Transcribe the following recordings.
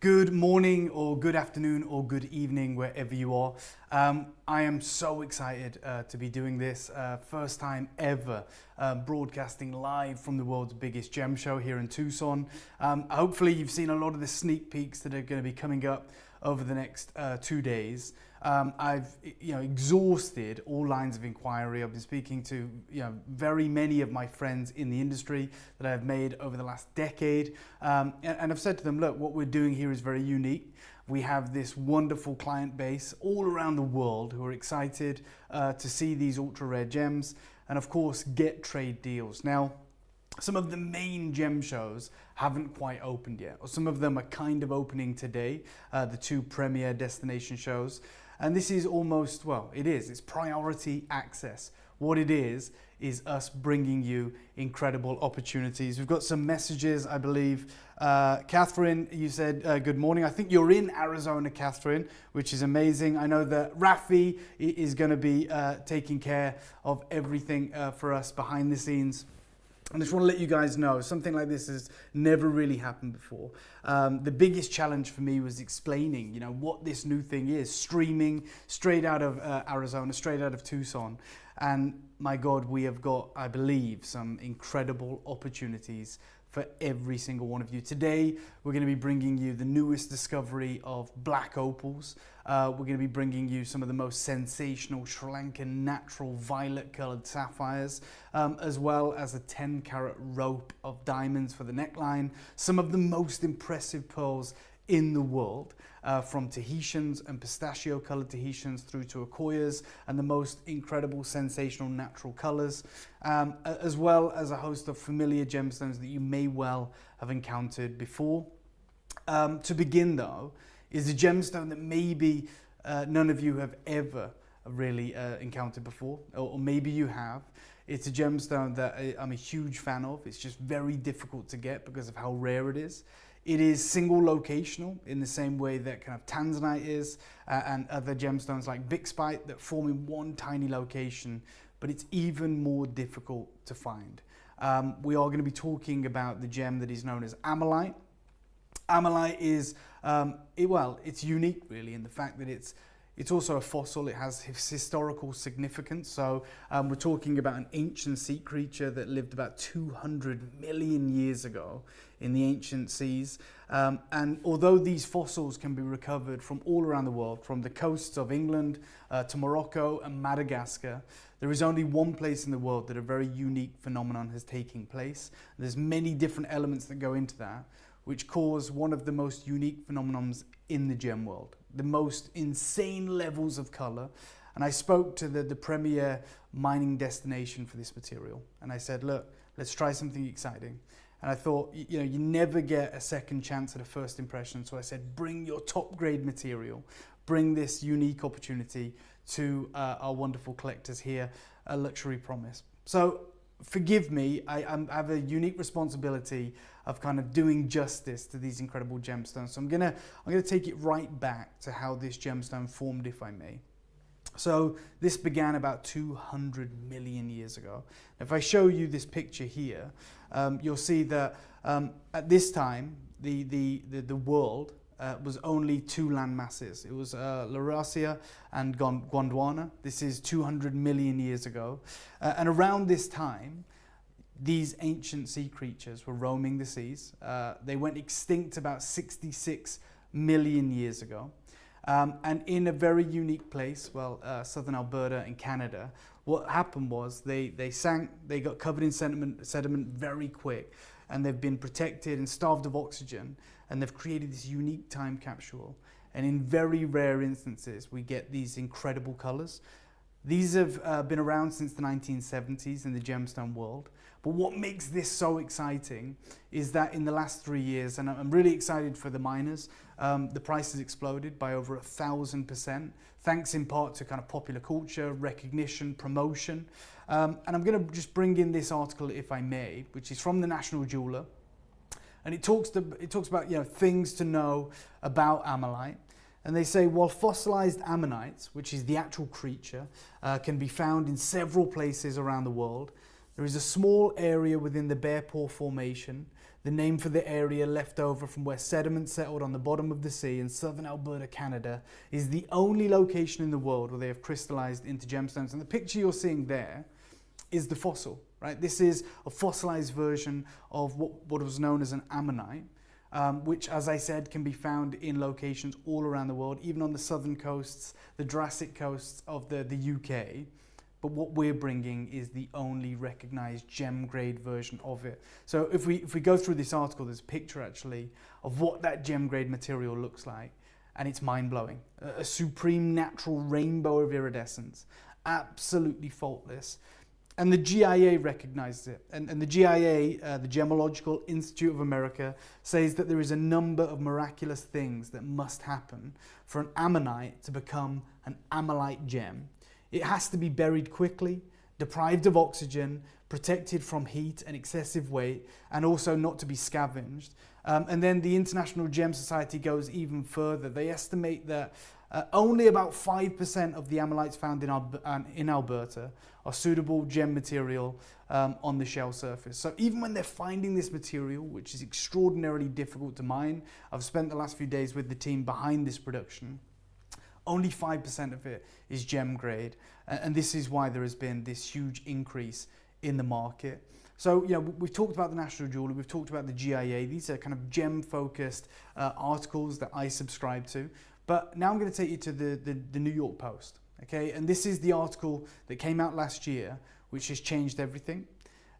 Good morning or good afternoon or good evening wherever you are. I am so excited to be doing this. First time ever broadcasting live from the world's biggest gem show here in Tucson. Hopefully you've seen a lot of the sneak peeks that are going to be coming up over the next 2 days. I've exhausted all lines of inquiry. I've been speaking to very many of my friends in the industry that I've made over the last decade, and I've said to them, look, what we're doing here is very unique. We have this wonderful client base all around the world who are excited to see these ultra rare gems and of course get trade deals. Now, some of the main gem shows haven't quite opened yet, or some of them are kind of opening today, the two premier destination shows. And this is almost, well, it's priority access. What it is us bringing you incredible opportunities. We've got some messages, I believe. Catherine, you said good morning. I think you're in Arizona, Catherine, which is amazing. I know that Rafi is going to be taking care of everything for us behind the scenes. I just want to let you guys know, something like this has never really happened before. The biggest challenge for me was explaining, what this new thing is, streaming straight out of Arizona, straight out of Tucson. And my God, we have got, I believe, some incredible opportunities for every single one of you. Today, we're going to be bringing you the newest discovery of black opals. We're going to be bringing you some of the most sensational Sri Lankan natural violet colored sapphires, as well as a 10-carat rope of diamonds for the neckline. Some of the most impressive pearls in the world, from Tahitians and pistachio colored Tahitians through to Akoyas and the most incredible sensational natural colors, as well as a host of familiar gemstones that you may well have encountered before. To begin though, is a gemstone that maybe none of you have ever really encountered before, or maybe you have. It's a gemstone that I'm a huge fan of. It's just very difficult to get because of how rare it is. It is single locational in the same way that kind of tanzanite is, and other gemstones like bixbyite that form in one tiny location, but it's even more difficult to find. We are going to be talking about the gem that is known as ammolite. Ammolite is, it's unique really in the fact that it's also a fossil. It has historical significance. So we're talking about an ancient sea creature that lived about 200 million years ago in the ancient seas. And although these fossils can be recovered from all around the world, from the coasts of England to Morocco and Madagascar, there is only one place in the world that a very unique phenomenon has taken place. There's many different elements that go into that, which cause one of the most unique phenomenons in the gem world, the most insane levels of color. And I spoke to the premier mining destination for this material. And I said, look, let's try something exciting. And I thought, you never get a second chance at a first impression. So I said, bring your top grade material, bring this unique opportunity to our wonderful collectors here at Luxury Promise. So forgive me, I have a unique responsibility of kind of doing justice to these incredible gemstones. So I'm gonna take it right back to how this gemstone formed, if I may. So this began about 200 million years ago. If I show you this picture here, you'll see that at this time, the world was only two land masses. It was Laurasia and Gondwana. This is 200 million years ago. And around this time, these ancient sea creatures were roaming the seas. They went extinct about 66 million years ago. And in a very unique place, southern Alberta in Canada, what happened was they sank, they got covered in sediment very quick, and they've been protected and starved of oxygen, and they've created this unique time capsule. And in very rare instances, we get these incredible colors. These have been around since the 1970s in the gemstone world. But what makes this so exciting is that in the last 3 years, and I'm really excited for the miners, the price has exploded by over 1,000%, thanks in part to kind of popular culture, recognition, promotion. And I'm going to just bring in this article, if I may, which is from the National Jeweler. And it talks about things to know about ammolite. And they say, while fossilized ammonites, which is the actual creature, can be found in several places around the world, there is a small area within the Bear Paw Formation the name for the area left over from where sediment settled on the bottom of the sea in southern Alberta, Canada, is the only location in the world where they have crystallized into gemstones. And the picture you're seeing there is the fossil, right? This is a fossilized version of what was known as an ammonite, which, as I said, can be found in locations all around the world, even on the southern coasts, the Jurassic coasts of the UK. But what we're bringing is the only recognized gem grade version of it. So if we go through this article, there's a picture actually of what that gem grade material looks like, and it's mind-blowing. A supreme natural rainbow of iridescence, absolutely faultless. And the GIA recognizes it. And the GIA, the Gemological Institute of America, says that there is a number of miraculous things that must happen for an ammonite to become an ammonite gem. It has to be buried quickly, deprived of oxygen, protected from heat and excessive weight, and also not to be scavenged. And then the International Gem Society goes even further. They estimate that only about 5% of the ammonites found in Alberta are suitable gem material on the shell surface. So even when they're finding this material, which is extraordinarily difficult to mine, I've spent the last few days with the team behind this production, only 5% of it is gem grade. And this is why there has been this huge increase in the market. So, we've talked about the National Jeweler, we've talked about the GIA. These are kind of gem-focused articles that I subscribe to. But now I'm going to take you to the New York Post, okay? And this is the article that came out last year, which has changed everything.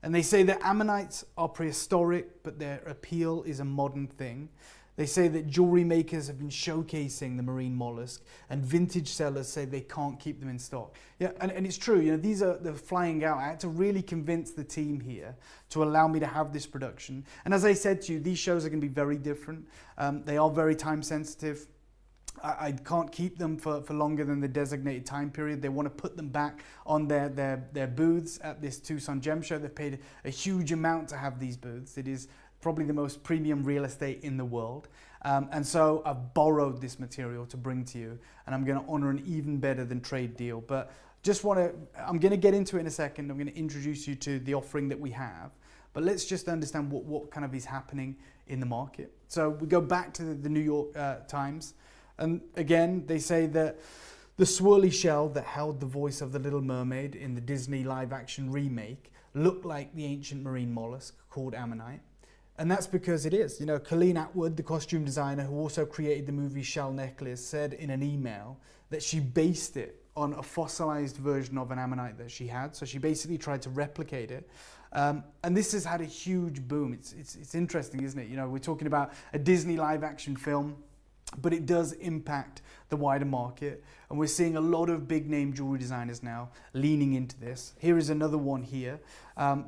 And they say that ammonites are prehistoric, but their appeal is a modern thing. They say that jewelry makers have been showcasing the marine mollusk, and vintage sellers say they can't keep them in stock. Yeah, and it's true. They're flying out. I had to really convince the team here to allow me to have this production. And as I said to you, these shows are going to be very different. They are very time sensitive. I can't keep them for longer than the designated time period. They want to put them back on their booths at this Tucson Gem Show. They've paid a huge amount to have these booths. It is probably the most premium real estate in the world. And so I've borrowed this material to bring to you, and I'm going to honor an even better than trade deal. But I'm going to get into it in a second. I'm going to introduce you to the offering that we have. But let's just understand what kind of is happening in the market. So we go back to the New York Times. And again, they say that the swirly shell that held the voice of the Little Mermaid in the Disney live-action remake looked like the ancient marine mollusk called ammonite. And that's because it is. Colleen Atwood, the costume designer who also created the movie Shell Necklace, said in an email that she based it on a fossilized version of an ammonite that she had. So she basically tried to replicate it. And this has had a huge boom. It's interesting, isn't it? We're talking about a Disney live-action film, but it does impact the wider market. And we're seeing a lot of big name jewelry designers now leaning into this. Here is another one here.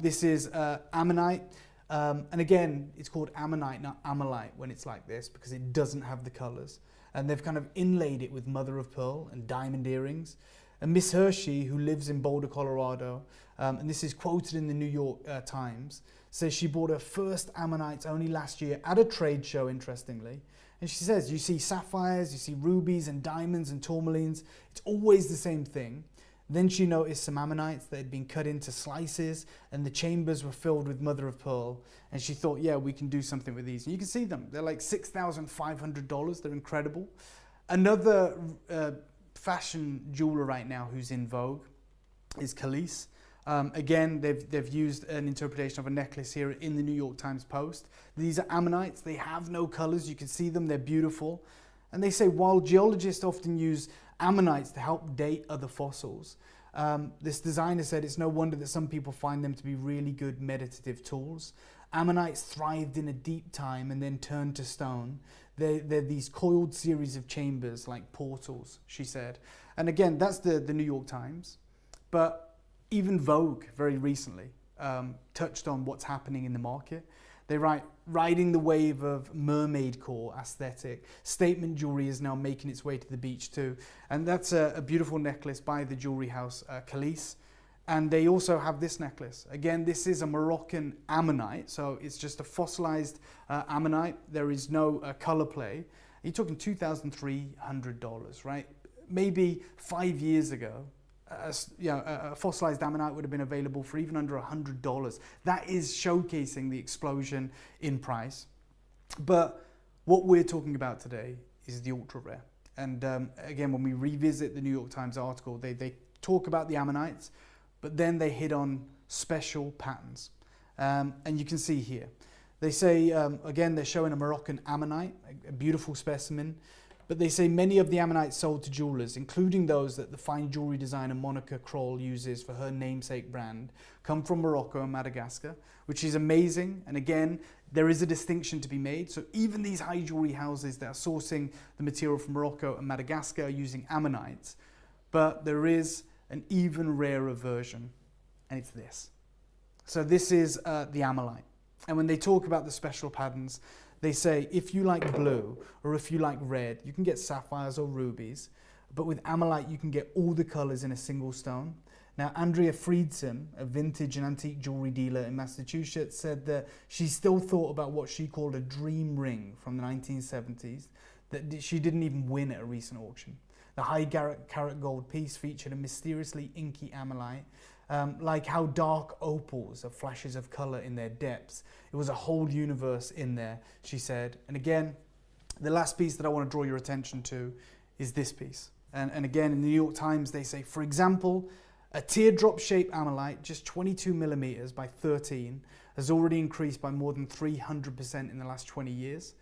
This is ammonite. And again, it's called ammonite, not ammonite, when it's like this, because it doesn't have the colors. And they've kind of inlaid it with mother of pearl and diamond earrings. And Miss Hershey, who lives in Boulder, Colorado, and this is quoted in the New York Times, says she bought her first ammonites only last year at a trade show, interestingly. And she says, you see sapphires, you see rubies and diamonds and tourmalines. It's always the same thing. Then she noticed some ammonites that had been cut into slices, and the chambers were filled with mother of pearl. And she thought, yeah, we can do something with these. And you can see them. They're like $6,500. They're incredible. Another fashion jeweler right now who's in vogue is Khalees. Again, they've used an interpretation of a necklace here in the New York Times Post. These are ammonites. They have no colors. You can see them. They're beautiful. And they say while geologists often use ammonites to help date other fossils, this designer said it's no wonder that some people find them to be really good meditative tools. Ammonites thrived in a deep time and then turned to stone. They're these coiled series of chambers like portals, she said. And again, that's the New York Times. But even Vogue very recently touched on what's happening in the market. They write, riding the wave of mermaid core aesthetic, statement jewelry is now making its way to the beach too. And that's a beautiful necklace by the jewelry house Khalees. And they also have this necklace. Again, this is a Moroccan ammonite, so it's just a fossilized ammonite. There is no color play. You're talking $2,300, right? Maybe 5 years ago, a fossilized ammonite would have been available for even under $100. That is showcasing the explosion in price. But what we're talking about today is the ultra rare. And again, when we revisit the New York Times article, they talk about the ammonites, but then they hit on special patterns. And you can see here, they say, again, they're showing a Moroccan ammonite, a beautiful specimen, but they say many of the ammonites sold to jewelers, including those that the fine jewelry designer Monica Kroll uses for her namesake brand, come from Morocco and Madagascar, which is amazing. And again, there is a distinction to be made. So even these high jewelry houses that are sourcing the material from Morocco and Madagascar are using ammonites, but there is an even rarer version, and it's this. So this is the ammonite. And when they talk about the special patterns, they say if you like blue or if you like red, you can get sapphires or rubies, but with ammonite you can get all the colors in a single stone. Now, Andrea Friedson, a vintage and antique jewelry dealer in Massachusetts, said that she still thought about what she called a dream ring from the 1970s that she didn't even win at a recent auction. The high carat gold piece featured a mysteriously inky ammonite, like how dark opals have flashes of color in their depths. It was a whole universe in there, she said. And again, the last piece that I want to draw your attention to is this piece. And again, in the New York Times, they say, for example, a teardrop-shaped ammonite, just 22 millimeters by 13, has already increased by more than 300% in the last 20 years.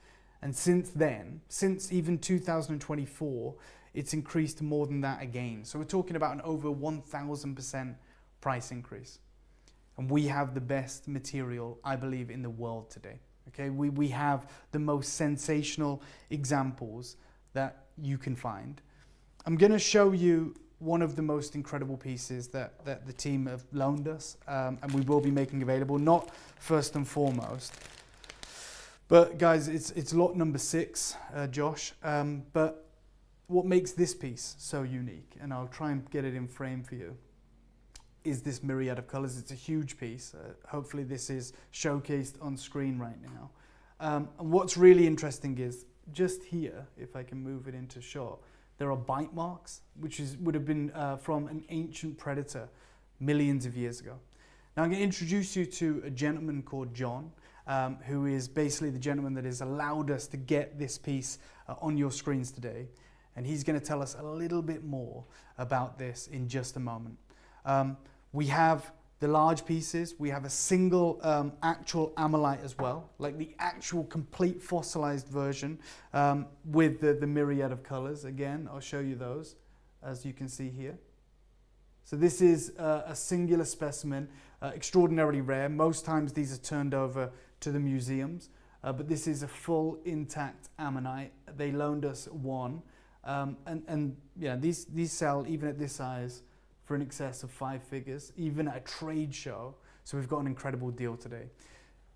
And since then, since even 2024, it's increased more than that again. So we're talking about an over 1,000% price increase. And we have the best material, I believe, in the world today. Okay, we have the most sensational examples that you can find. I'm going to show you one of the most incredible pieces that the team have loaned us, and we will be making available, not first and foremost. But guys, it's lot number 6, Josh. But what makes this piece so unique, and I'll try and get it in frame for you, is this myriad of colors. It's a huge piece. Hopefully this is showcased on screen right now. And what's really interesting is just here, if I can move it into shot, there are bite marks, which would have been from an ancient predator millions of years ago. Now I'm going to introduce you to a gentleman called John, who is basically the gentleman that has allowed us to get this piece on your screens today. And he's going to tell us a little bit more about this in just a moment. We have the large pieces. We have a single actual ammonite as well, like the actual complete fossilized version with the myriad of colors. Again, I'll show you those, as you can see here. So this is a singular specimen, extraordinarily rare. Most times these are turned over to the museums, but this is a full intact ammonite. They loaned us one, and yeah, these sell even at this size for in excess of 5 figures, even at a trade show. So we've got an incredible deal today.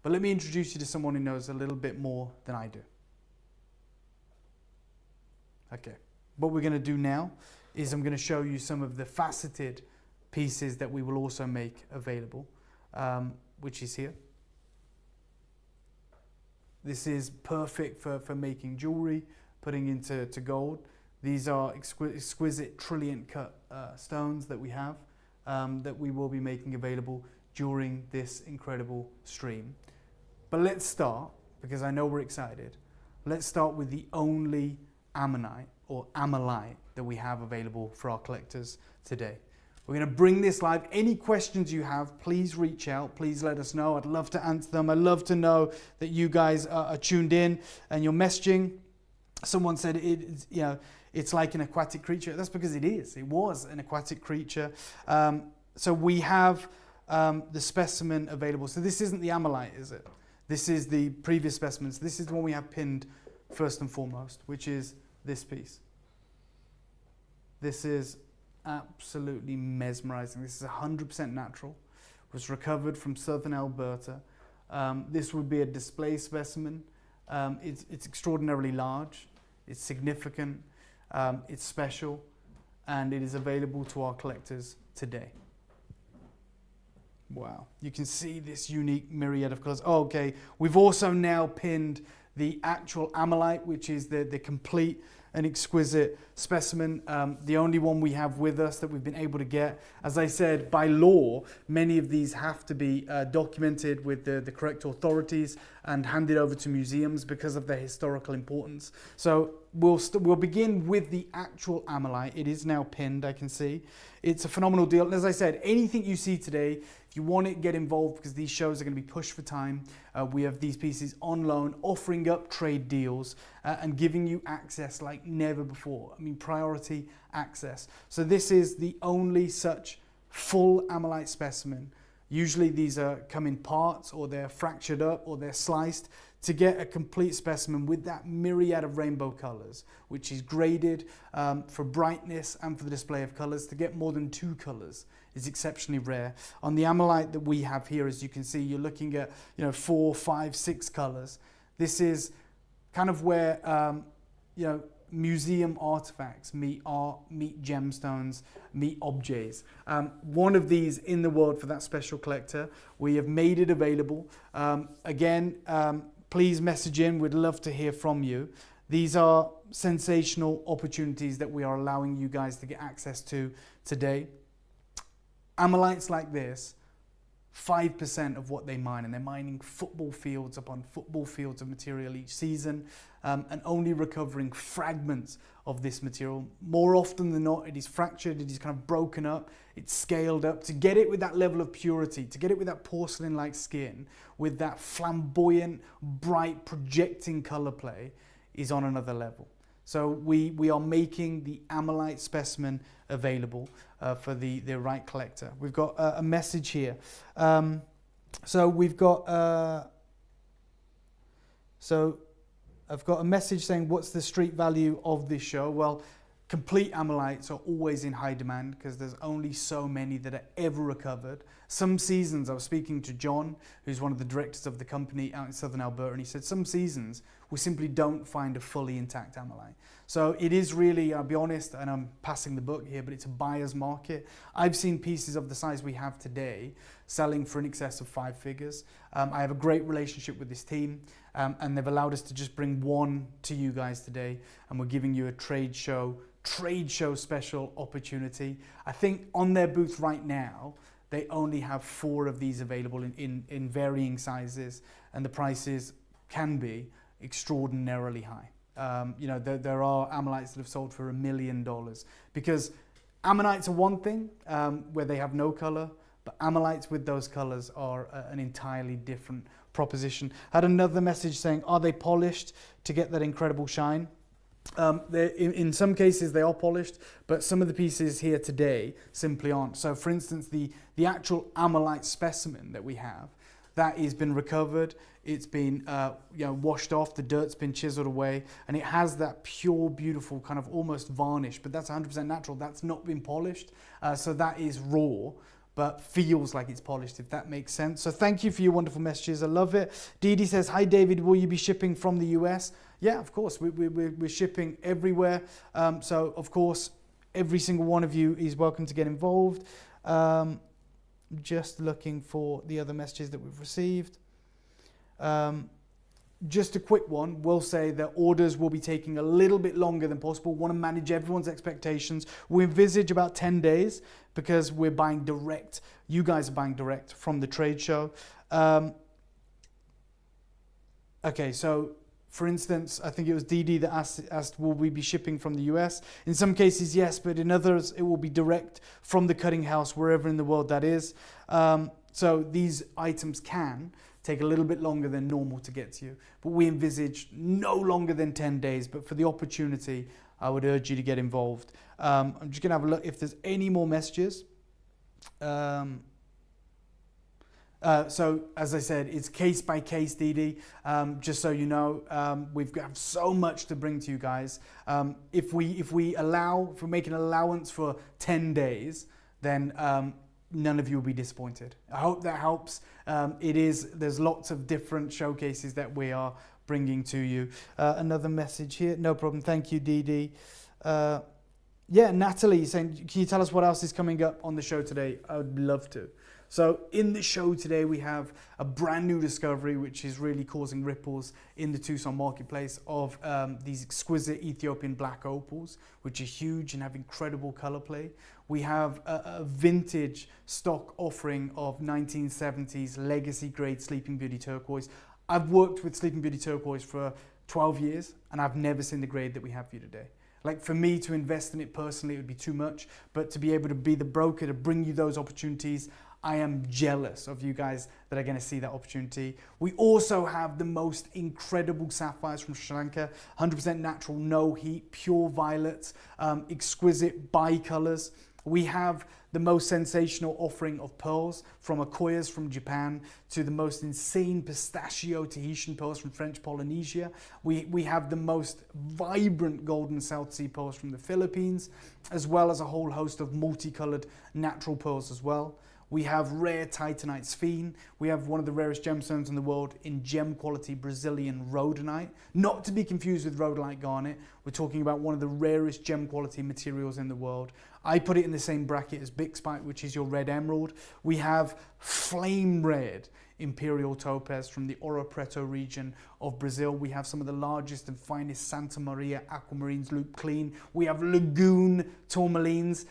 But let me introduce you to someone who knows a little bit more than I do. Okay, what we're going to do now is I'm going to show you some of the faceted pieces that we will also make available, which is here. This is perfect for making jewelry, putting into gold. These are exquisite trilliant cut stones that we have that we will be making available during this incredible stream. But let's start, because I know we're excited, let's start with the only ammonite or ammolite that we have available for our collectors today. We're going to bring this live. Any questions you have, please reach out. Please let us know. I'd love to answer them. I'd love to know that you guys are tuned in and you're messaging. Someone said it's like an aquatic creature. That's because it is. It was an aquatic creature. So we have the specimen available. So this isn't the ammolite, is it? This is the previous specimen. So this is the one we have pinned first and foremost, which is this piece. This is absolutely mesmerizing. This is 100% natural. It was recovered from southern Alberta. This would be a display specimen. It's extraordinarily large. It's significant. It's special, and it is available to our collectors today. Wow, you can see this unique myriad of colors. Oh, okay, we've also now pinned the actual ammolite, which is the complete an exquisite specimen. The only one we have with us that we've been able to get. As I said, by law, many of these have to be documented with the correct authorities and handed over to museums because of their historical importance. So we'll begin with the actual Ammonite. It is now pinned, I can see. It's a phenomenal deal. And as I said, anything you see today, if you want it, get involved, because these shows are going to be pushed for time. We have these pieces on loan, offering up trade deals and giving you access like never before. I mean, priority access. So this is the only such full Ammonite specimen. Usually these come in parts, or they're fractured up, or they're sliced, to get a complete specimen with that myriad of rainbow colors, which is graded for brightness and for the display of colors. To get more than 2 colors is exceptionally rare. On the Ammonite that we have here, as you can see, you're looking at 4, 5, 6 colors. This is kind of where museum artifacts meet art, meet gemstones, meet objects. One of these in the world for that special collector. We have made it available. Please message in. We'd love to hear from you. These are sensational opportunities that we are allowing you guys to get access to today. Ammonites like this, 5% of what they mine, and they're mining football fields upon football fields of material each season, and only recovering fragments of this material. More often than not, it is fractured, it is kind of broken up, it's scaled up. To get it with that level of purity, to get it with that porcelain-like skin, with that flamboyant, bright, projecting color play, is on another level. So we are making the Ammonite specimen available for the right collector. We've got a message here. I've got a message saying, what's the street value of this show? Well, complete Ammonites are always in high demand because there's only so many that are ever recovered. Some seasons, I was speaking to John, who's one of the directors of the company out in southern Alberta, and he said some seasons we simply don't find a fully intact Ammonite. So it is really, I'll be honest, and I'm passing the buck here, but it's a buyer's market. I've seen pieces of the size we have today selling for in excess of 5 figures. I have a great relationship with this team, and they've allowed us to just bring one to you guys today, and we're giving you a trade show special opportunity. I think on their booth right now, they only have 4 of these available in varying sizes, and the prices can be extraordinarily high. There are Ammonites that have sold for $1 million, because Ammonites are one thing where they have no color, but Ammonites with those colors are an entirely different proposition. I had another message saying, are they polished to get that incredible shine? In some cases they are polished, but some of the pieces here today simply aren't. So for instance, the actual Ammonite specimen that we have, that has been recovered, it's been washed off, the dirt's been chiseled away, and it has that pure, beautiful kind of almost varnish, but that's 100% natural. That's not been polished, so that is raw, but feels like it's polished, if that makes sense. So thank you for your wonderful messages. I love it. Dee Dee says, hi David, will you be shipping from the US? Yeah, of course, we're shipping everywhere. So of course, every single one of you is welcome to get involved. Just looking for the other messages that we've received. Just a quick one, we'll say that orders will be taking a little bit longer than possible. Want to manage everyone's expectations. We envisage about 10 days because we're buying direct. You guys are buying direct from the trade show. Okay, so for instance, I think it was Dee Dee that asked, will we be shipping from the US? In some cases, yes, but in others, it will be direct from the cutting house, wherever in the world that is. So these items can take a little bit longer than normal to get to you, but we envisage no longer than 10 days. But for the opportunity, I would urge you to get involved. I'm just going to have a look if there's any more messages. So as I said, it's case by case, Dee Dee. Just so you know, we've got so much to bring to you guys. If we make an allowance for 10 days, then none of you will be disappointed. I hope that helps. There's lots of different showcases that we are bringing to you. Another message here. No problem. Thank you, Dee Dee. Yeah, Natalie saying, can you tell us what else is coming up on the show today? I would love to. So in the show today, we have a brand new discovery, which is really causing ripples in the Tucson marketplace of these exquisite Ethiopian black opals, which are huge and have incredible color play. We have a vintage stock offering of 1970s legacy grade Sleeping Beauty turquoise. I've worked with Sleeping Beauty turquoise for 12 years and I've never seen the grade that we have for you today. Like, for me to invest in it personally, it would be too much, but to be able to be the broker to bring you those opportunities, I am jealous of you guys that are going to see that opportunity. We also have the most incredible sapphires from Sri Lanka, 100% natural, no heat, pure violets, exquisite bicolors. We have the most sensational offering of pearls, from Akoyas from Japan to the most insane pistachio Tahitian pearls from French Polynesia. We have the most vibrant golden South Sea pearls from the Philippines, as well as a whole host of multicolored natural pearls as well. We have rare titanite sphene. We have one of the rarest gemstones in the world in gem quality Brazilian rhodonite, not to be confused with rhodolite garnet. We're talking about one of the rarest gem quality materials in the world. I put it in the same bracket as Bixbyte, which is your red emerald. We have flame red imperial topaz from the Ouro Preto region of Brazil. We have some of the largest and finest Santa Maria aquamarines loop clean. We have lagoon tourmalines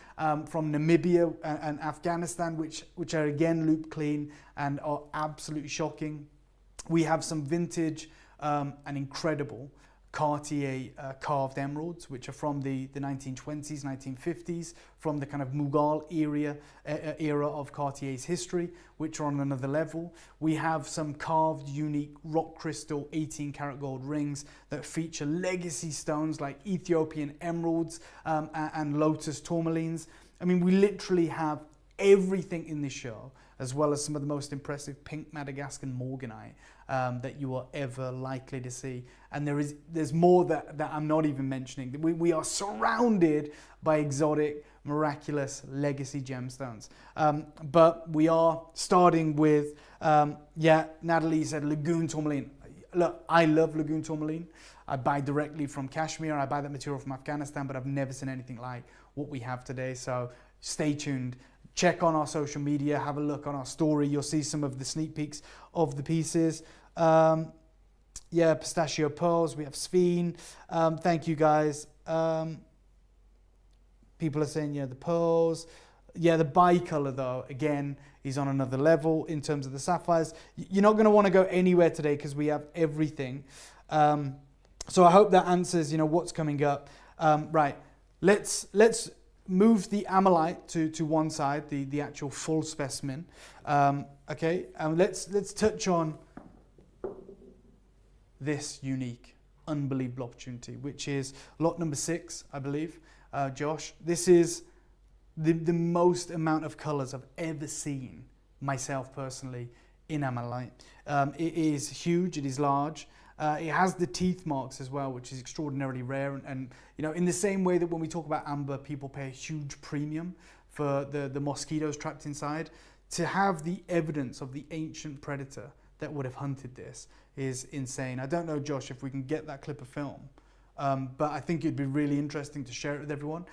from Namibia and Afghanistan, which are again loop clean and are absolutely shocking. We have some vintage and incredible Cartier carved emeralds, which are from the 1920s, 1950s, from the kind of Mughal era of Cartier's history, which are on another level. We have some carved, unique rock crystal 18 karat gold rings that feature legacy stones like Ethiopian emeralds and lotus tourmalines. I mean, we literally have everything in this show, as well as some of the most impressive pink Madagascan morganite that you are ever likely to see. And there's more that I'm not even mentioning. We are surrounded by exotic, miraculous legacy gemstones. But we are starting with, Natalie said lagoon tourmaline. Look, I love lagoon tourmaline. I buy directly from Kashmir. I buy that material from Afghanistan, but I've never seen anything like what we have today. So stay tuned. Check on our social media, have a look on our story. You'll see some of the sneak peeks of the pieces. Pistachio pearls, we have sphene. Thank you guys. People are saying, the pearls. The bicolor though, again, is on another level in terms of the sapphires. You're not gonna wanna go anywhere today because we have everything. So I hope that answers, what's coming up. Right, let's move the ammolite to one side, the actual full specimen. Okay, and let's touch on this unique, unbelievable opportunity, which is lot number 6, I believe. Josh, this is the most amount of colors I've ever seen myself personally in ammolite. It is huge, it is large. It has the teeth marks as well, which is extraordinarily rare. And in the same way that when we talk about amber, people pay a huge premium for the mosquitoes trapped inside, to have the evidence of the ancient predator that would have hunted this is insane. I don't know, Josh, if we can get that clip of film, but I think it'd be really interesting to share it with everyone.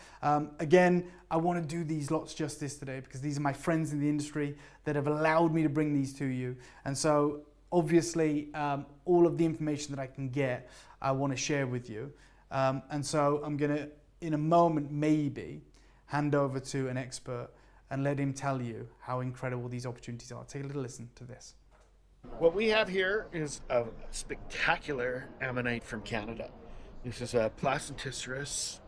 Again, I want to do these lots justice today because these are my friends in the industry that have allowed me to bring these to you. And so obviously, all of the information that I can get, I want to share with you. And so I'm going to, in a moment, maybe hand over to an expert and let him tell you how incredible these opportunities are. Take a little listen to this. What we have here is a spectacular ammonite from Canada. This is a Placenticeros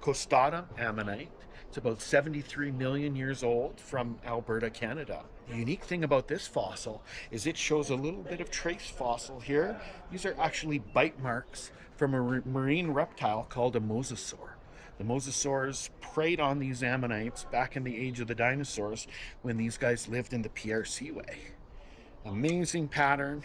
costata ammonite. It's about 73 million years old, from Alberta, Canada. The unique thing about this fossil is it shows a little bit of trace fossil here. These are actually bite marks from a marine reptile called a mosasaur. The mosasaurs preyed on these ammonites back in the age of the dinosaurs when these guys lived in the Pierre Seaway. Amazing pattern,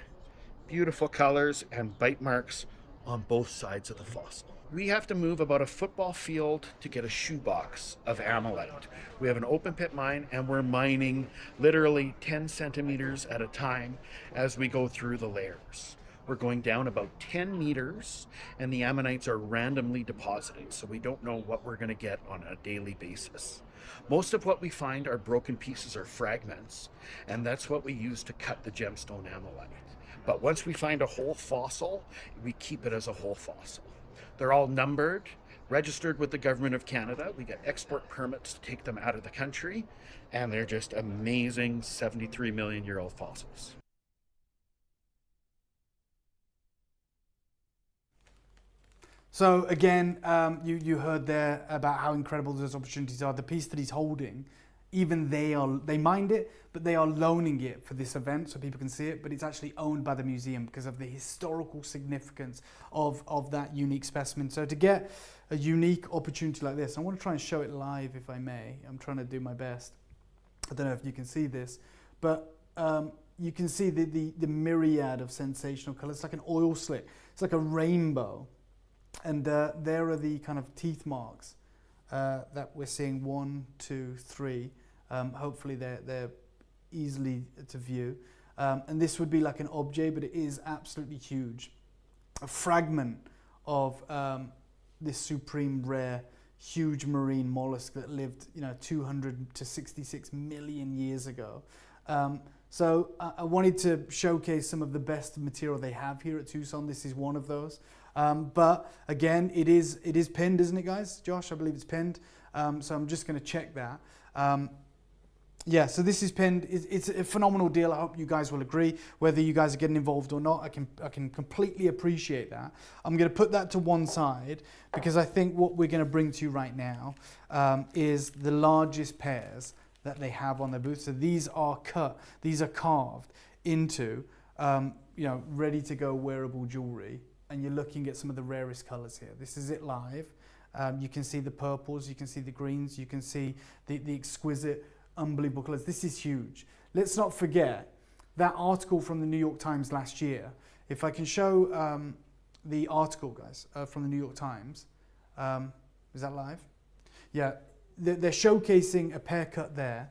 beautiful colors, and bite marks on both sides of the fossil. We have to move about a football field to get a shoebox of ammolite. We have an open pit mine and we're mining literally 10 centimeters at a time as we go through the layers. We're going down about 10 meters and the ammonites are randomly deposited, so we don't know what we're going to get on a daily basis. Most of what we find are broken pieces or fragments, and that's what we use to cut the gemstone ammonite. But once we find a whole fossil, we keep it as a whole fossil. They're all numbered, registered with the government of Canada. We get export permits to take them out of the country, and they're just amazing 73 million year old fossils. So again, you heard there about how incredible those opportunities are. The piece that he's holding, even they mined it, but they are loaning it for this event so people can see it, but it's actually owned by the museum because of the historical significance of that unique specimen. So to get a unique opportunity like this, I want to try and show it live if I may. I'm trying to do my best. I don't know if you can see this, but you can see the myriad of sensational colors. It's like an oil slick. It's like a rainbow. And there are the kind of teeth marks that we're seeing, 1, 2, 3. Hopefully they're easily to view. And this would be like an object, but it is absolutely huge. A fragment of this supreme rare, huge marine mollusk that lived, 200 to 66 million years ago. So I wanted to showcase some of the best material they have here at Tucson. This is one of those. But again, it is pinned, isn't it, guys? Josh, I believe it's pinned. So I'm just going to check that. Yeah, so this is pinned. It's a phenomenal deal. I hope you guys will agree. Whether you guys are getting involved or not, I can completely appreciate that. I'm going to put that to one side because I think what we're going to bring to you right now is the largest pairs that they have on their booth. So these are cut, these are carved into, ready to go wearable jewelry. And you're looking at some of the rarest colors here. This is it live. You can see the purples, you can see the greens, you can see the exquisite, unbelievable colors. This is huge. Let's not forget that article from the New York Times last year. If I can show the article, guys, from the New York Times. Is that live? Yeah, they're showcasing a pair cut there,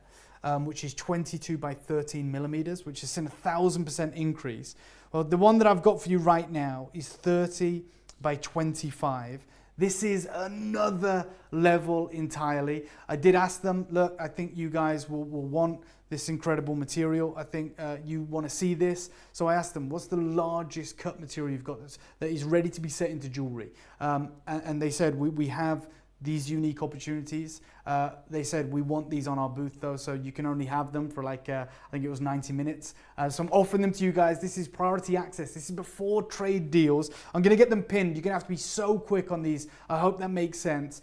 which is 22 by 13 millimeters, which has seen 1,000% increase. Well, the one that I've got for you right now is 30 by 25. This is another level entirely. I did ask them, look, I think you guys will want this incredible material. I think you want to see this. So I asked them, what's the largest cut material you've got that is ready to be set into jewelry? And they said, we have these unique opportunities. They said, we want these on our booth though, so you can only have them for like, I think it was 90 minutes. So I'm offering them to you guys. This is priority access. This is before trade deals. I'm gonna get them pinned. You're gonna have to be so quick on these. I hope that makes sense.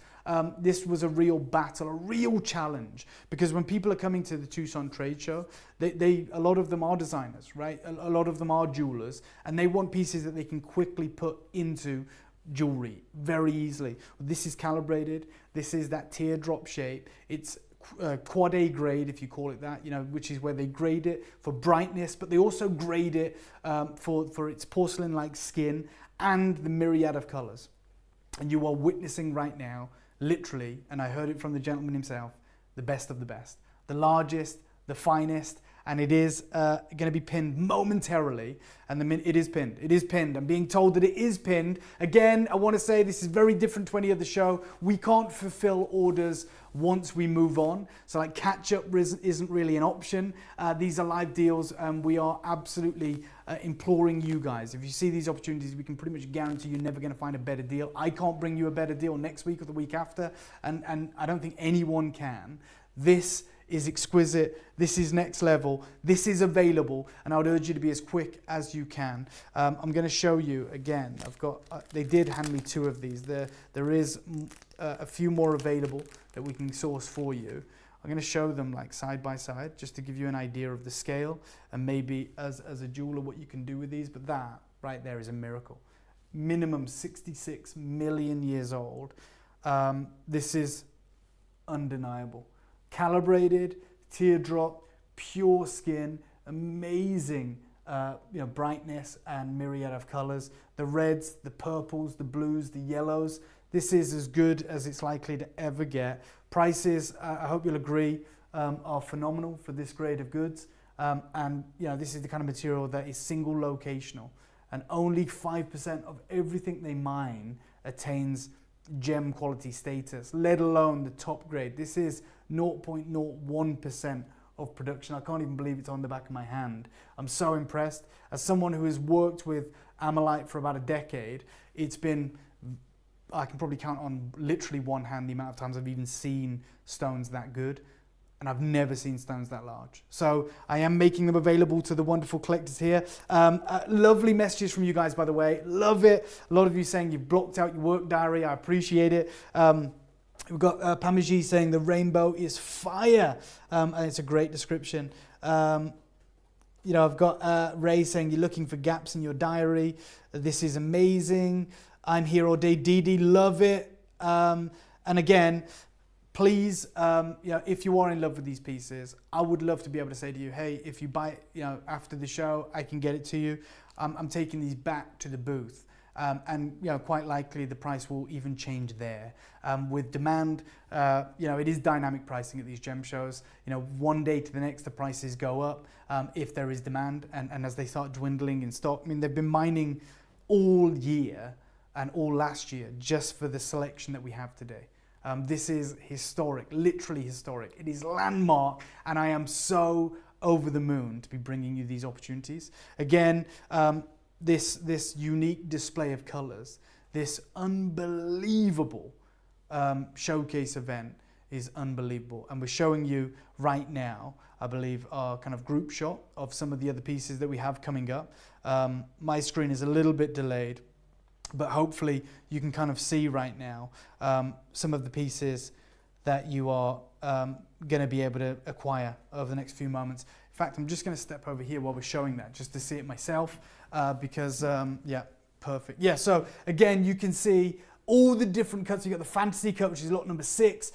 This was a real battle, a real challenge, because when people are coming to the Tucson trade show, a lot of them are designers, right? A lot of them are jewelers, and they want pieces that they can quickly put into jewelry very easily. This is calibrated. This is that teardrop shape. It's quad A grade, if you call it that, which is where they grade it for brightness, but they also grade it for its porcelain-like skin and the myriad of colors. And you are witnessing right now, literally, and I heard it from the gentleman himself, the best of the best, the largest, the finest, and it is going to be pinned momentarily. And it is pinned. It is pinned. I'm being told that it is pinned. Again, I want to say this is very different to any other show. We can't fulfill orders once we move on. So like catch up isn't really an option. These are live deals, and we are absolutely imploring you guys. If you see these opportunities, we can pretty much guarantee you're never going to find a better deal. I can't bring you a better deal next week or the week after, and I don't think anyone can. This is exquisite. This is next level. This is available, and I would urge you to be as quick as you can. I'm going to show you again. I've got. They did hand me 2 of these. There is a few more available that we can source for you. I'm going to show them like side by side, just to give you an idea of the scale, and maybe as a jeweler what you can do with these. But that right there is a miracle. Minimum 66 million years old. This is undeniable. Calibrated, teardrop, pure skin, amazing brightness and myriad of colors. The reds, the purples, the blues, the yellows. This is as good as it's likely to ever get. Prices, I hope you'll agree, are phenomenal for this grade of goods. And this is the kind of material that is single locational, and only 5% of everything they mine attains gem quality status, let alone the top grade. This is 0.01% of production. I can't even believe it's on the back of my hand. I'm so impressed. As someone who has worked with Amalite for about a decade, it's been, I can probably count on literally one hand the amount of times I've even seen stones that good. And I've never seen stones that large. So I am making them available to the wonderful collectors here. Lovely messages from you guys, by the way. Love it. A lot of you saying you've blocked out your work diary. I appreciate it. We've got Pamaji saying the rainbow is fire. And it's a great description. I've got Ray saying you're looking for gaps in your diary. This is amazing. I'm here all day. Dee, love it. And again, please, if you are in love with these pieces, I would love to be able to say to you, hey, if you buy it, after the show, I can get it to you. I'm taking these back to the booth. And quite likely the price will even change there. With demand, it is dynamic pricing at these gem shows. One day to the next, the prices go up if there is demand. And as they start dwindling in stock, I mean, they've been mining all year and all last year just for the selection that we have today. This is historic, literally historic. It is landmark, and I am so over the moon to be bringing you these opportunities. Again, this unique display of colors, this unbelievable showcase event is unbelievable. And we're showing you right now, I believe, our kind of group shot of some of the other pieces that we have coming up. My screen is a little bit delayed, but hopefully you can kind of see right now some of the pieces that you are going to be able to acquire over the next few moments. In fact, I'm just going to step over here while we're showing that just to see it myself because, perfect. Yeah, so again, you can see all the different cuts. You've got the fantasy cut, which is lot number 6.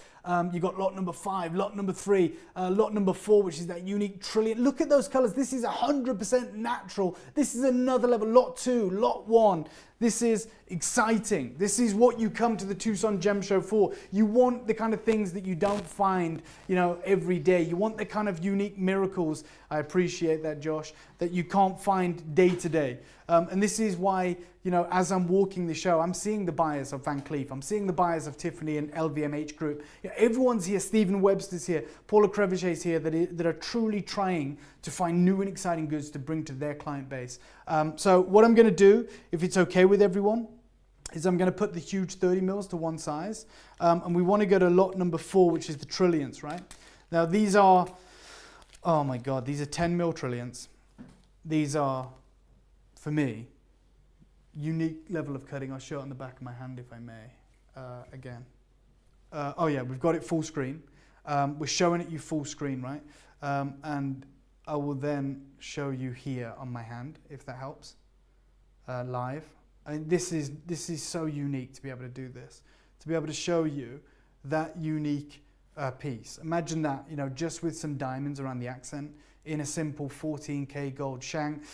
You've got lot number 5, lot number 3, lot number 4, which is that unique trillion. Look at those colors. This is 100% natural. This is another level. Lot 2, lot 1. This is exciting. This is what you come to the Tucson Gem Show for. You want the kind of things that you don't find, every day. You want the kind of unique miracles. I appreciate that, Josh, that you can't find day to day. And this is why, as I'm walking the show, I'm seeing the buyers of Van Cleef. I'm seeing the buyers of Tiffany and LVMH Group. Everyone's here. Stephen Webster's here. Paula Crevichet's here that are truly trying to find new and exciting goods to bring to their client base. So what I'm going to do, if it's okay with everyone, is I'm going to put the huge 30 mils to one size. And we want to go to lot number 4, which is the trillions, right? Now these are, oh my God, these are 10 mil trillions. These are, for me, unique level of cutting. I'll show it on the back of my hand if I may, again. We've got it full screen. We're showing it you full screen, right? And I will then show you here on my hand, if that helps, live. I mean, this is so unique to be able to do this, to be able to show you that unique piece. Imagine that, just with some diamonds around the accent in a simple 14K gold shank,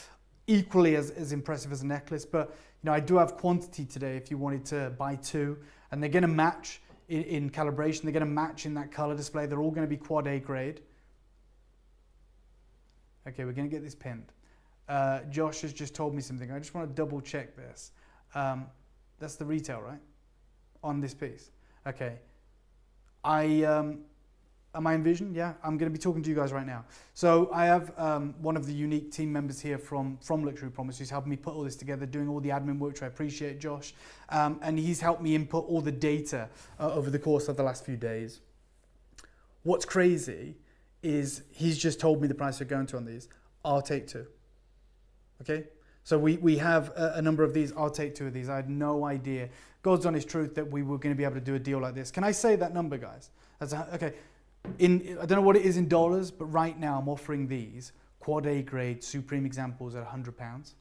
equally as impressive as a necklace. But I do have quantity today if you wanted to buy 2, and they're going to match in calibration. They're going to match in that color display. They're all going to be quad A grade. Okay, we're going to get this pinned. Josh has just told me something. I just want to double check this. That's the retail, right? On this piece. Okay. Am I in vision? Yeah, I'm going to be talking to you guys right now. So I have one of the unique team members here from Luxury Promise who's helping me put all this together, doing all the admin work, which I appreciate, Josh. And he's helped me input all the data over the course of the last few days. What's crazy is he's just told me the price we're going to on these. I'll take 2. Okay? So we have a number of these. I'll take 2 of these. I had no idea. God's honest truth that we were going to be able to do a deal like this. Can I say that number, guys? Okay. I don't know what it is in dollars, but right now I'm offering these quad A grade supreme examples at £100.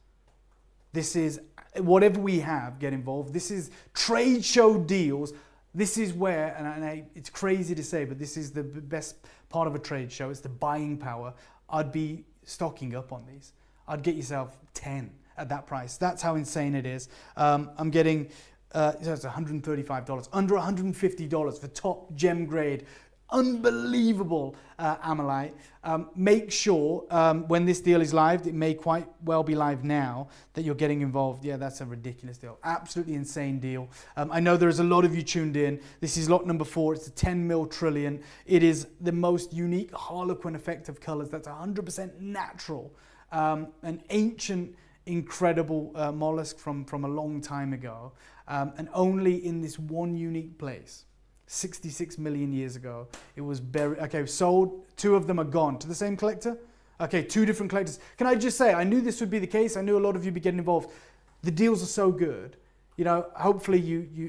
This is whatever we have, get involved. This is trade show deals. This is where, it's crazy to say, but this is the best part of a trade show. It's the buying power. I'd be stocking up on these. I'd get yourself 10 at that price. That's how insane it is. I'm getting, it's $135, under $150 for top gem grade unbelievable Amalite. Make sure when this deal is live, it may quite well be live now, that you're getting involved. Yeah, that's a ridiculous deal. Absolutely insane deal. I know there's a lot of you tuned in. This is lot number 4. It's a 10 mil trillion. It is the most unique Harlequin effect of colors. That's 100% natural. An ancient, incredible mollusk from a long time ago. And only in this one unique place. 66 million years ago, it was buried. Okay, sold. 2 of them are gone. To the same collector? Okay, 2 different collectors. Can I just say, I knew this would be the case. I knew a lot of you would be getting involved. The deals are so good. You know, hopefully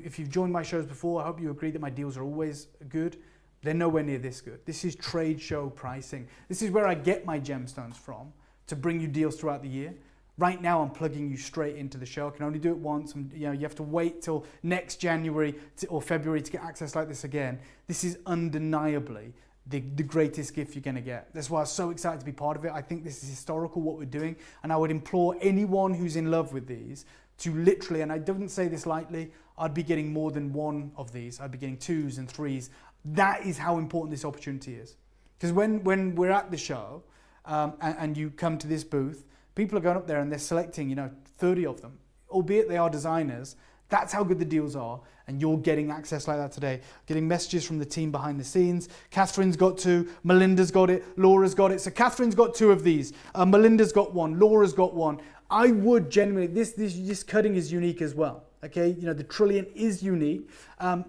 if you've joined my shows before, I hope you agree that my deals are always good. They're nowhere near this good. This is trade show pricing. This is where I get my gemstones from to bring you deals throughout the year. Right now, I'm plugging you straight into the show. I can only do it once. You have to wait till next January or February to get access like this again. This is undeniably the greatest gift you're going to get. That's why I'm so excited to be part of it. I think this is historical, what we're doing. And I would implore anyone who's in love with these to literally, and I don't say this lightly, I'd be getting more than 1 of these. I'd be getting 2s and 3s. That is how important this opportunity is. Because when we're at the show and you come to this booth, people are going up there and they're selecting, 30 of them, albeit they are designers. That's how good the deals are. And you're getting access like that today. Getting messages from the team behind the scenes. Catherine's got 2. Melinda's got it. Laura's got it. So Catherine's got 2 of these. Melinda's got 1. Laura's got 1. I would genuinely, this cutting is unique as well. Okay, the trillion is unique.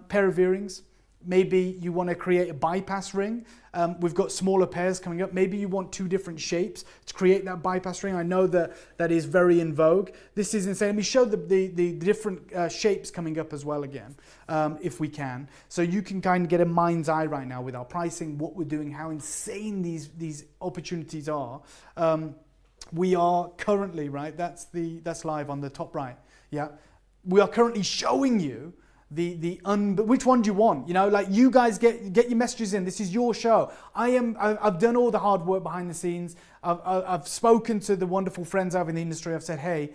Pair of earrings. Maybe you want to create a bypass ring. We've got smaller pairs coming up. Maybe you want 2 different shapes to create that bypass ring. I know that is very in vogue. This is insane. Let me show the different shapes coming up as well again, if we can. So you can kind of get a mind's eye right now with our pricing, what we're doing, how insane these opportunities are. We are currently, right, that's live on the top right. Yeah. We are currently showing you which one do you want? You guys get your messages in. This is your show. I've done all the hard work behind the scenes. I've spoken to the wonderful friends I have in the industry. I've said, hey,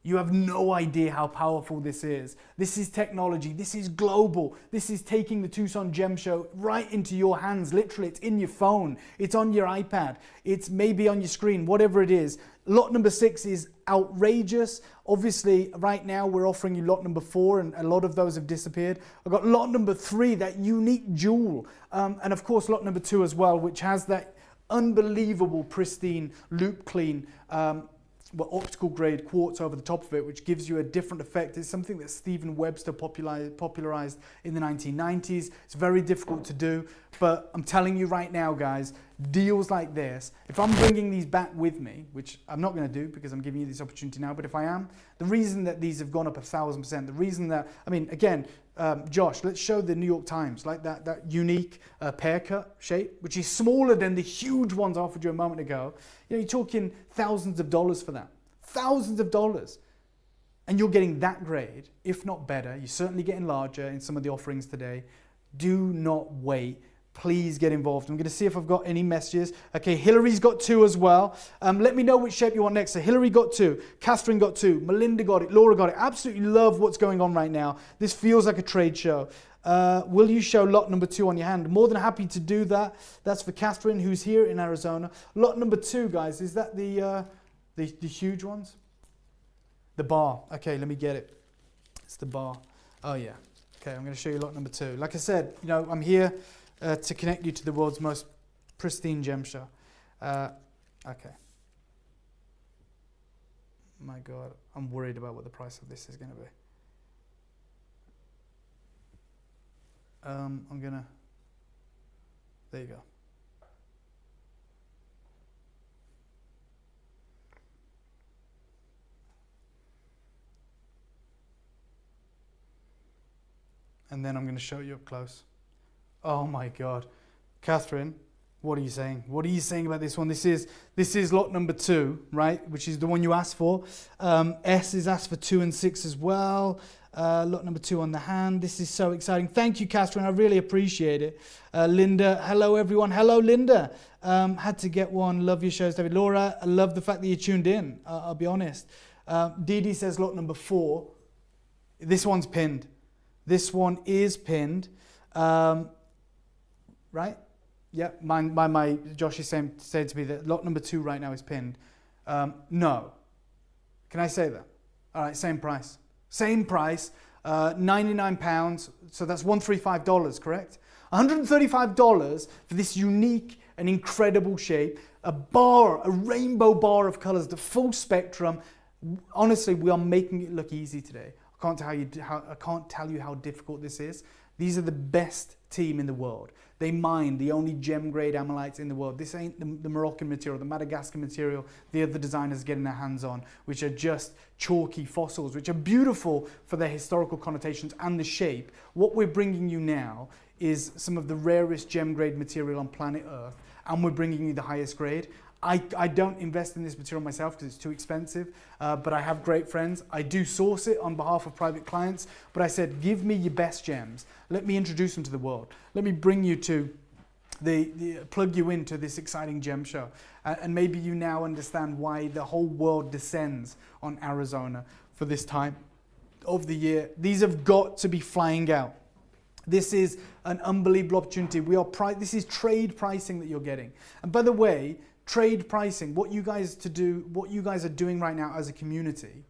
you have no idea how powerful this is. This is technology. This is global. This is taking the Tucson Gem Show right into your hands. Literally, it's in your phone. It's on your iPad. It's maybe on your screen, whatever it is. Lot number 6 is outrageous. Obviously, right now we're offering you lot number 4, and a lot of those have disappeared. I've got lot number 3, that unique jewel. And of course, lot number 2 as well, which has that unbelievable, pristine, loop clean, optical grade quartz over the top of it, which gives you a different effect. It's something that Stephen Webster popularized in the 1990s. It's very difficult to do, but I'm telling you right now, guys, deals like this, if I'm bringing these back with me, which I'm not going to do because I'm giving you this opportunity now, but if I am, the reason that these have gone up 1,000%, the reason that, again, Josh, let's show the New York Times, like that unique pear cut shape, which is smaller than the huge ones I offered you a moment ago. You're talking thousands of dollars for that. Thousands of dollars. And you're getting that grade, if not better. You're certainly getting larger in some of the offerings today. Do not wait. Please get involved. I'm going to see if I've got any messages. Okay, Hillary's got 2 as well. Let me know which shape you want next. So Hillary got 2. Catherine got 2. Melinda got it. Laura got it. Absolutely love what's going on right now. This feels like a trade show. Will you show lot number 2 on your hand? More than happy to do that. That's for Catherine, who's here in Arizona. Lot number 2, guys, is that the huge ones? The bar. Okay, let me get it. It's the bar. Oh, yeah. Okay, I'm going to show you lot number 2. Like I said, I'm here to connect you to the world's most pristine gem show. Okay. My God, I'm worried about what the price of this is going to be. I'm going to... There you go. And then I'm going to show you up close. Oh my God. Catherine, what are you saying? What are you saying about this one? This is lot number 2, right? Which is the one you asked for. S is asked for 2 and 6 as well. Lot number 2 on the hand. This is so exciting. Thank you, Catherine. I really appreciate it. Linda, hello everyone. Hello, Linda. Had to get one. Love your shows, David. Laura, I love the fact that you tuned in. I'll be honest. Dee Dee says lot number 4. This one's pinned. This one is pinned. right? Yeah, my Josh is saying to me that lot number 2 right now is pinned. No. Can I say that? All right, same price. Same price, £99, so that's $135, correct? $135 for this unique and incredible shape, a rainbow bar of colors, the full spectrum. Honestly, we are making it look easy today. I can't tell you how difficult this is. These are the best team in the world. They mine the only gem grade amylites in the world. This ain't the Moroccan material, the Madagascar material the other designers are getting their hands on, which are just chalky fossils, which are beautiful for their historical connotations and the shape. What we're bringing you now is some of the rarest gem grade material on planet Earth, and we're bringing you the highest grade. I don't invest in this material myself because it's too expensive, but I have great friends. I do source it on behalf of private clients, but I said, give me your best gems. Let me introduce them to the world. Let me bring you to plug you into this exciting gem show. And maybe you now understand why the whole world descends on Arizona for this time of the year. These have got to be flying out. This is an unbelievable opportunity. This is trade pricing that you're getting. And by the way, trade pricing, what you guys are doing right now as a community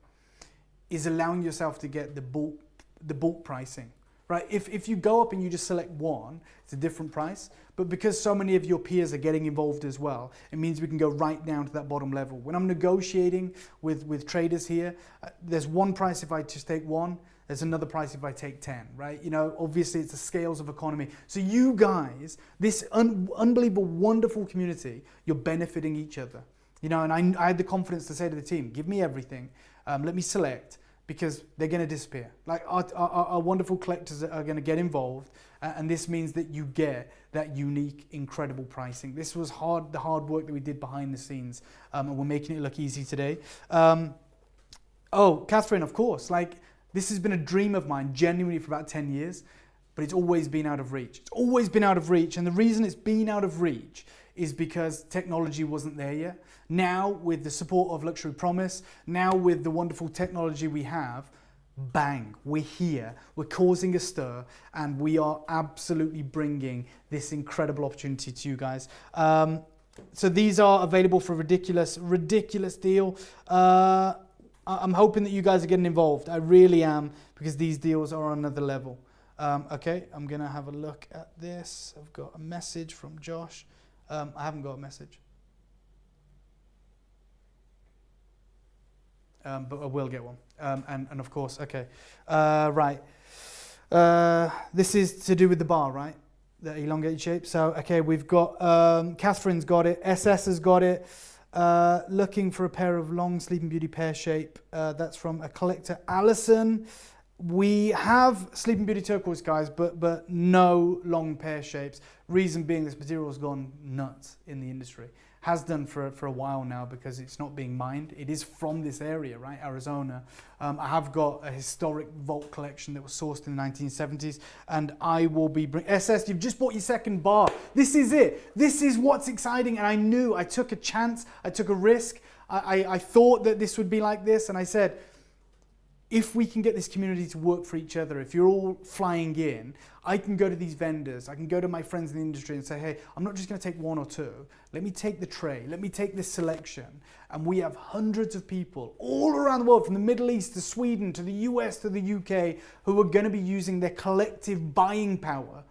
is allowing yourself to get the bulk pricing, right? If you go up and you just select one, it's a different price. But because so many of your peers are getting involved as well, it means we can go right down to that bottom level. When I'm negotiating with traders here, there's one price if I just take one. There's another price if I take 10, right? You know, obviously it's the scales of economy. So you guys, this unbelievable, wonderful community, you're benefiting each other. You know, and I had the confidence to say to the team, give me everything, let me select, because they're going to disappear. Like our wonderful collectors are going to get involved, and this means that you get that unique, incredible pricing. This was the hard work that we did behind the scenes, and we're making it look easy today. Catherine, of course, this has been a dream of mine, genuinely, for about 10 years, but it's always been out of reach. It's always been out of reach, and the reason it's been out of reach is because technology wasn't there yet. Now, with the support of Luxury Promise, now with the wonderful technology we have, bang, we're here, we're causing a stir, and we are absolutely bringing this incredible opportunity to you guys. So these are available for a ridiculous deal. I'm hoping that you guys are getting involved. I really am, because these deals are on another level. Okay, I'm going to have a look at this. I've got a message from Josh. I haven't got a message. But I will get one. And of course, okay. Right. This is to do with the bar, right? The elongated shape. So, okay, we've got, Catherine's got it. SS has got it. Looking for a pair of long Sleeping Beauty pear shape. That's from a collector, Alison. We have Sleeping Beauty turquoise, guys, but no long pear shapes. Reason being, this material has gone nuts in the industry. Has done for a while now, because it's not being mined. It is from this area, right, Arizona. I have got a historic vault collection that was sourced in the 1970s, and I will be SS, you've just bought your second bar. This is it. This is what's exciting, and I knew. I took a chance. I took a risk. I thought that this would be like this, and I said, if we can get this community to work for each other, if you're all flying in, I can go to these vendors, I can go to my friends in the industry and say, hey, I'm not just going to take one or two. Let me take the tray, let me take this selection. And we have hundreds of people all around the world, from the Middle East to Sweden to the US to the UK, who are going to be using their collective buying power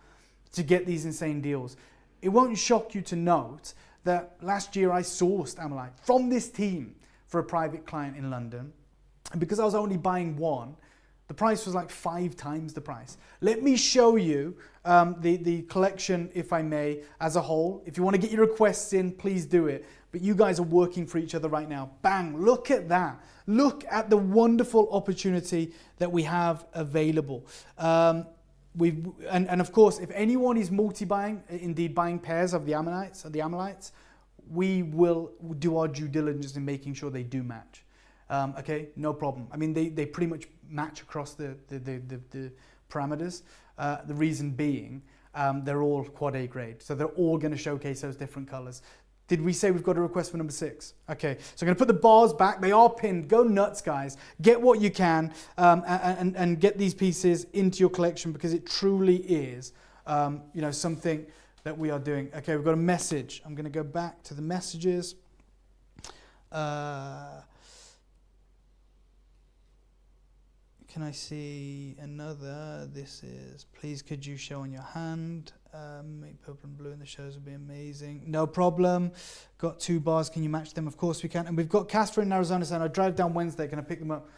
to get these insane deals. It won't shock you to note that last year I sourced amylite from this team for a private client in London. And because I was only buying one, the price was like 5 times the price. Let me show you the collection, if I may, as a whole. If you want to get your requests in, please do it. But you guys are working for each other right now. Bang, look at that. Look at the wonderful opportunity that we have available. And of course, if anyone is multi-buying, indeed buying pairs of the amylites, we will do our due diligence in making sure they do match. Okay, no problem. I mean, they pretty much match across the parameters. The reason being, they're all quad A grade. So they're all going to showcase those different colors. Did we say we've got a request for number 6? Okay, so I'm going to put the bars back. They are pinned. Go nuts, guys. Get what you can and get these pieces into your collection, because it truly is, something that we are doing. Okay, we've got a message. I'm going to go back to the messages. Can I see another? This is, please could you show on your hand? Make purple and blue in the shows would be amazing. No problem. Got 2 bars. Can you match them? Of course we can. And we've got Catherine in Arizona saying, I drive down Wednesday. Can I pick them up?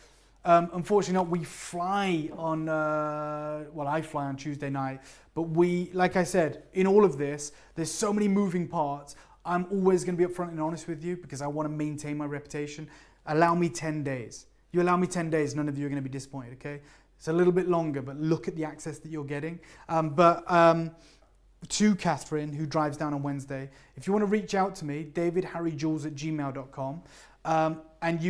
Unfortunately not. We fly on, well, I fly on Tuesday night. But we, like I said, in all of this, there's so many moving parts. I'm always going to be upfront and honest with you because I want to maintain my reputation. Allow me 10 days. You allow me 10 days, none of you are going to be disappointed, okay? It's a little bit longer, but look at the access that you're getting. To Catherine, who drives down on Wednesday, if you want to reach out to me, davidharryjules@gmail.com, and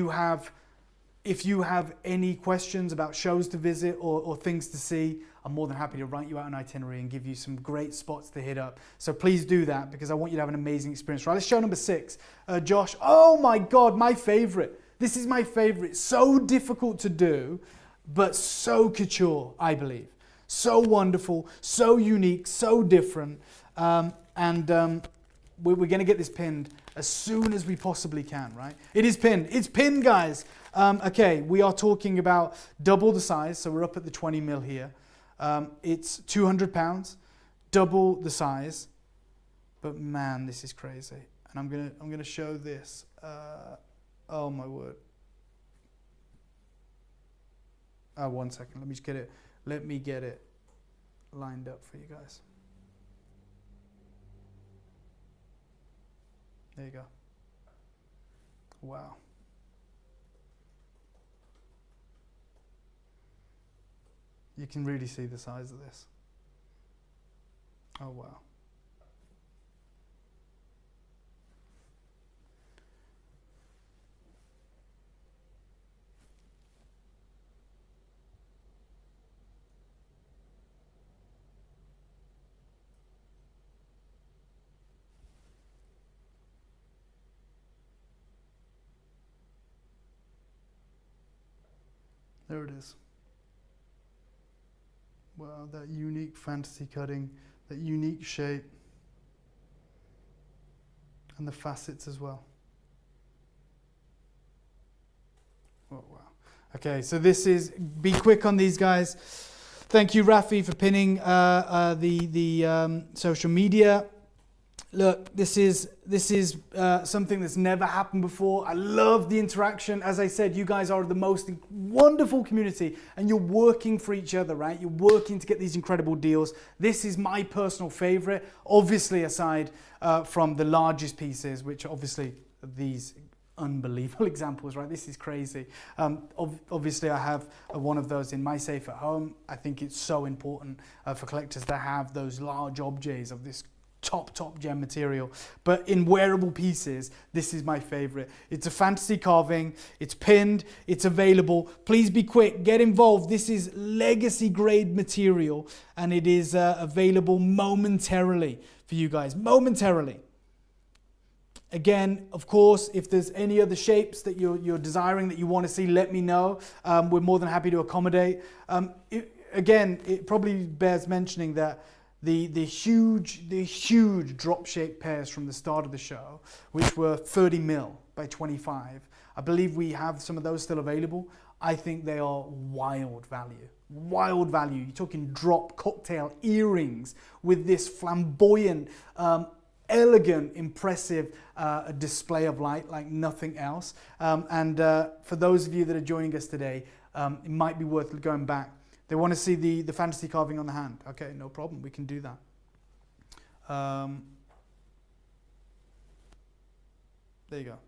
if you have any questions about shows to visit or things to see, I'm more than happy to write you out an itinerary and give you some great spots to hit up. So please do that because I want you to have an amazing experience. Right, let's show number 6. Josh, oh my God, my favorite. This is my favorite. So difficult to do, but so couture, I believe. So wonderful, so unique, so different. We're going to get this pinned as soon as we possibly can, right? It is pinned. It's pinned, guys. Okay, we are talking about double the size. So we're up at the 20 mil here. It's 200 pounds, double the size. But man, this is crazy. And I'm going to show this. Oh my word. Oh, 1 second. Let me just get it. Let me get it lined up for you guys. There you go. Wow. You can really see the size of this. Oh, wow. There it is. Wow, that unique fantasy cutting, that unique shape, and the facets as well. Oh, wow. Okay, so this is, be quick on these guys. Thank you, Rafi, for pinning the social media. Look, this is something that's never happened before. I love the interaction. As I said, you guys are the most wonderful community and you're working for each other, right? You're working to get these incredible deals. This is my personal favorite, obviously aside from the largest pieces, which obviously are these unbelievable examples, right? This is crazy. Obviously, I have one of those in my safe at home. I think it's so important for collectors to have those large objets of this top gem material, but in wearable pieces, this is my favorite. It's a fantasy carving, it's pinned, it's available. Please be quick, get involved. This is legacy grade material and it is available momentarily for you guys, momentarily. Again, of course, if there's any other shapes that you're desiring that you want to see, let me know. We're more than happy to accommodate. It probably bears mentioning that the huge drop shape pairs from the start of the show, which were 30 mil by 25, I believe we have some of those still available. I think they are wild value. Wild value. You're talking drop cocktail earrings with this flamboyant, elegant, impressive display of light like nothing else. For those of you that are joining us today, it might be worth going back. They want to see the fantasy carving on the hand. Okay, no problem. We can do that. There you go.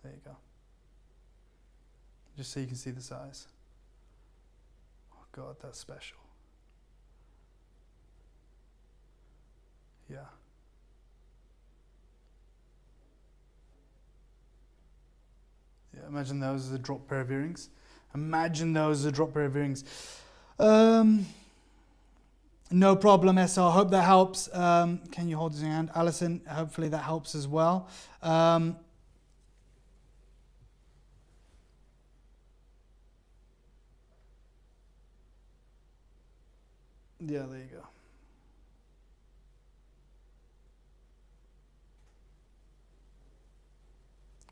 There you go. Just so you can see the size. Oh God, that's special. Yeah. Yeah, imagine those as a drop pair of earrings. Imagine those as a drop pair of earrings. No problem, SR. Hope that helps. Can you hold his hand? Alison, hopefully that helps as well. Yeah, there you go.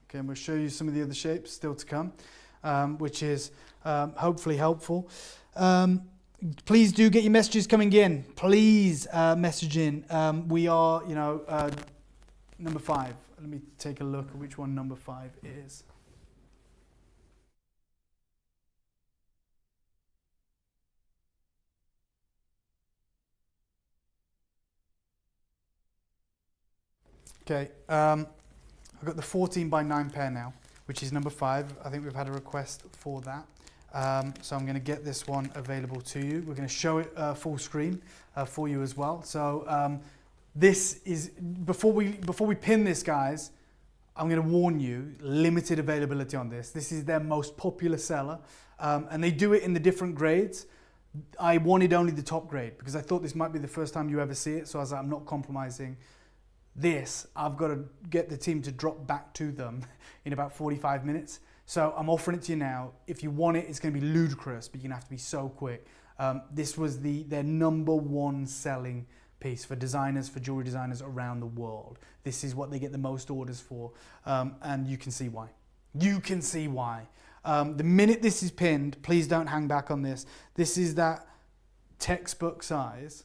Okay, and we'll show you some of the other shapes still to come, which is hopefully helpful. Please do get your messages coming in. Please message in. We are, number 5. Let me take a look at which one number 5 is. Okay, I've got the 14 by 9 pair now, which is number 5. I think we've had a request for that. So I'm going to get this one available to you. We're going to show it full screen for you as well. So this is, before we pin this, guys, I'm going to warn you, limited availability on this. This is their most popular seller, and they do it in the different grades. I wanted only the top grade because I thought this might be the first time you ever see it. So I was like, I'm not compromising this. I've got to get the team to drop back to them in about 45 minutes. So I'm offering it to you now. If you want it, it's going to be ludicrous, but you're going to have to be so quick. This was their number 1 selling piece for designers, for jewelry designers around the world. This is what they get the most orders for, and you can see why. You can see why. The minute this is pinned, please don't hang back on this. This is that textbook size,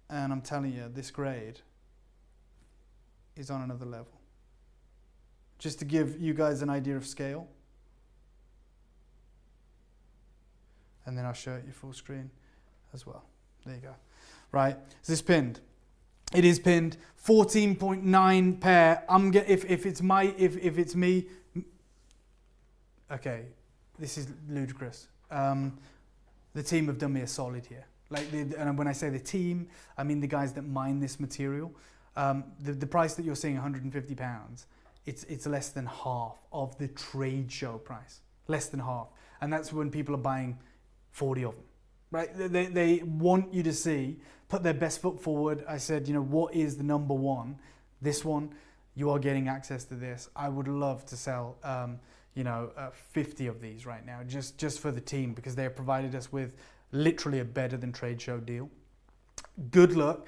and I'm telling you, this grade is on another level. Just to give you guys an idea of scale. And then I'll show it you full screen as well. There you go. Right, is this pinned? It is pinned. 14.9 pair. If it's me, okay, this is ludicrous. The team have done me a solid here. And when I say the team, I mean the guys that mine this material. The price that you're seeing, £150, it's less than half of the trade show price. Less than half. And that's when people are buying 40 of them. Right? They want you to see, put their best foot forward. I said, what is the number 1? This one, you are getting access to this. I would love to sell 50 of these right now, just for the team, because they have provided us with literally a better than trade show deal. Good luck.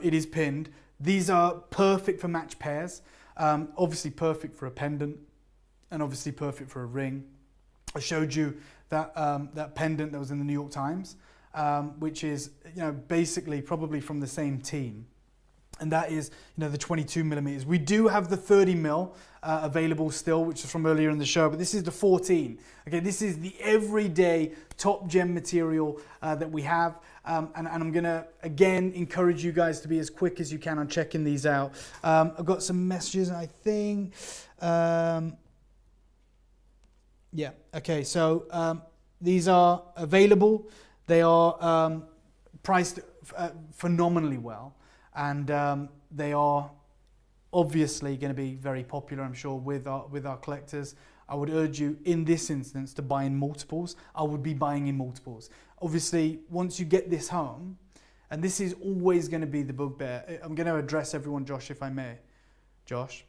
It is pinned. These are perfect for match pairs. Obviously perfect for a pendant, and obviously perfect for a ring. I showed you that pendant that was in the New York Times, which is basically probably from the same team, and that is the 22 millimeters. We do have the 30 mil available still, which is from earlier in the show, but this is the 14. Okay, this is the everyday top gem material that we have, and I'm gonna again encourage you guys to be as quick as you can on checking these out. I've got some messages, I think. Yeah, okay, so these are available. They are priced phenomenally well, and they are obviously going to be very popular, I'm sure, with our collectors. I would urge you in this instance to buy in multiples. I would be buying in multiples. Obviously, once you get this home, and this is always going to be the bugbear. I'm going to address everyone, Josh, if I may. Josh,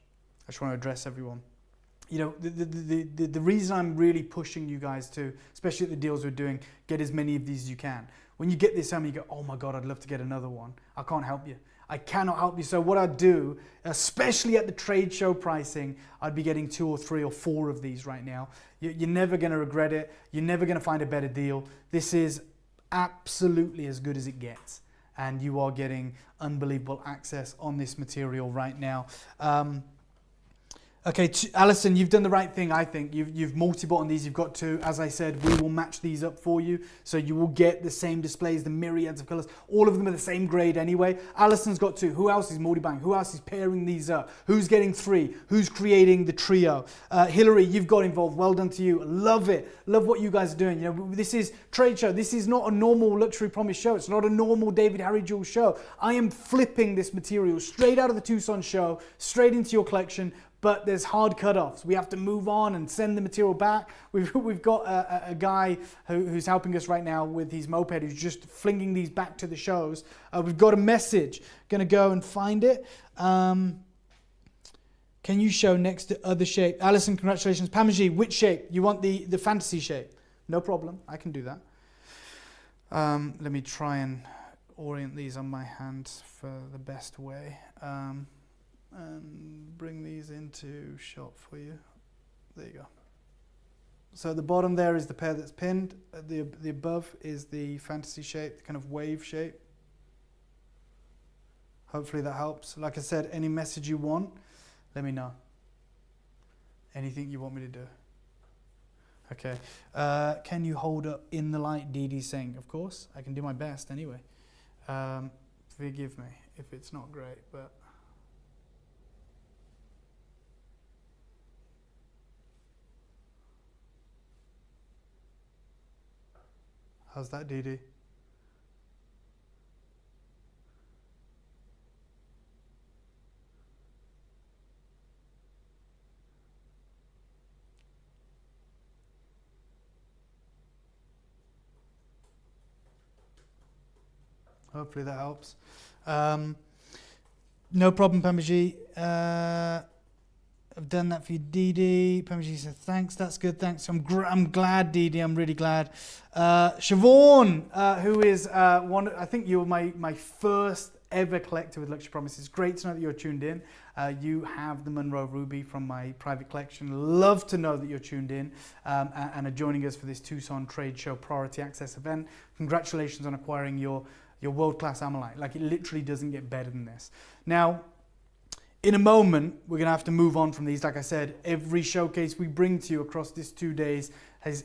I just want to address everyone. The reason I'm really pushing you guys to, especially at the deals we're doing, get as many of these as you can. When you get this home, you go, oh my God, I'd love to get another one. I can't help you. I cannot help you. So what I'd do, especially at the trade show pricing, I'd be getting 2 or 3 or 4 of these right now. You're never going to regret it. You're never going to find a better deal. This is absolutely as good as it gets. And you are getting unbelievable access on this material right now. Okay, Alison, you've done the right thing, I think. You've multi-bought on these. You've got 2. As I said, we will match these up for you. So you will get the same displays, the myriads of colors. All of them are the same grade anyway. Alison's got 2. Who else is multi-buying? Who else is pairing these up? Who's getting 3? Who's creating the trio? Hillary, you've got involved. Well done to you. Love it. Love what you guys are doing. This is trade show. This is not a normal Luxury Promise show. It's not a normal David Harry Jewel show. I am flipping this material straight out of the Tucson show, straight into your collection. But there's hard cutoffs. We have to move on and send the material back. We've got a guy who's helping us right now with his moped who's just flinging these back to the shows. We've got a message. Gonna go and find it. Can you show next to other shape? Alison, congratulations. Pamaji, which shape? You want the fantasy shape? No problem. I can do that. Let me try and orient these on my hand for the best way. And bring these into shot for you. There you go. So at the bottom there is the pair that's pinned. The above is the fantasy shape, the kind of wave shape. Hopefully that helps. Like I said, any message you want, let me know. Anything you want me to do. Okay. Can you hold up in the light, Dee Dee saying? Of course. I can do my best anyway. Forgive me if it's not great, but... How's that, Dee Dee? Hopefully that helps. No problem, Pamaji. I've done that for you, Dee Dee. Pamaji said, thanks, that's good, thanks. I'm glad, Dee Dee, I'm really glad. Siobhan, who is I think you're my first ever collector with Luxury Promises. Great to know that you're tuned in. You have the Monroe Ruby from my private collection. Love to know that you're tuned in and are joining us for this Tucson Trade Show Priority Access event. Congratulations on acquiring your world-class Amalite. Like, it literally doesn't get better than this. Now, in a moment, we're going to have to move on from these. Like I said, every showcase we bring to you across this 2 days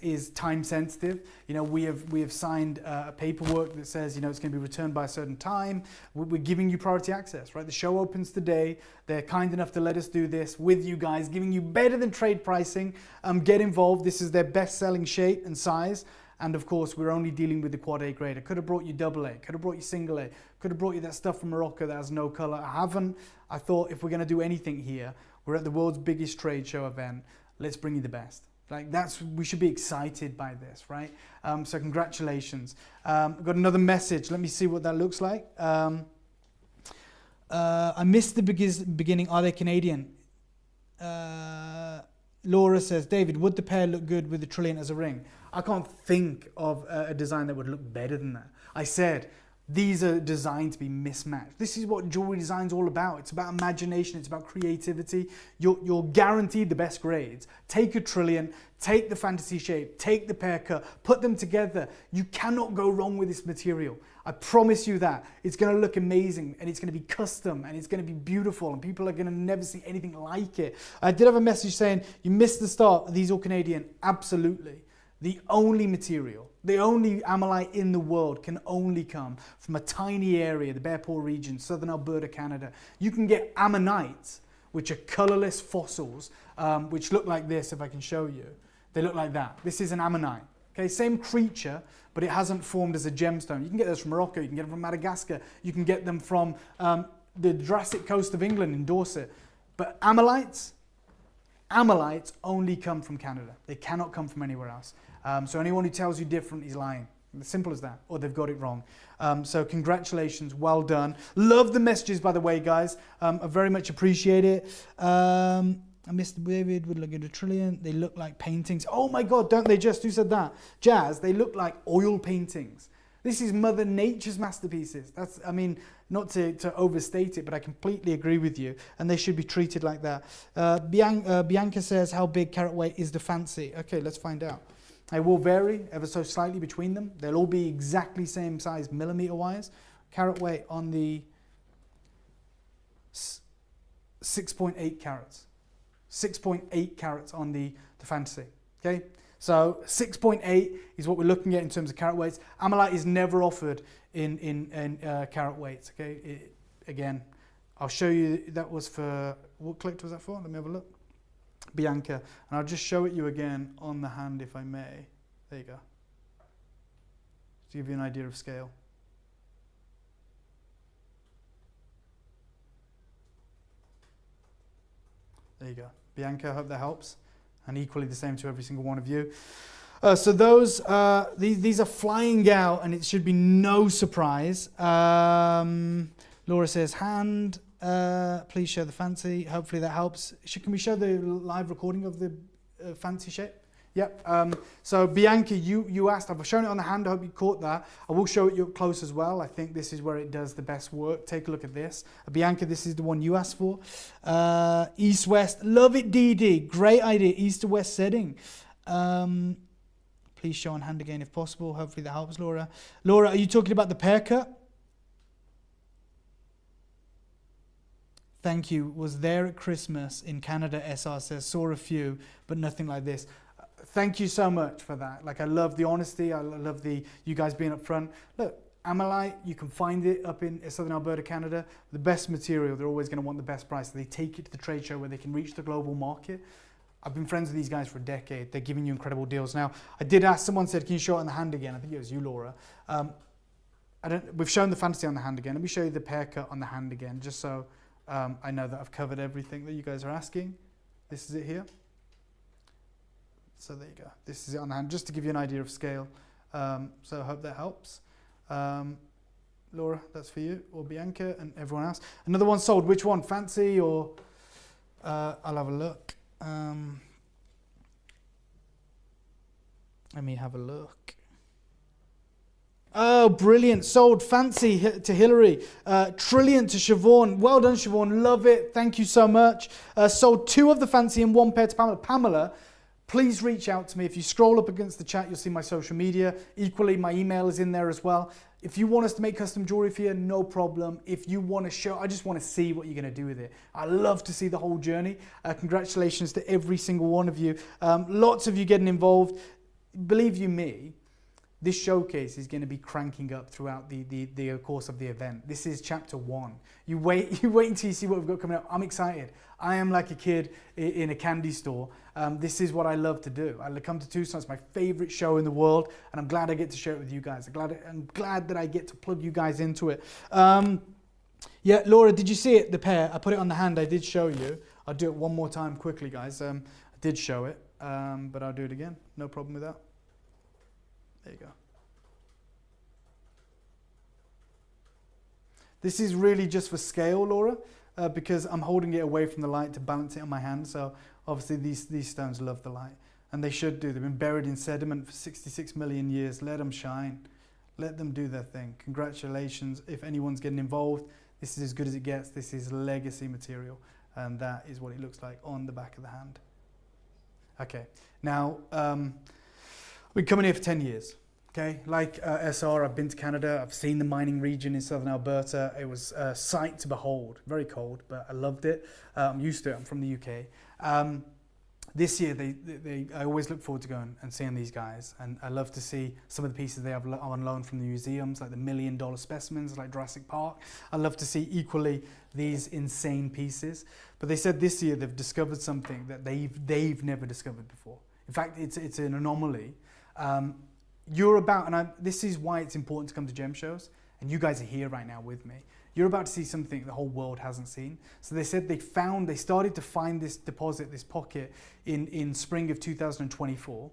is time sensitive. You know, we have signed a paperwork that says, you know, it's going to be returned by a certain time. We're giving you priority access, right? The show opens today. They're kind enough to let us do this with you guys, giving you better than trade pricing. Get involved. This is their best-selling shape and size. And of course, we're only dealing with the quad A grade. I could have brought you double A, could have brought you single A, could have brought you that stuff from Morocco that has no color. I haven't. I thought if we're going to do anything here, we're at the world's biggest trade show event. Let's bring you the best. Like, we should be excited by this, right? So congratulations. I've got another message. Let me see what that looks like. I missed the beginning. Are they Canadian? Laura says, David, would the pair look good with the trillion as a ring? I can't think of a design that would look better than that. I said, these are designed to be mismatched. This is what jewelry design is all about. It's about imagination. It's about creativity. You're guaranteed the best grades. Take a trillion, take the fantasy shape, take the pear cut, put them together. You cannot go wrong with this material. I promise you that. It's going to look amazing, and it's going to be custom, and it's going to be beautiful, and people are going to never see anything like it. I did have a message saying, you missed the start. Are these all Canadian? Absolutely. The only material, the only Amalite in the world can only come from a tiny area, the Bearpaw region, southern Alberta, Canada. You can get ammonites, which are colorless fossils, which look like this, if I can show you. They look like that. This is an ammonite. Okay, same creature, but it hasn't formed as a gemstone. You can get those from Morocco, you can get them from Madagascar, you can get them from the Jurassic coast of England in Dorset. But Amalites only come from Canada. They cannot come from anywhere else. So anyone who tells you different is lying. As simple as that, or they've got it wrong. So congratulations, well done. Love the messages, by the way, guys. I very much appreciate it. Mr. David would look at a trillion. They look like paintings. Oh my God, don't they just? Who said that? Jazz, they look like oil paintings. This is Mother Nature's masterpieces. That's, I mean, not to overstate it, but I completely agree with you. And they should be treated like that. Bianca says, how big carat weight is the fancy? Okay, let's find out. It will vary ever so slightly between them. They'll all be exactly same size millimeter-wise. Carat weight on the 6.8 carats. 6.8 carats on the fantasy. Okay, so 6.8 is what we're looking at in terms of carat weights. Amalite is never offered in carat weights. Okay, again, I'll show you. That was for what collector was that for? Let me have a look. Bianca, and I'll just show it you again on the hand if I may. There you go. To give you an idea of scale. There you go. Bianca, I hope that helps. And equally the same to every single one of you. So those, these are flying out, and it should be no surprise. Laura says, hand, please show the fancy. Hopefully that helps. Can we show the live recording of the fancy shape? Yep. So Bianca, you asked. I've shown it on the hand. I hope you caught that. I will show it you up close as well. I think this is where it does the best work. Take a look at this. Bianca, this is the one you asked for. East-west. Love it, DD. Great idea. East to west setting. Please show on hand again if possible. Hopefully that helps, Laura. Laura, are you talking about the pear cut? Thank you. Was there at Christmas in Canada, SR says. Saw a few, but nothing like this. Thank you so much for that. Like, I love the honesty. I love you guys being up front. Look, Amalite, you can find it up in southern Alberta, Canada. The best material, they're always going to want the best price. So they take it to the trade show where they can reach the global market. I've been friends with these guys for a decade. They're giving you incredible deals. Now, I did ask, someone said, can you show it on the hand again? I think it was you, Laura. We've shown the fantasy on the hand again. Let me show you the pear cut on the hand again, just so I know that I've covered everything that you guys are asking. This is it here. So there you go. This is it on the hand, just to give you an idea of scale. So I hope that helps. Laura, that's for you, or Bianca, and everyone else. Another one sold. Which one? Fancy or... I'll have a look. Let me have a look. Oh, brilliant. Sold. Fancy to Hillary. Trilliant to Siobhan. Well done, Siobhan. Love it. Thank you so much. Sold 2 of the fancy and 1 pair to Pamela. Pamela, please reach out to me. If you scroll up against the chat, you'll see my social media. Equally, my email is in there as well. If you want us to make custom jewelry for you, no problem. If you want to show, I just want to see what you're going to do with it. I love to see the whole journey. Congratulations to every single one of you. Lots of you getting involved. Believe you me, this showcase is going to be cranking up throughout the course of the event. This is chapter 1. You wait until you see what we've got coming up. I'm excited. I am like a kid in a candy store. This is what I love to do. I come to Tucson. It's my favorite show in the world, and I'm glad I get to share it with you guys. I'm glad that I get to plug you guys into it. Yeah, Laura, did you see it, the pair? I put it on the hand. I did show you. I'll do it one more time quickly, guys. I did show it, but I'll do it again. No problem with that. There you go. This is really just for scale, Laura, because I'm holding it away from the light to balance it on my hand. So obviously these stones love the light, and they should do. They've been buried in sediment for 66 million years. Let them shine. Let them do their thing. Congratulations. If anyone's getting involved, this is as good as it gets. This is legacy material, and that is what it looks like on the back of the hand. Okay, now I've been coming here for 10 years. Okay, like SR, I've been to Canada. I've seen the mining region in southern Alberta. It was a sight to behold. Very cold, but I loved it. I'm used to it. I'm from the UK. This year, I always look forward to going and seeing these guys. And I love to see some of the pieces they have on loan from the museums, like the $1 million specimens, like Jurassic Park. I love to see equally these insane pieces. But they said this year they've discovered something that they've never discovered before. In fact, it's an anomaly. This is why it's important to come to gem shows, and you guys are here right now with me. You're about to see something the whole world hasn't seen. So they said they started to find this deposit, this pocket, in spring of 2024,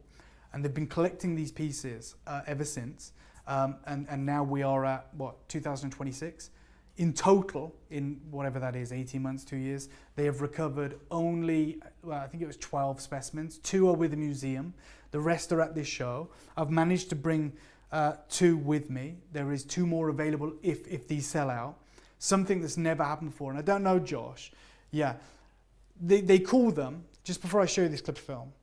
and they've been collecting these pieces ever since. And now we are at, 2026? In total, in whatever that is, 18 months, 2 years, they have recovered only, I think it was 12 specimens. 2 are with the museum. The rest are at this show. I've managed to bring 2 with me. There is 2 more available if these sell out. Something that's never happened before. And I don't know, Josh. Yeah. They call them, just before I show you this clip of film,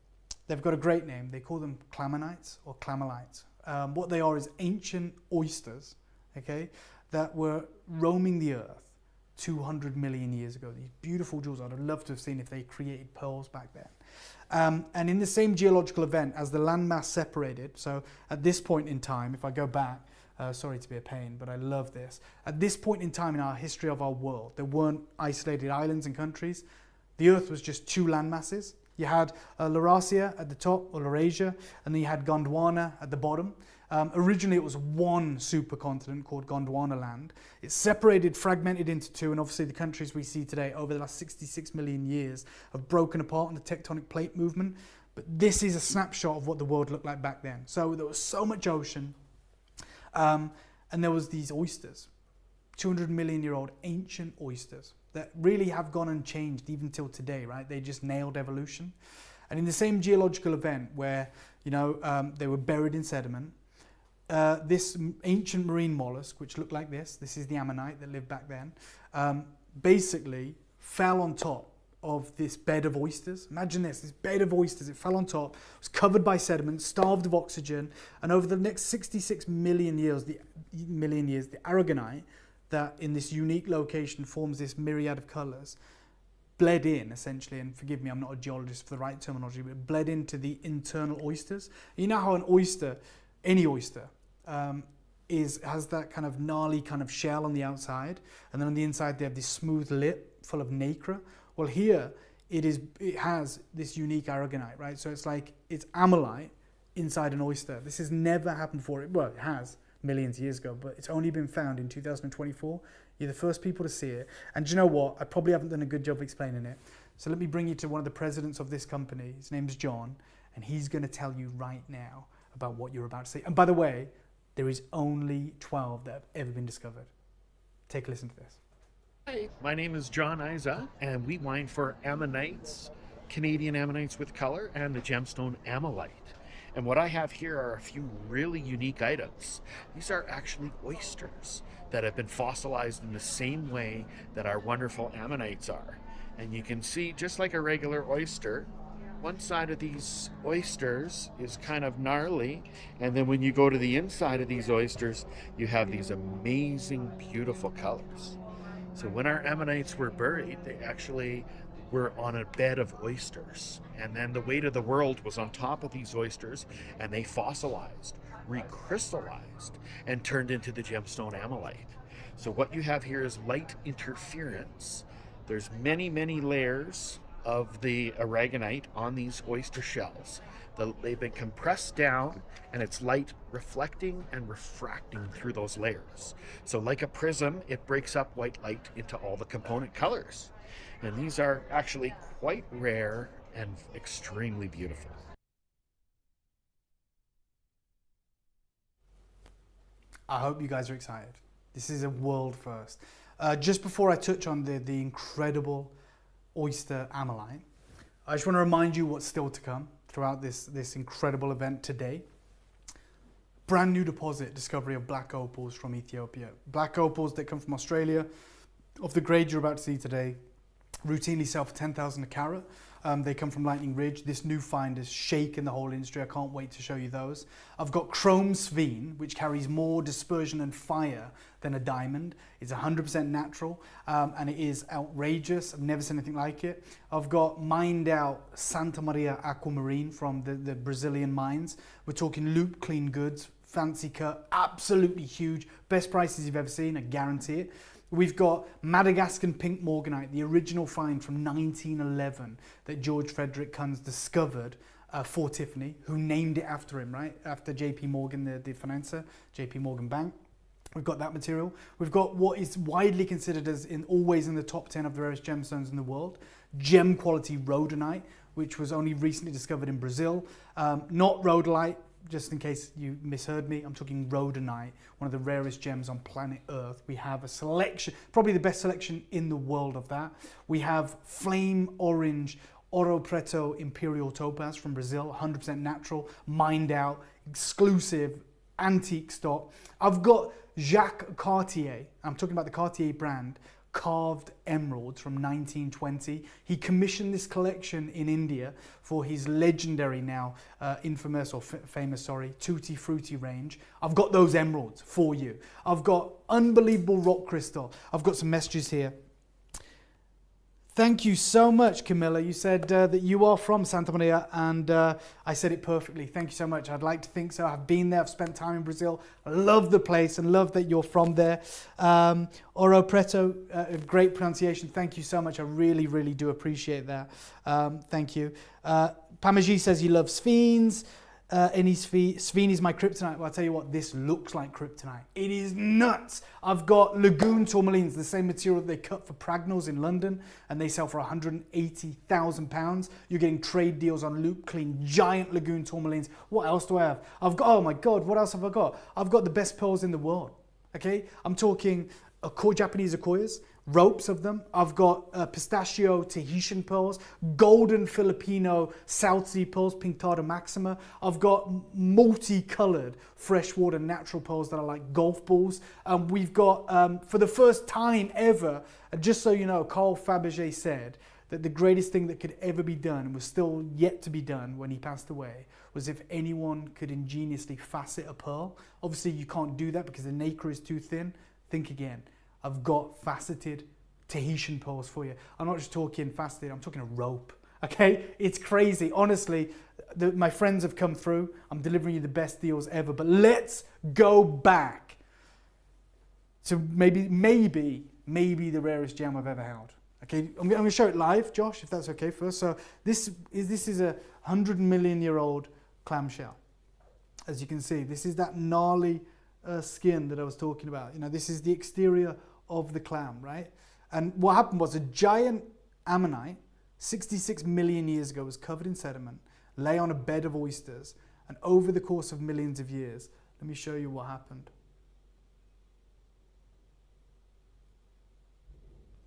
they've got a great name. They call them clamanites or clamalites. What they are is ancient oysters, okay, that were roaming the earth 200 million years ago. These beautiful jewels. I'd love to have seen if they created pearls back then. And in the same geological event, as the landmass separated, so at this point in time, if I go back, sorry to be a pain, but I love this. At this point in time in our history of our world, there weren't isolated islands and countries. The earth was just 2 landmasses. You had Laurasia at the top, or Laurasia, and then you had Gondwana at the bottom. Originally, it was one supercontinent called Gondwana land. It separated, fragmented into 2, and obviously the countries we see today over the last 66 million years have broken apart in the tectonic plate movement. But this is a snapshot of what the world looked like back then. So there was so much ocean, and there was these oysters, 200 million year old ancient oysters that really have gone unchanged even till today, right? They just nailed evolution. And in the same geological event where, they were buried in sediment, this ancient marine mollusk, which looked like this is the ammonite that lived back then, basically fell on top of this bed of oysters. Imagine this bed of oysters, it fell on top, was covered by sediment, starved of oxygen, and over the next 66 million years, the aragonite that in this unique location forms this myriad of colors, bled in essentially, and forgive me, I'm not a geologist for the right terminology, but bled into the internal oysters. You know how an oyster, any oyster, has that kind of gnarly kind of shell on the outside, and then on the inside they have this smooth lip full of nacre. Well, here it has this unique aragonite, right? So it's amylite inside an oyster. This has never happened before. Well, it has millions of years ago, but it's only been found in 2024. You're the first people to see it. And do you know what? I probably haven't done a good job explaining it. So let me bring you to one of the presidents of this company. His name's John, and he's going to tell you right now about what you're about to see. And by the way, there is only 12 that have ever been discovered. Take a listen to this. Hi, my name is John Isa, and we mine for ammonites, Canadian ammonites with color, and the gemstone amylite. And what I have here are a few really unique items. These are actually oysters that have been fossilized in the same way that our wonderful ammonites are. And you can see, just like a regular oyster, one side of these oysters is kind of gnarly, and then when you go to the inside of these oysters, you have these amazing, beautiful colors. So when our ammonites were buried, they actually were on a bed of oysters. And then the weight of the world was on top of these oysters, and they fossilized, recrystallized, and turned into the gemstone amylite. So what you have here is light interference. There's many, many layers of the aragonite on these oyster shells. They've been compressed down, and it's light reflecting and refracting through those layers. So like a prism, it breaks up white light into all the component colors. And these are actually quite rare and extremely beautiful. I hope you guys are excited. This is a world first. Just before I touch on the incredible oyster amylite, I just want to remind you what's still to come throughout this incredible event today. Brand new deposit discovery of black opals from Ethiopia. Black opals that come from Australia, of the grade you're about to see today, routinely sell for 10,000 a carat. They come from Lightning Ridge. This new find has shaken the whole industry. I can't wait to show you those. I've got chrome sphene, which carries more dispersion and fire than a diamond. It's 100% natural, and it is outrageous. I've never seen anything like it. I've got mined out Santa Maria aquamarine from the Brazilian mines. We're talking loop clean goods, fancy cut, absolutely huge. Best prices you've ever seen, I guarantee it. We've got Madagascan pink morganite, the original find from 1911 that George Frederick Kunz discovered for Tiffany, who named it after him, right? After JP Morgan, the financier, JP Morgan Bank. We've got that material. We've got what is widely considered as always in the top 10 of the rarest gemstones in the world, gem quality rhodonite, which was only recently discovered in Brazil. Not rhodolite, just in case you misheard me, I'm talking rhodonite, one of the rarest gems on planet Earth. We have a selection, probably the best selection in the world of that. We have flame orange Ouro Preto Imperial Topaz from Brazil, 100% natural, mined out, exclusive, antique stock. I've got Jacques Cartier, I'm talking about the Cartier brand, carved emeralds from 1920. He commissioned this collection in India for his legendary now famous Tutti Frutti range. I've got those emeralds for you. I've got unbelievable rock crystal. I've got some messages here. Thank you so much, Camilla. You said that you are from Santa Maria, and I said it perfectly. Thank you so much. I'd like to think so. I've been there. I've spent time in Brazil. I love the place and love that you're from there. Ouro Preto, great pronunciation. Thank you so much. I really, really do appreciate that. Thank you. Pamaji says he loves sphenes. Sphene is my kryptonite. Well, I'll tell you what, this looks like kryptonite. It is nuts. I've got lagoon tourmalines, the same material that they cut for Pragnals in London, and they sell for £180,000. You're getting trade deals on loop clean, giant lagoon tourmalines. What else do I have? I've got, oh my God, what else have I got? I've got the best pearls in the world. Okay, I'm talking Japanese Akoyas, ropes of them. I've got pistachio Tahitian pearls, golden Filipino South Sea pearls, Pinctada maxima. I've got multicolored freshwater natural pearls that are like golf balls. We've got, for the first time ever, just so you know, Carl Fabergé said that the greatest thing that could ever be done, and was still yet to be done when he passed away, was if anyone could ingeniously facet a pearl. Obviously you can't do that because the nacre is too thin. Think again. I've got faceted Tahitian pearls for you. I'm not just talking faceted, I'm talking a rope. Okay? It's crazy. Honestly, my friends have come through. I'm delivering you the best deals ever. But let's go back to maybe the rarest gem I've ever held. Okay, I'm going to show it live, Josh, if that's okay first. So this is a 100 million year old clamshell. As you can see, this is that gnarly skin that I was talking about. You know, this is the exterior of the clam, right? And what happened was a giant ammonite, 66 million years ago, was covered in sediment, lay on a bed of oysters, and over the course of millions of years, let me show you what happened.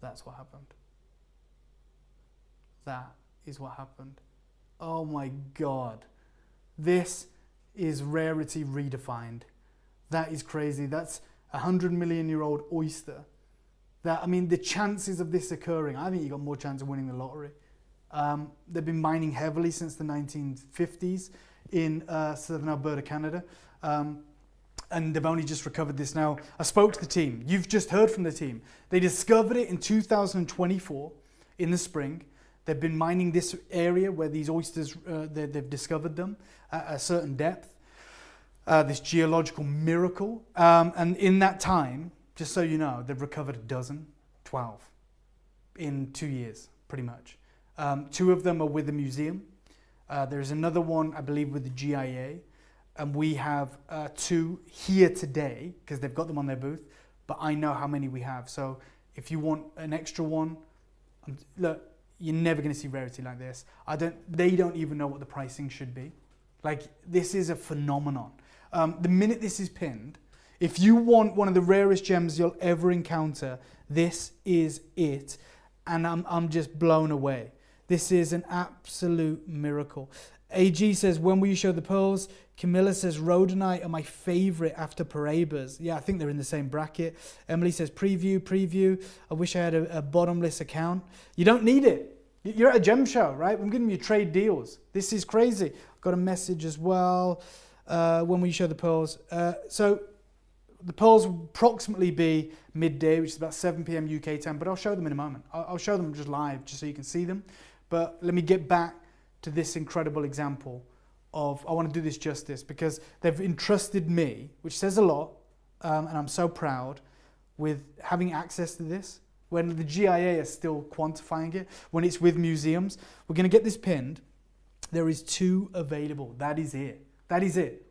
That's what happened. That is what happened. Oh my God. This is rarity redefined. That is crazy. That's a 100 million year old oyster. I mean, the chances of this occurring, I think you got more chance of winning the lottery. They've been mining heavily since the 1950s in southern Alberta, Canada. And they've only just recovered this now. I spoke to the team. You've just heard from the team. They discovered it in 2024 in the spring. They've been mining this area where these oysters, they've discovered them at a certain depth. This geological miracle. And in that time, just so you know, they've recovered a dozen, 12, in 2 years, pretty much. 2 of them are with the museum. There's another one, I believe, with the GIA. And we have 2 here today, because they've got them on their booth. But I know how many we have. So if you want an extra one, look, you're never going to see rarity like this. They don't even know what the pricing should be. Like, this is a phenomenon. The minute this is pinned, if you want one of the rarest gems you'll ever encounter, this is it. And I'm just blown away. This is an absolute miracle. AG says, when will you show the pearls? Camilla says, rhodonite are my favorite after Parabas. Yeah, I think they're in the same bracket. Emily says, preview. I wish I had a bottomless account. You don't need it. You're at a gem show, right? I'm giving you trade deals. This is crazy. Got a message as well. When will you show the pearls? So the pearls will approximately be midday, which is about 7 p.m. UK time, but I'll show them in a moment. I'll show them just live, just so you can see them. But let me get back to this incredible example of, I want to do this justice because they've entrusted me, which says a lot, and I'm so proud, with having access to this. When the GIA is still quantifying it, when it's with museums, we're going to get this pinned. There is 2 available. That is it. That is it.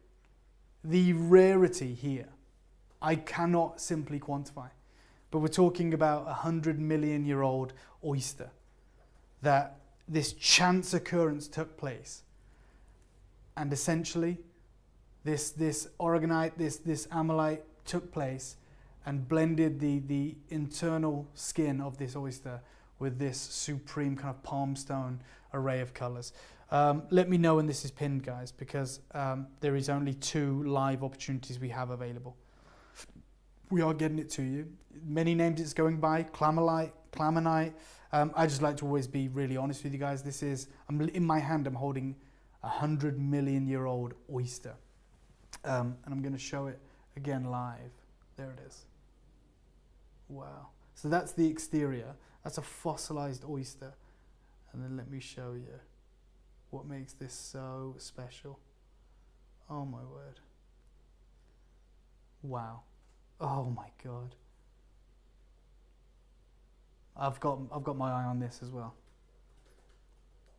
The rarity here, I cannot simply quantify. But we're talking about a 100 million year old oyster that this chance occurrence took place. And essentially, this Oregonite, this ammonite took place and blended the internal skin of this oyster with this supreme kind of palm stone array of colors. Let me know when this is pinned, guys, because there is only 2 live opportunities we have available. We are getting it to you. Many names it's going by, clamalite, clamonite. I just like to always be really honest with you guys. This is, in my hand, I'm holding a 100 million year old oyster. And I'm going to show it again live. There it is. Wow. So that's the exterior. That's a fossilized oyster. And then let me show you what makes this so special. Oh my word. Wow. Oh my God. I've got my eye on this as well.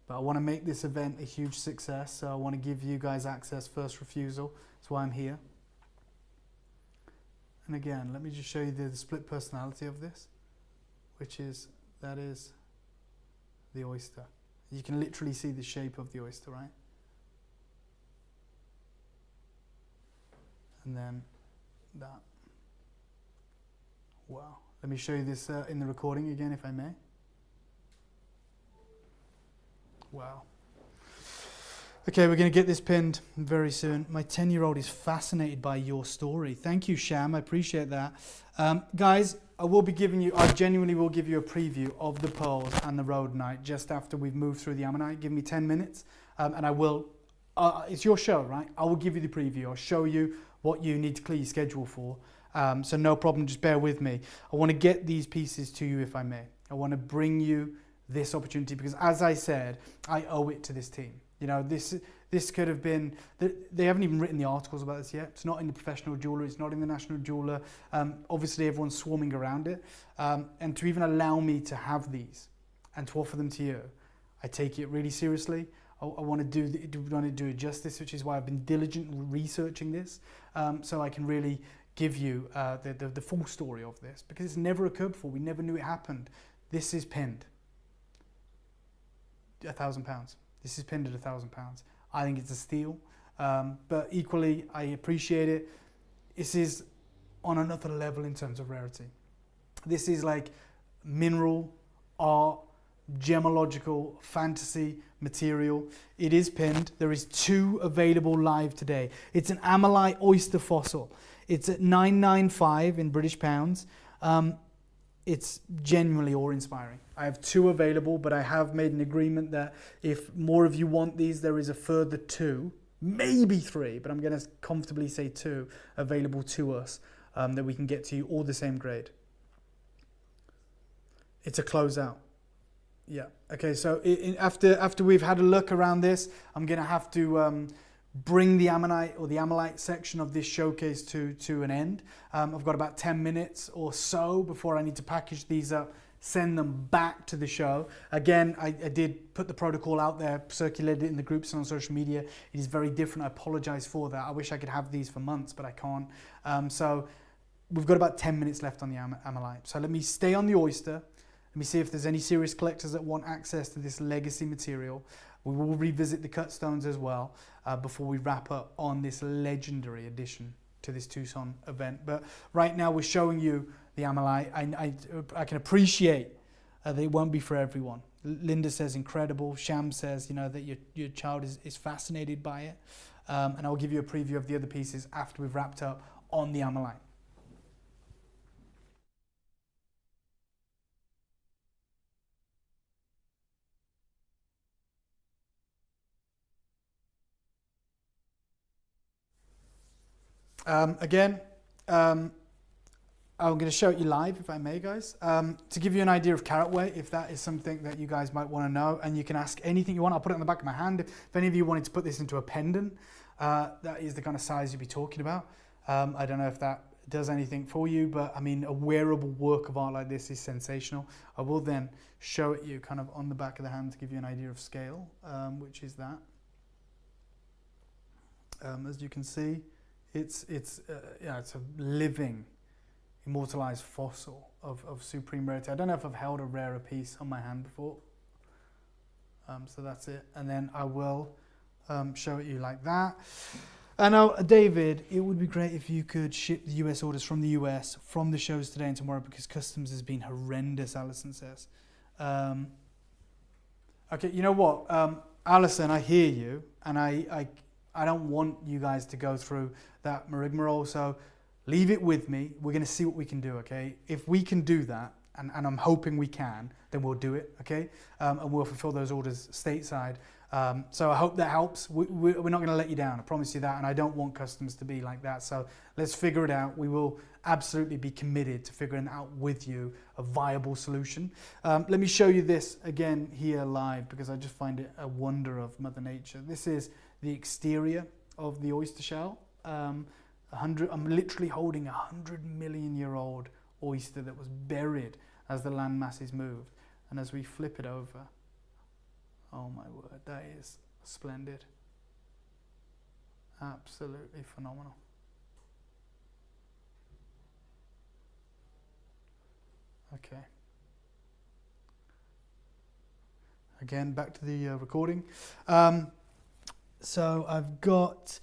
But I want to make this event a huge success, so I want to give you guys access, first refusal. That's why I'm here. And again, let me just show you the split personality of this, that is the oyster. You can literally see the shape of the oyster, right? And then that. Wow. Let me show you this in the recording again, if I may. Wow. Okay, we're going to get this pinned very soon. My 10-year-old is fascinated by your story. Thank you, Sham. I appreciate that. Guys, I genuinely will give you a preview of the pearls and the rhodonite just after we've moved through the ammonite. Give me 10 minutes and I will, it's your show, right? I will give you the preview. I'll show you what you need to clear your schedule for. So no problem, just bear with me. I want to get these pieces to you if I may. I want to bring you this opportunity because, as I said, I owe it to this team. You know, this could have been, they haven't even written the articles about this yet. It's not in the Professional Jeweler, it's not in the National Jeweler. Obviously everyone's swarming around it. And to even allow me to have these and to offer them to you, I take it really seriously. I want to do it justice, which is why I've been diligent researching this, so I can really give you the full story of this, because it's never occurred before. We never knew it happened. This is pinned £1,000. This is pinned at £1,000. I think it's a steal, but equally I appreciate it. This is on another level in terms of rarity. This is like mineral, art, gemological, fantasy material. It is pinned. There is 2 available live today. It's an ammonite oyster fossil. It's at 995 in British pounds. It's genuinely awe-inspiring. I have 2 available, but I have made an agreement that if more of you want these, there is a further 2, maybe 3, but I'm going to comfortably say 2 available to us that we can get to you, all the same grade. It's a closeout. Yeah. Okay. So after we've had a look around this, I'm going to have to bring the ammonite or the ammonite section of this showcase to an end. I've got about 10 minutes or so before I need to package these up, send them back to the show. Again, I did put the protocol out there, circulated it in the groups and on social media. It is very different. I apologize for that. I wish I could have these for months, but I can't. So we've got about 10 minutes left on the ammonite. So let me stay on the oyster. Let me see if there's any serious collectors that want access to this legacy material. We will revisit the cut stones as well before we wrap up on this legendary addition to this Tucson event. But right now we're showing you the ammonite. I can appreciate that it won't be for everyone. Linda says incredible. Sham says, you know, that your child is fascinated by it. And I'll give you a preview of the other pieces after we've wrapped up on the ammonite. Again, I'm going to show it you live, if I may, guys, to give you an idea of carat weight, if that is something that you guys might want to know. And you can ask anything you want. I'll put it on the back of my hand. If any of you wanted to put this into a pendant, that is the kind of size you'd be talking about. I don't know if that does anything for you, but I mean, a wearable work of art like this is sensational. I will then show it you kind of on the back of the hand to give you an idea of scale, which is that. As you can see, it's a living, immortalized fossil of supreme rarity. I don't know if I've held a rarer piece on my hand before. So that's it. And then I will show it you like that. And now, David, it would be great if you could ship the US orders from the US from the shows today and tomorrow, because customs has been horrendous, Alison says. Okay, you know what? Alison, I hear you, and I don't want you guys to go through that rigmarole, so leave it with me. We're going to see what we can do, okay? If we can do that, and I'm hoping we can, then we'll do it, okay? And we'll fulfill those orders stateside. So I hope that helps. We're not going to let you down, I promise you that, and I don't want customs to be like that. So let's figure it out. We will absolutely be committed to figuring out with you a viable solution. Let me show you this again here live, because I just find it a wonder of Mother Nature. This is the exterior of the oyster shell. I'm literally holding 100-million-year-old oyster that was buried as the land masses moved. And as we flip it over, oh my word, that is splendid. Absolutely phenomenal. Okay. Again, back to the recording. So I've got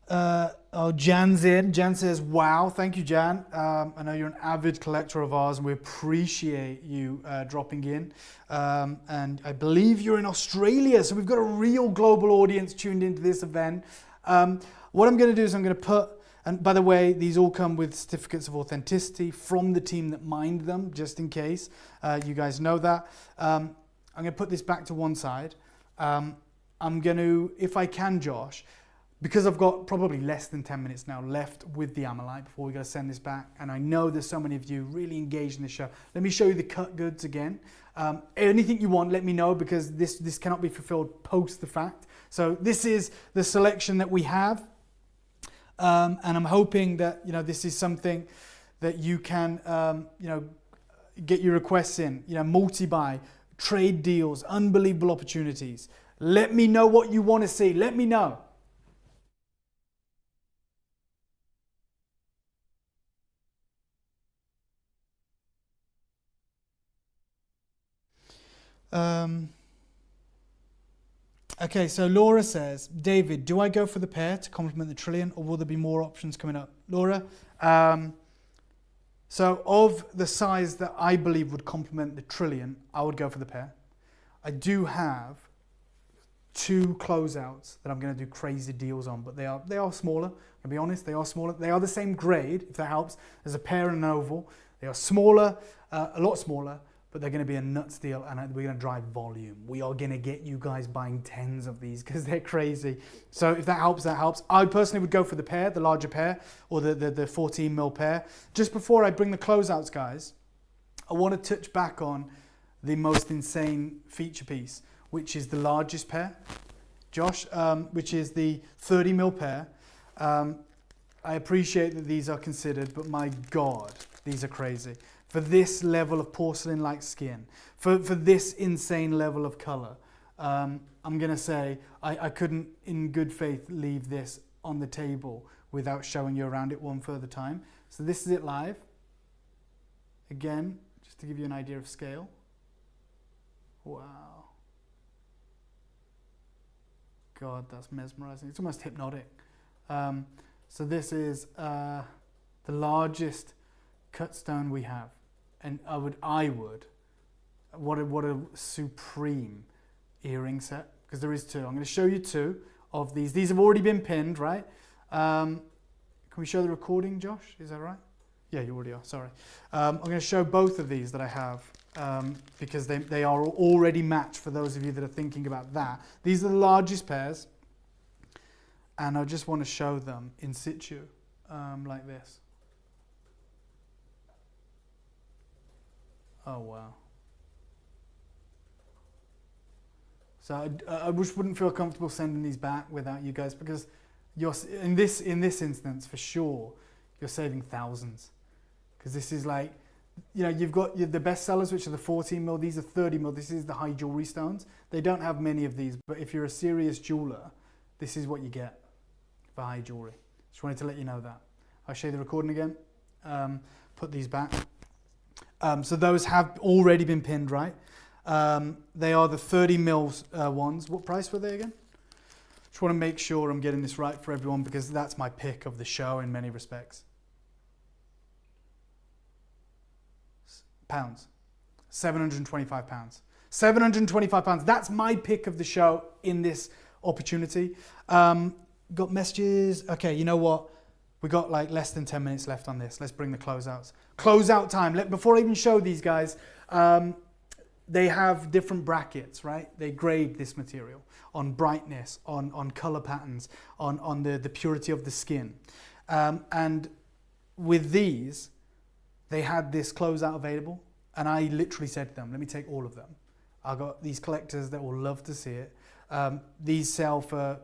Jan's in. Jan says, wow, thank you, Jan. I know you're an avid collector of ours and we appreciate you dropping in. And I believe you're in Australia, so we've got a real global audience tuned into this event. What I'm going to do is I'm going to put, and by the way, these all come with certificates of authenticity from the team that mined them, just in case you guys know that. I'm going to put this back to one side. I'm going to, if I can, Josh, because I've got probably less than 10 minutes now left with the Amalite before we got to send this back, and I know there's so many of you really engaged in the show. Let me show you the cut goods again. Anything you want, let me know, because this cannot be fulfilled post the fact. So this is the selection that we have, and I'm hoping that this is something that you can get your requests in. Multi-buy, trade deals, unbelievable opportunities. Let me know what you want to see. Let me know. Okay, so Laura says, David, do I go for the pair to complement the trillion, or will there be more options coming up? Laura, so of the size that I believe would complement the trillion, I would go for the pair. I do have 2 closeouts that I'm going to do crazy deals on, but they are smaller. I'll be honest, they are smaller. They are the same grade, if that helps. There's a pair and an oval. They are smaller, a lot smaller, but they're going to be a nuts deal, and we're going to drive volume. We are going to get you guys buying 10s of these because they're crazy. So if that helps, that helps. I personally would go for the pair, the larger pair, or the 14 mil pair. Just before I bring the closeouts, guys, I want to touch back on the most insane feature piece, which is the largest pair, Josh, which is the 30 mil pair. I appreciate that these are considered, but my God, these are crazy. For this level of porcelain-like skin, for this insane level of color, I'm going to say I couldn't, in good faith, leave this on the table without showing you around it one further time. So this is it live. Again, just to give you an idea of scale. Wow. God, that's mesmerizing. It's almost hypnotic. So this is the largest cut stone we have. And I would, what a supreme earring set, because there is 2. I'm going to show you 2 of these. These have already been pinned, right? Can we show the recording, Josh? Is that right? Yeah, you already are, sorry. I'm going to show both of these that I have, because they are already matched for those of you that are thinking about that. These are the largest pairs, and I just want to show them in situ, like this. Oh, wow. So I just wouldn't feel comfortable sending these back without you guys, because you're in this instance, for sure, you're saving thousands. Because this is like, you've got the best sellers, which are the 14 mil. These are 30 mil. This is the high jewelry stones. They don't have many of these, but if you're a serious jeweler, this is what you get for high jewelry. Just wanted to let you know that. I'll show you the recording again. Put these back. So those have already been pinned, right? They are the 30 mils ones. What price were they again? Just want to make sure I'm getting this right for everyone, because that's my pick of the show in many respects. Pounds. 725 pounds. 725 pounds. That's my pick of the show in this opportunity. Got messages. Okay, you know what? We got like less than 10 minutes left on this. Let's bring the closeouts. Closeout time. Before I even show these guys, they have different brackets, right? They grade this material on brightness, on color patterns, on the purity of the skin. And with these, they had this closeout available, and I literally said to them, let me take all of them. I've got these collectors that will love to see it. These sell for,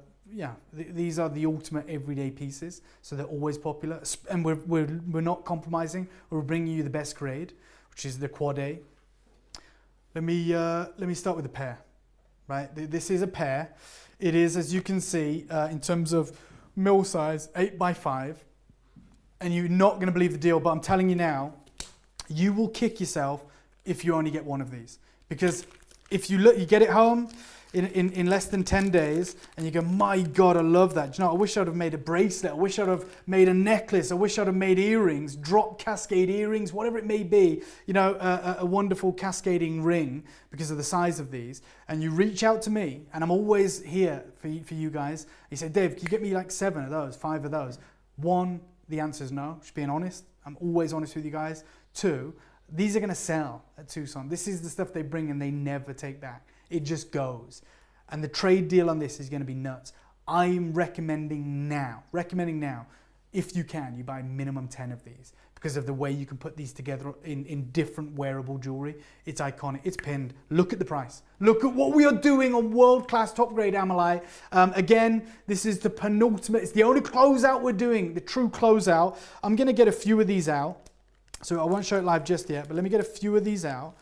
these are the ultimate everyday pieces, so they're always popular, and we're not compromising. We're bringing you the best grade, which is the Quad A. Let me start with the pair, right? This is a pair. It is, as you can see, in terms of mil size, 8x5, and you're not going to believe the deal, but I'm telling you now, you will kick yourself if you only get one of these, because if you look, you get it home in less than 10 days, and you go, my God, I love that. Do you know, I wish I'd have made a bracelet. I wish I'd have made a necklace. I wish I'd have made earrings, drop cascade earrings, whatever it may be. You know, a wonderful cascading ring because of the size of these. And you reach out to me, and I'm always here for you guys. You say, Dave, can you get me like 7 of those, 5 of those? 1, the answer is no. Just being honest. I'm always honest with you guys. 2, these are going to sell at Tucson. This is the stuff they bring and they never take back. It just goes. And the trade deal on this is going to be nuts. I'm recommending now, if you can, you buy minimum 10 of these because of the way you can put these together in different wearable jewelry. It's iconic. It's pinned. Look at the price. Look at what we are doing on world-class top-grade Amalite. Again, this is the penultimate. It's the only closeout we're doing, the true closeout. I'm going to get a few of these out. So I won't show it live just yet, but let me get a few of these out.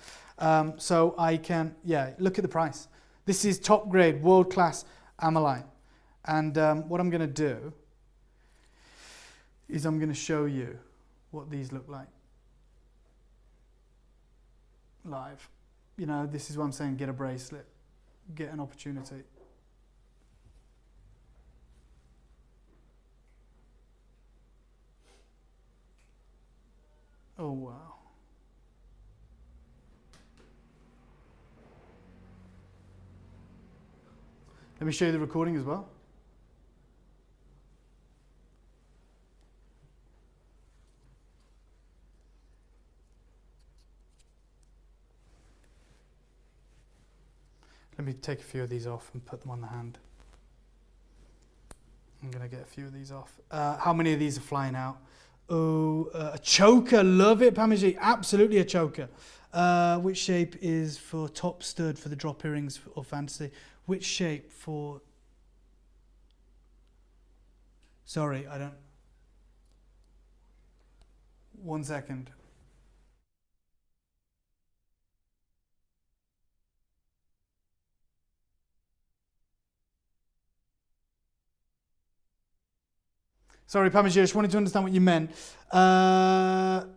So I can, look at the price. This is top grade, world-class Amalite. And what I'm going to do is I'm going to show you what these look like live. You know, this is what I'm saying, get a bracelet, get an opportunity. Oh, wow. Let me show you the recording as well. Let me take a few of these off and put them on the hand. I'm going to get a few of these off. How many of these are flying out? Oh, a choker. Love it, Pamaji. Absolutely a choker. Which shape is for top stud for the drop earrings or fantasy? Which shape for... Sorry, I don't... 1 second. Sorry, Pamaji, I just wanted to understand what you meant.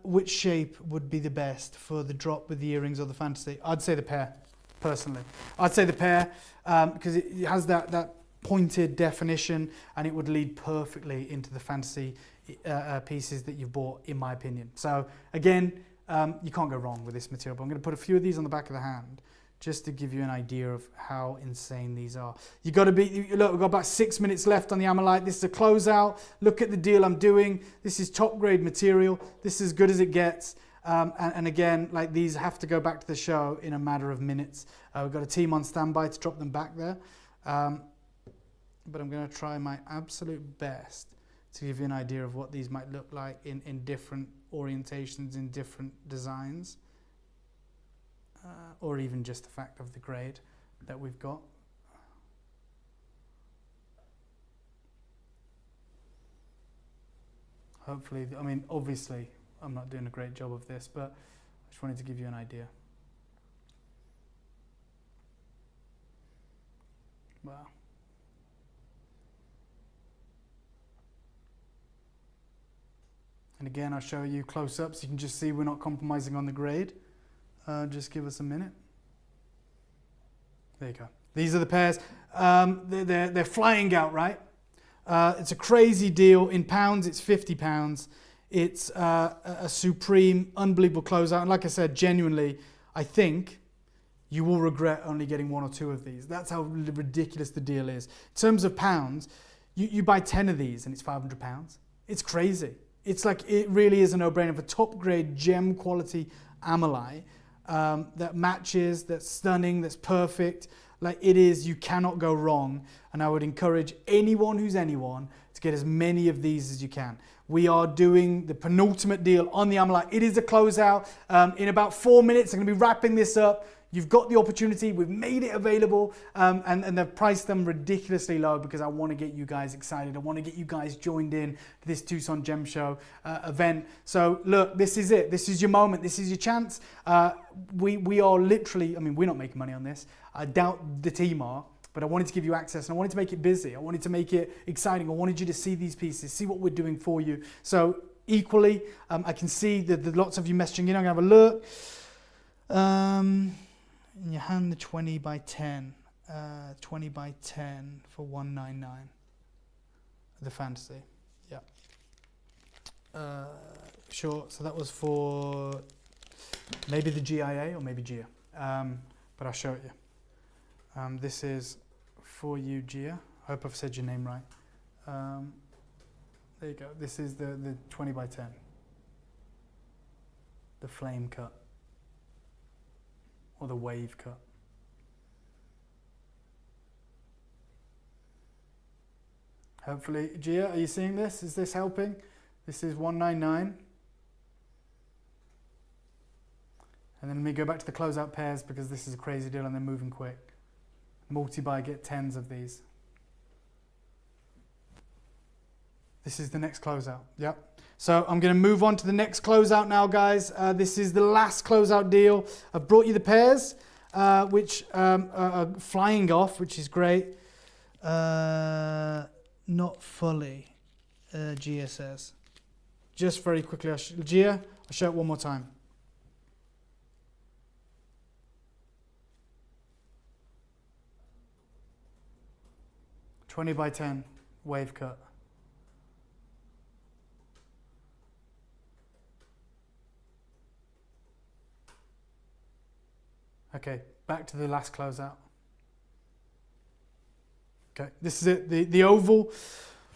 Which shape would be the best for the drop with the earrings or the fantasy? I'd say the pair, personally. I'd say the pair because it has that pointed definition and it would lead perfectly into the fantasy pieces that you've bought, in my opinion. So again, you can't go wrong with this material, but I'm going to put a few of these on the back of the hand just to give you an idea of how insane these are. You got to be, look, we've got about 6 minutes left on the Amalite. This is a closeout. Look at the deal I'm doing. This is top grade material. This is as good as it gets. And again, like these have to go back to the show in a matter of minutes. We've got a team on standby to drop them back there. But I'm going to try my absolute best to give you an idea of what these might look like in different orientations, in different designs. Or even just the fact of the grade that we've got. Hopefully, I mean, obviously, I'm not doing a great job of this, but I just wanted to give you an idea. Wow. And again, I'll show you close-ups. You can just see we're not compromising on the grade. Just give us a minute. There you go. These are the pairs. They're flying out, right? It's a crazy deal. In pounds, it's £50. It's a supreme, unbelievable closeout. And like I said, genuinely, I think you will regret only getting 1 or 2 of these. That's how ridiculous the deal is. In terms of pounds, you buy 10 of these and it's £500. It's crazy. It's like, it really is a no-brainer for top grade gem quality Amalite. That matches, that's stunning, that's perfect. Like it is, you cannot go wrong. And I would encourage anyone who's anyone to get as many of these as you can. We are doing the penultimate deal on the Amalite. It is a closeout. In about 4 minutes, I'm going to be wrapping this up. You've got the opportunity. We've made it available and they've priced them ridiculously low because I want to get you guys excited. I want to get you guys joined in to this Tucson Gem Show event. So look, this is it. This is your moment. This is your chance. We are literally, I mean, we're not making money on this. I doubt the team are, but I wanted to give you access and I wanted to make it busy. I wanted to make it exciting. I wanted you to see these pieces, see what we're doing for you. So equally, I can see that there's lots of you messaging in. I'm going to have a look. in your hand the 20 by 10. 20 by 10 for 199. The fantasy. Yeah. Sure. So that was for maybe the GIA or maybe GIA. But I'll show it you. This is for you, GIA. I hope I've said your name right. There you go. This is the 20 by 10. The flame cut. Or the wave cut. Hopefully, Gia, are you seeing this? Is this helping? This is 199. And then let me go back to the closeout pairs because this is a crazy deal and they're moving quick. Multi-buy, get 10s of these. This is the next closeout. Yep. So I'm going to move on to the next closeout now, guys. This is the last closeout deal. I've brought you the pairs, which are flying off, which is great. Not fully, Gia says. Just very quickly, Gia, I'll show it one more time. $20 by 10 wave cut. Okay, back to the last closeout. Okay, this is it, the oval,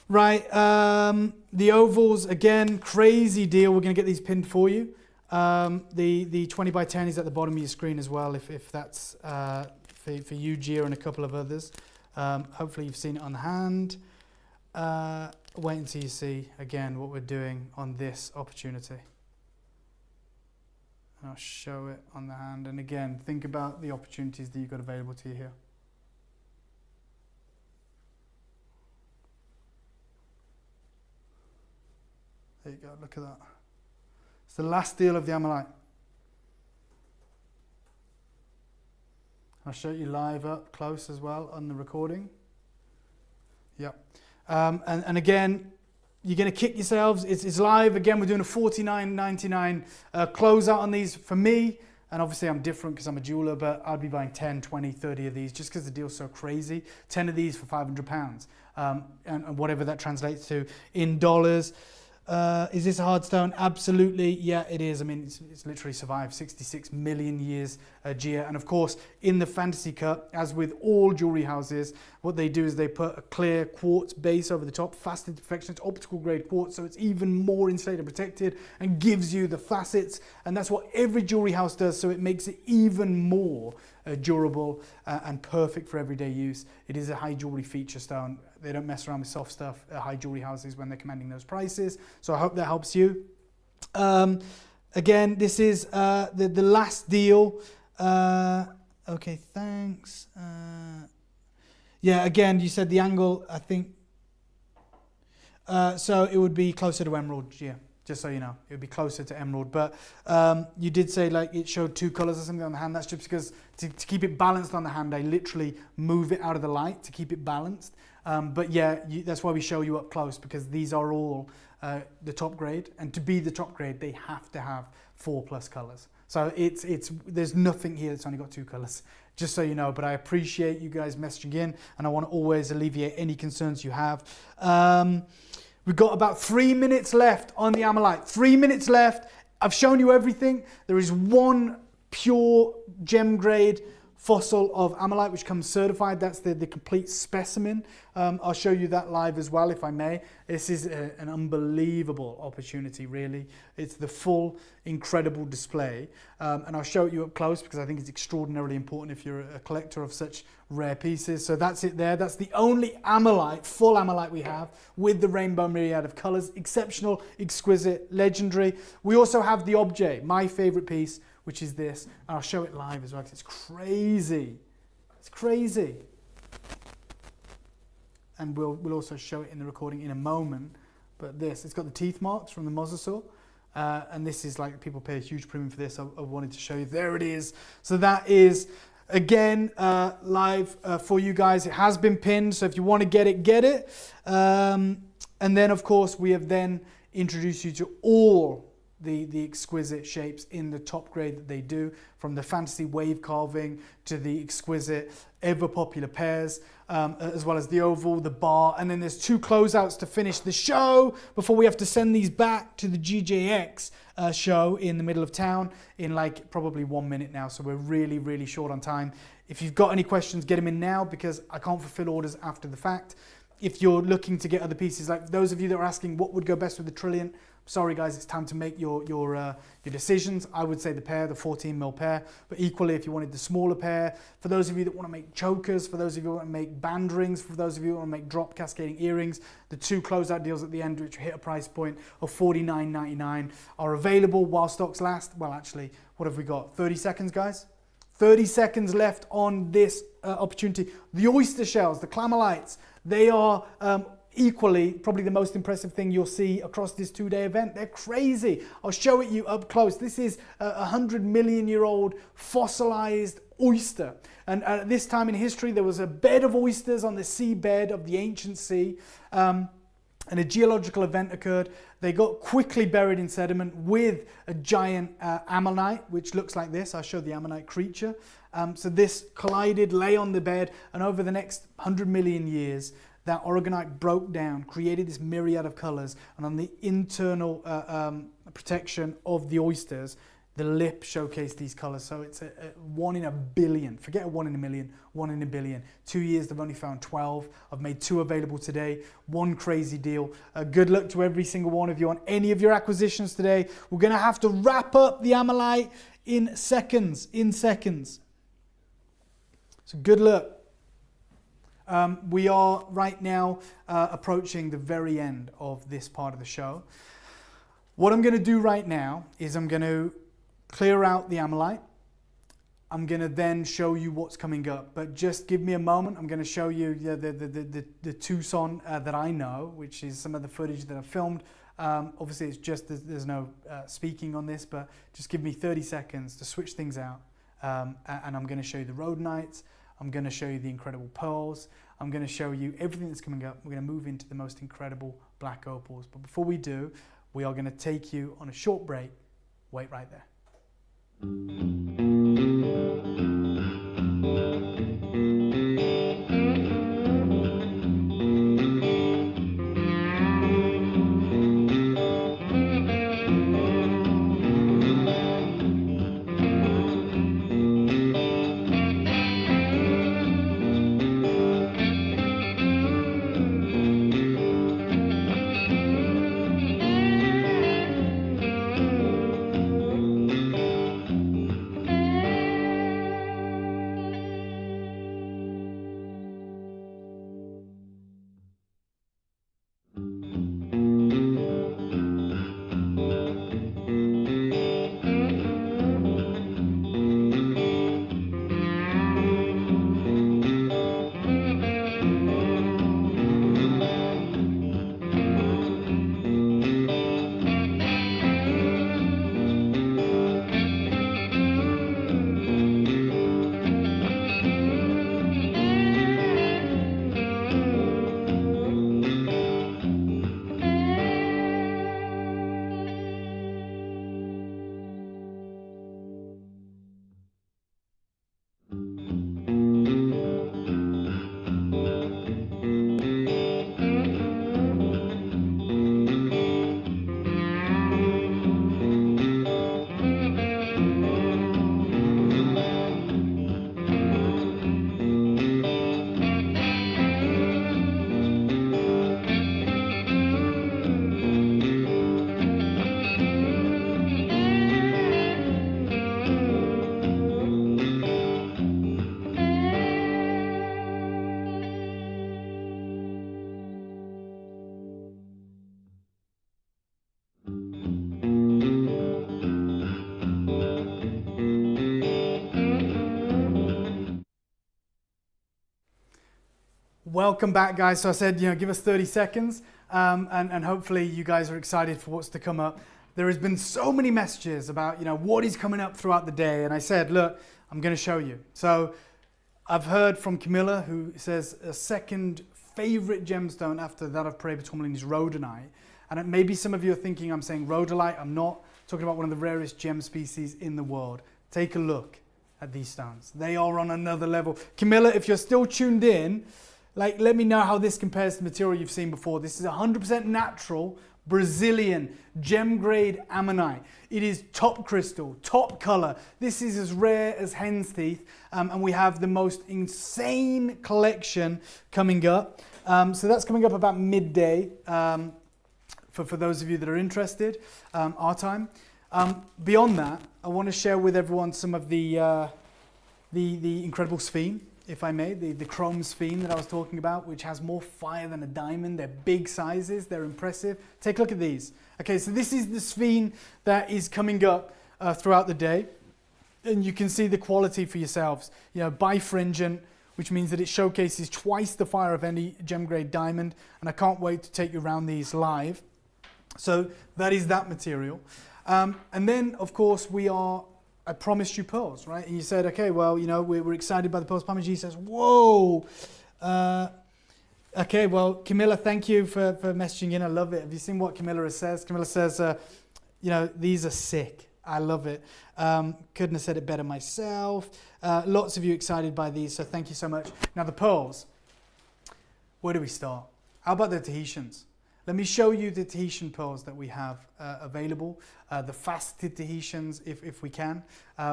right? The ovals, again, crazy deal. We're going to get these pinned for you. The 20 by 10 is at the bottom of your screen as well, if that's for you, Gia, and a couple of others. Hopefully you've seen it on the hand. Wait until you see, again, what we're doing on this opportunity. I'll show it on the hand. And again, think about the opportunities that you've got available to you here. There you go, look at that. It's the last deal of the Amalite. I'll show you live up close as well on the recording. Yep. And again, you're going to kick yourselves. It's live. Again, we're doing a $49.99 closeout on these for me. And obviously I'm different because I'm a jeweler, but I'd be buying 10, 20, 30 of these just because the deal's so crazy. 10 of these for £500. And whatever that translates to in dollars. Is this a hard stone? Absolutely, yeah, it is. I mean, it's literally survived 66 million years, Gia. And of course, in the fantasy cut, as with all jewelry houses, what they do is they put a clear quartz base over the top, fast into perfection. It's optical grade quartz, so it's even more insulated and protected and gives you the facets. And that's what every jewelry house does, so it makes it even more durable and perfect for everyday use. It is a high jewelry feature stone. They don't mess around with soft stuff at high jewelry houses when they're commanding those prices. So I hope that helps you. Again, this is the last deal. Okay, thanks. Yeah, again, you said the angle, I think. So it would be closer to emerald, yeah. Just so you know, it would be closer to emerald. But you did say like it showed two colors or something on the hand. That's just because to keep it balanced on the hand, I literally move it out of the light to keep it balanced. But yeah, that's why we show you up close, because these are all the top grade. And to be the top grade, they have to have 4+ colors. So there's nothing here that's only got 2 colors, just so you know. But I appreciate you guys messaging in, and I want to always alleviate any concerns you have. We've got about 3 minutes left on the Amalite. 3 minutes left. I've shown you everything. There is one pure gem grade fossil of Amalite which comes certified. That's the complete specimen. I'll show you that live as well, if I may. This is an unbelievable opportunity, really. It's the full, incredible display. And I'll show it you up close because I think it's extraordinarily important if you're a collector of such rare pieces. So that's it there. That's the only Amalite, full Amalite we have with the rainbow myriad of colors. Exceptional, exquisite, legendary. We also have the objet, my favorite piece, which is this. And I'll show it live as well because it's crazy. It's crazy. And we'll also show it in the recording in a moment. But this, it's got the teeth marks from the mosasaur. And this is like, people pay a huge premium for this. I wanted to show you. There it is. So that is, again, live for you guys. It has been pinned, so if you want to get it, get it. And then, of course, we have then introduced you to all the exquisite shapes in the top grade that they do, from the fantasy wave carving to the exquisite ever popular pairs, as well as the oval, the bar, and then there's 2 closeouts to finish the show before we have to send these back to the GJX show in the middle of town in like probably 1 minute now. So we're really, really short on time. If you've got any questions, get them in now, because I can't fulfill orders after the fact. If you're looking to get other pieces, like those of you that are asking what would go best with the Trilliant, sorry guys, it's time to make your decisions. I would say the pair, the 14mm pair, but equally if you wanted the smaller pair, for those of you that want to make chokers, for those of you who want to make band rings, for those of you who want to make drop cascading earrings, the 2 closeout deals at the end, which hit a price point of $49.99, are available while stocks last. Well, actually, what have we got? 30 seconds, guys? 30 seconds left on this opportunity. The oyster shells, the Clamolites, they are equally probably the most impressive thing you'll see across this 2-day event. They're crazy. I'll show it you up close. This is a 100 million year old fossilized oyster. And at this time in history, there was a bed of oysters on the seabed of the ancient sea. And a geological event occurred. They got quickly buried in sediment with a giant ammonite, which looks like this. I'll show the ammonite creature. So this collided, lay on the bed, and over the next 100 million years, that oragonite broke down, created this myriad of colors, and on the internal protection of the oysters, the lip showcased these colors. So it's a 1 in a billion. Forget a 1 in a million, 1 in a billion. 2 years, they've only found 12. I've made 2 available today. 1 crazy deal. Good luck to every single one of you on any of your acquisitions today. We're going to have to wrap up the Amalite in seconds. So good luck. We are right now approaching the very end of this part of the show. What I'm going to do right now is I'm going to clear out the Amalite. I'm going to then show you what's coming up, but just give me a moment. I'm going to show you the Tucson that I know, which is some of the footage that I've filmed. Obviously, it's just there's no speaking on this, but just give me 30 seconds to switch things out. And I'm going to show you the rhodonites. I'm going to show you the incredible pearls. I'm going to show you everything that's coming up. We're going to move into the most incredible black opals. But before we do, we are going to take you on a short break. Wait right there. Welcome back, guys. So I said, give us 30 seconds, and hopefully you guys are excited for what's to come up. There has been so many messages about, what is coming up throughout the day, and I said, look, I'm going to show you. So I've heard from Camilla, who says a second favorite gemstone after that of Paraiba tourmaline is rhodonite. And maybe some of you are thinking I'm saying rhodolite. I'm not. talking about one of the rarest gem species in the world. Take a look at these stones. They are on another level. Camilla, if you're still tuned in, like, let me know how this compares to the material you've seen before. This is 100% natural Brazilian gem grade ammonite. It is top crystal, top color. This is as rare as hen's teeth, and we have the most insane collection coming up. So that's coming up about midday for those of you that are interested, our time. Beyond that, I want to share with everyone some of the incredible sphene, if I may, the chrome sphene that I was talking about, which has more fire than a diamond. They're big sizes, they're impressive. Take a look at these. Okay, so this is the sphene that is coming up throughout the day, and you can see the quality for yourselves. You know, bifringent, which means that it showcases twice the fire of any gem grade diamond, and I can't wait to take you around these live. So that is that material. And then, of course, I promised you pearls, right? And you said, okay, well, you know, we're excited by the pearls. Parmesan says, whoa. Okay, well, Camilla, thank you for messaging in. I love it. Have you seen what Camilla says? Camilla says, you know, these are sick. I love it. Couldn't have said it better myself. Lots of you excited by these, so thank you so much. Now, the pearls. Where do we start? How about the Tahitians? Let me show you the Tahitian pearls that we have available. The faceted Tahitians, if we can,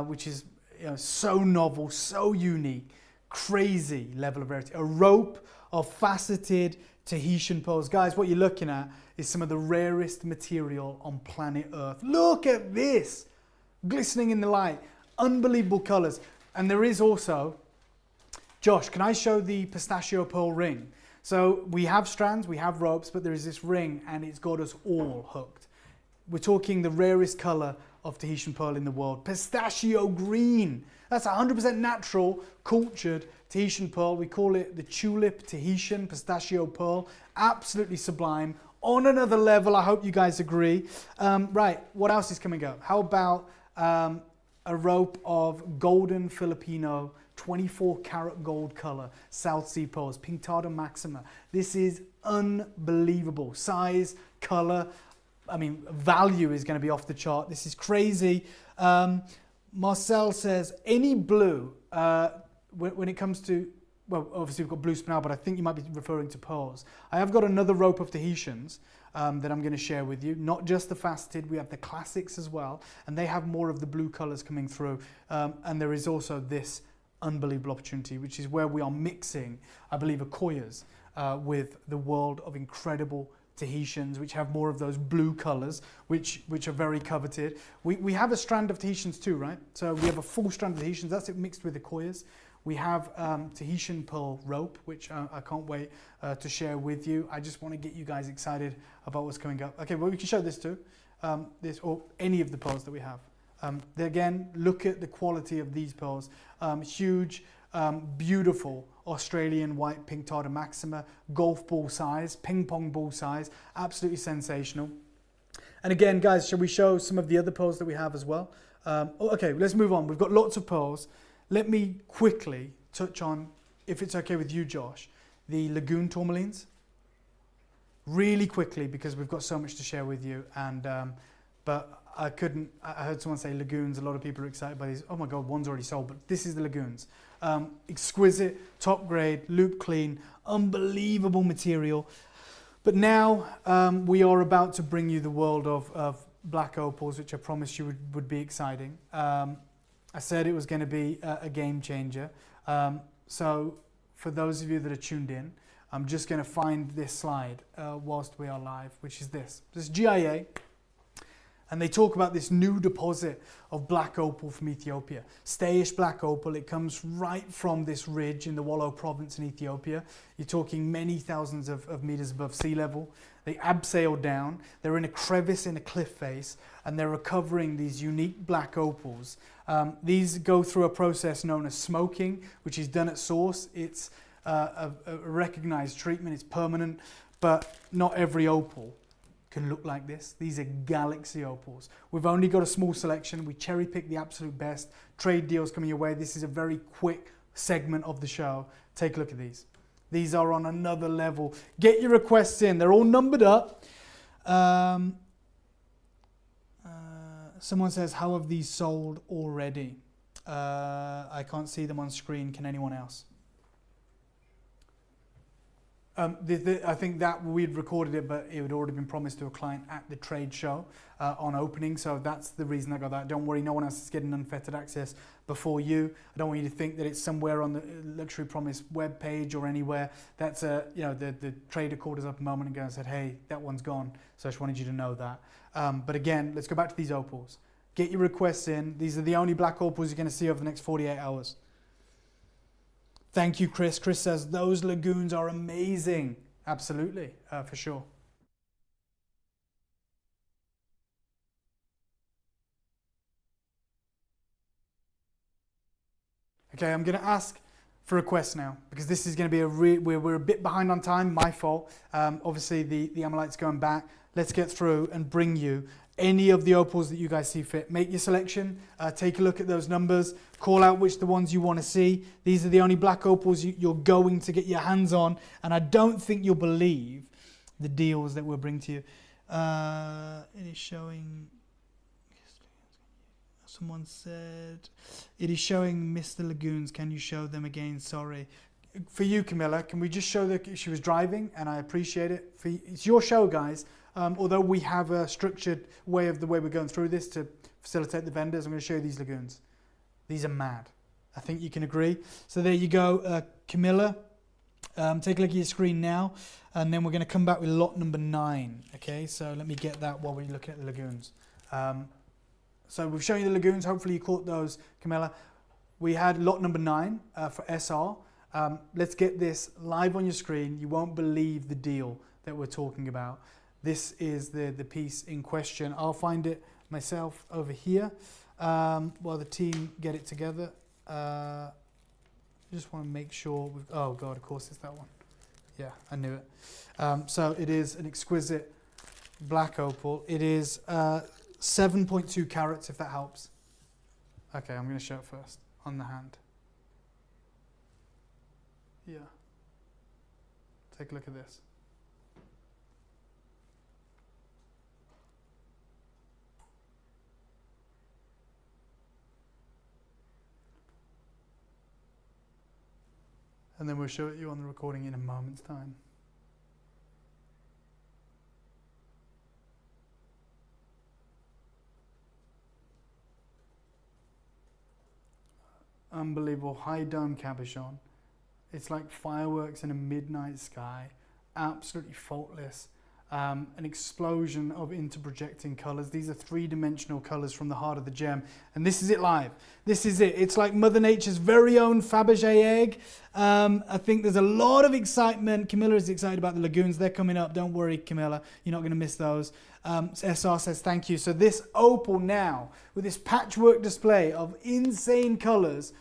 which is, you know, so novel, so unique, crazy level of rarity. A rope of faceted Tahitian pearls. Guys, what you're looking at is some of the rarest material on planet Earth. Look at this, glistening in the light, unbelievable colors. And there is also, Josh, can I show the pistachio pearl ring? So we have strands, we have ropes, but there is this ring and it's got us all hooked. We're talking the rarest color of Tahitian pearl in the world, pistachio green. That's 100% natural, cultured Tahitian pearl. We call it the tulip Tahitian pistachio pearl. Absolutely sublime. On another level, I hope you guys agree. Right, what else is coming up? How about a rope of golden Filipino 24 karat gold color, South Sea pearls, Pinctada Maxima. This is unbelievable. Size, color, I mean, value is going to be off the chart. This is crazy. Marcel says, any blue, when it comes to, well, obviously we've got blue spinel, but I think you might be referring to pearls. I have got another rope of Tahitians that I'm going to share with you. Not just the faceted, we have the classics as well, and they have more of the blue colors coming through. And there is also this unbelievable opportunity, which is where we are mixing, I believe, Akoyas with the world of incredible Tahitians, which have more of those blue colors, which are very coveted. We have a strand of Tahitians too, right? So we have a full strand of Tahitians, that's it mixed with Akoyas. We have Tahitian pearl rope, which I can't wait to share with you. I just want to get you guys excited about what's coming up. Okay, well, we can show this too, this or any of the pearls that we have. Again, look at the quality of these pearls. Huge, beautiful Australian white Pinctada Maxima, golf ball size, ping pong ball size, absolutely sensational. And again, guys, shall we show some of the other pearls that we have as well? Okay, let's move on. We've got lots of pearls. Let me quickly touch on, if it's okay with you, Josh, the lagoon tourmalines. Really quickly, because we've got so much to share with you. And but I heard someone say lagoons. A lot of people are excited by these. Oh my God, one's already sold, but this is the lagoons. Exquisite, top grade, loop clean, unbelievable material. But now we are about to bring you the world of black opals, which I promised you would be exciting. I said it was going to be a game changer. So for those of you that are tuned in, I'm just going to find this slide whilst we are live, which is this. This is GIA. And they talk about this new deposit of black opal from Ethiopia. Stayish black opal, it comes right from this ridge in the Wollo province in Ethiopia. You're talking many thousands of meters above sea level. They abseil down, they're in a crevice in a cliff face, and they're recovering these unique black opals. These go through a process known as smoking, which is done at source. It's a recognized treatment, it's permanent, but not every opal can look like this. These are galaxy opals. We've only got a small selection. We cherry pick the absolute best. Trade deals coming your way. This is a very quick segment of the show. Take a look at these. These are on another level. Get your requests in. They're all numbered up. Someone says, how have these sold already? I can't see them on screen. Can anyone else? I think that we'd recorded it, but it had already been promised to a client at the trade show on opening. So that's the reason I got that. Don't worry, no one else is getting unfettered access before you. I don't want you to think that it's somewhere on the Luxury Promise webpage or anywhere. That's the trader called us up a moment ago and said, hey, that one's gone. So I just wanted you to know that. But again, let's go back to these opals. Get your requests in. These are the only black opals you're going to see over the next 48 hours. Thank you, Chris. Chris says, those lagoons are amazing. Absolutely, for sure. Okay, I'm going to ask for requests now because this is going to be we're a bit behind on time, my fault. Obviously, the Amalite's going back. Let's get through and bring you any of the opals that you guys see fit. Make your selection, take a look at those numbers, call out which the ones you want to see. These are the only black opals you're going to get your hands on, and I don't think you'll believe the deals that we'll bring to you. It is showing, someone said, it is showing Mr. Lagoons. Can you show them again? Sorry. For you, Camilla, can we just show that she was driving, and I appreciate it. It's your show, guys. Although we have a structured way of the way we're going through this to facilitate the vendors, I'm going to show you these lagoons. These are mad. I think you can agree. So there you go, Camilla. Take a look at your screen now, and then we're going to come back with lot number 9. Okay, so let me get that while we're looking at the lagoons. So we've shown you the lagoons. Hopefully you caught those, Camilla. We had lot number 9 for SR. Let's get this live on your screen. You won't believe the deal that we're talking about. This is the piece in question. I'll find it myself over here while the team get it together. Just want to make sure. Oh God, of course it's that one. Yeah, I knew it. So it is an exquisite black opal. It is 7.2 carats, if that helps. Okay, I'm going to show it first on the hand. Yeah. Take a look at this. And then we'll show it you on the recording in a moment's time. Unbelievable high dome cabochon. It's like fireworks in a midnight sky. Absolutely faultless. An explosion of interprojecting colors. These are 3-dimensional colors from the heart of the gem. And this is it live. This is it. It's like Mother Nature's very own Fabergé egg. I think there's a lot of excitement. Camilla is excited about the lagoons. They're coming up. Don't worry, Camilla. You're not going to miss those. SR says thank you. So this opal now, with this patchwork display of insane colors,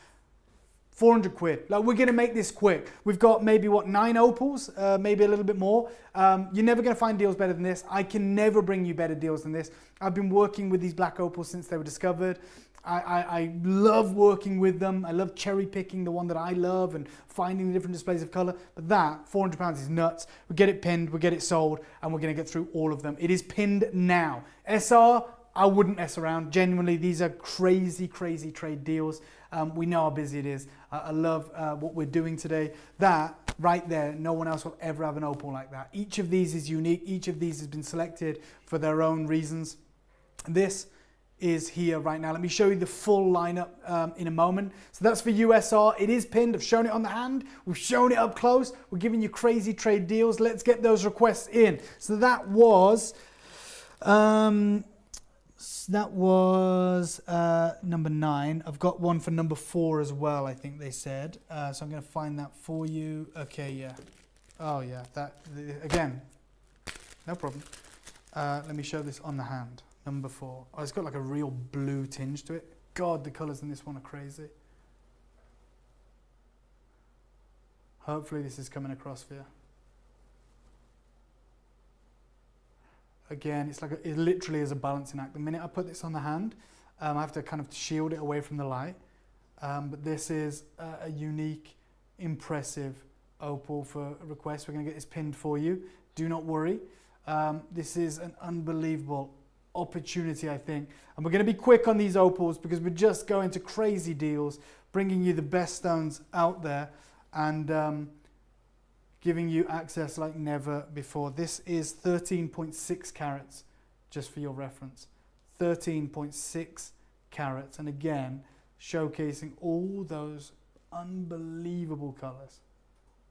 400 quid. Like, we're going to make this quick. We've got maybe, 9 opals, maybe a little bit more. You're never going to find deals better than this. I can never bring you better deals than this. I've been working with these black opals since they were discovered. I love working with them. I love cherry picking the one that I love and finding the different displays of color. But that, £400 is nuts. We get it pinned, we get it sold, and we're going to get through all of them. It is pinned now. SR, I wouldn't mess around. Genuinely, these are crazy, crazy trade deals. We know how busy it is. I love what we're doing today. That right there, no one else will ever have an opal like that. Each of these is unique. Each of these has been selected for their own reasons. This is here right now. Let me show you the full lineup in a moment. So that's for USR. It is pinned. I've shown it on the hand. We've shown it up close. We're giving you crazy trade deals. Let's get those requests in. So that was number 9. I've got one for number 4 as well, I think they said. So I'm going to find that for you. Okay, yeah. Oh, yeah. Again, no problem. Let me show this on the hand. Number 4. Oh, it's got like a real blue tinge to it. God, the colours in this one are crazy. Hopefully this is coming across for you. Again, it literally is a balancing act. The minute I put this on the hand, I have to kind of shield it away from the light. But this is a unique, impressive opal for a request. We're going to get this pinned for you. Do not worry. This is an unbelievable opportunity, I think. And we're going to be quick on these opals because we're just going to crazy deals, bringing you the best stones out there and giving you access like never before. This is 13.6 carats, just for your reference. 13.6 carats. And again, showcasing all those unbelievable colors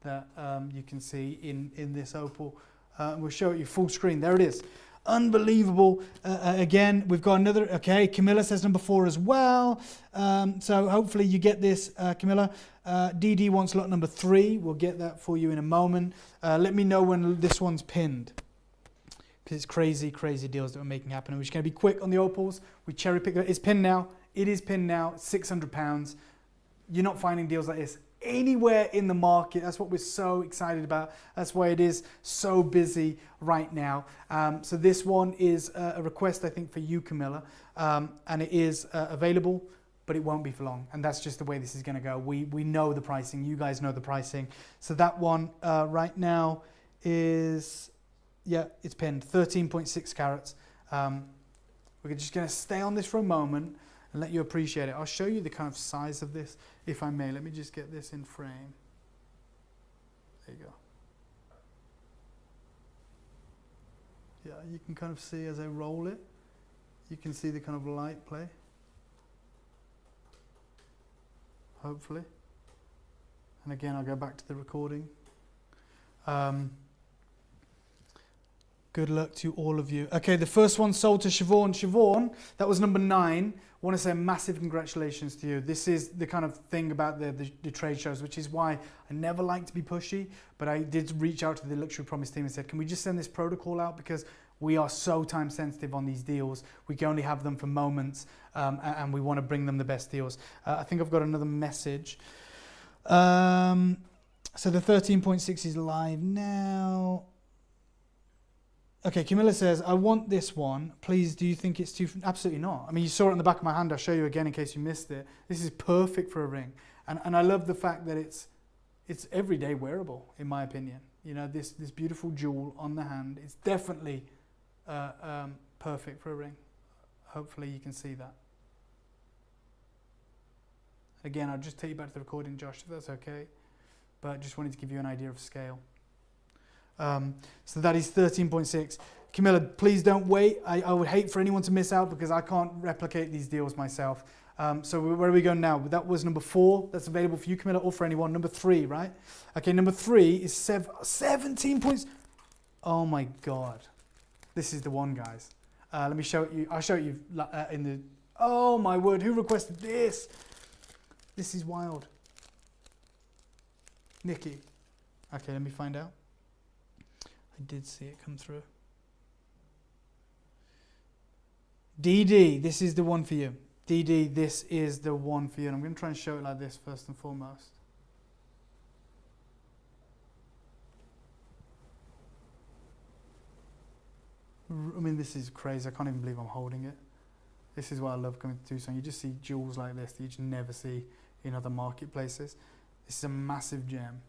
that you can see in this opal. We'll show it you full screen. There it is. Unbelievable. Again, we've got another. Okay, Camilla says number 4 as well. So hopefully you get this, Camilla. DD wants lot number 3. We'll get that for you in a moment. Let me know when this one's pinned, because it's crazy, crazy deals that we're making happen. And we're just going to be quick on the opals. We cherry pick it. It's pinned now. It is pinned now. £600. You're not finding deals like this anywhere in the market. That's what we're so excited about. That's why it is so busy right now. So this one is a request, I think, for you, Camilla, and it is available, but it won't be for long. And that's just the way this is going to go. We know the pricing. You guys know the pricing. So that one right now is, yeah, it's pinned, 13.6 carats. We're just going to stay on this for a moment and let you appreciate it. I'll show you the kind of size of this, if I may. Let me just get this in frame. There you go. Yeah, you can kind of see as I roll it, you can see the kind of light play. Hopefully. And again, I'll go back to the recording. Good luck to all of you. Okay, the first one sold to Siobhan. Siobhan, that was number 9. I want to say massive congratulations to you. This is the kind of thing about the trade shows, which is why I never like to be pushy, but I did reach out to the Luxury Promise team and said, can we just send this protocol out, because we are so time sensitive on these deals. We can only have them for moments, and we want to bring them the best deals. I think I've got another message. So the 13.6 is live now. Okay, Camilla says, I want this one. Please, do you think it's too... Absolutely not. I mean, you saw it on the back of my hand. I'll show you again in case you missed it. This is perfect for a ring. And I love the fact that it's everyday wearable, in my opinion. You know, this beautiful jewel on the hand. It's definitely perfect for a ring. Hopefully you can see that. Again, I'll just take you back to the recording, Josh, if that's okay. But I just wanted to give you an idea of scale. So that is 13.6. Camilla, please don't wait. I would hate for anyone to miss out because I can't replicate these deals myself. So where are we going now? That was number 4. That's available for you, Camilla, or for anyone. Number 3, right? Okay, number 3 is 17 points. Oh my God. This is the one, guys. Let me show it you. I'll show it you in the... Oh my word, who requested this? This is wild. Nikki. Okay, let me find out. I did see it come through. DD, this is the one for you. DD, this is the one for you. And I'm going to try and show it like this first and foremost. I mean, this is crazy. I can't even believe I'm holding it. This is why I love coming to Tucson. You just see jewels like this that you just never see in other marketplaces. This is a massive gem.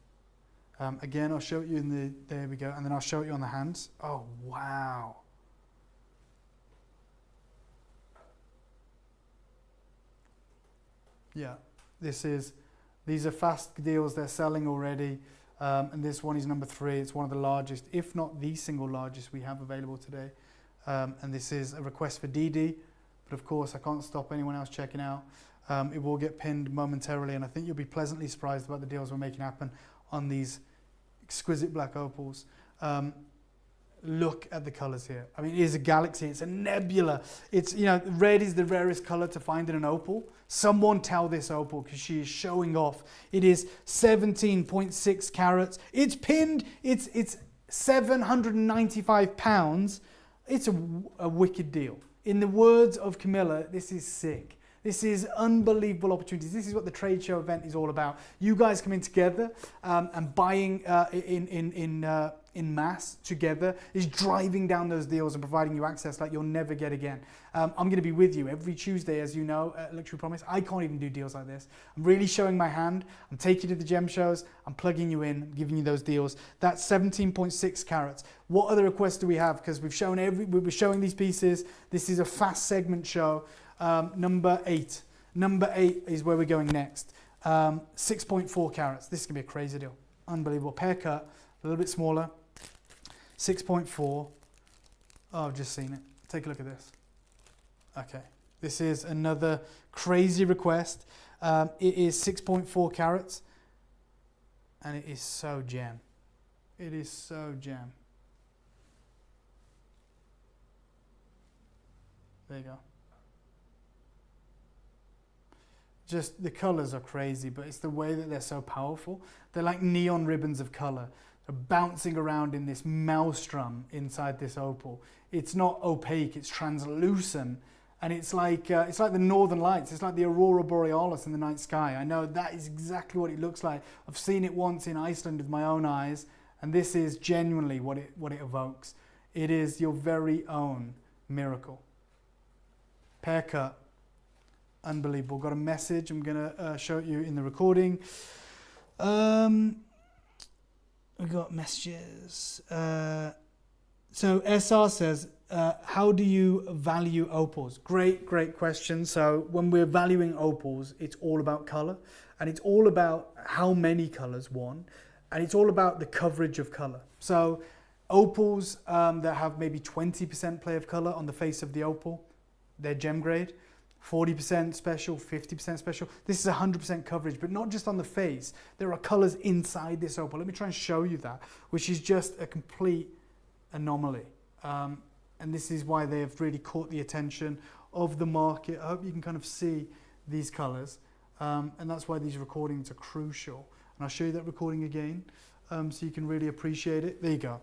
Again, I'll show it you in the, there we go, and then I'll show it you on the hands. Oh, wow. Yeah, these are fast deals, they're selling already, and this one is number 3. It's one of the largest, if not the single largest we have available today. And this is a request for DD, but of course I can't stop anyone else checking out. It will get pinned momentarily, and I think you'll be pleasantly surprised about the deals we're making happen on these exquisite black opals. Look at the colors here. I mean, it is a galaxy, it's a nebula. It's, you know, red is the rarest color to find in an opal. Someone tell this opal, because she is showing off. It is 17.6 carats. It's pinned, it's 795 pounds. It's a wicked deal. In the words of Camilla, this is sick. This is unbelievable opportunities. This is what the trade show event is all about. You guys coming together and buying in mass together is driving down those deals and providing you access like you'll never get again. I'm going to be with you every Tuesday, as you know, at Luxury Promise. I can't even do deals like this. I'm really showing my hand. I'm taking you to the gem shows. I'm plugging you in, giving you those deals. That's 17.6 carats. What other requests do we have? Because we're showing these pieces. This is a fast segment show. Number 8. Number 8 is where we're going next. 6.4 carats. This is going to be a crazy deal. Unbelievable. Pear cut, a little bit smaller. 6.4. Oh, I've just seen it. Take a look at this. Okay. This is another crazy request. It is 6.4 carats. And it is so gem. It is so gem. There you go. Just the colors are crazy, but it's the way that they're so powerful. They're like neon ribbons of color. They're bouncing around in this maelstrom inside this opal. It's not opaque, it's translucent. And it's like the northern lights. It's like the aurora borealis in the night sky. I know that is exactly what it looks like. I've seen it once in Iceland with my own eyes, and this is genuinely what it evokes. It is your very own miracle. Pear cut. Unbelievable. Got a message. I'm going to show it you in the recording. We got messages. So SR says, how do you value opals? Great question. So when we're valuing opals, it's all about color, and it's all about how many colors, one, and it's all about the coverage of color. So opals that have maybe 20% play of color on the face of the opal, they're gem grade. 40% special, 50% special. This is 100% coverage, but not just on the face. There are colors inside this opal. Let me try and show you that, which is just a complete anomaly. And this is why they have really caught the attention of the market. I hope you can kind of see these colors. And that's why these recordings are crucial. And I'll show you that recording again so you can really appreciate it. There you go.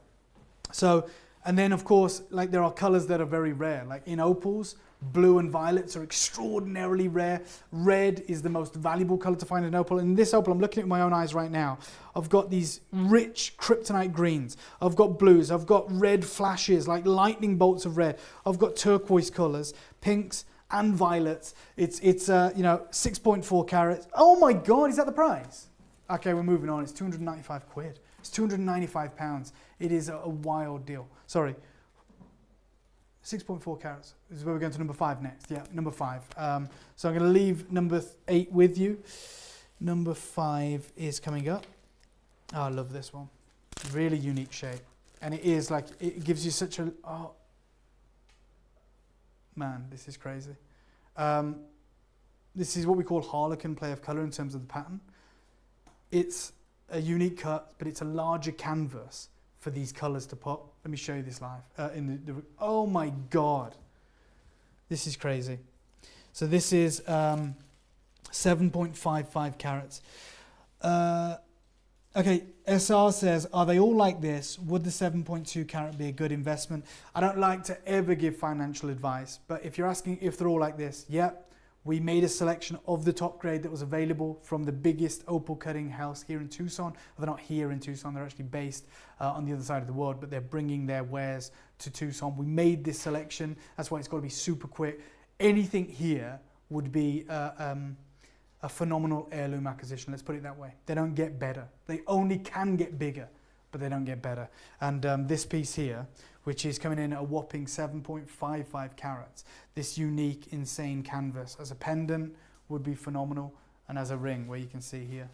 So, and then of course, like there are colors that are very rare. Like in opals, blue and violets are extraordinarily rare. Red is the most valuable color to find in an opal. In this opal, I'm looking at my own eyes right now. I've got these rich kryptonite greens. I've got blues. I've got red flashes, like lightning bolts of red. I've got turquoise colors, pinks and violets. It's 6.4 carats. Oh my God, is that the price? Okay, we're moving on. It's 295 quid. It's 295 pounds. It is a wild deal. Sorry. 6.4 carats. This is where we're going to number 5 next. Yeah, number 5. So I'm going to leave number 8 with you. Number 5 is coming up. Oh, I love this one. Really unique shape. And it is like, it gives you such a, oh, man, this is crazy. This is what we call harlequin play of color in terms of the pattern. It's a unique cut, but it's a larger canvas for these colors to pop. Let me show you this live. Oh my God. This is crazy. So this is 7.55 carats. Okay, SR says, are they all like this? Would the 7.2 carat be a good investment? I don't like to ever give financial advice, but if you're asking if they're all like this, yep. We made a selection of the top grade that was available from the biggest opal cutting house here in Tucson. Well, they're not here in Tucson, they're actually based on the other side of the world, but they're bringing their wares to Tucson. We made this selection, that's why it's got to be super quick. Anything here would be a phenomenal heirloom acquisition, let's put it that way. They don't get better. They only can get bigger, but they don't get better. And this piece here, which is coming in at a whopping 7.55 carats. This unique, insane canvas. As a pendant, would be phenomenal. And as a ring, where you can see here,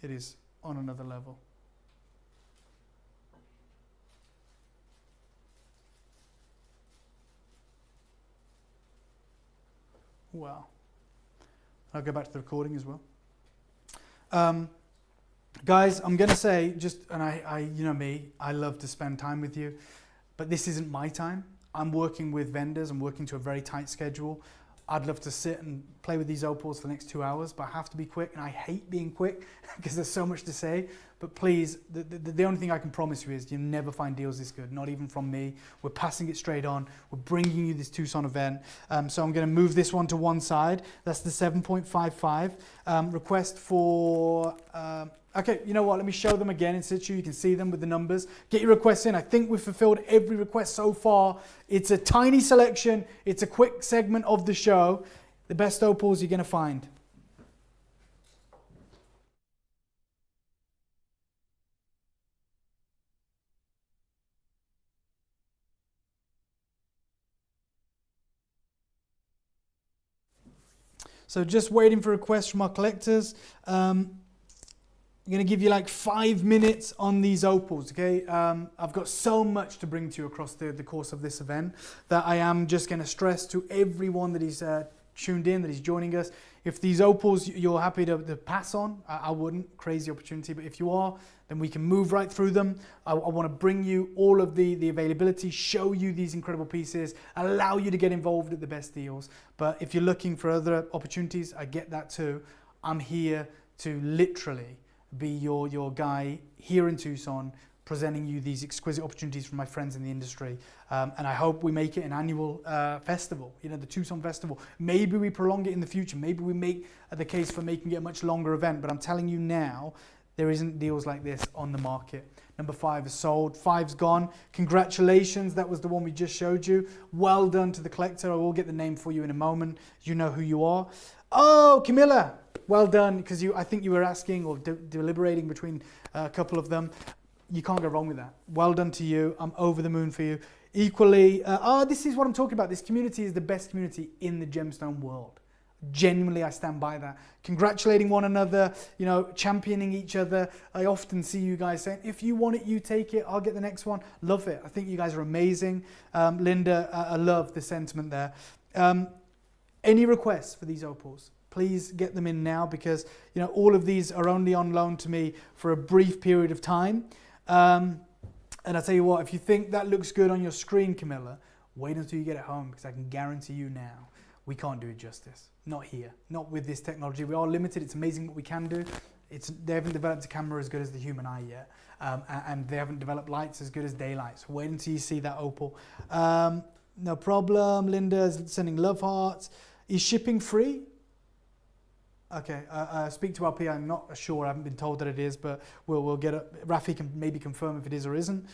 it is on another level. Wow. I'll go back to the recording as well. Guys, I'm going to say, and you know me, I love to spend time with you. But this isn't my time. I'm working with vendors. I'm working to a very tight schedule. I'd love to sit and play with these opals for the next 2 hours, but I have to be quick, and I hate being quick because there's so much to say. But please, the only thing I can promise you is you'll never find deals this good, not even from me. We're passing it straight on. We're bringing you this Tucson event. So I'm going to move this one to one side. That's the 7.55. Request for... okay, you know what? Let me show them again in situ. You can see them with the numbers. Get your requests in. I think we've fulfilled every request so far. It's a tiny selection. It's a quick segment of the show. The best opals you're going to find. So just waiting for requests from our collectors. I'm going to give you like 5 minutes on these opals, okay? I've got so much to bring to you across the course of this event that I am just going to stress to everyone that is tuned in, that is joining us. If these opals you're happy to pass on, I wouldn't. Crazy opportunity. But if you are, then we can move right through them. I want to bring you all of the availability, show you these incredible pieces, allow you to get involved at the best deals. But if you're looking for other opportunities, I get that too. I'm here to literally be your guy here in Tucson, presenting you these exquisite opportunities from my friends in the industry. And I hope we make it an annual festival, you know, the Tucson Festival. Maybe we prolong it in the future. Maybe we make the case for making it a much longer event. But I'm telling you now, there isn't deals like this on the market. Number 5 is sold. 5's gone. Congratulations. That was the one we just showed you. Well done to the collector. I will get the name for you in a moment. You know who you are. Oh, Camilla. Well done, because I think you were asking or deliberating between a couple of them. You can't go wrong with that. Well done to you. I'm over the moon for you. Equally, this is what I'm talking about. This community is the best community in the gemstone world. Genuinely, I stand by that. Congratulating one another, you know, championing each other. I often see you guys saying, if you want it, you take it. I'll get the next one. Love it. I think you guys are amazing. Linda, I love the sentiment there. Any requests for these opals? Please get them in now, because, you know, all of these are only on loan to me for a brief period of time. And I tell you what, if you think that looks good on your screen, Camilla, wait until you get it home, because I can guarantee you now, we can't do it justice. Not here, not with this technology. We are limited. It's amazing what we can do. They haven't developed a camera as good as the human eye yet. And they haven't developed lights as good as daylight. So wait until you see that opal. No problem. Linda's sending love hearts. Is shipping free? Okay, speak to RP. I'm not sure. I haven't been told that it is, but we'll get it. Rafi can maybe confirm if it is or isn't.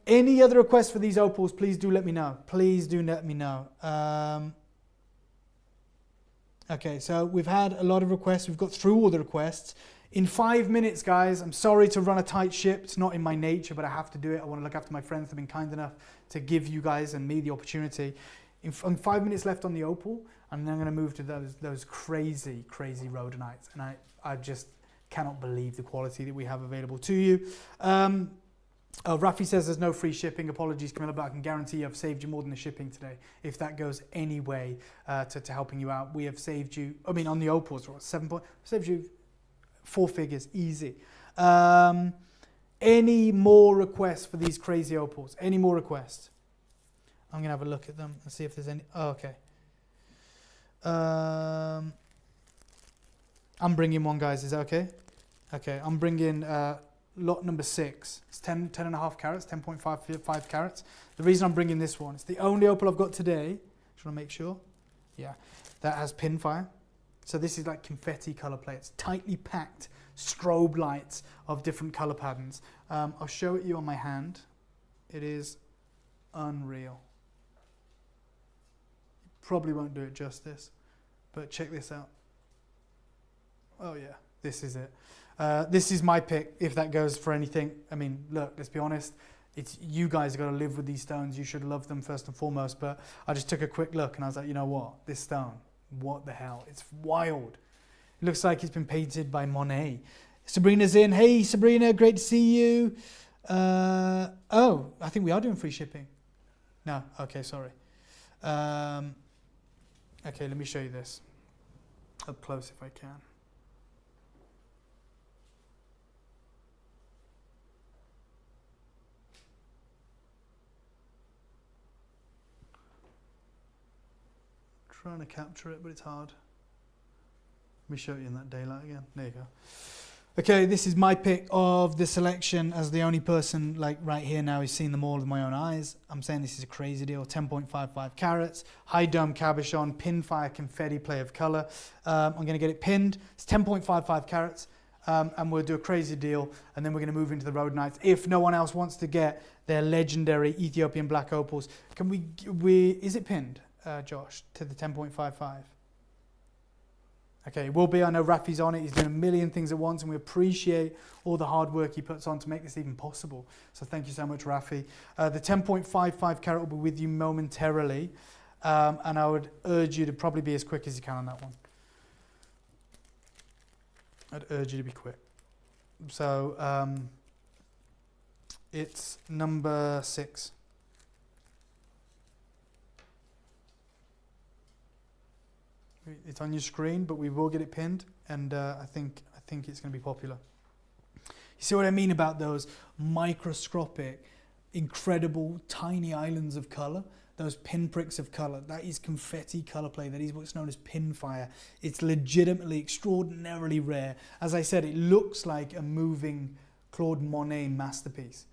Any other requests for these opals? Please do let me know. Please do let me know. Okay, so we've had a lot of requests. We've got through all the requests. In 5 minutes, guys, I'm sorry to run a tight ship. It's not in my nature, but I have to do it. I want to look after my friends that have been kind enough to give you guys and me the opportunity. In 5 minutes left on the opal, and then I'm going to move to those crazy, crazy rhodonites. And I just cannot believe the quality that we have available to you. Rafi says there's no free shipping. Apologies, Camilla, but I can guarantee you I've saved you more than the shipping today. If that goes any way to helping you out, we have saved you, I mean, on the opals, saved you 4 figures, easy. Any more requests for these crazy opals? Any more requests? I'm going to have a look at them and see if there's any. Oh, okay. I'm bringing one, guys. Is that okay? Okay, I'm bringing lot number 6. It's 10.5 carats, 10.55 carats. The reason I'm bringing this one, it's the only opal I've got today. Just want to make sure. Yeah, that has pin fire. So this is like confetti color plates, tightly packed strobe lights of different color patterns. I'll show it you on my hand. It is unreal. Probably won't do it justice, but check this out. Oh yeah, this is it. This is my pick, if that goes for anything. I mean, look, let's be honest. It's you guys have got to live with these stones. You should love them first and foremost. But I just took a quick look and I was like, you know what? This stone, what the hell? It's wild. It looks like it's been painted by Monet. Sabrina's in. Hey, Sabrina, great to see you. Oh, I think we are doing free shipping. No, okay, sorry. Okay, let me show you this up close if I can. Trying to capture it, but it's hard. Let me show you in that daylight again. There you Okay, this is my pick of the selection as the only person like right here now who's seen them all with my own eyes. I'm saying this is a crazy deal. 10.55 carats, high dome cabochon, pinfire confetti play of color. I'm going to get it pinned. It's 10.55 carats. And we'll do a crazy deal, and then we're going to move into the road nights. If no one else wants to get their legendary Ethiopian black opals, can we is it pinned, Josh, to the 10.55? Okay, it will be. I know Rafi's on it. He's doing a million things at once, and we appreciate all the hard work he puts on to make this even possible. So thank you so much, Rafi. The 10.55 carat will be with you momentarily, and I would urge you to probably be as quick as you can on that one. I'd urge you to be quick. So it's number 6. It's on your screen, but we will get it pinned, and I think it's going to be popular. You see what I mean about those microscopic, incredible, tiny islands of color? Those pinpricks of color. That is confetti color play. That is what's known as pinfire. It's legitimately extraordinarily rare. As I said, it looks like a moving Claude Monet masterpiece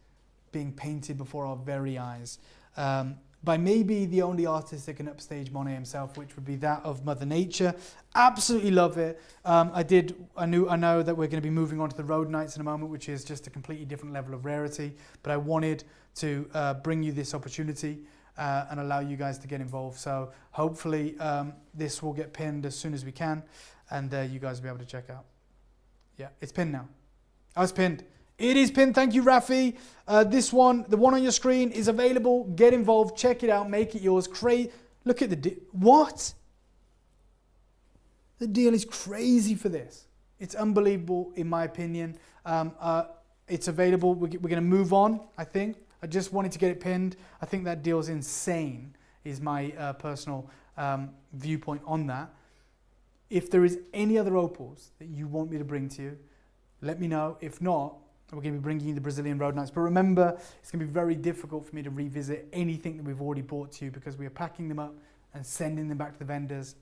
being painted before our very eyes. By maybe the only artist that can upstage Monet himself, which would be that of Mother Nature. Absolutely love it. I know that we're going to be moving on to the road nights in a moment, which is just a completely different level of rarity. But I wanted to bring you this opportunity and allow you guys to get involved. So hopefully this will get pinned as soon as we can, and you guys will be able to check out. Yeah, it's pinned now. Oh, it's pinned. It is pinned. Thank you, Rafi. This one, the one on your screen, is available. Get involved. Check it out. Make it yours. Look at the deal. What? The deal is crazy for this. It's unbelievable, in my opinion. It's available. We're going to move on, I think. I just wanted to get it pinned. I think that deal's insane, is my personal viewpoint on that. If there is any other opals that you want me to bring to you, let me know. If not, we're going to be bringing you the Brazilian Road Nights. But remember, it's going to be very difficult for me to revisit anything that we've already brought to you, because we are packing them up and sending them back to the vendors.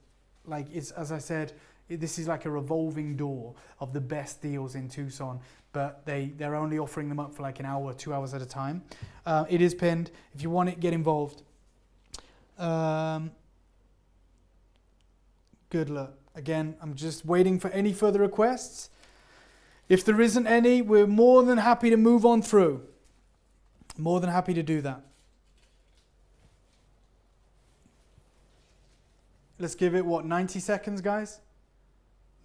Like, it's, as I said, this is like a revolving door of the best deals in Tucson, but they're only offering them up for like an hour, 2 hours at a time. It is pinned. If you want it, get involved. Good luck. Again, I'm just waiting for any further requests. If there isn't any, we're more than happy to move on through. More than happy to do that. Let's give it, 90 seconds, guys?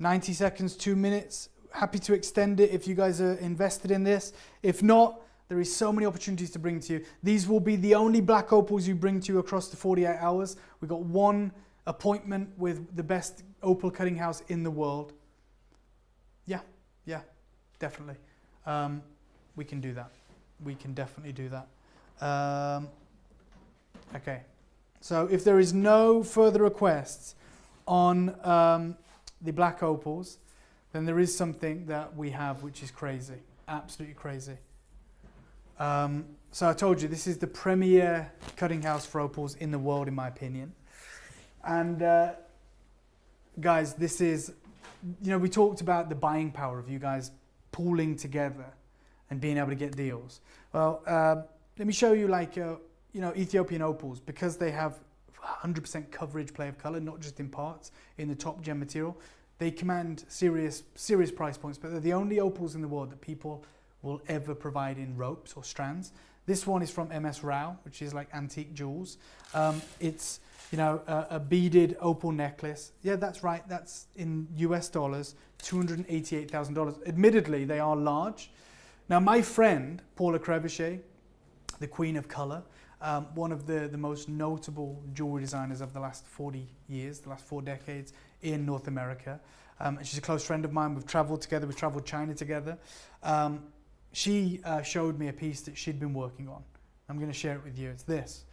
90 seconds, 2 minutes. Happy to extend it if you guys are invested in this. If not, there is so many opportunities to bring to you. These will be the only black opals you bring to you across the 48 hours. We've got one appointment with the best opal cutting house in the world. Yeah, definitely. We can do that. We can definitely do that. Okay. So if there is no further requests on the black opals, then there is something that we have which is crazy. Absolutely crazy. So I told you, this is the premier cutting house for opals in the world, in my opinion. And guys, this is, we talked about the buying power of you guys pooling together and being able to get deals. Well, let me show you Ethiopian opals, because they have 100% coverage play of color, not just in parts, in the top gem material. They command serious price points, but they're the only opals in the world that people will ever provide in ropes or strands. This one is from MS Rao, which is like antique jewels. It's a beaded opal necklace. Yeah, that's right. That's in US dollars, $288,000. Admittedly, they are large. Now, my friend, Paula Crevichet, the Queen of Color, one of the most notable jewelry designers of the last 40 years, the last 4 decades in North America. And she's a close friend of mine. We've traveled together. We've traveled China together. She showed me a piece that she'd been working on. I'm going to share it with you. It's this,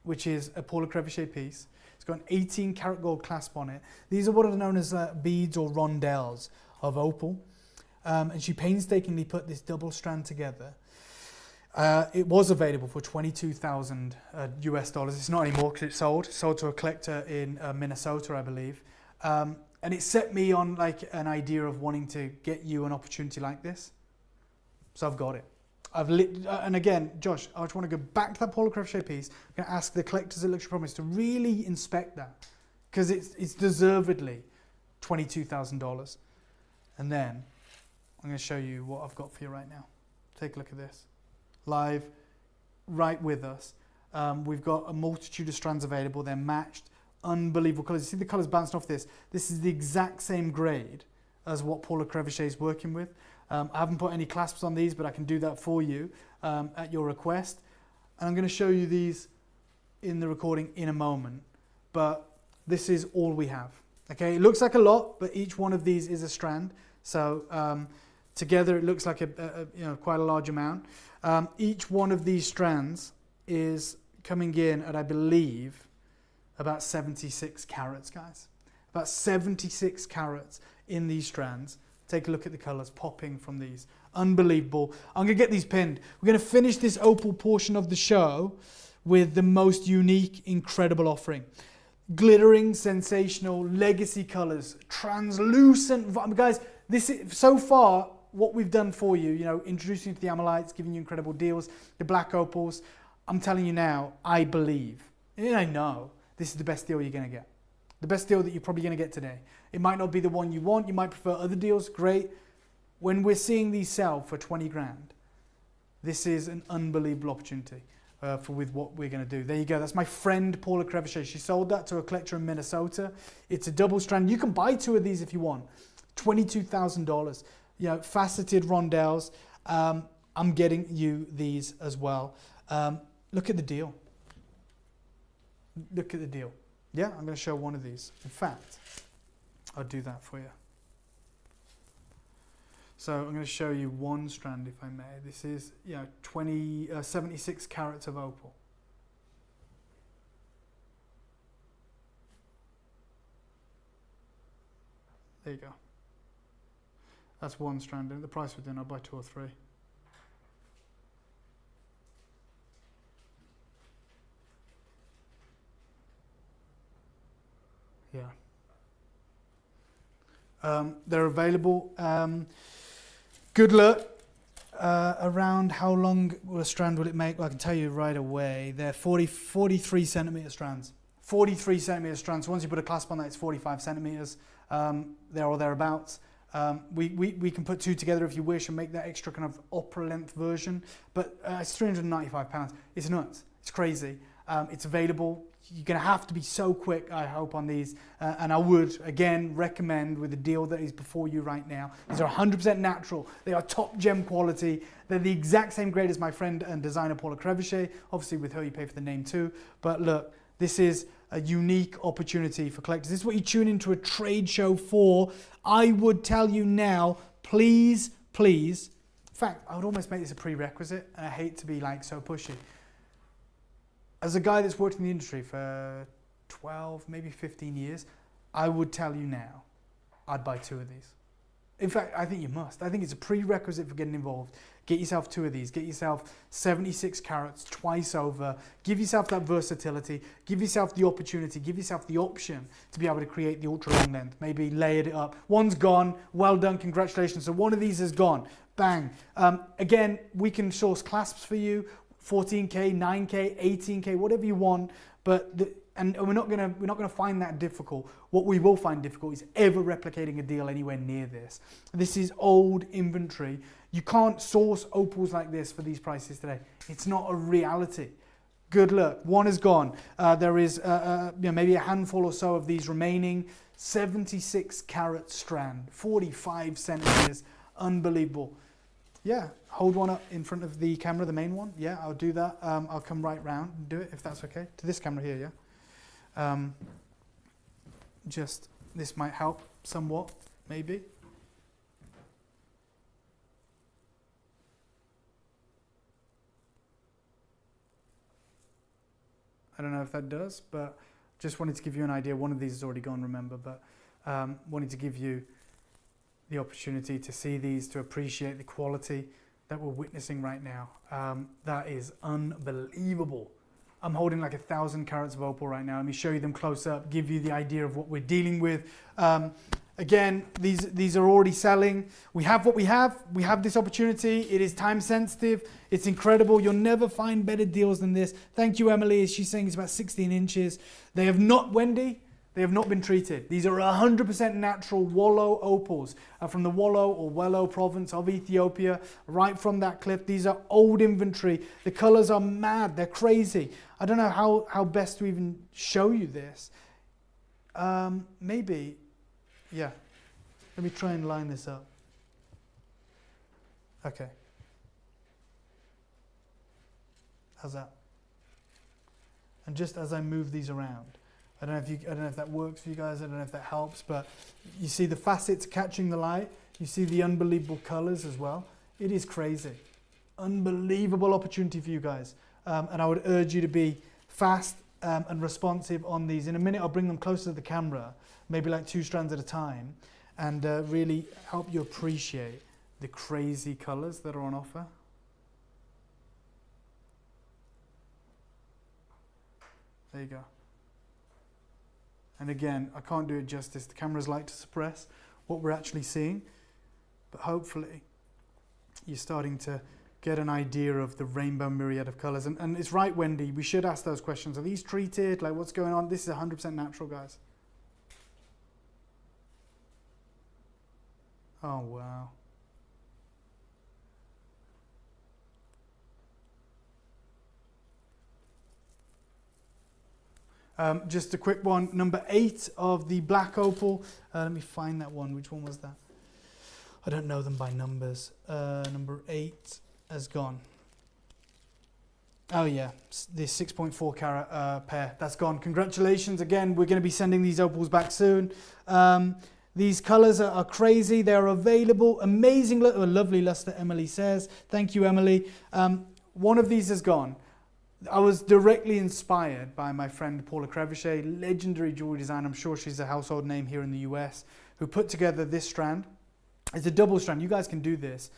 which is a Paula Crevichet piece. It's got an 18 karat gold clasp on it. These are what are known as beads or rondelles of opal. And she painstakingly put this double strand together. It was available for $22,000 US dollars. It's not anymore because it's sold to a collector in Minnesota, I believe. And it set me on like an idea of wanting to get you an opportunity like this. So I've got it. And again, Josh, I just want to go back to that Paul Crevichet piece. I'm going to ask the collectors at Luxury Promise to really inspect that, because it's deservedly $22,000. And then I'm going to show you what I've got for you right now. Take a look at this. Live, right with us. We've got a multitude of strands available. They're matched. Unbelievable colours. You see the colours bouncing off this? This is the exact same grade as what Paul Crevichet is working with. I haven't put any clasps on these, but I can do that for you at your request. And I'm going to show you these in the recording in a moment. But this is all we have. Okay, it looks like a lot, but each one of these is a strand. So together it looks like quite a large amount. Each one of these strands is coming in at, I believe, about 76 carats, guys. About 76 carats in these strands. Take a look at the colours popping from these. Unbelievable. I'm going to get these pinned. We're going to finish this opal portion of the show with the most unique, incredible offering. Glittering, sensational, legacy colours, translucent. Guys, this is, so far, what we've done for you, introducing you to the Amolites, giving you incredible deals, the black opals. I'm telling you now, I believe, and I know, this is the best deal you're going to get. The best deal that you're probably going to get today. It might not be the one you want. You might prefer other deals. Great. When we're seeing these sell for 20 grand, this is an unbelievable opportunity with what we're going to do. There you go. That's my friend Paula Crevichet. She sold that to a collector in Minnesota. It's a double strand. You can buy two of these if you want. $22,000. Faceted rondelles. I'm getting you these as well. Look at the deal. Look at the deal. Yeah, I'm going to show one of these. In fact, I'll do that for you. So I'm going to show you one strand, if I may. This is 76 carats of opal. There you go. That's one strand. And the price we're doing, I'll buy two or three. Yeah. They're available. Good luck. Around how long will a strand will it make? Well, I can tell you right away. They're 43 centimetre strands. 43 centimetre strands. So once you put a clasp on that, it's 45 centimetres. There or thereabouts. We can put two together if you wish and make that extra kind of opera length version. But it's £395. It's nuts. It's crazy. It's available. You're going to have to be so quick, I hope, on these. And I would, again, recommend with the deal that is before you right now. These are 100% natural. They are top gem quality. They're the exact same grade as my friend and designer Paula Crevichet. Obviously, with her, you pay for the name too. But look, this is a unique opportunity for collectors. This is what you tune into a trade show for. I would tell you now, please, please. In fact, I would almost make this a prerequisite. And I hate to be like so pushy. As a guy that's worked in the industry for 12, maybe 15 years, I would tell you now, I'd buy two of these. In fact, I think you must. I think it's a prerequisite for getting involved. Get yourself two of these. Get yourself 76 carats twice over. Give yourself that versatility. Give yourself the opportunity. Give yourself the option to be able to create the ultra long length. Maybe layered it up. One's gone. Well done. Congratulations. So one of these is gone. Bang. Again, we can source clasps for you. 14K, 9K, 18K, whatever you want, but we're not gonna find that difficult. What we will find difficult is ever replicating a deal anywhere near this. This is old inventory. You can't source opals like this for these prices today. It's not a reality. Good luck. One is gone. There is maybe a handful or so of these remaining. 76 carat strand, 45 centimeters, unbelievable. Yeah, hold one up in front of the camera, the main one. Yeah, I'll do that. I'll come right round and do it if that's okay. To this camera here, yeah. This might help somewhat, maybe. I don't know if that does, but just wanted to give you an idea. One of these is already gone, remember, but wanted to give you the opportunity to see these, to appreciate the quality that we're witnessing right now. That is unbelievable. I'm holding like 1,000 carats of opal right now. Let me show you them close up, give you the idea of what we're dealing with. Again, these are already selling. We have what we have. We have this opportunity. It is time sensitive. It's incredible. You'll never find better deals than this. Thank you, Emily. She's saying it's about 16 inches. They have not, Wendy, they have not been treated. These are 100% natural Wollo opals from the Wollo or Wello province of Ethiopia, right from that cliff. These are old inventory. The colors are mad. They're crazy. I don't know how best to even show you this. Maybe. Yeah, let me try and line this up. Okay. How's that? And just as I move these around, I don't know if that works for you guys. I don't know if that helps, but you see the facets catching the light. You see the unbelievable colors as well. It is crazy. Unbelievable opportunity for you guys. And I would urge you to be fast and responsive on these. In a minute, I'll bring them closer to the camera, maybe like 2 strands at a time, and really help you appreciate the crazy colors that are on offer. There you go. And again, I can't do it justice. The cameras like to suppress what we're actually seeing, but hopefully you're starting to get an idea of the rainbow myriad of colors. And it's right, Wendy, we should ask those questions. Are these treated? Like, what's going on? This is 100% natural, guys. Oh, wow. Just a quick one. Number 8 of the black opal. Let me find that one. Which one was that? I don't know them by numbers. Number 8 has gone. Oh yeah, the 6.4 carat pair. That's gone. Congratulations. Again, we're going to be sending these opals back soon. These colors are crazy. They're available. Amazing, lovely luster, Emily says. Thank you, Emily. One of these has gone. I was directly inspired by my friend Paula Crevichet, legendary jewelry designer. I'm sure she's a household name here in the US, who put together this strand. It's a double strand. You guys can do this.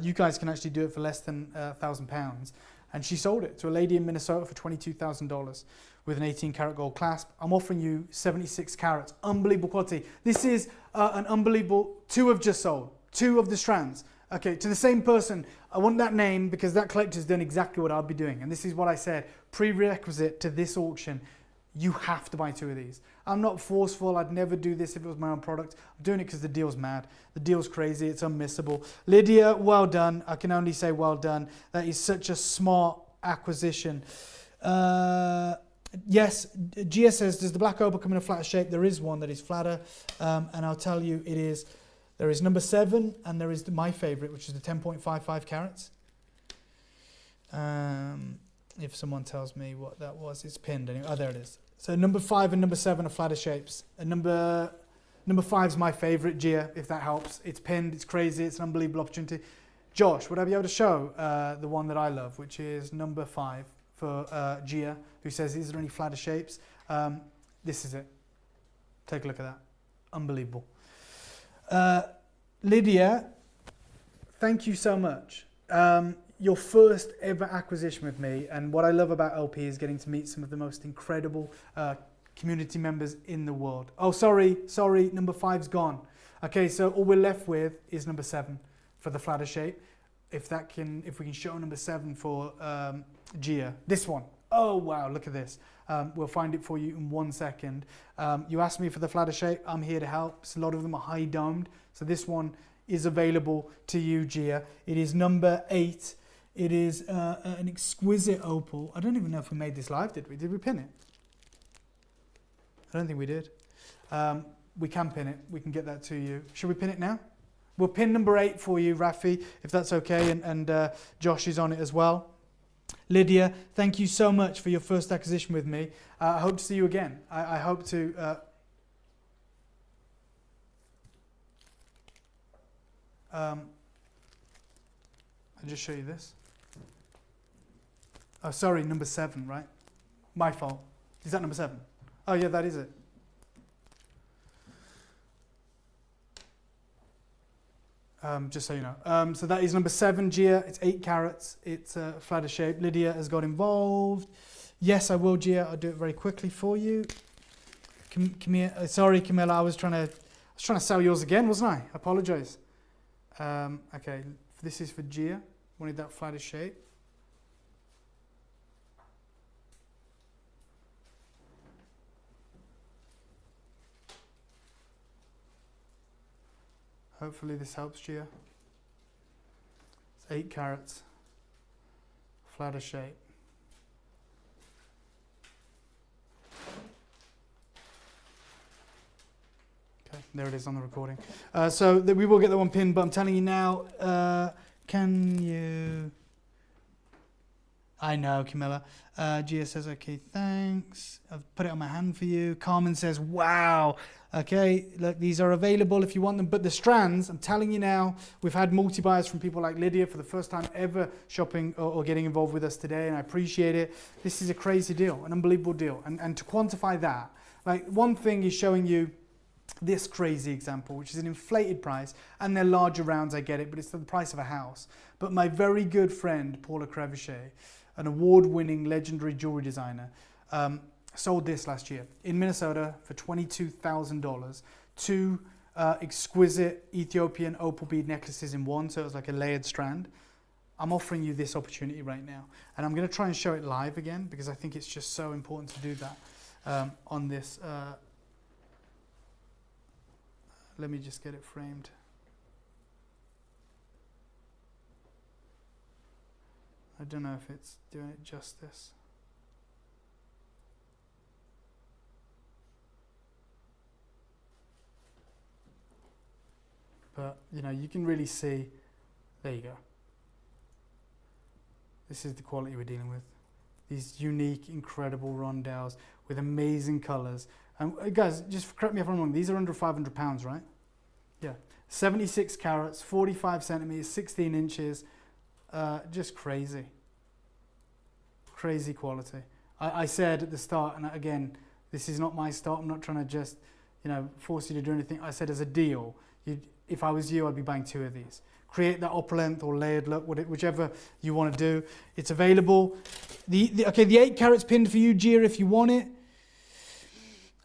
You guys can actually do it for less than £1,000. And she sold it to a lady in Minnesota for $22,000 with an 18 karat gold clasp. I'm offering you 76 carats. Unbelievable quality. This is an unbelievable, 2 have just sold. 2 of the strands. Okay, to the same person. I want that name because that collector's done exactly what I'll be doing. And this is what I said, prerequisite to this auction. You have to buy 2 of these. I'm not forceful. I'd never do this if it was my own product. I'm doing it because the deal's mad. The deal's crazy. It's unmissable. Lydia, well done. I can only say well done. That is such a smart acquisition. Yes, Gia says, does the black opal come in a flatter shape? There is one that is flatter. And I'll tell you, it is. There is number 7, and there is my favorite, which is the 10.55 carats. If someone tells me what that was, it's pinned anyway. Oh, there it is. So number 5 and number 7 are flatter shapes. And number 5 is my favorite, Gia, if that helps. It's pinned, it's crazy, it's an unbelievable opportunity. Josh, would I be able to show the one that I love, which is number 5 for Gia, who says, is there any flatter shapes? This is it. Take a look at that. Unbelievable. Lydia, thank you so much. Your first ever acquisition with me, and what I love about LP is getting to meet some of the most incredible community members in the world. Oh, sorry, number 5's gone. Okay, so all we're left with is number 7 for the flatter shape. If we can show number 7 for Gia, this one. Oh wow, look at this. We'll find it for you in 1 second. You asked me for the flatter shape. I'm here to help. So a lot of them are high domed. So this one is available to you, Gia. It is number 8. It is an exquisite opal. I don't even know if we made this live, did we? Did we pin it? I don't think we did. We can pin it. We can get that to you. Should we pin it now? We'll pin number 8 for you, Rafi, if that's okay. And Josh is on it as well. Lydia, thank you so much for your first acquisition with me. I hope to see you again. I hope to... I'll just show you this. Oh, sorry, number 7, right? My fault. Is that number 7? Oh, yeah, that is it. Just so you know. So that is number 7, Gia. It's 8 carats. It's a flatter shape. Lydia has got involved. Yes, I will, Gia. I'll do it very quickly for you. Sorry, Camilla. I was trying to sell yours again, wasn't I? I apologise. Okay, this is for Gia. Wanted that flatter shape. Hopefully this helps, Gia. It's 8 carats. Flatter shape. Okay, there it is on the recording. So we will get that one pinned, but I'm telling you now, can you... I know, Camilla. Gia says, okay, thanks. I've put it on my hand for you. Carmen says, wow. Okay, look, these are available if you want them. But the strands, I'm telling you now, we've had multi-buyers from people like Lydia for the first time ever shopping or getting involved with us today, and I appreciate it. This is a crazy deal, an unbelievable deal. And to quantify that, like one thing is showing you this crazy example, which is an inflated price, and they're larger rounds, I get it, but it's the price of a house. But my very good friend, Paula Crevichet, an award-winning legendary jewelry designer, sold this last year in Minnesota for $22,000. 2 exquisite Ethiopian opal bead necklaces in one, so it was like a layered strand. I'm offering you this opportunity right now, and I'm going to try and show it live again because I think it's just so important to do that on this. Let me just get it framed. I don't know if it's doing it justice. But, you know, you can really see, there you go. This is the quality we're dealing with. These unique, incredible rondelles with amazing colours. And guys, just correct me if I'm wrong, these are under 500 pounds, right? Yeah. 76 carats, 45 centimetres, 16 inches. Just crazy. Crazy quality. I said at the start, and again, this is not my start, I'm not trying to just, you know, force you to do anything. I said as a deal, if I was you, I'd be buying 2 of these. Create that upper length or layered look, whichever you want to do. It's available. The 8 carats pinned for you, Gia, if you want it.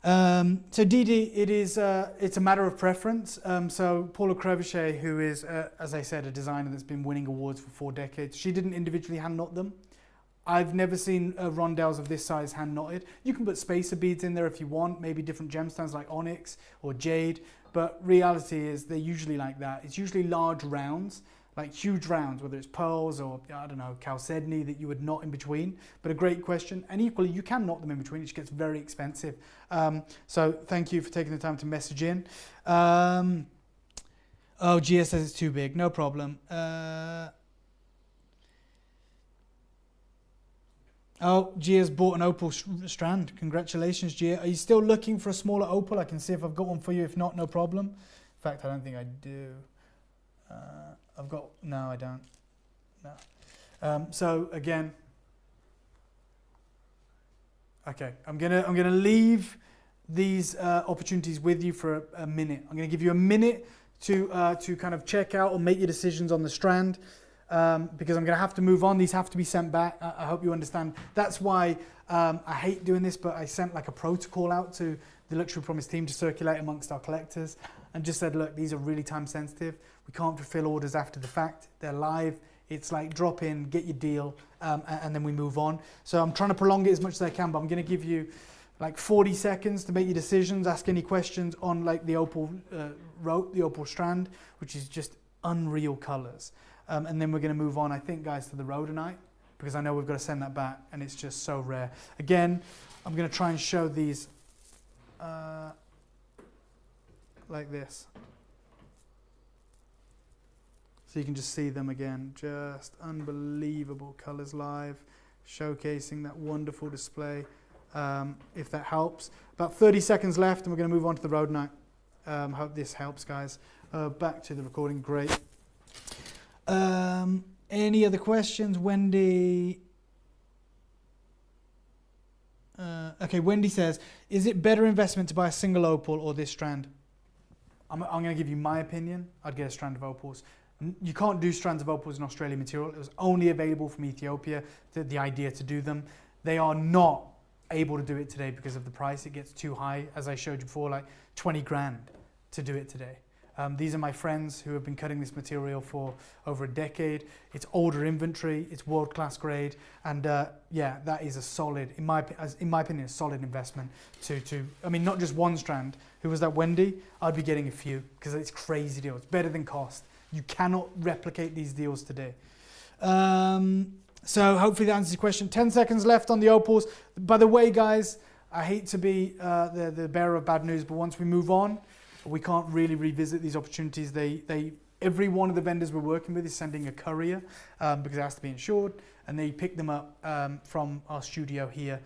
So Didi, it's a matter of preference. So Paula Crevichet, who is, as I said, a designer that's been winning awards for 4 decades, she didn't individually hand knot them. I've never seen rondelles of this size hand knotted. You can put spacer beads in there if you want, maybe different gemstones like onyx or jade, but reality is they're usually like that. It's usually large rounds, like huge rounds, whether it's pearls or, I don't know, chalcedony that you would knot in between. But a great question. And equally, you can knot them in between, which gets very expensive. So thank you for taking the time to message in. Oh, Gia says it's too big. No problem. Oh, Gia's bought an opal strand. Congratulations, Gia. Are you still looking for a smaller opal? I can see if I've got one for you. If not, no problem. In fact, I don't think I do. No, I don't. No. So again, okay, I'm gonna leave these opportunities with you for a minute. I'm gonna give you a minute to kind of check out or make your decisions on the strand. Because I'm going to have to move on. These have to be sent back. I hope you understand. That's why I hate doing this, but I sent like a protocol out to the Luxury Promise team to circulate amongst our collectors and just said, look, these are really time sensitive. We can't fulfill orders after the fact. They're live. It's like drop in, get your deal, and then we move on. So I'm trying to prolong it as much as I can, but I'm going to give you like 40 seconds to make your decisions, ask any questions on like the opal rope, the opal strand, which is just unreal colors. And then we're going to move on, I think, guys, to the rhodonite, because I know we've got to send that back, and it's just so rare. Again, I'm going to try and show these like this. So you can just see them again. Just unbelievable colors live, showcasing that wonderful display, if that helps. About 30 seconds left, and we're going to move on to the rhodonite. Hope this helps, guys. Back to the recording. Great. Any other questions? Wendy. Okay, Wendy says, is it better investment to buy a single opal or this strand? I'm going to give you my opinion. I'd get a strand of opals. You can't do strands of opals in Australian material. It was only available from Ethiopia, the idea to do them. They are not able to do it today because of the price. It gets too high, as I showed you before, like 20 grand to do it today. These are my friends who have been cutting this material for over a decade. It's older inventory, it's world-class grade, and yeah, that is a solid, in my opinion, a solid investment I mean, not just one strand. Who was that, Wendy? I'd be getting a few, because it's crazy deal. It's better than cost. You cannot replicate these deals today. So hopefully that answers your question. 10 seconds left on the opals. By the way, guys, I hate to be the bearer of bad news, but once we move on, we can't really revisit these opportunities. Every one of the vendors we're working with is sending a courier because it has to be insured, and they pick them up from our studio here.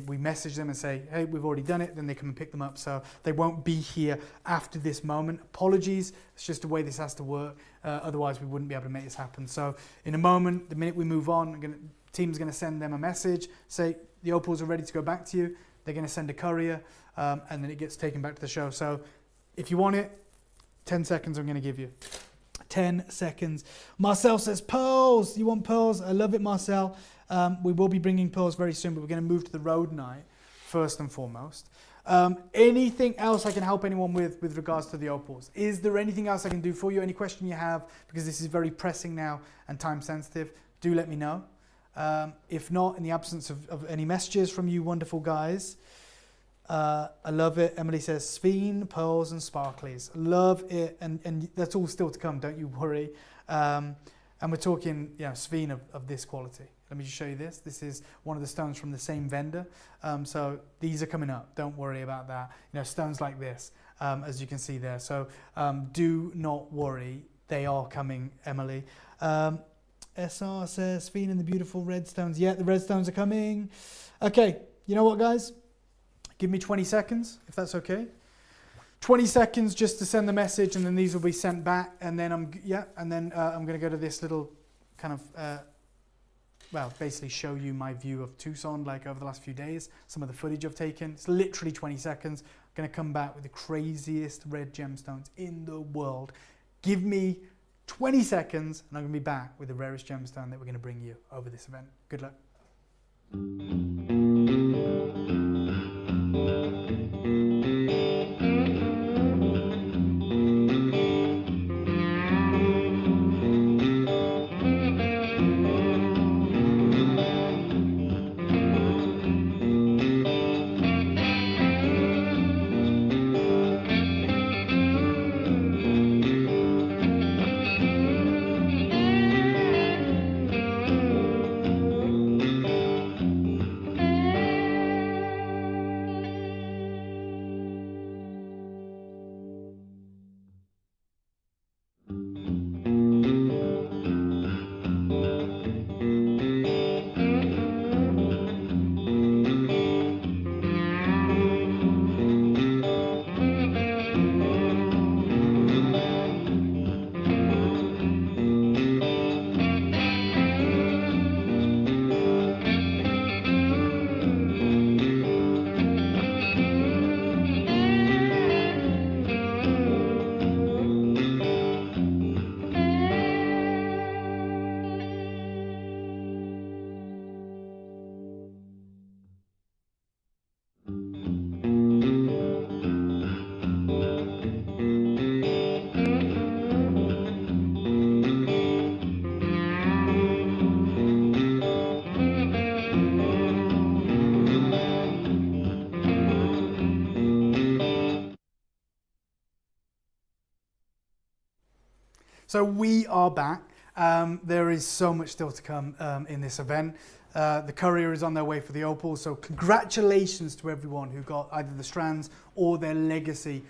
We message them and say, hey, we've already done it. Then they come and pick them up. So they won't be here after this moment. Apologies. It's just the way this has to work. Otherwise, we wouldn't be able to make this happen. So in a moment, the minute we move on, team's going to send them a message, say the opals are ready to go back to you. They're going to send a courier, and then it gets taken back to the show. So if you want it, 10 seconds I'm going to give you. 10 seconds. Marcel says, pearls. You want pearls? I love it, Marcel. We will be bringing pearls very soon, but we're going to move to the road night first and foremost. Anything else I can help anyone with regards to the opals? Is there anything else I can do for you? Any question you have? Because this is very pressing now and time sensitive. Do let me know. If not, in the absence of any messages from you wonderful guys, I love it. Emily says, Sveen, pearls and sparklies. Love it. And that's all still to come, don't you worry. And we're talking, Sveen of this quality. Let me just show you this. This is one of the stones from the same vendor. So these are coming up. Don't worry about that. Stones like this, as you can see there. So do not worry. They are coming, Emily. SR says, Sveen and the beautiful red stones. Yeah, the red stones are coming. Okay, you know what, guys? Give me 20 seconds, if that's okay. 20 seconds just to send the message, and then these will be sent back. And then I'm going to go to this little kind of, basically show you my view of Tucson, like over the last few days, some of the footage I've taken. It's literally 20 seconds. I'm going to come back with the craziest red gemstones in the world. Give me 20 seconds, and I'm going to be back with the rarest gemstone that we're going to bring you over this event. Good luck. So we are back. There is so much still to come in this event. The courier is on their way for the opal, so congratulations to everyone who got either the strands or their legacy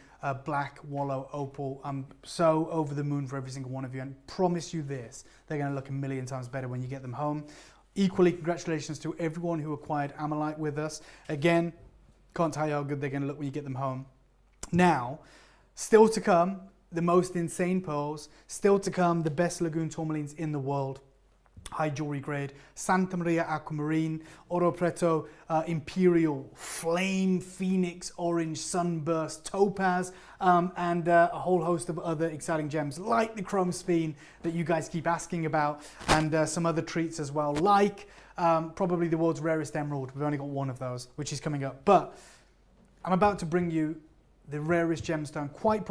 black wallow opal. I'm so over the moon for every single one of you, and promise you this, they're going to look a million times better when you get them home. Equally, congratulations to everyone who acquired Amalite with us. Again, can't tell you how good they're going to look when you get them home. Now, still to come, the most insane pearls. Still to come, the best lagoon tourmalines in the world. high jewelry grade, Santa Maria Aquamarine, Oro Preto, Imperial, Flame, Phoenix, Orange, Sunburst, Topaz, and a whole host of other exciting gems like the Chrome Sphene that you guys keep asking about, and some other treats as well, like probably the world's rarest emerald. We've only got one of those, which is coming up. But I'm about to bring you the rarest gemstone,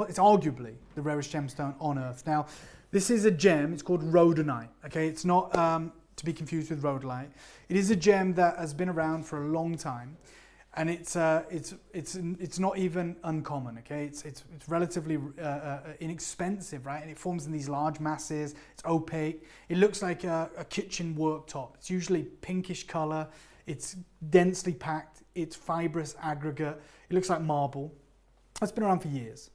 it's arguably the rarest gemstone on Earth. Now, this is a gem, it's called rhodonite, okay? It's not to be confused with rhodolite. It is a gem that has been around for a long time, and it's not even uncommon, okay? It's relatively inexpensive, right? And it forms in these large masses, it's opaque. It looks like a kitchen worktop. It's usually pinkish color, it's densely packed, it's fibrous aggregate, it looks like marble. It's been around for years.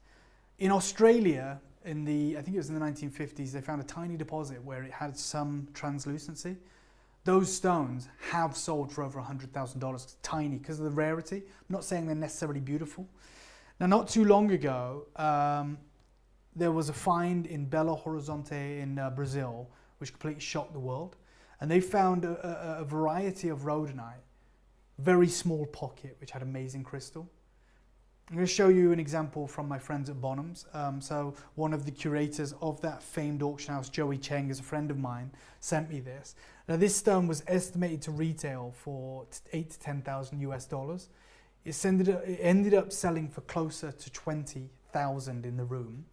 In Australia, I think it was in the 1950s, they found a tiny deposit where it had some translucency. Those stones have sold for over $100,000. Tiny because of the rarity. I'm not saying they're necessarily beautiful. Now, not too long ago, there was a find in Belo Horizonte in Brazil, which completely shocked the world. And they found a variety of rhodonite, very small pocket, which had amazing crystal. I'm going to show you an example from my friends at Bonhams. So one of the curators of that famed auction house, Joey Cheng, is a friend of mine, sent me this. Now, this stone was estimated to retail for $8,000 to $10,000 US. It ended up selling for closer to $20,000 in the room.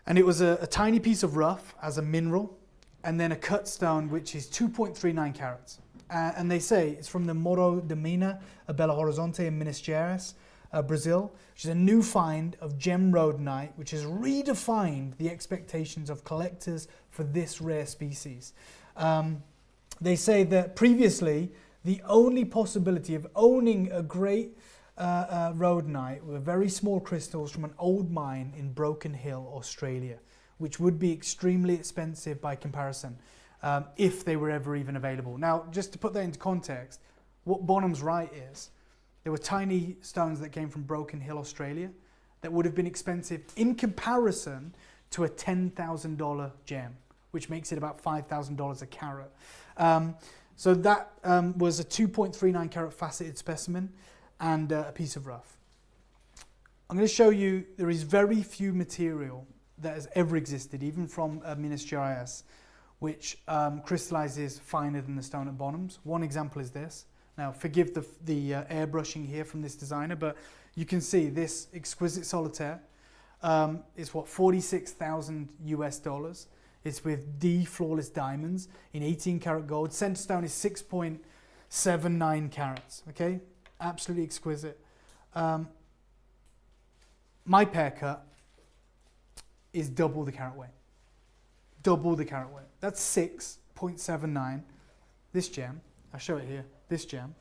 And it was a tiny piece of rough as a mineral, and then a cut stone, which is 2.39 carats. And they say it's from the Morro de Mina, Belo Horizonte in Minas Gerais, Brazil, which is a new find of gem rhodonite, which has redefined the expectations of collectors for this rare species. They say that previously, the only possibility of owning a great rhodonite were very small crystals from an old mine in Broken Hill, Australia, which would be extremely expensive by comparison if they were ever even available. Now, just to put that into context, what Bonham's right is, there were tiny stones that came from Broken Hill, Australia, that would have been expensive in comparison to a $10,000 gem, which makes it about $5,000 a carat. So that was a 2.39 carat faceted specimen and a piece of rough. I'm going to show you there is very few material that has ever existed, even from Minas Gerais, which crystallizes finer than the stone at Bonhams. One example is this. Now, forgive the airbrushing here from this designer, but you can see this exquisite solitaire is what, 46,000 US. It's with D flawless diamonds in 18 karat gold. Center stone is 6.79 carats, okay? Absolutely exquisite. My pear cut is double the carat weight. Double the carat weight. That's 6.79. This gem, I'll show it here. This gem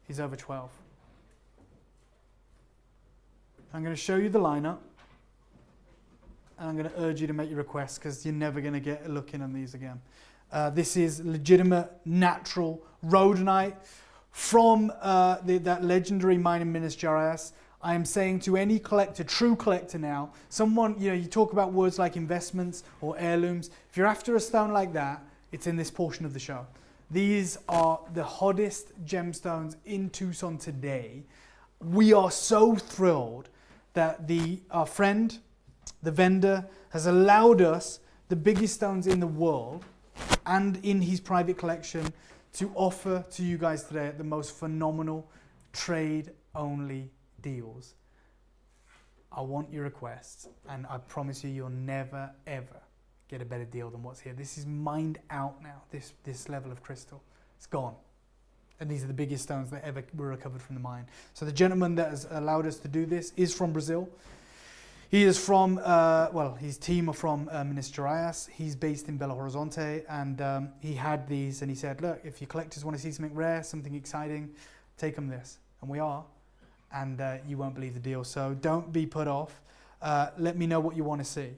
is over 12. I'm going to show you the lineup, and I'm going to urge you to make your requests because you're never going to get a look in on these again. This is legitimate, natural rhodonite from that legendary mine in Minas Gerais. I am saying to any collector, true collector now, someone, you talk about words like investments or heirlooms. If you're after a stone like that, it's in this portion of the show. These are the hottest gemstones in Tucson today. We are so thrilled that our friend, the vendor, has allowed us the biggest stones in the world and in his private collection to offer to you guys today at the most phenomenal trade-only deals. I want your requests, and I promise you, you'll never, ever get a better deal than what's here. This is mined out now, this level of crystal. It's gone. And these are the biggest stones that ever were recovered from the mine. So the gentleman that has allowed us to do this is from Brazil. He is from, his team are from Minas Gerais. He's based in Belo Horizonte, and he had these, and he said, look, if your collectors want to see something rare, something exciting, take them this. And we are, and you won't believe the deal. So don't be put off. Let me know what you want to see.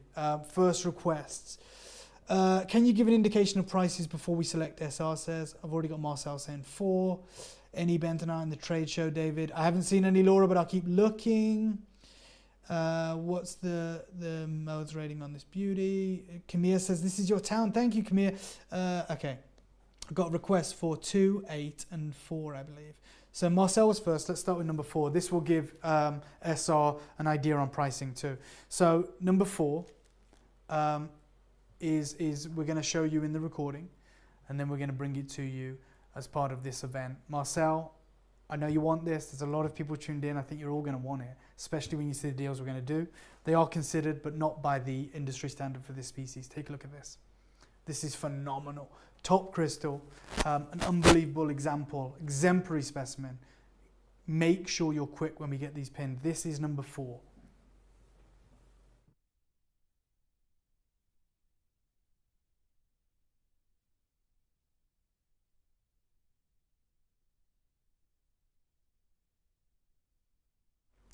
First requests. Can you give an indication of prices before we select SR says? I've already got Marcel saying 4. Any Bentonite in the trade show, David? I haven't seen any Laura, but I'll keep looking. What's the modes rating on this beauty? Camille says, this is your town. Thank you, Camille. Okay. I got a request for 2, 8, and 4, I believe. So Marcel was first. Let's start with number 4. This will give SR an idea on pricing too. So number 4 is we're going to show you in the recording, and then we're going to bring it to you as part of this event. Marcel, I know you want this. There's a lot of people tuned in. I think you're all going to want it, especially when you see the deals we're going to do. They are considered, but not by the industry standard for this species. Take a look at this. This is phenomenal. Top crystal, an unbelievable example, exemplary specimen. Make sure you're quick when we get these pinned. This is number 4.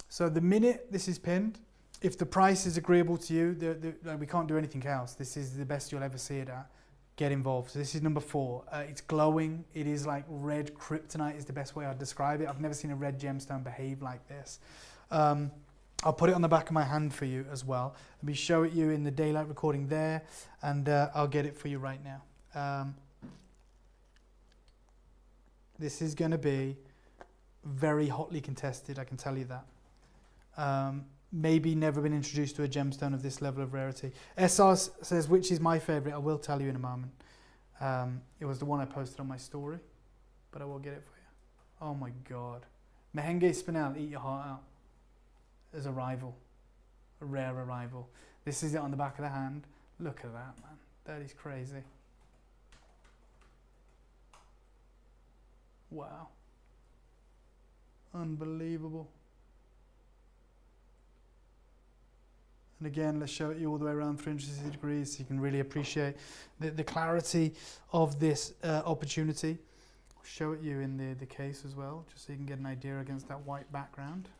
So the minute this is pinned, if the price is agreeable to you, we can't do anything else. This is the best you'll ever see it at. Get involved. So this is number 4. It's glowing. It is like red kryptonite is the best way I'd describe it. I've never seen a red gemstone behave like this. I'll put it on the back of my hand for you as well. Let me show it you in the daylight recording there, and I'll get it for you right now. This is going to be very hotly contested, I can tell you that. Maybe never been introduced to a gemstone of this level of rarity. SR says, which is my favorite? I will tell you in a moment. It was the one I posted on my story, but I will get it for you. Oh my God. Mahenge Spinel, eat your heart out. There's a rival, a rare arrival. This is it on the back of the hand. Look at that, man. That is crazy. Wow. Unbelievable. And again, let's show it you all the way around 360 degrees so you can really appreciate the clarity of this opportunity. I'll show it you in the case as well, just so you can get an idea against that white background.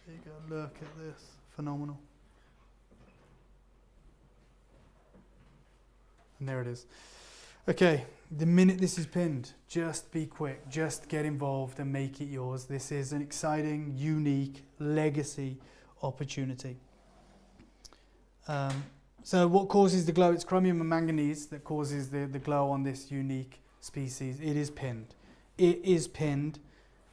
There you go, look at this, phenomenal. And there it is. Okay, the minute this is pinned, just be quick, just get involved and make it yours. This is an exciting, unique legacy opportunity. So what causes the glow? It's chromium and manganese that causes the glow on this unique species. It is pinned. It is pinned,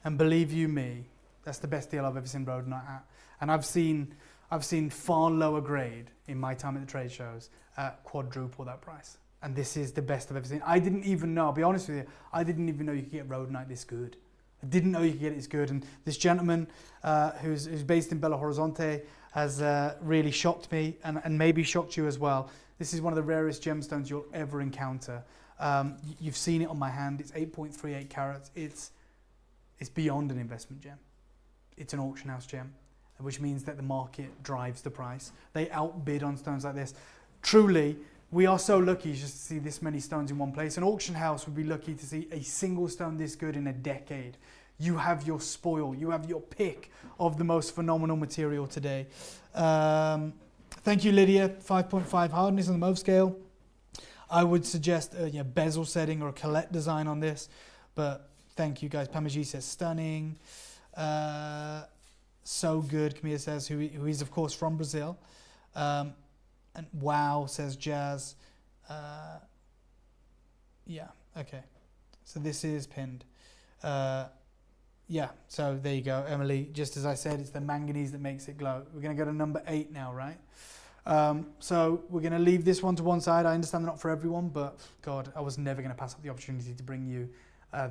and believe you me, that's the best deal I've ever seen rhodonite at. And I've seen far lower grade in my time at the trade shows at quadruple that price. And this is the best I've ever seen. I didn't even know, I'll be honest with you, I didn't even know you could get rhodonite this good. I didn't know you could get it this good. And this gentleman who's based in Belo Horizonte has really shocked me and maybe shocked you as well. This is one of the rarest gemstones you'll ever encounter. You've seen it on my hand. It's 8.38 carats. It's beyond an investment gem. It's an auction house gem, which means that the market drives the price. They outbid on stones like this. Truly, we are so lucky just to see this many stones in one place. An auction house would be lucky to see a single stone this good in a decade. You have your spoil. You have your pick of the most phenomenal material today. Thank you, Lydia. 5.5 hardness on the MOV scale. I would suggest a bezel setting or a colette design on this, but thank you guys. Pamaji says stunning. So good, Camilla says, who is of course from Brazil. And wow, says Jazz. Yeah, okay. So this is pinned. Yeah, so there you go, Emily. Just as I said, it's the manganese that makes it glow. We're going to go to number 8 now, right? So we're going to leave this one to one side. I understand they're not for everyone, but God, I was never going to pass up the opportunity to bring you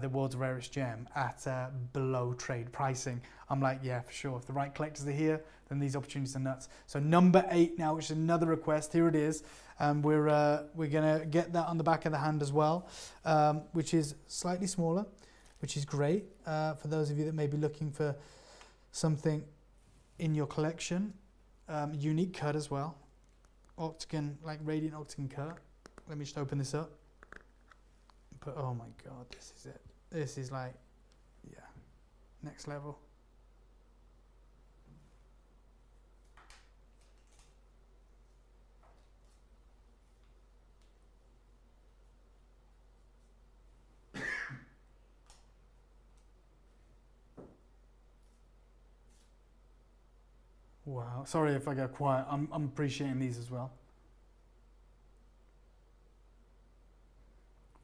the world's rarest gem at below trade pricing. I'm like, yeah, for sure. If the right collectors are here, then these opportunities are nuts. So number 8 now, which is another request. Here it is. We're going to get that on the back of the hand as well, which is slightly smaller, which is great for those of you that may be looking for something in your collection. Unique cut as well. Octagon, like radiant octagon cut. Let me just open this up. But oh my God, this is it. This is like, yeah, next level. Wow. Sorry if I go quiet. I'm appreciating these as well.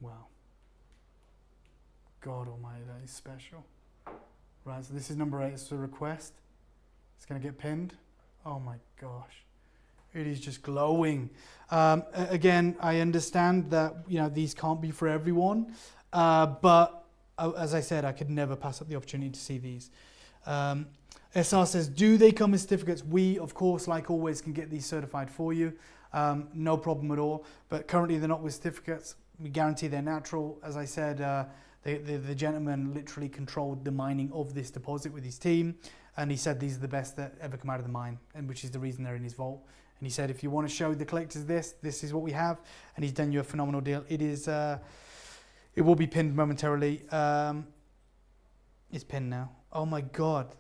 Wow. God almighty, that is special. Right, so this is number 8. It's a request. It's going to get pinned. Oh my gosh. It is just glowing. Again, I understand that, you know, these can't be for everyone. But as I said, I could never pass up the opportunity to see these. SR says, do they come in certificates? We, of course, like always, can get these certified for you. No problem at all. But currently, they're not with certificates. We guarantee they're natural. As I said, the gentleman literally controlled the mining of this deposit with his team. And he said these are the best that ever come out of the mine, and which is the reason they're in his vault. And he said, if you want to show the collectors this is what we have. And he's done you a phenomenal deal. It is, it will be pinned momentarily. It's pinned now. Oh my God.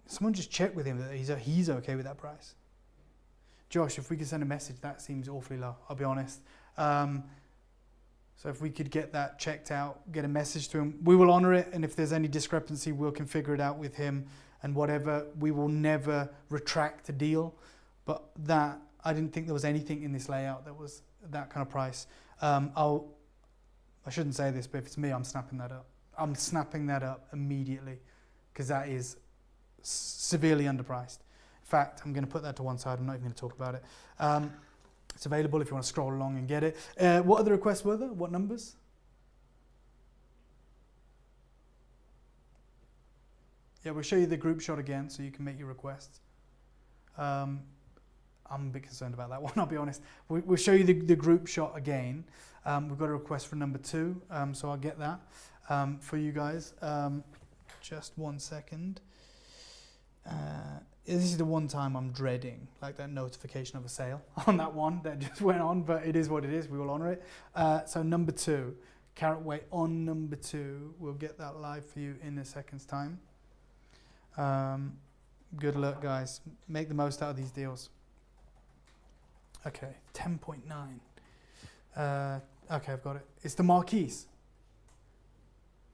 Someone just check with him that he's okay with that price. Josh, if we could send a message, that seems awfully low, I'll be honest. So if we could get that checked out, get a message to him, we will honor it. And if there's any discrepancy, we'll configure it out with him and whatever. We will never retract a deal. But that, I didn't think there was anything in this layout that was that kind of price. I shouldn't say this, but if it's me, I'm snapping that up. I'm snapping that up immediately because that is severely underpriced. In fact, I'm going to put that to one side. I'm not even going to talk about it. It's available if you want to scroll along and get it. What other requests were there? What numbers? Yeah, we'll show you the group shot again so you can make your requests. I'm a bit concerned about that one, I'll be honest. We'll show you the group shot again. We've got a request for number 2, so I'll get that for you guys. Just 1 second. This is the one time I'm dreading, like that notification of a sale on that one that just went on, but it is what it is. We will honor it. So number 2, carat weight on number 2. We'll get that live for you in a second's time. Good luck, guys. Make the most out of these deals. Okay, 10.9. Okay, I've got it. It's the Marquise.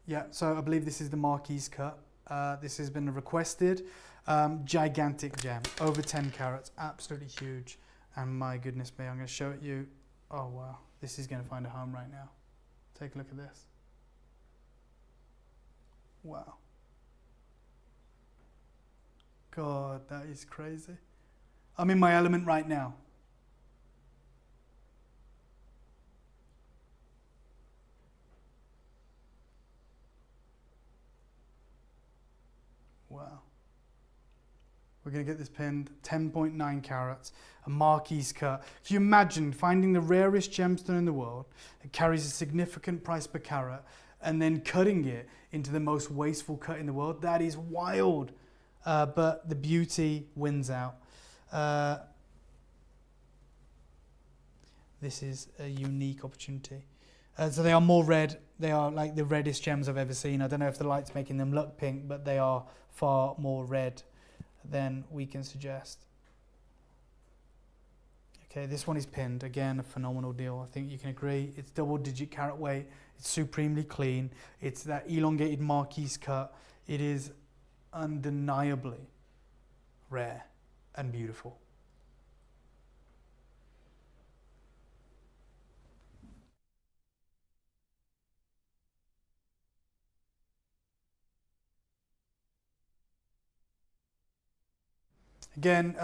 Yeah, so I believe this is the Marquise cut. This has been requested. Gigantic gem, over 10 carats, absolutely huge. And my goodness me, I'm going to show it you. Oh wow, this is going to find a home right now. Take a look at this. Wow. God, that is crazy. I'm in my element right now. Wow. We're going to get this pinned, 10.9 carats, a Marquise cut. Can you imagine finding the rarest gemstone in the world that carries a significant price per carat and then cutting it into the most wasteful cut in the world? That is wild. But the beauty wins out. This is a unique opportunity. So they are more red. They are like the reddest gems I've ever seen. I don't know if the light's making them look pink, but they are far more red than we can suggest. Okay, this one is pinned. Again, a phenomenal deal. I think you can agree. It's double-digit carat weight. It's supremely clean. It's that elongated Marquise cut. It is undeniably rare and beautiful. Again,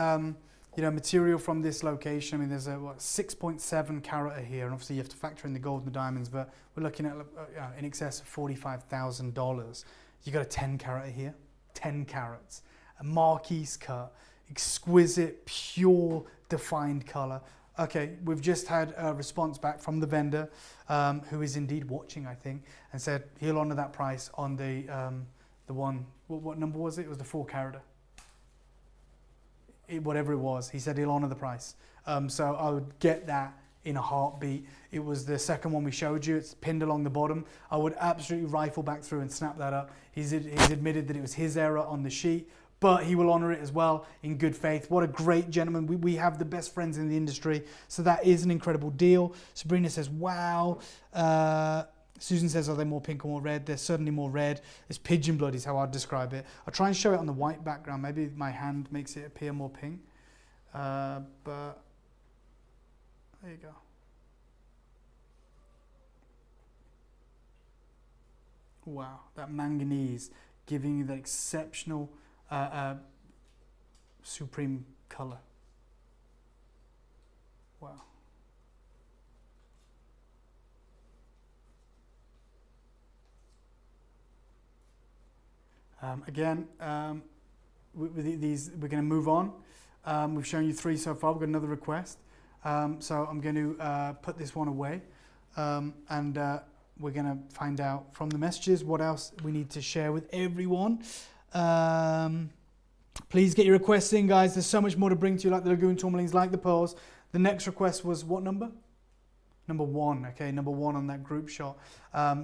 you know, material from this location. I mean, there's a 6.7 carat here, and obviously you have to factor in the gold and the diamonds. But we're looking at in excess of $45,000. You got a 10 carat here, 10 carats, a Marquise cut, exquisite, pure, defined color. Okay, we've just had a response back from the vendor, who is indeed watching, I think, and said he'll honor that price on the one. What number was it? It was the 4 carat. Whatever it was, he said he'll honor the price. So I would get that in a heartbeat. It was the second one we showed you. It's pinned along the bottom. I would absolutely rifle back through and snap that up. He's admitted that it was his error on the sheet, but he will honor it as well in good faith. What a great gentleman. We have the best friends in the industry, so that is an incredible deal. Sabrina says, wow. Susan says, are they more pink or more red? They're certainly more red. It's pigeon blood is how I'd describe it. I'll try and show it on the white background. Maybe my hand makes it appear more pink. But there you go. Wow, that manganese giving you that exceptional supreme color. Wow. With these, we're going to move on. We've shown you 3 so far. We've got another request. So I'm going to put this one away, and we're going to find out from the messages what else we need to share with everyone. Please get your requests in, guys. There's so much more to bring to you, like the lagoon tourmalines, like the pearls. The next request was what number? Number 1. Okay, number 1 on that group shot.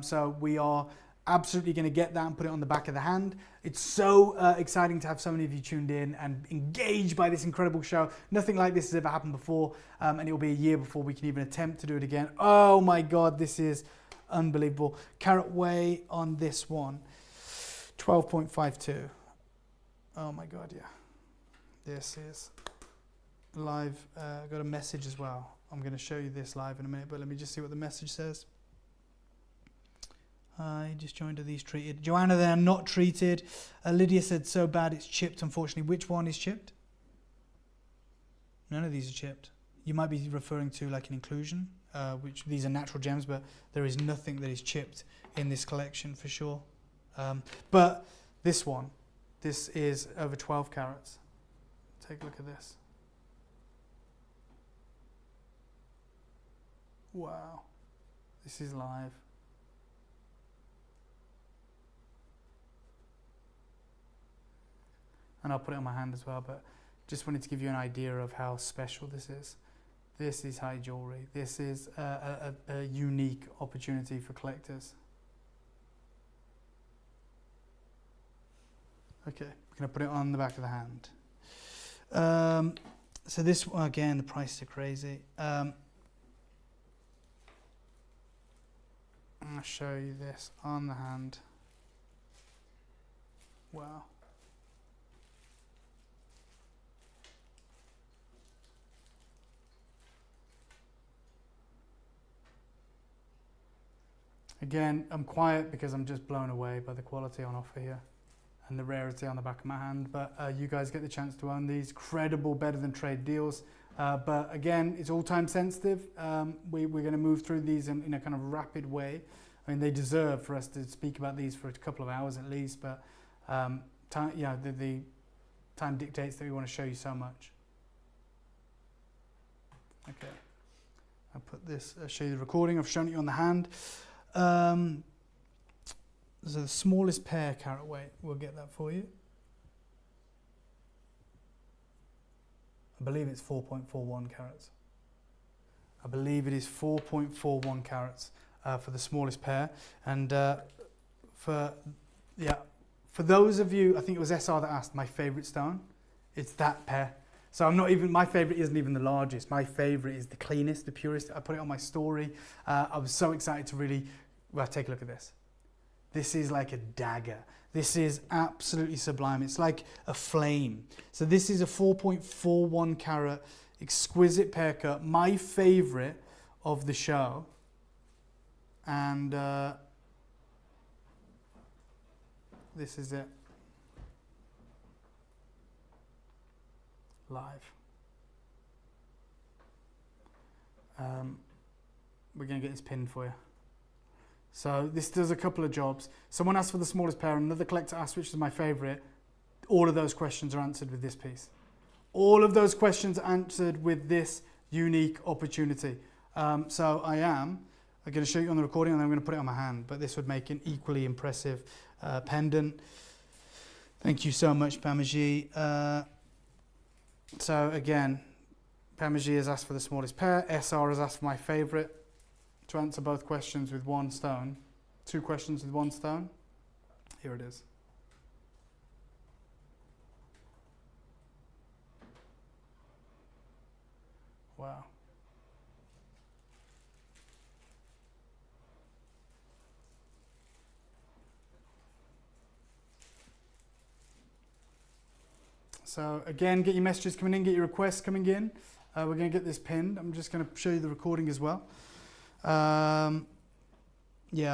So we are absolutely going to get that and put it on the back of the hand. It's so exciting to have so many of you tuned in and engaged by this incredible show. Nothing like this has ever happened before, and it will be a year before we can even attempt to do it again. Oh my God, this is unbelievable. Carat weigh on this one, 12.52. Oh my God, yeah. This is live. I got a message as well. I'm going to show you this live in a minute, but let me just see what the message says. I just joined. Are these treated? Joanna, they are not treated. Lydia said, so bad it's chipped, unfortunately. Which one is chipped? None of these are chipped. You might be referring to like an inclusion, which these are natural gems, but there is nothing that is chipped in this collection for sure. But this one, this is over 12 carats. Take a look at this. Wow. This is live. And I'll put it on my hand as well, but just wanted to give you an idea of how special this is. This is high jewelry. This is a unique opportunity for collectors. Okay, we're going to put it on the back of the hand. So this, again, the prices are crazy. I'll show you this on the hand. Wow. Again, I'm quiet because I'm just blown away by the quality on offer here and the rarity on the back of my hand. But you guys get the chance to own these credible, better than trade deals. But again, it's all time sensitive. We're going to move through these in a kind of rapid way. I mean, they deserve for us to speak about these for a couple of hours at least. But time, yeah, the time dictates that we want to show you so much. Okay, I'll put this. I'll show you the recording. I've shown it you on the hand. So the smallest pair carat weight, we'll get that for you. I believe it's 4.41 carats. I believe it is 4.41 carats for the smallest pair. And for those of you, I think it was SR that asked my favorite stone, it's that pair. So I'm not even, my favorite isn't even the largest. My favorite is the cleanest, the purest. I put it on my story. I was so excited to really, well, take a look at this. This is like a dagger. This is absolutely sublime. It's like a flame. So this is a 4.41 carat exquisite pear cut. My favorite of the show. And this is it. Live. We're going to get this pinned for you. So this does a couple of jobs. Someone asked for the smallest pair, another collector asked which is my favorite. All of those questions are answered with this piece. All of those questions are answered with this unique opportunity. So I'm going to show you on the recording and then I'm going to put it on my hand, but this would make an equally impressive pendant. Thank you so much, Pamaji. So again, Pamaji has asked for the smallest pair. SR has asked for my favorite. To answer both questions with one stone. 2 questions with one stone. Here it is. Wow. So again, get your messages coming in, get your requests coming in. We're going to get this pinned. I'm just going to show you the recording as well. Yeah,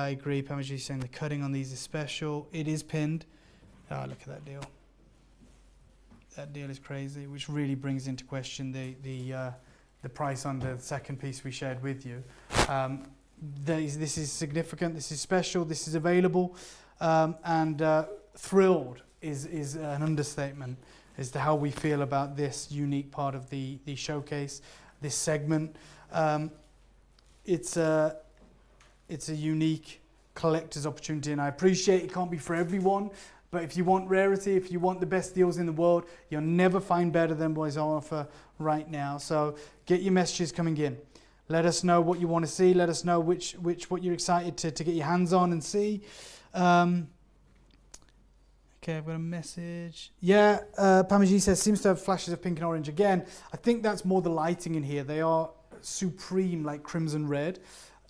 I agree. Pamaji's saying the cutting on these is special. It is pinned. Oh, look at that deal. That deal is crazy, which really brings into question the price on the second piece we shared with you. This is significant. This is special. This is available, and thrilled is an understatement as to how we feel about this unique part of the showcase, this segment. It's a unique collector's opportunity, and I appreciate it can't be for everyone, but if you want rarity, if you want the best deals in the world, you'll never find better than what is on offer right now. So get your messages coming in. Let us know what you want to see. Let us know what you're excited to get your hands on and see. Okay, I've got a message. Yeah, Pamaji says, seems to have flashes of pink and orange. Again, I think that's more the lighting in here. They are supreme, like crimson red.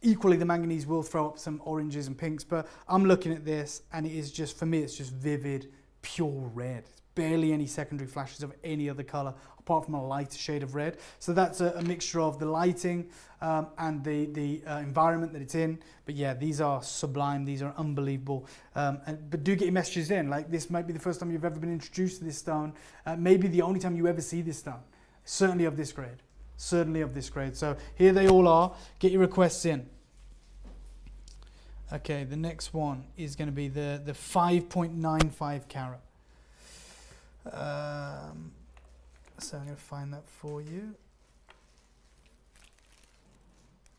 Equally, the manganese will throw up some oranges and pinks, but I'm looking at this and it is just, for me, it's just vivid, pure red. It's barely any secondary flashes of any other color apart from a lighter shade of red. So that's a mixture of the lighting and the environment that it's in. But yeah, these are sublime. These are unbelievable. But do get your messages in. Like, this might be the first time you've ever been introduced to this stone. Maybe the only time you ever see this stone. Certainly of this grade. Certainly of this grade. So here they all are. Get your requests in. Okay, the next one is going to be the 5.95 carat. So I'm going to find that for you.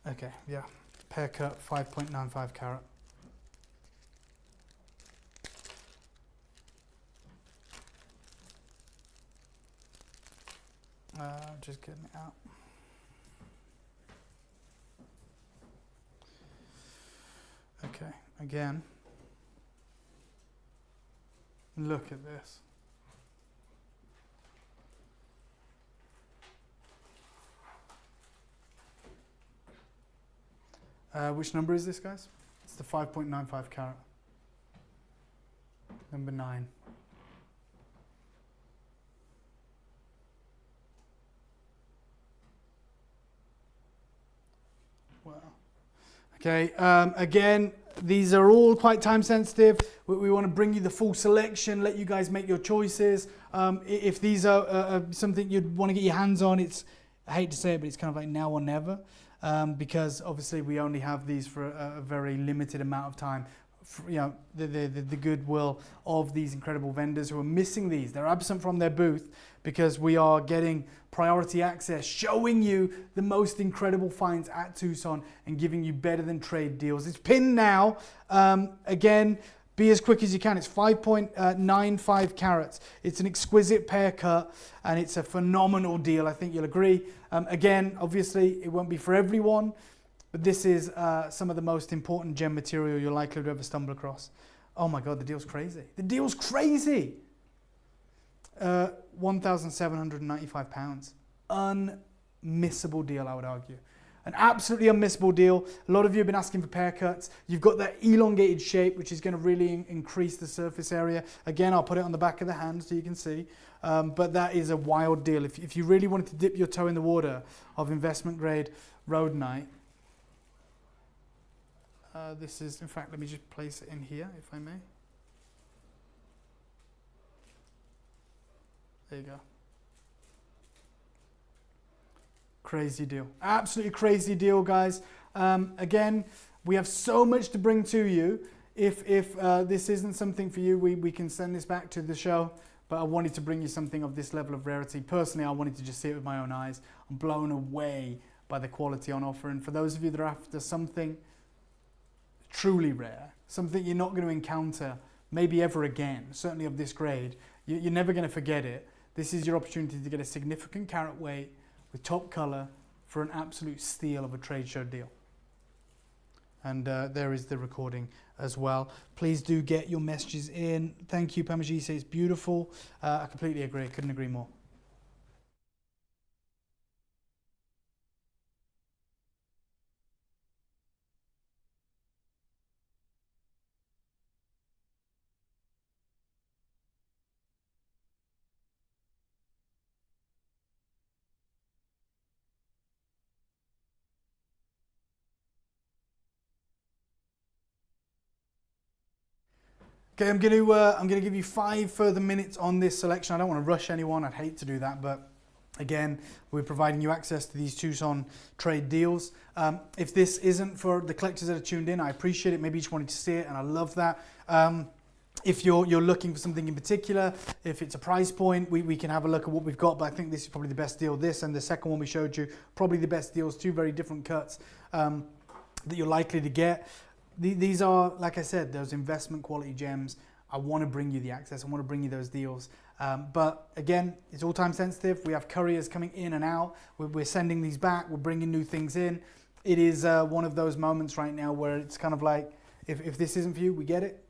Okay, yeah, pear cut 5.95 carat. Just getting it out. Okay, again, look at this. Which number is this, guys? It's the 5.95 carat. Number 9. Wow. Okay, again, these are all quite time sensitive. We want to bring you the full selection, let you guys make your choices. If these are something you'd want to get your hands on, I hate to say it, but it's kind of like now or never. Because obviously we only have these for a very limited amount of time. You know, the goodwill of these incredible vendors who are missing these. They're absent from their booth because we are getting priority access, showing you the most incredible finds at Tucson and giving you better than trade deals. It's pinned now. Again, be as quick as you can. It's 5.95 carats. It's an exquisite pear cut and it's a phenomenal deal. I think you'll agree. Again, obviously it won't be for everyone, but this is some of the most important gem material you're likely to ever stumble across. Oh my God, the deal's crazy. The deal's crazy. 1,795 pounds. Unmissable deal, I would argue. An absolutely unmissable deal. A lot of you have been asking for pear cuts. You've got that elongated shape, which is going to really increase the surface area. Again, I'll put it on the back of the hand so you can see. But that is a wild deal. If you really wanted to dip your toe in the water of investment grade rhodonite, this is, in fact, let me just place it in here, if I may. There you go. Crazy deal. Absolutely crazy deal, guys. Again, we have so much to bring to you. If this isn't something for you, we can send this back to the show. But I wanted to bring you something of this level of rarity. Personally, I wanted to just see it with my own eyes. I'm blown away by the quality on offer. And for those of you that are after something truly rare, something you're not going to encounter maybe ever again, certainly of this grade, you're never going to forget it. This is your opportunity to get a significant carat weight with top color for an absolute steal of a trade show deal. And there is the recording as well. Please do get your messages in. Thank you, Pamaji. Say it's beautiful. I completely agree. Couldn't agree more. Okay, I'm gonna give you 5 further minutes on this selection. I don't want to rush anyone. I'd hate to do that, but again, we're providing you access to these Tucson trade deals. If this isn't for the collectors that are tuned in, I appreciate it. Maybe you just wanted to see it, and I love that. If you're looking for something in particular, if it's a price point, we can have a look at what we've got, but I think this is probably the best deal. This and the second one we showed you, probably the best deals, 2 very different cuts that you're likely to get. These are, like I said, those investment quality gems. I want to bring you the access. I want to bring you those deals. But again, it's all time sensitive. We have couriers coming in and out. We're sending these back. We're bringing new things in. It is one of those moments right now where it's kind of like, if this isn't for you, we get it.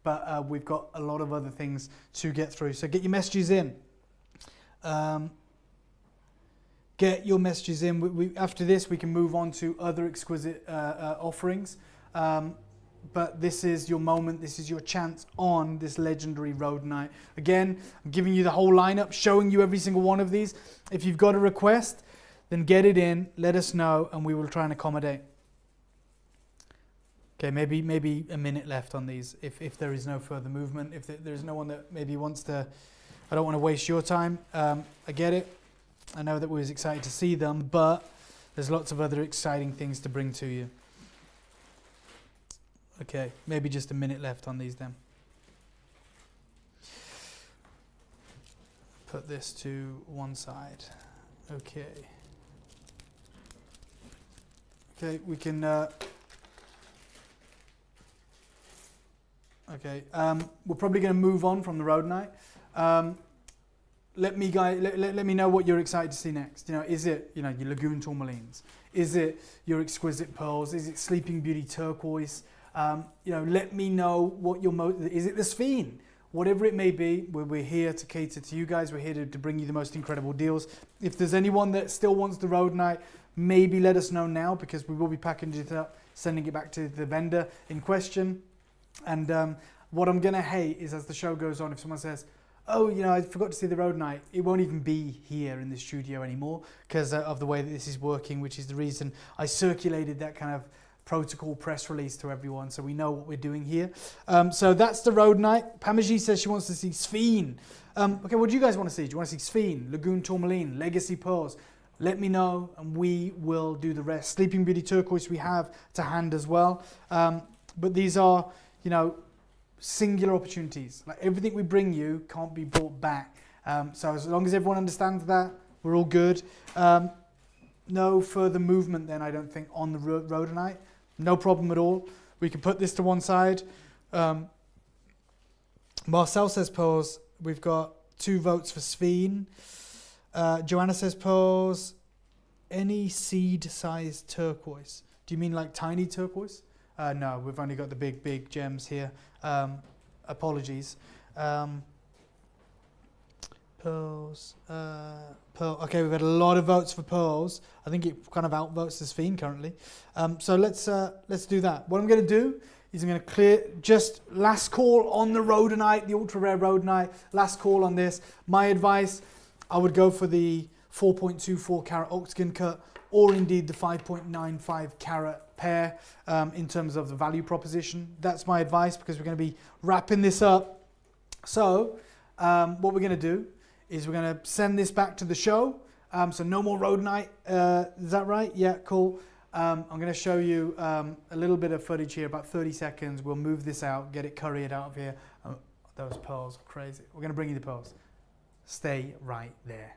But we've got a lot of other things to get through. So get your messages in. Get your messages in. After this, we can move on to other exquisite offerings. But this is your moment. This is your chance on this legendary road night. Again, I'm giving you the whole lineup, showing you every single one of these. If you've got a request, then get it in. Let us know, and we will try and accommodate. Okay, maybe a minute left on these. If there is no further movement, if there's no one that maybe wants to, I don't want to waste your time. I get it. I know that we was excited to see them, but there's lots of other exciting things to bring to you. Okay, maybe just a minute left on these then. Put this to one side. Okay. Okay, we can. Okay, we're probably going to move on from the road night. Let me know what you're excited to see next. You know, is it your Lagoon Tourmalines? Is it your exquisite pearls? Is it Sleeping Beauty turquoise? Let me know what your is it the Sphene? Whatever it may be, we're here to cater to you guys. We're here to bring you the most incredible deals. If there's anyone that still wants the road night, maybe let us know now, because we will be packaging it up, sending it back to the vendor in question. And what I'm going to hate is, as the show goes on, if someone says, oh, I forgot to see the road night, it won't even be here in the studio anymore because of the way that this is working, which is the reason I circulated that kind of protocol press release to everyone, so we know what we're doing here. So that's the road night. Pamaji says she wants to see Sphene. Okay, what do you guys want to see? Do you want to see Sphene, Lagoon Tourmaline, Legacy Pearls? Let me know and we will do the rest. Sleeping Beauty turquoise we have to hand as well. But these are, singular opportunities. Like everything we bring you can't be brought back. So as long as everyone understands that, we're all good. No further movement then, I don't think, on the road tonight. No problem at all. We can put this to one side. Marcel says pearls. We've got 2 votes for Sphene. Joanna says pearls. Any seed-sized turquoise. Do you mean like tiny turquoise? No, we've only got the big gems here. Apologies. Pearls. Pearl. Okay, we've had a lot of votes for pearls. I think it kind of outvotes the Sphene currently. So let's do that. What I'm going to do is I'm going to clear just last call on the rhodonite, the ultra rare rhodonite. Last call on this. My advice: I would go for the 4.24 carat octagon cut, or indeed the 5.95 carat pair in terms of the value proposition. That's my advice, because we're going to be wrapping this up. So what we're going to do is we're going to send this back to the show. So no more rhodonite. Is that right? Yeah, cool. I'm going to show you a little bit of footage here, about 30 seconds. We'll move this out, get it couriered out of here. Those pearls are crazy. We're going to bring you the pearls. Stay right there.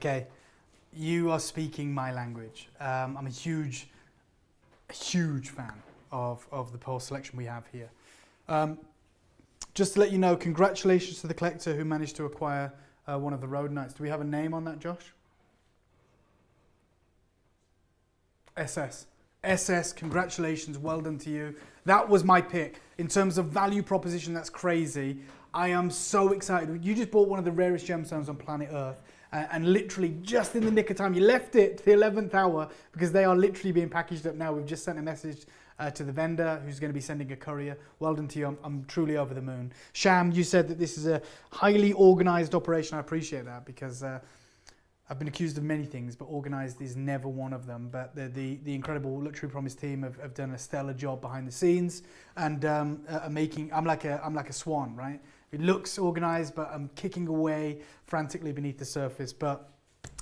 Okay, you are speaking my language. I'm a huge fan of the pearl selection we have here. Just to let you know, congratulations to the collector who managed to acquire one of the road knights. Do we have a name on that, Josh? SS, congratulations, well done to you. That was my pick. In terms of value proposition, that's crazy. I am so excited. You just bought one of the rarest gemstones on planet Earth, and literally just in the nick of time, you left it to the 11th hour because they are literally being packaged up now. We've just sent a message to the vendor who's going to be sending a courier. Well done to you. I'm truly over the moon. Sham, you said that this is a highly organized operation. I appreciate that because I've been accused of many things, but organised is never one of them. But the incredible Luxury Promise team have done a stellar job behind the scenes, and are making. I'm like a swan, right? It looks organised, but I'm kicking away frantically beneath the surface. But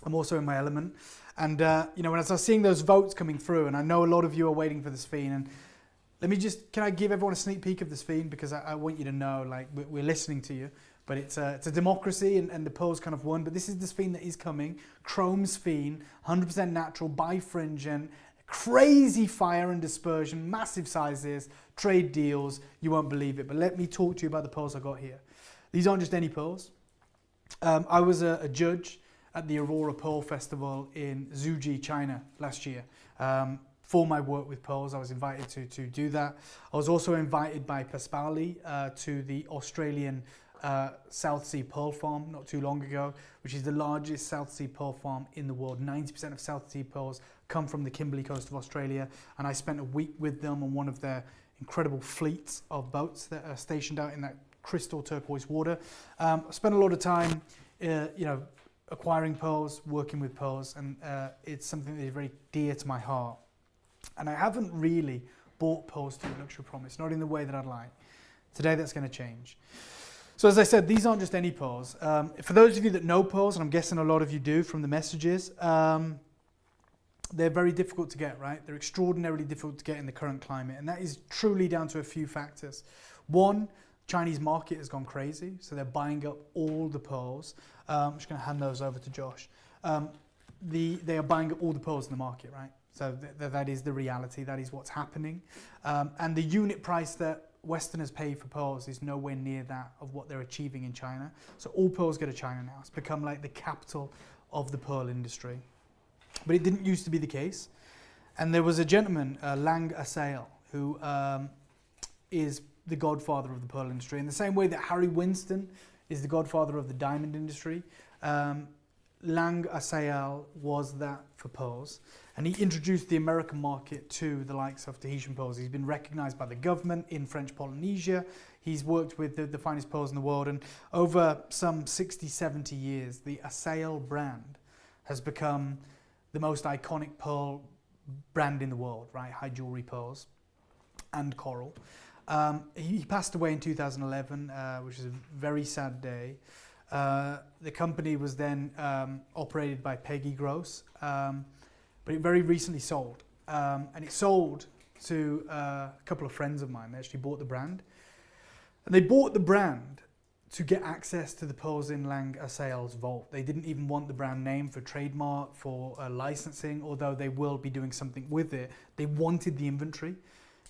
I'm also in my element. And you know, when I was seeing those votes coming through, and I know a lot of you are waiting for the Sphene, and can I give everyone a sneak peek of the Sphene, because I want you to know, like, we're listening to you. But it's a democracy, and the pearl's kind of won. But this is the Sphene that is coming. Chrome Sphene, 100% natural, bifringent, crazy fire and dispersion, massive sizes, trade deals. You won't believe it. But let me talk to you about the pearls I got here. These aren't just any pearls. I was a judge at the Aurora Pearl Festival in Zhuji, China last year. For my work with pearls, I was invited to do that. I was also invited by Paspali to the Australian South Sea Pearl Farm not too long ago, which is the largest South Sea Pearl Farm in the world. 90% of South Sea pearls come from the Kimberley coast of Australia, and I spent a week with them on one of their incredible fleets of boats that are stationed out in that crystal turquoise water. I spent a lot of time, you know, acquiring pearls, working with pearls, and it's something that is very dear to my heart. And I haven't really bought pearls through Luxury Promise, not in the way that I'd like. Today that's going to change. So as I said, these aren't just any pearls. For those of you that know pearls, and I'm guessing a lot of you do from the messages, they're very difficult to get, right? They're extraordinarily difficult to get in the current climate, and that is truly down to a few factors. One, Chinese market has gone crazy, so they're buying up all the pearls. I'm just going to hand those over to Josh. They are buying up all the pearls in the market, right? So that is the reality. That is what's happening. And the unit price that Westerners pay for pearls is nowhere near that of what they're achieving in China. So all pearls go to China now. It's become like the capital of the pearl industry. But it didn't used to be the case. And there was a gentleman, Lang Asael, who is the godfather of the pearl industry. In the same way that Harry Winston is the godfather of the diamond industry, Lang Asael was that for pearls. And he introduced the American market to the likes of Tahitian pearls. He's been recognized by the government in French Polynesia. He's worked with the finest pearls in the world. And over some 60, 70 years, the Asael brand has become the most iconic pearl brand in the world, right? High jewelry pearls and coral. He passed away in 2011, which is a very sad day. The company was then operated by Peggy Gross, but it very recently sold. And it sold to a couple of friends of mine. They actually bought the brand. And they bought the brand to get access to the pearls in Lang Asael's vault. They didn't even want the brand name for trademark, for licensing, although they will be doing something with it. They wanted the inventory,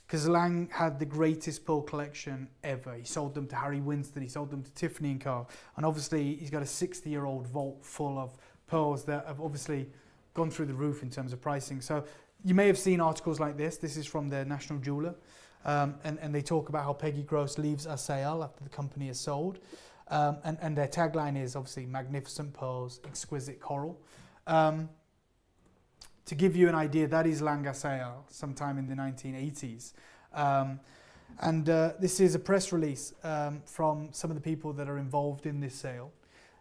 because Lang had the greatest pearl collection ever. He sold them to Harry Winston, he sold them to Tiffany & Co. And obviously he's got a 60-year-old vault full of pearls that have obviously gone through the roof in terms of pricing. So you may have seen articles like this. This is from the National Jeweler. And they talk about how Peggy Gross leaves Asael after the company is sold. And their tagline is obviously magnificent pearls, exquisite coral. To give you an idea, that is Lang Asael sometime in the 1980s. This is a press release from some of the people that are involved in this sale.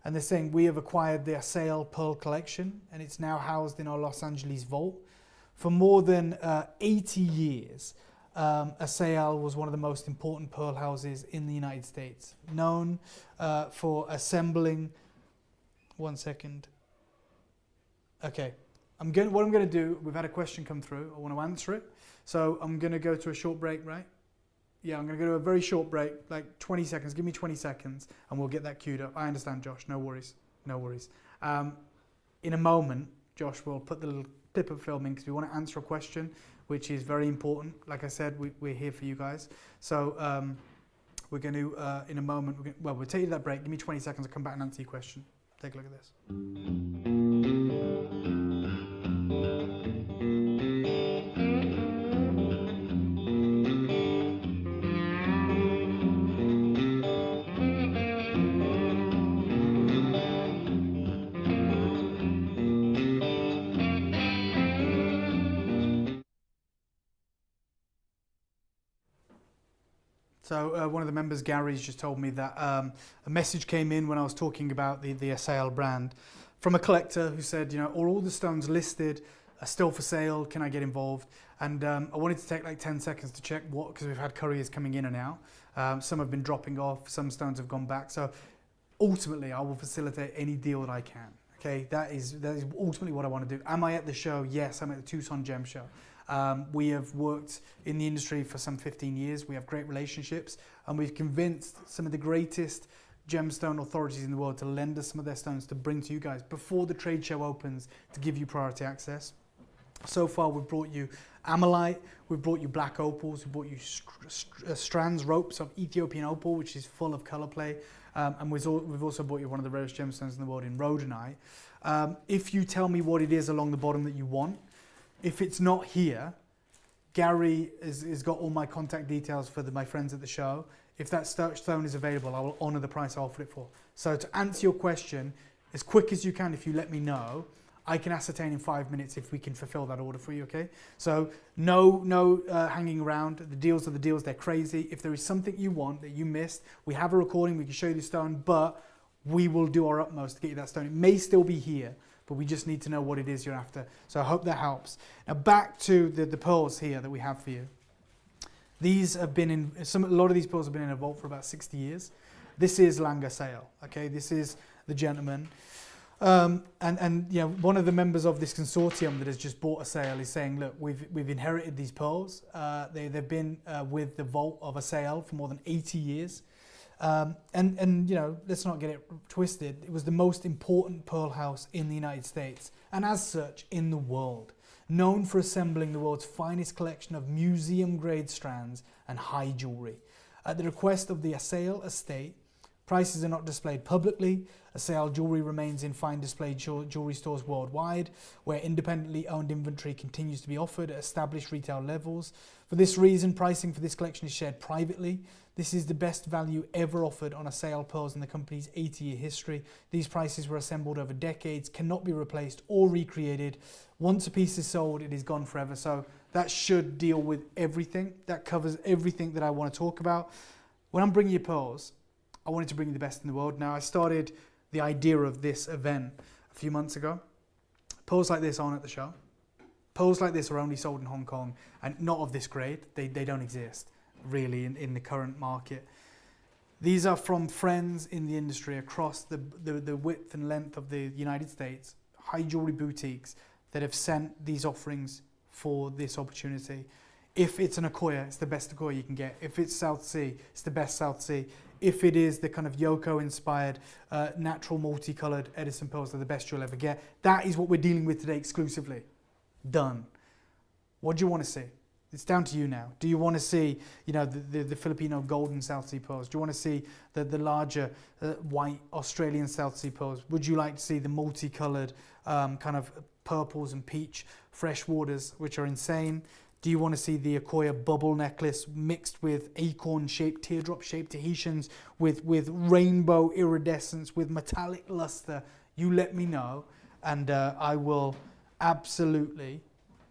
And they're saying, we have acquired the Asael Pearl Collection, and it's now housed in our Los Angeles vault. For more than 80 years, Asael was one of the most important pearl houses in the United States, known for assembling. One second. Okay. What I'm going to do, we've had a question come through. I want to answer it. So I'm going to go to a short break, right? Yeah, I'm going to go to a very short break, like 20 seconds. Give me 20 seconds and we'll get that queued up. I understand, Josh. No worries. No worries. in a moment, Josh will put the little clip of filming because we want to answer a question, which is very important. Like I said, we're here for you guys. So we're going to, in a moment, we'll take you to that break. Give me 20 seconds, I'll come back and answer your question. Take a look at this. So one of the members, Gary's, just told me that a message came in when I was talking about the Asael brand from a collector who said, you know, are all the stones listed are still for sale? Can I get involved? And I wanted to take like 10 seconds to check what, because we've had couriers coming in and out. Some have been dropping off, some stones have gone back. So ultimately, I will facilitate any deal that I can. Okay, that is ultimately what I want to do. Am I at the show? Yes, I'm at the Tucson Gem Show. We have worked in the industry for some 15 years. We have great relationships, and we've convinced some of the greatest gemstone authorities in the world to lend us some of their stones to bring to you guys before the trade show opens to give you priority access. So far, we've brought you amalite, we've brought you black opals, we've brought you strands, ropes of Ethiopian opal, which is full of color play, and we've also brought you one of the rarest gemstones in the world in rhodonite. If you tell me what it is along the bottom that you want, if it's not here, Gary has got all my contact details for my friends at the show. If that stone is available, I will honour the price I offered it for. So to answer your question, as quick as you can, if you let me know, I can ascertain in 5 minutes if we can fulfill that order for you, okay? So no hanging around. The deals are the deals, they're crazy. If there is something you want that you missed, we have a recording, we can show you the stone, but we will do our utmost to get you that stone. It may still be here, but we just need to know what it is you're after. So I hope that helps. Now back to the pearls here that we have for you. These have been in, a lot of these pearls have been in a vault for about 60 years. This is Langa Sale, okay? This is the gentleman. And you know, one of the members of this consortium that has just bought a sale is saying, look, we've inherited these pearls. They've been with the vault of Asael for more than 80 years. And you know, let's not get it twisted. It was the most important pearl house in the United States, and as such in the world, known for assembling the world's finest collection of museum-grade strands and high jewelry. At the request of the Asael estate, prices are not displayed publicly. Asael jewelry remains in fine display jewelry stores worldwide, where independently owned inventory continues to be offered at established retail levels. For this reason, pricing for this collection is shared privately. This is the best value ever offered on Asael pearls in the company's 80-year history. These prices were assembled over decades, cannot be replaced or recreated. Once a piece is sold, it is gone forever. So that should deal with everything. That covers everything that I want to talk about. When I'm bringing you pearls, I wanted to bring you the best in the world. Now, I started the idea of this event a few months ago. Pearls like this aren't at the show. Pearls like this are only sold in Hong Kong, and not of this grade. They don't exist really in the current market. These are from friends in the industry across the width and length of the United States, high jewelry boutiques that have sent these offerings for this opportunity. If it's an Akoya, it's the best Akoya you can get. If it's South Sea, it's the best South Sea. If it is the kind of Yoko-inspired, natural multicolored Edison pearls, they're the best you'll ever get. That is what we're dealing with today exclusively. Done. What do you want to see? It's down to you now. Do you want to see, you know, the Filipino golden South Sea pearls? Do you want to see the larger white Australian South Sea pearls? Would you like to see the multicolored kind of purples and peach fresh waters, which are insane? Do you want to see the Akoya bubble necklace mixed with acorn-shaped, teardrop-shaped Tahitians with rainbow iridescence, with metallic luster? You let me know, and I will absolutely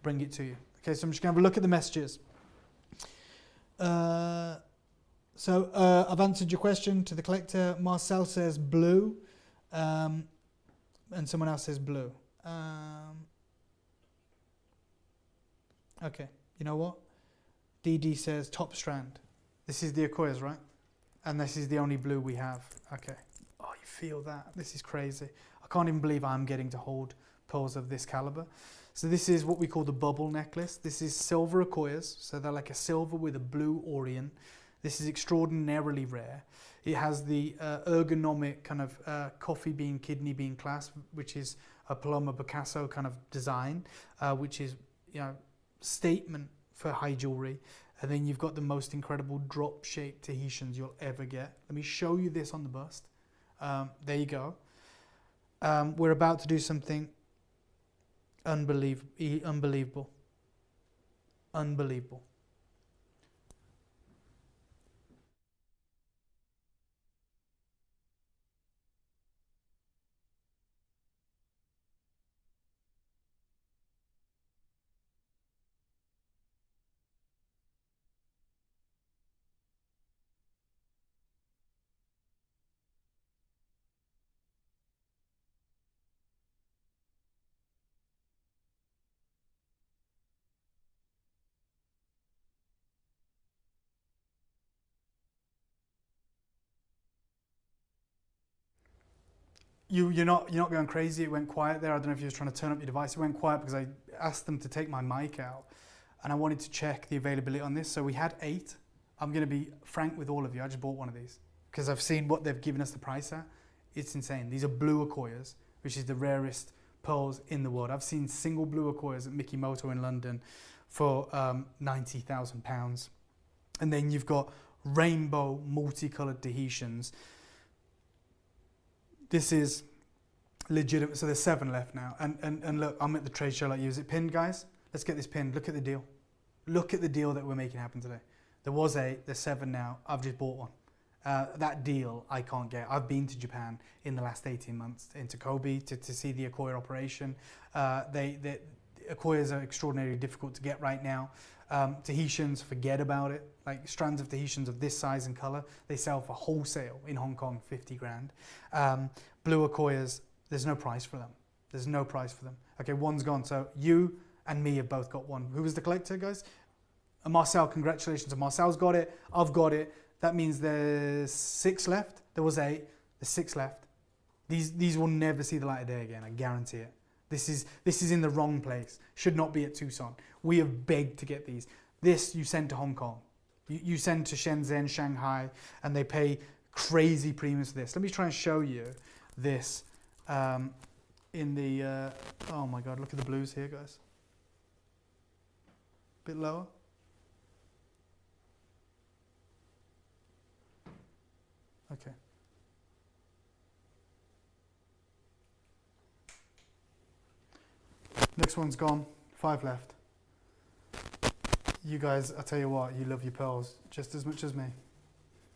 bring it to you. Okay, so I'm just going to have a look at the messages. So I've answered your question to the collector. Marcel says blue, and someone else says blue. Okay, you know what? DD says top strand. This is the Akoyas, right? And this is the only blue we have. Okay. Oh, you feel that? This is crazy. I can't even believe I'm getting to hold pearls of this caliber. So this is what we call the bubble necklace. This is silver Akoyas, so they're like a silver with a blue orient. This is extraordinarily rare. It has the ergonomic kind of coffee bean, kidney bean clasp, which is a Paloma Picasso kind of design, which is, you know, statement for high jewelry. And then you've got the most incredible drop shaped Tahitians you'll ever get. Let me show you this on the bust. There you go. We're about to do something unbelievable. Unbelievable. You're not going crazy. It went quiet there. I don't know if you were trying to turn up your device. It went quiet because I asked them to take my mic out, and I wanted to check the availability on this. So we had 8. I'm going to be frank with all of you. I just bought one of these because I've seen what they've given us the price at. It's insane. These are blue Akoyas, which is the rarest pearls in the world. I've seen single blue Akoyas at Mikimoto in London for £90,000, and then you've got rainbow multicolored Tahitians. This is legitimate. So there's 7 left now. And look, I'm at the trade show like you. Is it pinned, guys? Let's get this pinned. Look at the deal. Look at the deal that we're making happen today. There was 8, there's 7 now. I've just bought one. That deal I can't get. I've been to Japan in the last 18 months, into Kobe, to see the Akoya operation. Akoyas are extraordinarily difficult to get right now. Tahitians, forget about it. Like strands of Tahitians of this size and color, they sell for wholesale in Hong Kong, 50 grand. Blue Akoyas, there's no price for them. There's no price for them. Okay, one's gone. So you and me have both got one. Who was the collector, guys? Marcel, congratulations. Marcel's got it. I've got it. That means there's 6 left. There was 8. There's 6 left. These will never see the light of day again. I guarantee it. This is in the wrong place. Should not be at Tucson. We have begged to get these. This you send to Hong Kong. You send to Shenzhen, Shanghai, and they pay crazy premiums for this. Let me try and show you this in the... oh my God, look at the blues here, guys. Bit lower. Okay. Next one's gone. 5 left. You guys, I tell you what, you love your pearls just as much as me.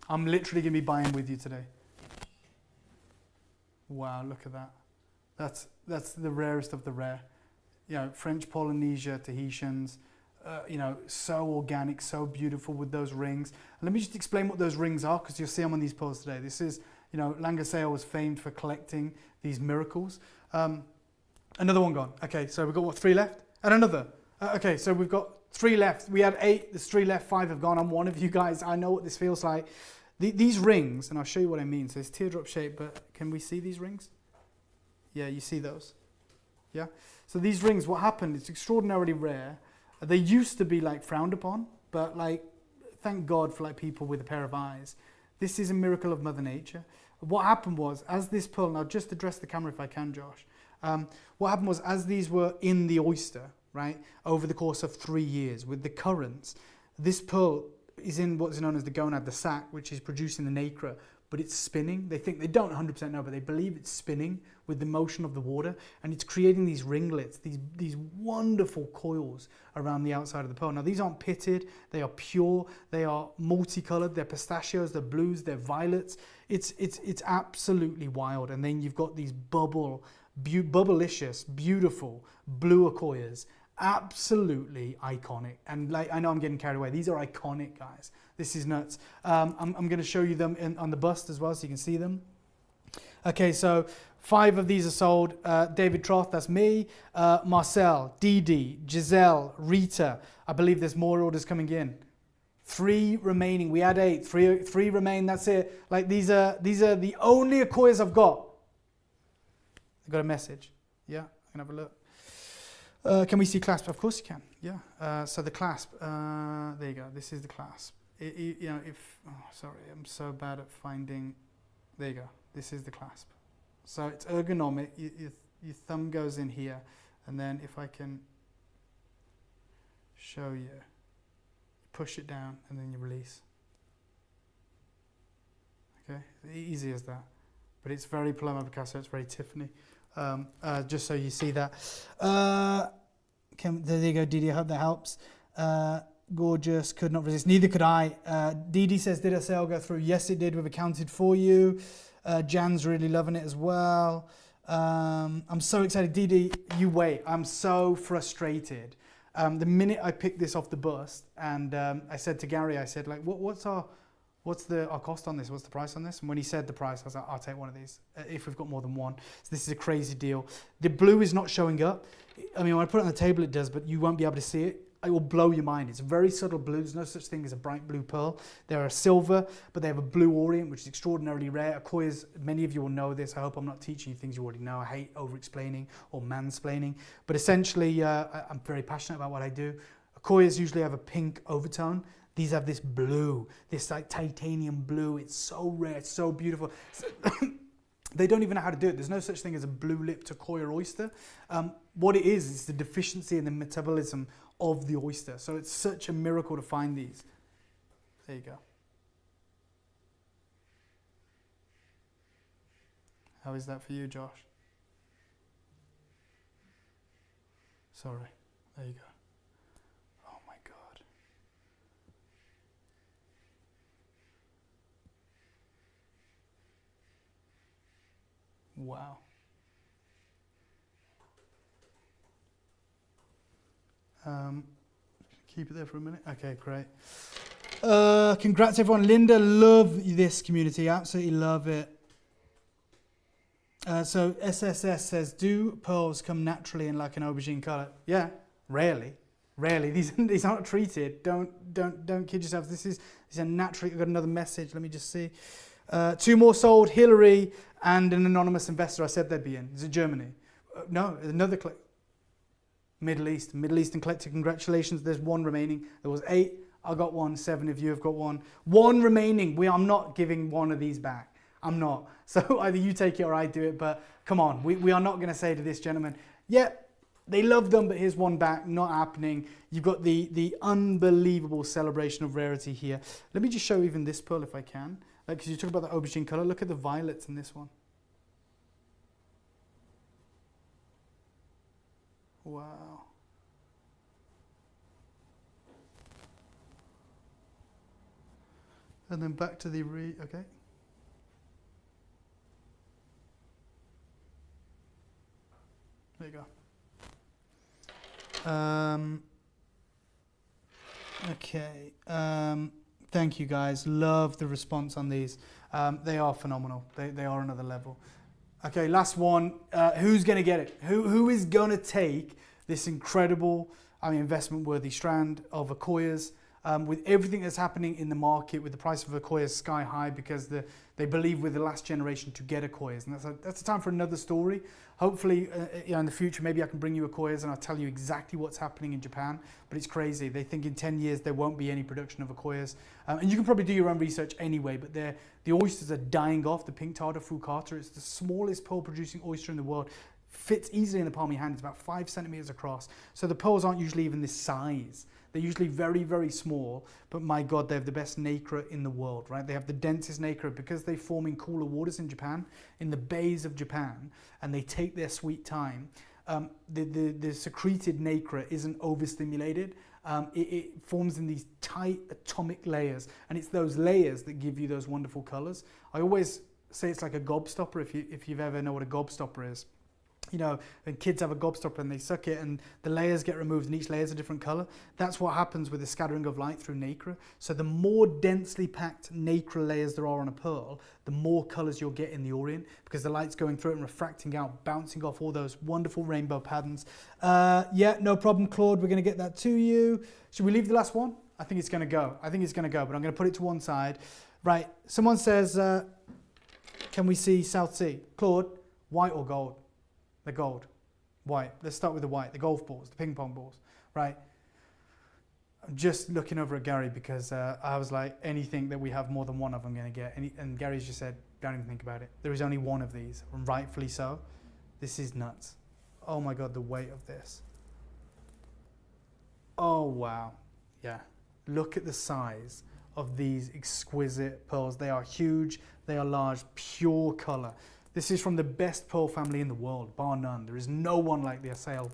I'm literally going to be buying with you today. Wow, look at that. That's the rarest of the rare. You know, French Polynesia, Tahitians, you know, so organic, so beautiful with those rings. And let me just explain what those rings are, because you'll see them on these pearls today. This is, you know, Langaseo was famed for collecting these miracles. Another one gone. Okay, so we've got what, 3 left? And another. Okay, so we've got 3 left. We had 8, there's 3 left, 5 have gone. I'm one of you guys. I know what this feels like. These rings, and I'll show you what I mean. So it's teardrop shape, but can we see these rings? Yeah, you see those? Yeah? So these rings, what happened, it's extraordinarily rare. They used to be like frowned upon, but like, thank God for like people with a pair of eyes. This is a miracle of Mother Nature. What happened was, as this pearl, now just address the camera if I can, Josh. What happened was, as these were in the oyster, right, over the course of 3 years with the currents, this pearl is in what's known as the gonad, the sac, which is producing the nacre, but it's spinning. They don't 100% know, but they believe it's spinning with the motion of the water, and it's creating these ringlets, these wonderful coils around the outside of the pearl. Now, these aren't pitted, they are pure, they are multicolored, they're pistachios, they're blues, they're violets. It's absolutely wild. And then you've got these bubblicious, beautiful blue Akoyas. Absolutely iconic. And like, I know I'm getting carried away. These are iconic, guys. This is nuts. I'm going to show you them on the bust as well so you can see them. Okay, so 5 of these are sold. David Troth, that's me. Marcel, Dee, Giselle, Rita. I believe there's more orders coming in. 3 remaining. We had 8. 3 remain. That's it. Like these are the only Akoyas I've got. I got a message. Yeah, I can have a look. Can we see clasp? Of course you can. Yeah. So the clasp. There you go. This is the clasp. You know, sorry, I'm so bad at finding. There you go. This is the clasp. So it's ergonomic. your thumb goes in here, and then if I can show you, push it down and then you release. Okay, easy as that. But it's very Paloma Picasso, it's very Tiffany. Just so you see that. There you go, Didi, I hope that helps. Gorgeous, could not resist. Neither could I. Didi says, did a sale go through? Yes, it did. We've accounted for you. Jan's really loving it as well. I'm so excited. Didi, you wait. I'm so frustrated. The minute I picked this off the bus, and I said to Gary, I said, like, what's our cost on this? What's the price on this? And when he said the price, I was like, I'll take one of these if we've got more than one. So this is a crazy deal. The blue is not showing up. I mean, when I put it on the table, it does, but you won't be able to see it. It will blow your mind. It's a very subtle blue. There's no such thing as a bright blue pearl. They're a silver, but they have a blue orient, which is extraordinarily rare. Akoyas, many of you will know this. I hope I'm not teaching you things you already know. I hate over-explaining or mansplaining. But essentially, I'm very passionate about what I do. Akoyas usually have a pink overtone. These have this blue, this like titanium blue. It's so rare, it's so beautiful. They don't even know how to do it. There's no such thing as a blue-lipped Akoya oyster. What it is the deficiency in the metabolism of the oyster. So it's such a miracle to find these. There you go. How is that for you, Josh? Sorry. There you go. Oh my God. Wow. Keep it there for a minute. Okay, great. Congrats everyone. Linda, love this community. Absolutely love it. So SSS says, do pearls come naturally in like an aubergine color? Yeah, rarely. These aren't treated. Don't kid yourself. These are naturally. I've got another message. Let me just see. 2 more sold. Hillary and an anonymous investor. I said they'd be in. Is it Germany? No, another click. Middle Eastern collective. Congratulations. There's 1 remaining. There was 8. I got 1. 7 of you have got 1. 1 remaining. I'm not giving 1 of these back. I'm not. So either you take it or I do it. But come on, we are not going to say to this gentleman, yep, they love them, but here's 1 back. Not happening. You've got the unbelievable celebration of rarity here. Let me just show even this pearl if I can. Because you talk about the aubergine color. Look at the violets in this one. Wow. And then back to the okay. There you go. Okay. Thank you guys. Love the response on these. They are phenomenal. They are another level. Okay, last one. Who's going to get it? Who is going to take this incredible, investment-worthy strand of Akoyas with everything that's happening in the market, with the price of Akoyas sky high because they believe we're the last generation to get Akoyas. And that's a time for another story. Hopefully, in the future, maybe I can bring you Akoyas and I'll tell you exactly what's happening in Japan. But it's crazy. They think in 10 years there won't be any production of Akoyas. And you can probably do your own research anyway, but the oysters are dying off. The pink tartar fukata is the smallest pearl-producing oyster in the world. Fits easily in the palm of your hand. It's about 5 centimeters across. So the pearls aren't usually even this size. They're usually very, very small, but my God, they have the best nacre in the world, right? They have the densest nacre because they form in cooler waters in Japan, in the bays of Japan, and they take their sweet time. The secreted nacre isn't overstimulated. It forms in these tight atomic layers, and it's those layers that give you those wonderful colors. I always say it's like a gobstopper, if you've ever know what a gobstopper is. You know, when kids have a gobstopper and they suck it and the layers get removed and each layer is a different color. That's what happens with the scattering of light through nacre. So the more densely packed nacre layers there are on a pearl, the more colors you'll get in the orient because the light's going through it and refracting out, bouncing off all those wonderful rainbow patterns. Yeah, no problem, Claude. We're going to get that to you. Should we leave the last one? I think it's going to go. But I'm going to put it to one side. Right. Someone says, can we see South Sea? Claude, white or gold? The gold, white. Let's start with the white, the golf balls, the ping pong balls, right? I'm just looking over at Gary because I was like, anything that we have more than one of, I'm going to get. And Gary's just said, don't even think about it. There is only one of these, and rightfully so. This is nuts. Oh my God, the weight of this. Oh wow. Yeah. Look at the size of these exquisite pearls. They are huge, they are large, pure color. This is from the best pearl family in the world, bar none. There is no one like the Asael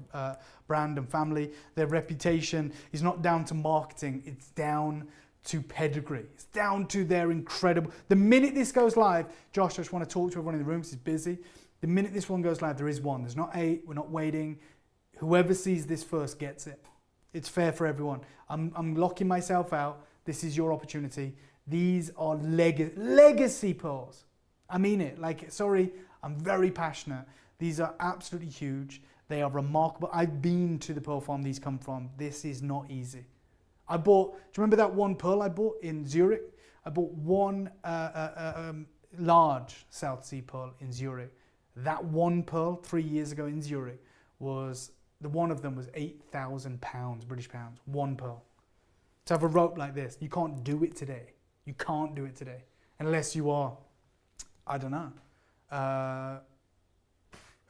brand and family. Their reputation is not down to marketing, it's down to pedigree. It's down to their incredible... The minute this goes live, Josh, I just want to talk to everyone in the room because he's busy. The minute this one goes live, there is one. There's not 8, we're not waiting. Whoever sees this first gets it. It's fair for everyone. I'm locking myself out. This is your opportunity. These are legacy pearls. I mean it. Like, sorry, I'm very passionate. These are absolutely huge. They are remarkable. I've been to the pearl farm these come from. This is not easy. Do you remember that one pearl I bought in Zurich? I bought one large South Sea pearl in Zurich. That one pearl 3 years ago in Zurich one of them was 8,000 pounds, British pounds, one pearl. To have a rope like this, you can't do it today. You can't do it today. Unless you are, I don't know, a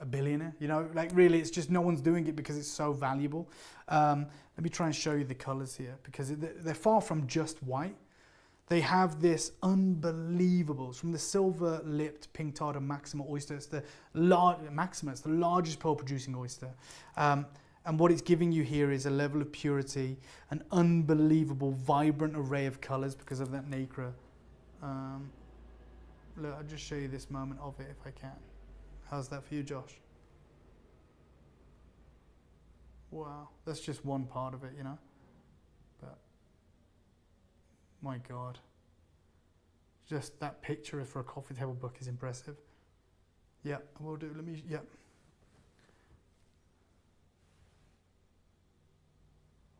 billionaire, you know, like really it's just no one's doing it because it's so valuable. Let me try and show you the colors here because they're far from just white. They have this unbelievable, from the silver-lipped pink tartar Maxima oyster. It's the largest pearl-producing oyster. And what it's giving you here is a level of purity, an unbelievable, vibrant array of colors because of that nacre. Look, I'll just show you this moment of it if I can. How's that for you, Josh? Wow, that's just one part of it, you know? But, my God. Just that picture for a coffee table book is impressive. Yeah, we'll do, yeah.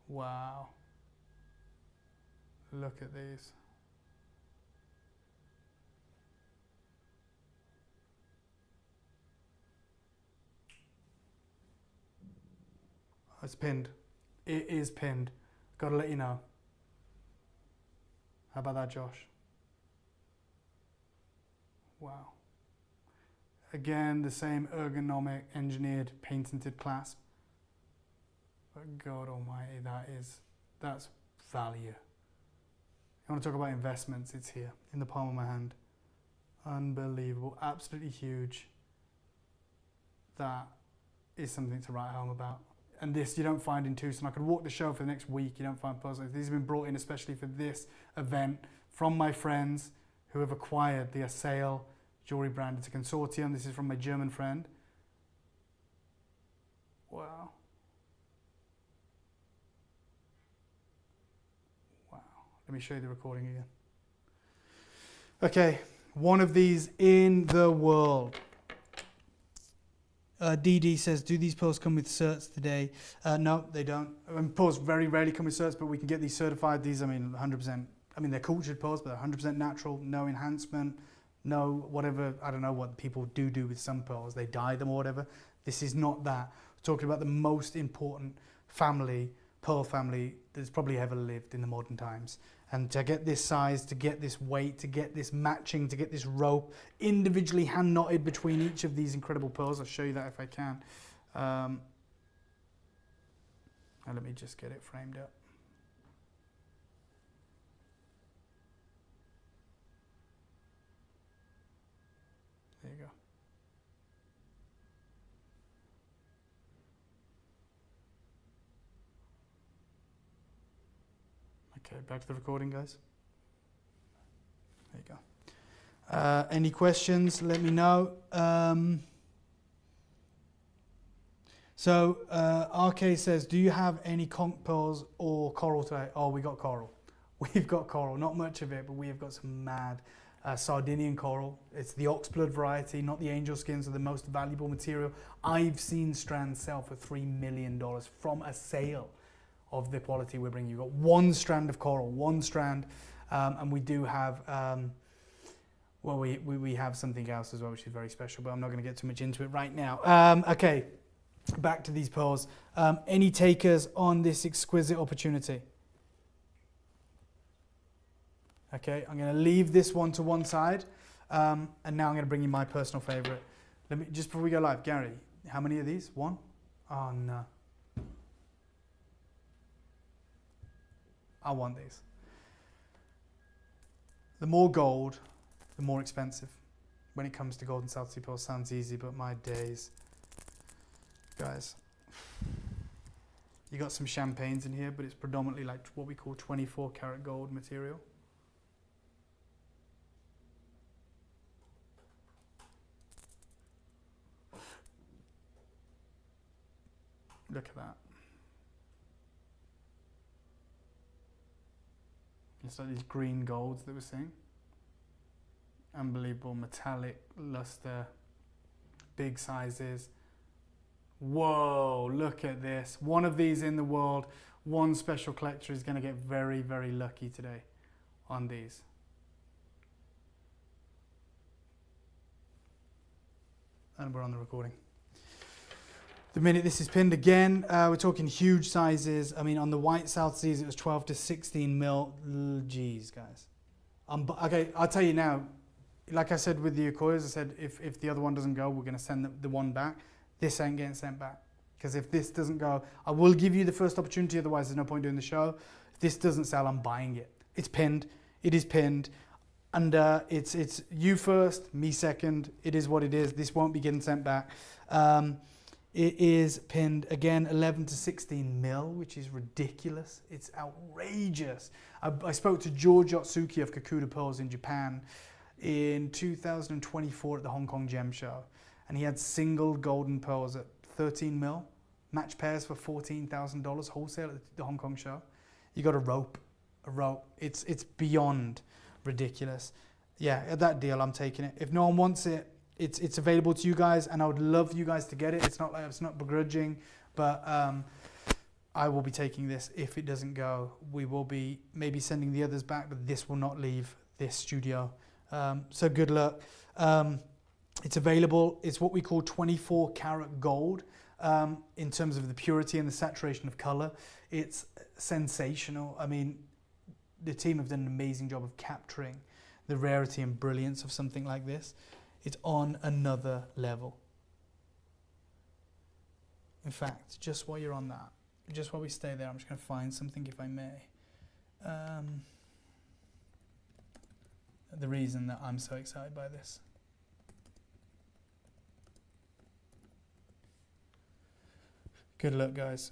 Wow. Look at these. It's pinned. It is pinned. Got to let you know. How about that, Josh? Wow. Again, the same ergonomic, engineered, patented clasp. But God almighty, that's value. You want to talk about investments, it's here, in the palm of my hand. Unbelievable, absolutely huge. That is something to write home about. And this you don't find in Tucson. I could walk the show for the next week. You don't find pearls like these. Have been brought in especially for this event from my friends who have acquired the Asael jewelry brand. It's a consortium. This is from my German friend. Wow. Wow. Let me show you the recording again. Okay, one of these in the world. DD says, do these pearls come with certs today? No, they don't. I mean, pearls very rarely come with certs, but we can get these certified. These, I mean, 100%. I mean, they're cultured pearls, but they're 100% natural, no enhancement, no whatever. I don't know what people do with some pearls. They dye them or whatever. This is not that. We're talking about the most important family, pearl family, that's probably ever lived in the modern times. And to get this size, to get this weight, to get this matching, to get this rope individually hand knotted between each of these incredible pearls. I'll show you that if I can. Now let me just get it framed up. There you go. Okay, back to the recording, guys. There you go. Any questions, let me know. RK says, do you have any conch pearls or coral today? Oh, we got coral. We've got coral, not much of it, but we have got some mad Sardinian coral. It's the oxblood variety, not the angel skins, are the most valuable material. I've seen strands sell for $3 million from a sale of the quality we're bringing. You've got one strand of coral, one strand, and we do have, well, we have something else as well, which is very special, but I'm not going to get too much into it right now. Okay, back to these pearls. Any takers on this exquisite opportunity? Okay, I'm going to leave this one to one side, and now I'm going to bring you my personal favorite. Let me, just before we go live, Gary, How many of these? One? Oh no. I want these. The more gold, the more expensive. When it comes to gold and South Sea pearls, sounds easy, but my days. Guys, you got some champagnes in here, but it's predominantly like what we call 24 karat gold material. Look at that. It's like these green golds that we're seeing. Unbelievable metallic luster, big sizes. Whoa, look at this. One of these in the world. One special collector is going to get very, very lucky today on these. And we're on the recording. The minute this is pinned again, we're talking huge sizes. I mean, on the white South Seas, it was 12 to 16 mil. Jeez, guys. Okay, I'll tell you now. Like I said with the Okoyas, I said if the other one doesn't go, we're going to send the one back. This ain't getting sent back. Because if this doesn't go, I will give you the first opportunity, otherwise there's no point doing the show. If this doesn't sell, I'm buying it. It's pinned. It is pinned. And it's you first, me second. It is what it is. This won't be getting sent back. It is pinned, again, 11 to 16 mil, which is ridiculous. It's outrageous. I spoke to George Otsuki of Kakuda Pearls in Japan in 2024 at the Hong Kong Gem Show. And he had single golden pearls at 13 mil, match pairs for $14,000 wholesale at the Hong Kong show. You got a rope. It's beyond ridiculous. Yeah, at that deal, I'm taking it. If no one wants it, it's available to you guys, and I would love you guys to get it. It's not begrudging, but I will be taking this if it doesn't go. We will be maybe sending the others back, but this will not leave this studio. So good luck. It's available. It's what we call 24 karat gold in terms of the purity and the saturation of color. It's sensational. I mean, the team have done an amazing job of capturing the rarity and brilliance of something like this. It's on another level. In fact, just while you're on that, just while we stay there, I'm just going to find something, if I may. The reason that I'm so excited by this. Good luck, guys.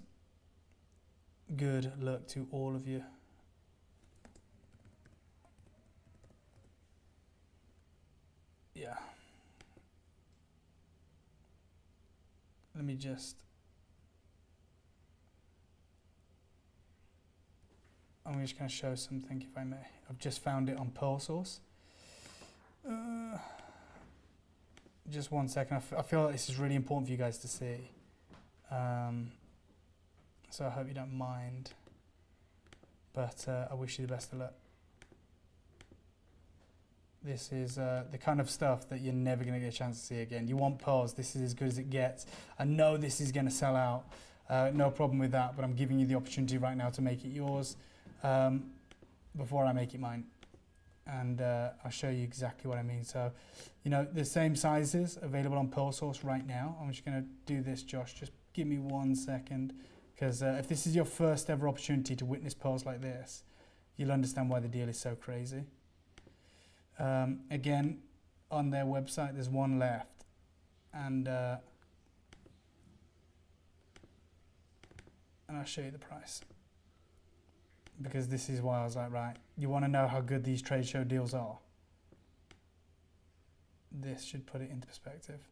Good luck to all of you. Yeah. Let me just... I'm just going to show something, if I may. I've just found it on Pearl Source. Just one second. I feel like this is really important for you guys to see. So I hope you don't mind. But I wish you the best of luck. This is the kind of stuff that you're never going to get a chance to see again. You want pearls, this is as good as it gets. I know this is going to sell out, no problem with that, but I'm giving you the opportunity right now to make it yours before I make it mine. And I'll show you exactly what I mean. So, you know, the same sizes available on Pearl Source right now. I'm just going to do this, Josh. Just give me 1 second, because if this is your first ever opportunity to witness pearls like this, you'll understand why the deal is so crazy. Again, on their website, there's one left, and I'll show you the price, because this is why I was like, right, you want to know how good these trade show deals are? This should put it into perspective.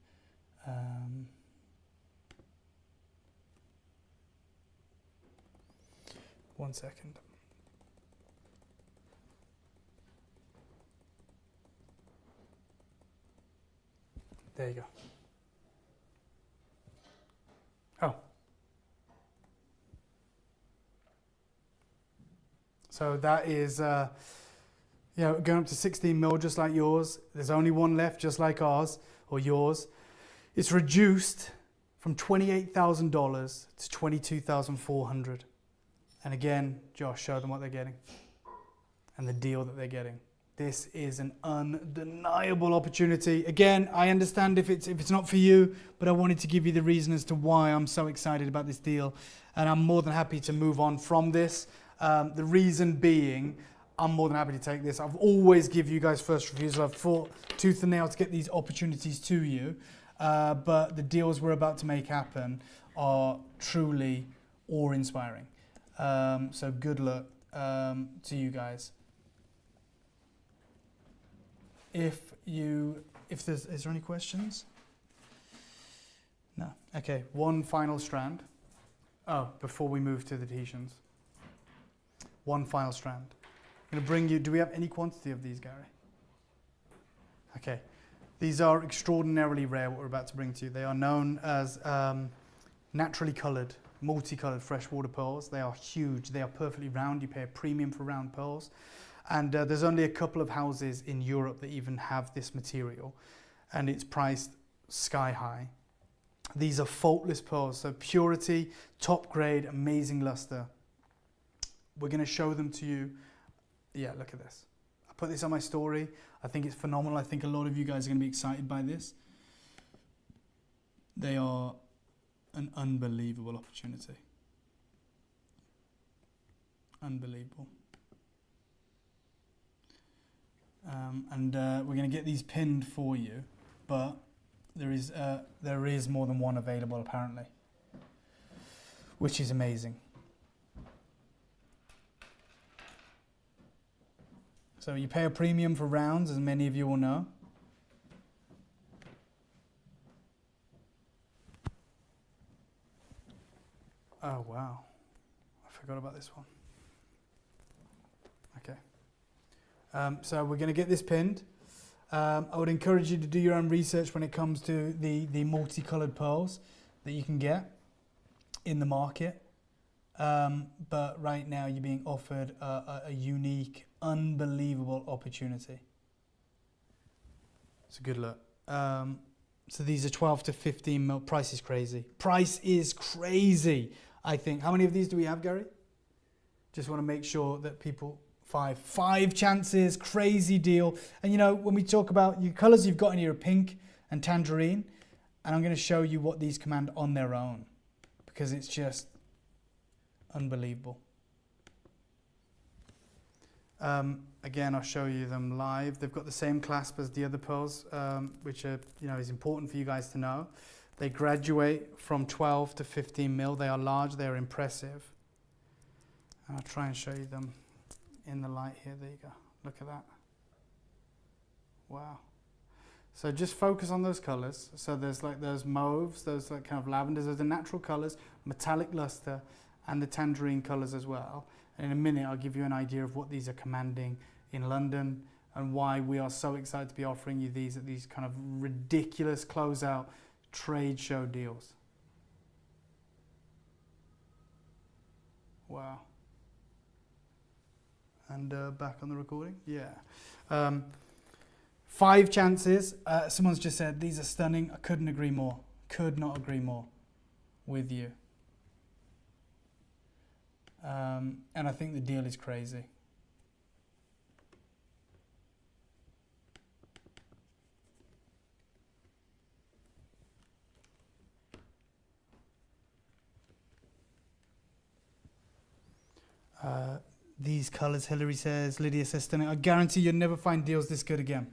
1 second. There you go. Oh. So that is, going up to 16 mil, just like yours. There's only one left, just like ours, or yours. It's reduced from $28,000 to $22,400. And again, Josh, show them what they're getting and the deal that they're getting. This is an undeniable opportunity. Again, I understand if it's not for you, but I wanted to give you the reason as to why I'm so excited about this deal. And I'm more than happy to move on from this. The reason being, I'm more than happy to take this. I've always give you guys first reviews. I've fought tooth and nail to get these opportunities to you. But the deals we're about to make happen are truly awe-inspiring. So good luck to you guys. Is there any questions? No. Okay, one final strand. Oh, before we move to the adhesions. One final strand. I'm gonna bring you, do we have any quantity of these, Gary? Okay. These are extraordinarily rare, what we're about to bring to you. They are known as naturally colored, multicolored freshwater pearls. They are huge. They are perfectly round. You pay a premium for round pearls. And there's only a couple of houses in Europe that even have this material, and it's priced sky high. These are faultless pearls, so purity, top grade, amazing luster. We're going to show them to you. Yeah, look at this. I put this on my story. I think it's phenomenal. I think a lot of you guys are going to be excited by this. They are an unbelievable opportunity. Unbelievable. We're going to get these pinned for you, but there is more than one available apparently, which is amazing. So you pay a premium for rounds, as many of you will know. Oh wow, I forgot about this one. Okay. So we're going to get this pinned. I would encourage you to do your own research when it comes to the multicolored pearls that you can get in the market. But right now you're being offered a unique, unbelievable opportunity. So good luck. So these are 12 to 15 mil. Price is crazy. Price is crazy, I think. How many of these do we have, Gary? Just want to make sure that people... Five chances, crazy deal. And you know, when we talk about your colors you've got in here are pink and tangerine, and I'm going to show you what these command on their own, because it's just unbelievable. Again, I'll show you them live. They've got the same clasp as the other pearls, which are, you know, is important for you guys to know. They graduate from 12 to 15 mil. They are large, they are impressive. And I'll try and show you them in the light here. There you go. Look at that. Wow. So just focus on those colors. So there's like those mauves, those like kind of lavenders, those are the natural colors, metallic luster, and the tangerine colors as well. And in a minute, I'll give you an idea of what these are commanding in London and why we are so excited to be offering you these at these kind of ridiculous closeout trade show deals. Wow. And back on the recording? Yeah. 5 chances. Someone's just said, these are stunning. I couldn't agree more. Could not agree more with you. And I think the deal is crazy. These colors, Hillary says, Lydia says, stunning. I guarantee you'll never find deals this good again.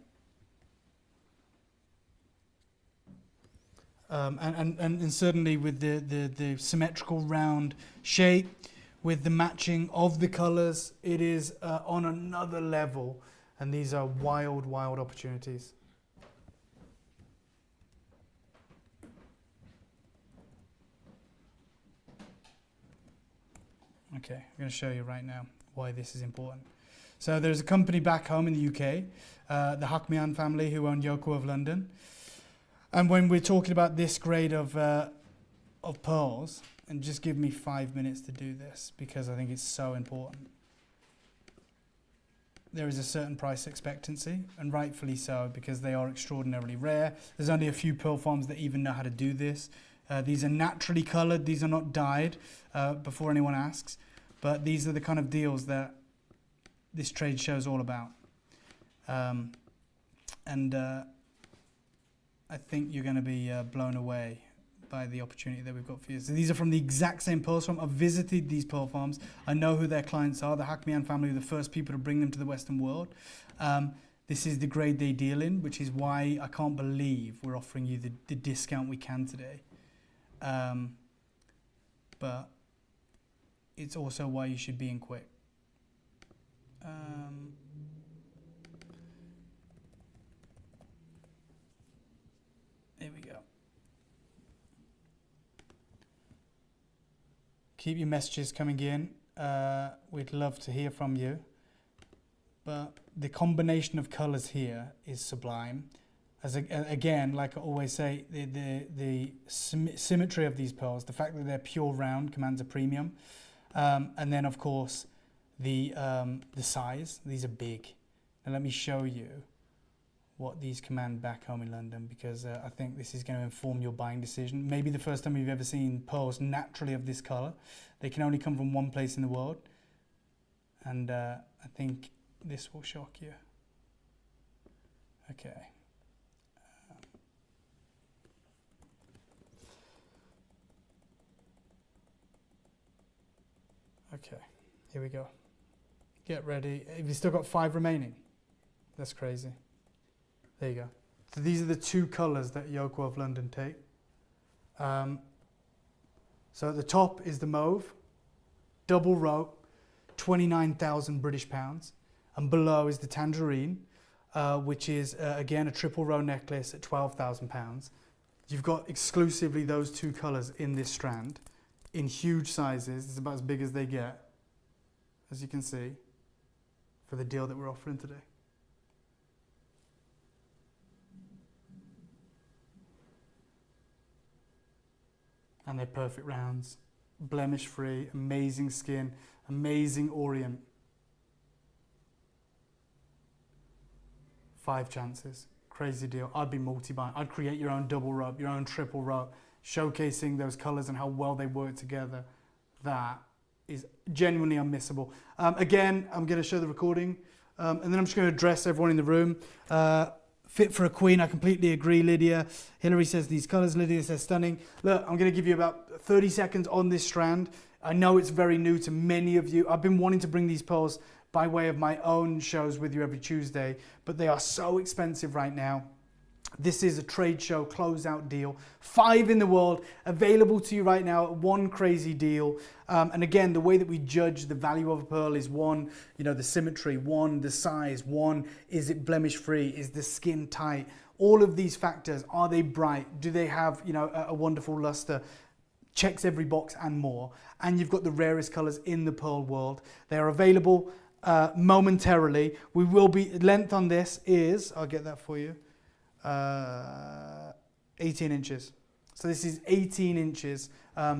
And certainly with the symmetrical round shape, with the matching of the colors, it is on another level. And these are wild, wild opportunities. Okay, I'm going to show you right now why this is important. So there's a company back home in the UK, the Hakmian family, who own Yoko of London. And when we're talking about this grade of pearls, and just give me 5 minutes to do this because I think it's so important. There is a certain price expectancy, and rightfully so, because they are extraordinarily rare. There's only a few pearl farms that even know how to do this. These are naturally colored. These are not dyed, before anyone asks. But these are the kind of deals that this trade show is all about. And I think you're going to be blown away by the opportunity that we've got for you. So these are from the exact same pearls farm. I've visited these pearl farms. I know who their clients are. The Hakmian family were the first people to bring them to the Western world. This is the grade they deal in, which is why I can't believe we're offering you the discount we can today. But it's also why you should be in quick. Here we go. Keep your messages coming in. We'd love to hear from you. But the combination of colours here is sublime. Again, like I always say, the symmetry of these pearls, the fact that they're pure round commands a premium. And then, of course, the size. These are big. Now let me show you what these command back home in London, because I think this is going to inform your buying decision. Maybe the first time you've ever seen pearls naturally of this colour. They can only come from one place in the world. And I think this will shock you. Okay. Okay, here we go. Get ready. Have you still got 5 remaining? That's crazy. There you go. So these are the 2 colours that Yoko of London take. So at the top is the mauve, double rope, 29,000 British pounds. And below is the tangerine, which is, again, a triple row necklace at 12,000 pounds. You've got exclusively those 2 colours in this strand, in huge sizes. It's about as big as they get, as you can see, for the deal that we're offering today. And they're perfect rounds, blemish free, amazing skin, amazing orient. 5 chances, crazy deal. I'd be multi-buying. I'd create your own double rope, your own triple rope, showcasing those colours and how well they work together. That is genuinely unmissable. Again, I'm going to show the recording, and then I'm just going to address everyone in the room. Fit for a queen, I completely agree, Lydia. Hillary says these colours, Lydia says stunning. Look, I'm going to give you about 30 seconds on this strand. I know it's very new to many of you. I've been wanting to bring these pearls by way of my own shows with you every Tuesday, but they are so expensive right now. This is a trade show closeout deal. 5 in the world, available to you right now at one crazy deal. And again, the way that we judge the value of a pearl is 1, the symmetry, 1, the size, 1, is it blemish free, is the skin tight? All of these factors, are they bright? Do they have, a wonderful luster? Checks every box and more. And you've got the rarest colors in the pearl world. They are available momentarily. We will be, length on this is, I'll get that for you, 18 inches. So this is 18 inches.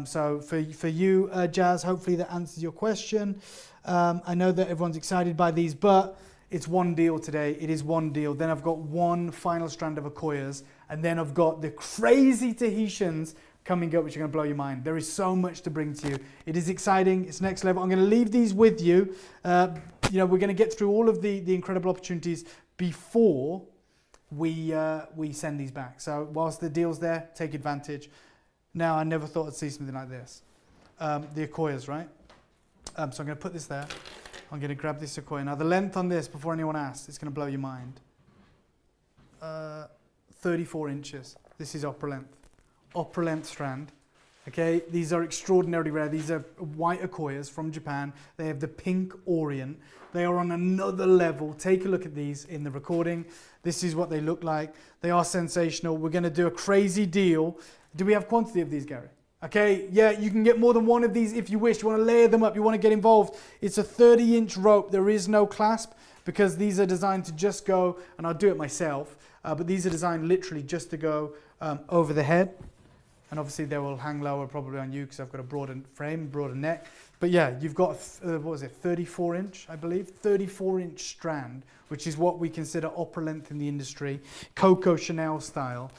So for you, Jazz, hopefully that answers your question. I know that everyone's excited by these, but it's one deal today. It is one deal. Then I've got one final strand of Akoyas, and then I've got the crazy Tahitians coming up, which are going to blow your mind. There is so much to bring to you. It is exciting. It's next level. I'm going to leave these with you. We're going to get through all of the incredible opportunities before we send these back. So whilst the deal's there, take advantage. Now, I never thought I'd see something like this. The Akoyas, right? So I'm going to put this there. I'm going to grab this Akoya. Now, the length on this, before anyone asks, it's going to blow your mind. 34 inches. This is opera length. Opera length strand. Okay, these are extraordinarily rare. These are white Akoyas from Japan. They have the pink orient. They are on another level. Take a look at these in the recording. This is what they look like. They are sensational. We're going to do a crazy deal. Do we have quantity of these, Gary? Okay, yeah, you can get more than one of these if you wish. You want to layer them up. You want to get involved. It's a 30-inch rope. There is no clasp because these are designed to just go, and I'll do it myself, but these are designed literally just to go over the head. And obviously they will hang lower probably on you because I've got a broader frame, broader neck. But yeah, you've got, 34 inch, I believe? 34-inch strand, which is what we consider opera length in the industry. Coco Chanel style,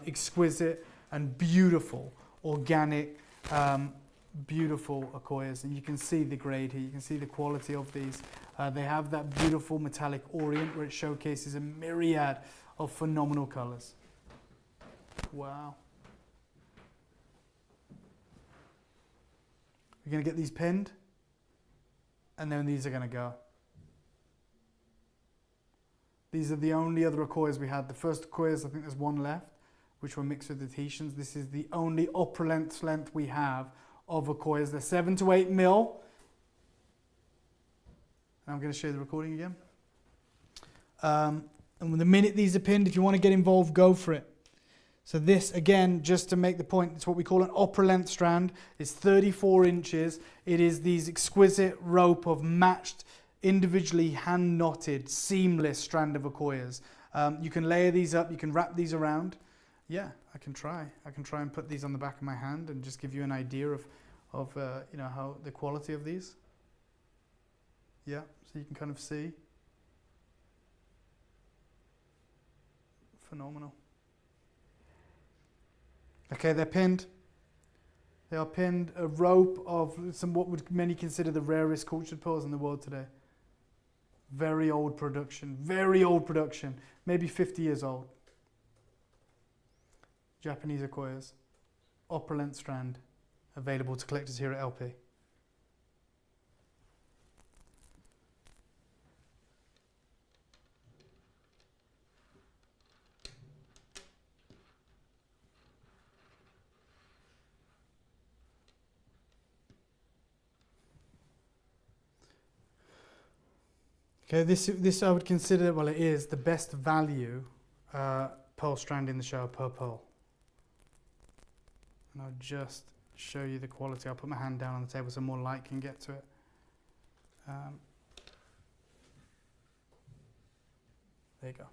exquisite and beautiful, organic, beautiful Akoyas, and you can see the grade here, you can see the quality of these. They have that beautiful metallic orient where it showcases a myriad of phenomenal colors. Wow. We're going to get these pinned, and then these are going to go. These are the only other Akoyas we had. The first Akoyas, I think there's one left, which were mixed with the Tahitians. This is the only upper length we have of Akoyas. They're 7 to 8 mil. And I'm going to show you the recording again. And the minute these are pinned, if you want to get involved, go for it. So this, again, just to make the point, it's what we call an upper length strand. It's 34 inches. It is these exquisite rope of matched, individually hand knotted, seamless strand of Akoyas. You can layer these up, you can wrap these around. Yeah, I can try. I can try and put these on the back of my hand and just give you an idea of you know, how the quality of these. Yeah, so you can kind of see. Phenomenal. Okay, they're pinned. They are pinned, a rope of some what would many consider the rarest cultured pearls in the world today. Very old production, maybe 50 years old. Japanese Akoyas, upper length strand, available to collectors here at LP. Okay, this I would consider, well, it is the best value pearl strand in the show per pearl. And I'll just show you the quality. I'll put my hand down on the table so more light can get to it. There you go.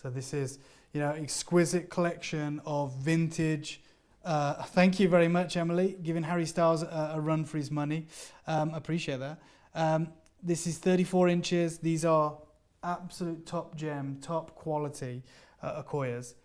So this is, you know, exquisite collection of vintage. Thank you very much, Emily, giving Harry Styles a run for his money. Appreciate that. This is 34 inches. These are absolute top gem, top quality Akoyas.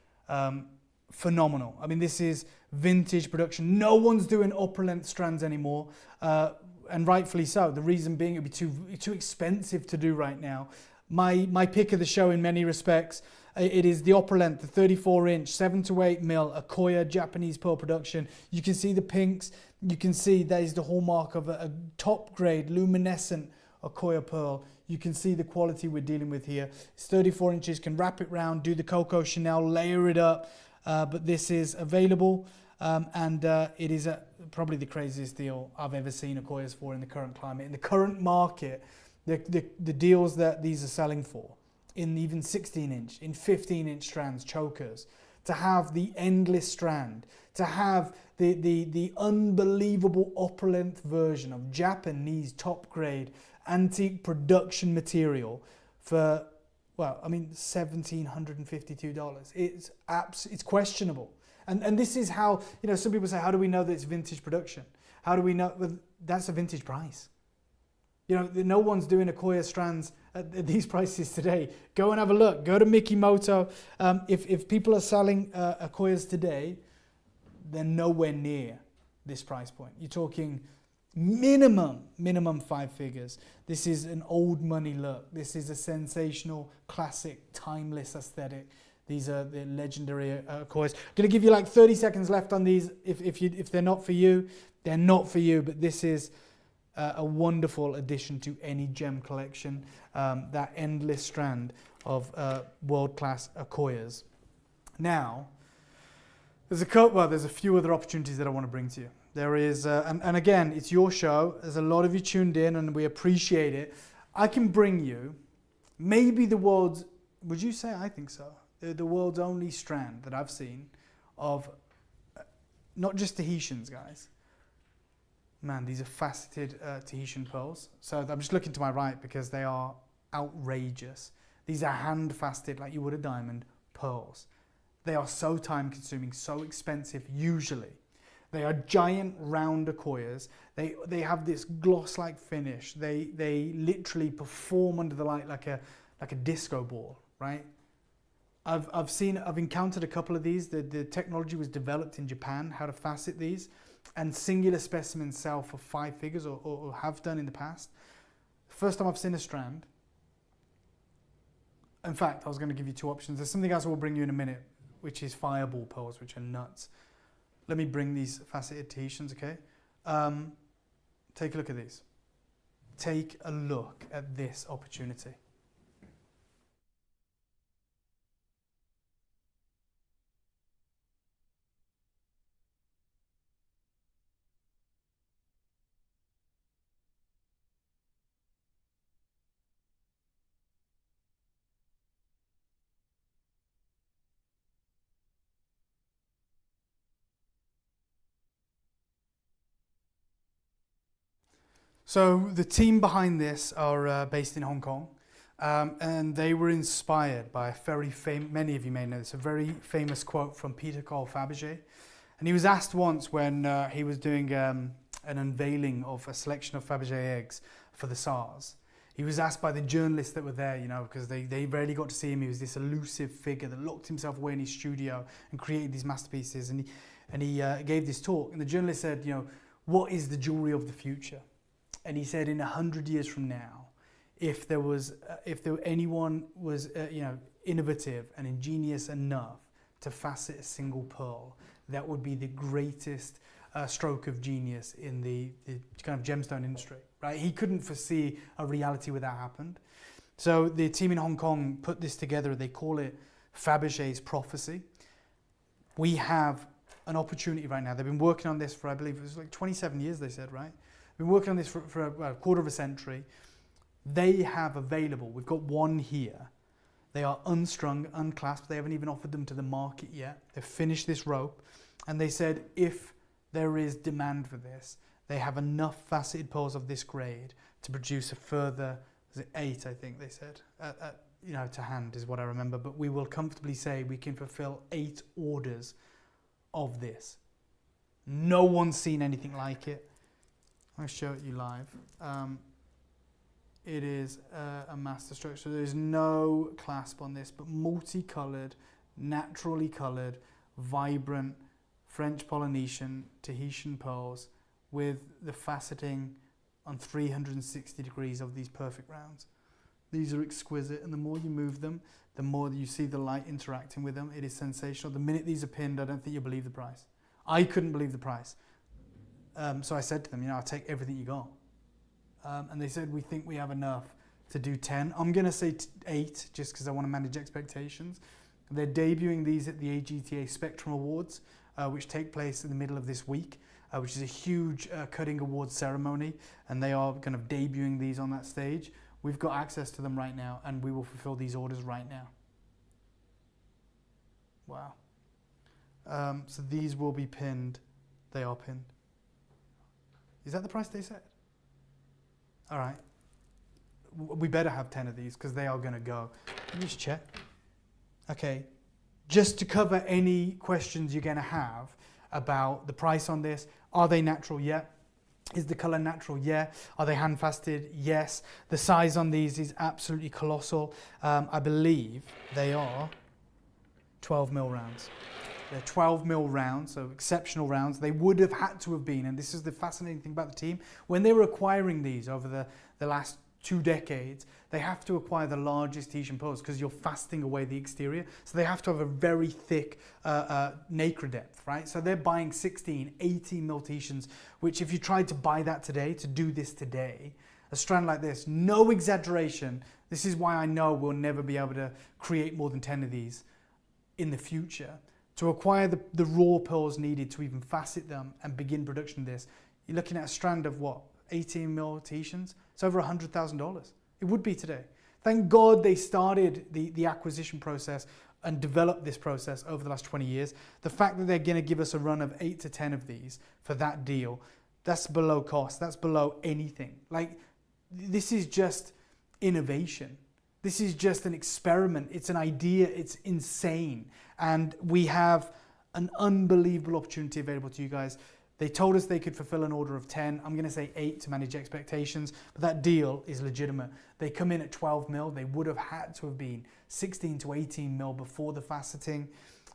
Phenomenal. I mean, this is vintage production. No one's doing upper length strands anymore, and rightfully so. The reason being, it'd be too expensive to do right now. My pick of the show in many respects, it is the upper length, the 34 inch, 7 to 8 mil Akoya Japanese pearl production. You can see the pinks. You can see that is the hallmark of a top grade luminescent Akoya pearl. You can see the quality we're dealing with here. It's 34 inches, can wrap it round, do the Coco Chanel, layer it up, but this is available, and it is probably the craziest deal I've ever seen Akoyas for in the current climate. In the current market, the deals that these are selling for, in even 16 inch, in 15 inch strands, chokers, to have the endless strand, to have the unbelievable upper length version of Japanese top grade antique production material for, well, I mean, $1,752. It's questionable. And this is how, you know, some people say, how do we know that it's vintage production? How do we know? Well, that's a vintage price. You know, no one's doing Akoya strands at these prices today. Go and have a look. Go to Mikimoto. If people are selling Akoyas today, they're nowhere near this price point. You're talking minimum 5 figures. This is an old money look. This is a sensational, classic, timeless aesthetic. These are the legendary Akoyas. I'm going to give you like 30 seconds left on these. If they're not for you, they're not for you. But this is a wonderful addition to any gem collection. That endless strand of world-class Akoyas. Now, there's a few other opportunities that I want to bring to you. There is, and again, it's your show. There's a lot of you tuned in, and we appreciate it. I can bring you maybe the world's, would you say? I think so. The world's only strand that I've seen of not just Tahitians, guys. Man, these are faceted Tahitian pearls. So I'm just looking to my right because they are outrageous. These are hand-faceted like you would a diamond pearls. They are so time-consuming, so expensive usually. They are giant round Akoyas. They have this gloss-like finish. They literally perform under the light like a disco ball, right? I've encountered a couple of these. The technology was developed in Japan, how to facet these. and singular specimens sell for 5 figures or have done in the past. First time I've seen a strand. In fact, I was going to give you 2 options. There's something else I will bring you in a minute, which is fireball pearls, which are nuts. Let me bring these faceted Tahitians, okay? Take a look at these. Take a look at this opportunity. So the team behind this are based in Hong Kong, and they were inspired by a very many of you may know this, a very famous quote from Peter Carl Fabergé. And he was asked once when he was doing an unveiling of a selection of Fabergé eggs for the SARS. He was asked by the journalists that were there, you know, because they rarely got to see him. He was this elusive figure that locked himself away in his studio and created these masterpieces. And he gave this talk, and the journalist said, you know, what is the jewelry of the future? And he said, in 100 years from now, if anyone was, you know, innovative and ingenious enough to facet a single pearl, that would be the greatest stroke of genius in the kind of gemstone industry, right? He couldn't foresee a reality where that happened. So the team in Hong Kong put this together. They call it Fabergé's prophecy. We have an opportunity right now. They've been working on this for, I believe, it was like 27 years, they said, right? Been working on this for a quarter of a century. They have available, we've got one here. They are unstrung, unclasped. They haven't even offered them to the market yet. They've finished this rope. And they said if there is demand for this, they have enough faceted pearls of this grade to produce a further, was it 8, I think they said, you know, to hand is what I remember. But we will comfortably say we can fulfill 8 orders of this. No one's seen anything like it. I'll show it you live. It is a master stroke. So there's no clasp on this, but multicolored, naturally colored, vibrant French Polynesian Tahitian pearls with the faceting on 360 degrees of these perfect rounds. These are exquisite, and the more you move them, the more you see the light interacting with them. It is sensational. The minute these are pinned, I don't think you'll believe the price. I couldn't believe the price. So I said to them, you know, I'll take everything you got. And they said, we think we have enough to do 10. I'm going to say 8, just because I want to manage expectations. They're debuting these at the AGTA Spectrum Awards, which take place in the middle of this week, which is a huge cutting awards ceremony. And they are kind of debuting these on that stage. We've got access to them right now, and we will fulfill these orders right now. Wow. So these will be pinned. They are pinned. Is that the price they said? All right. We better have 10 of these because they are going to go. Let me just check. Okay. Just to cover any questions you're going to have about the price on this. Are they natural? Yeah. Is the color natural? Yeah. Are they hand faceted? Yes. The size on these is absolutely colossal. I believe they are 12 mil rounds. They're 12 mil rounds, so exceptional rounds. They would have had to have been, and this is the fascinating thing about the team, when they were acquiring these over the last 2 decades, they have to acquire the largest Tahitian pearls because you're faceting away the exterior. So they have to have a very thick nacre depth, right? So they're buying 16, 18 mil Tahitians, which if you tried to buy that today, to do this today, a strand like this, no exaggeration, this is why I know we'll never be able to create more than 10 of these in the future. To acquire the raw pearls needed to even facet them and begin production of this, you're looking at a strand of what, 18 mil Tahitians? It's over $100,000. It would be today. Thank God they started the acquisition process and developed this process over the last 20 years. The fact that they're going to give us a run of 8 to 10 of these for that deal, that's below cost. That's below anything. Like, this is just innovation. This is just an experiment. It's an idea. It's insane. And we have an unbelievable opportunity available to you guys. They told us they could fulfill an order of 10. I'm going to say 8 to manage expectations, but that deal is legitimate. They come in at 12 mil. They would have had to have been 16 to 18 mil before the faceting.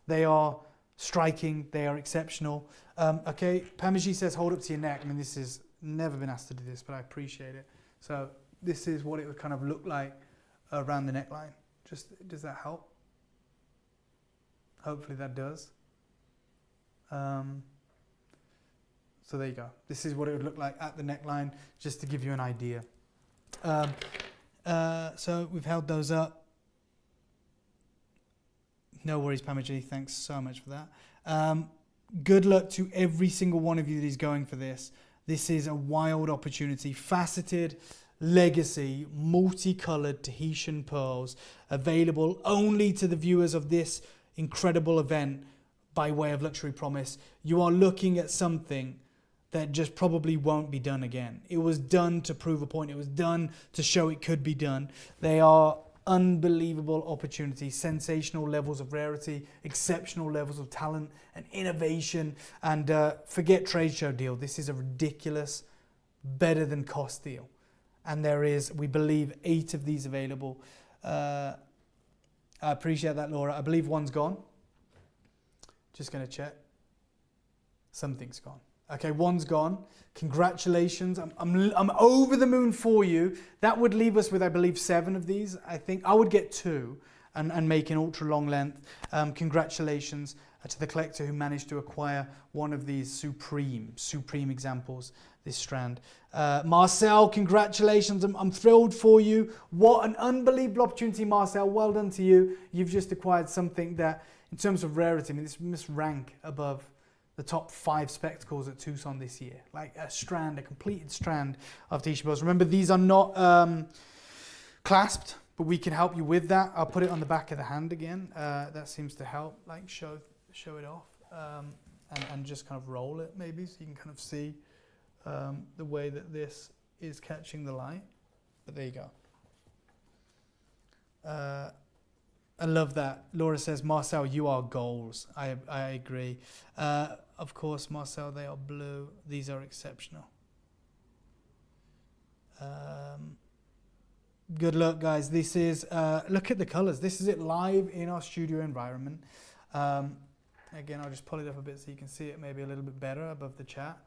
They are striking. They are exceptional. Okay, Pamaji says hold up to your neck. I mean, this is never been asked to do this, but I appreciate it. So this is what it would kind of look like around the neckline. Just, does that help? Hopefully that does. So there you go. This is what it would look like at the neckline, just to give you an idea. So we've held those up. No worries, Pamaji. Thanks so much for that. Good luck to every single one of you that is going for this. This is a wild opportunity. Faceted, legacy, multicolored Tahitian pearls available only to the viewers of this incredible event by way of Luxury Promise. You are looking at something that just probably won't be done again. It was done to prove a point. It was done to show it could be done. They are unbelievable opportunities, sensational levels of rarity, exceptional levels of talent and innovation. And forget trade show deal. This is a ridiculous, better than cost deal. And there is, we believe, 8 of these available. I appreciate that, Laura. I believe one's gone. Just going to check. Something's gone. Okay, one's gone. Congratulations. I'm over the moon for you. That would leave us with, I believe, 7 of these. I think I would get 2 and make an ultra long length. Congratulations to the collector who managed to acquire one of these supreme examples, this strand. Marcel, congratulations. I'm thrilled for you. What an unbelievable opportunity, Marcel. Well done to you. You've just acquired something that, in terms of rarity, I mean, this must rank above the top 5 spectacles at Tucson this year. Like a completed strand of Tahitian pearls. Remember, these are not clasped, but we can help you with that. I'll put it on the back of the hand again. That seems to help, like show it off and just kind of roll it maybe, so you can kind of see the way that this is catching the light. But there you go. I love that. Laura says, Marcel, you are goals. I agree. Of course, Marcel, they are blue. These are exceptional. Good luck, guys. This is, look at the colors. This is it live in our studio environment. Again, I'll just pull it up a bit so you can see it maybe a little bit better above the chat.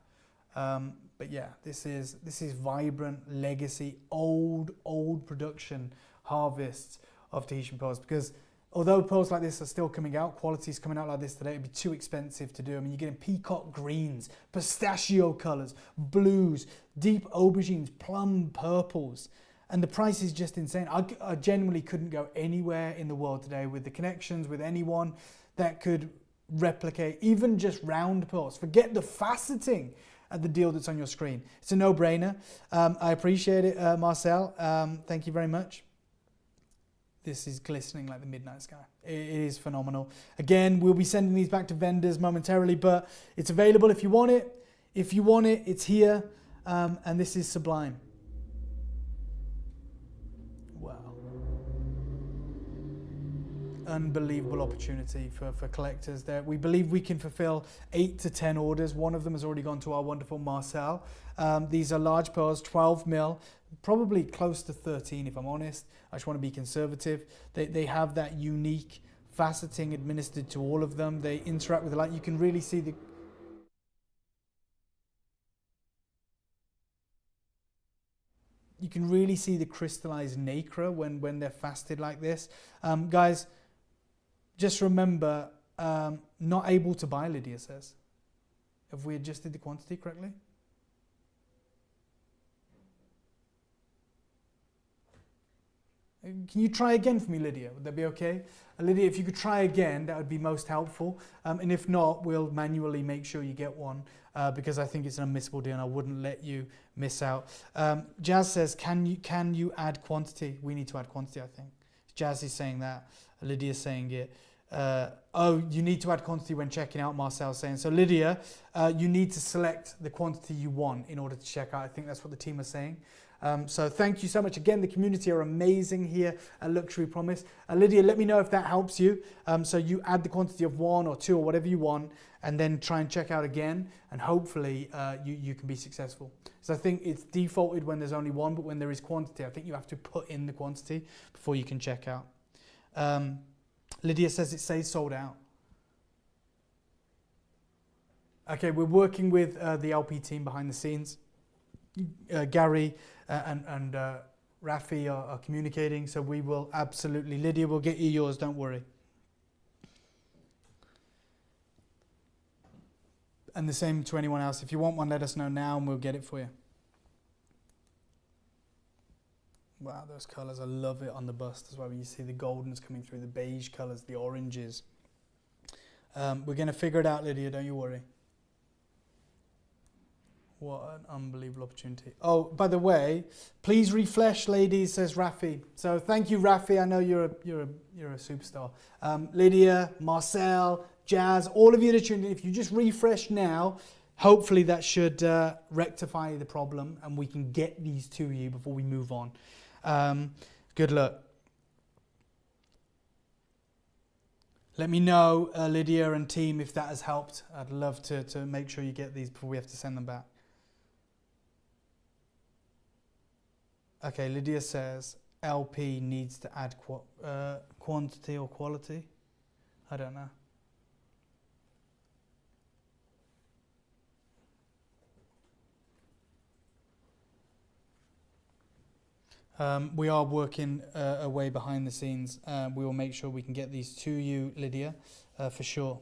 But yeah, this is vibrant legacy, old production harvests of Tahitian pearls, because although pearls like this are still coming out, quality is coming out like this today, it'd be too expensive to do. I mean, you're getting peacock greens, pistachio colors, blues, deep aubergines, plum purples, and the price is just insane. I genuinely couldn't go anywhere in the world today with the connections with anyone that could replicate even just round pearls. Forget the faceting at the deal that's on your screen. It's a no-brainer. I appreciate it, Marcel. Thank you very much. This is glistening like the midnight sky. It is phenomenal. Again, we'll be sending these back to vendors momentarily, but it's available if you want it. If you want it, it's here. And this is sublime. Wow. Unbelievable opportunity for collectors there. We believe we can fulfill 8 to 10 orders. One of them has already gone to our wonderful Marcel. These are large pearls, 12 mil. Probably close to 13 if I'm honest. I just want to be conservative. They have that unique faceting administered to all of them. They interact with the light. You can really see the crystallized nacre when they're faceted like this. Guys, just remember, not able to buy, Lydia says. Have we adjusted the quantity correctly? Can you try again for me, Lydia? Would that be okay? Lydia, if you could try again, that would be most helpful. And if not, we'll manually make sure you get one because I think it's an unmissable deal and I wouldn't let you miss out. Jazz says, can you add quantity? We need to add quantity, I think. Jazz is saying that. Lydia's saying it. Oh, you need to add quantity when checking out, Marcel's saying. So Lydia, you need to select the quantity you want in order to check out. I think that's what the team are saying. So thank you so much. Again, the community are amazing here at Luxury Promise. Lydia, let me know if that helps you. So you add the quantity of 1 or 2 or whatever you want and then try and check out again and hopefully you can be successful. So I think it's defaulted when there's only 1, but when there is quantity, I think you have to put in the quantity before you can check out. Lydia says it says sold out. Okay, we're working with the LP team behind the scenes. Gary and Rafi are communicating, so we will absolutely. Lydia will get you yours, don't worry. And the same to anyone else. If you want one, let us know now and we'll get it for you. Wow, those colours, I love it on the bust as well. When you see the goldens coming through, the beige colours, the oranges. We're going to figure it out, Lydia, don't you worry. What an unbelievable opportunity. Oh, by the way, please refresh, ladies, says Rafi. So thank you, Rafi. I know you're a superstar. Lydia, Marcel, Jazz, all of you that tuned in, if you just refresh now, hopefully that should rectify the problem and we can get these to you before we move on. Good luck. Let me know, Lydia and team, if that has helped. I'd love to make sure you get these before we have to send them back. Okay, Lydia says LP needs to add quantity or quality. I don't know. We are working away behind the scenes. We will make sure we can get these to you, Lydia, for sure.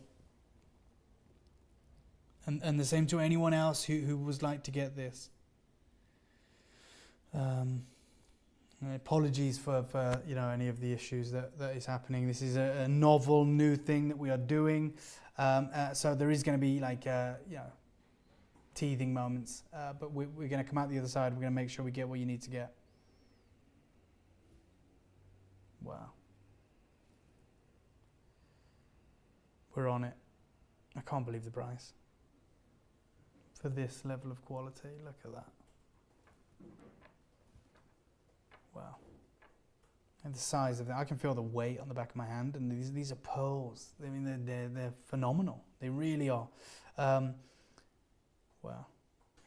And the same to anyone else who would like to get this. Apologies for any of the issues that is happening. This is a novel, new thing that we are doing. So there is going to be teething moments. But we're going to come out the other side. We're going to make sure we get what you need to get. Wow. We're on it. I can't believe the price. For this level of quality, look at that. Wow. And the size of it, I can feel the weight on the back of my hand, and these are pearls. I mean, they're phenomenal. They really are. Wow.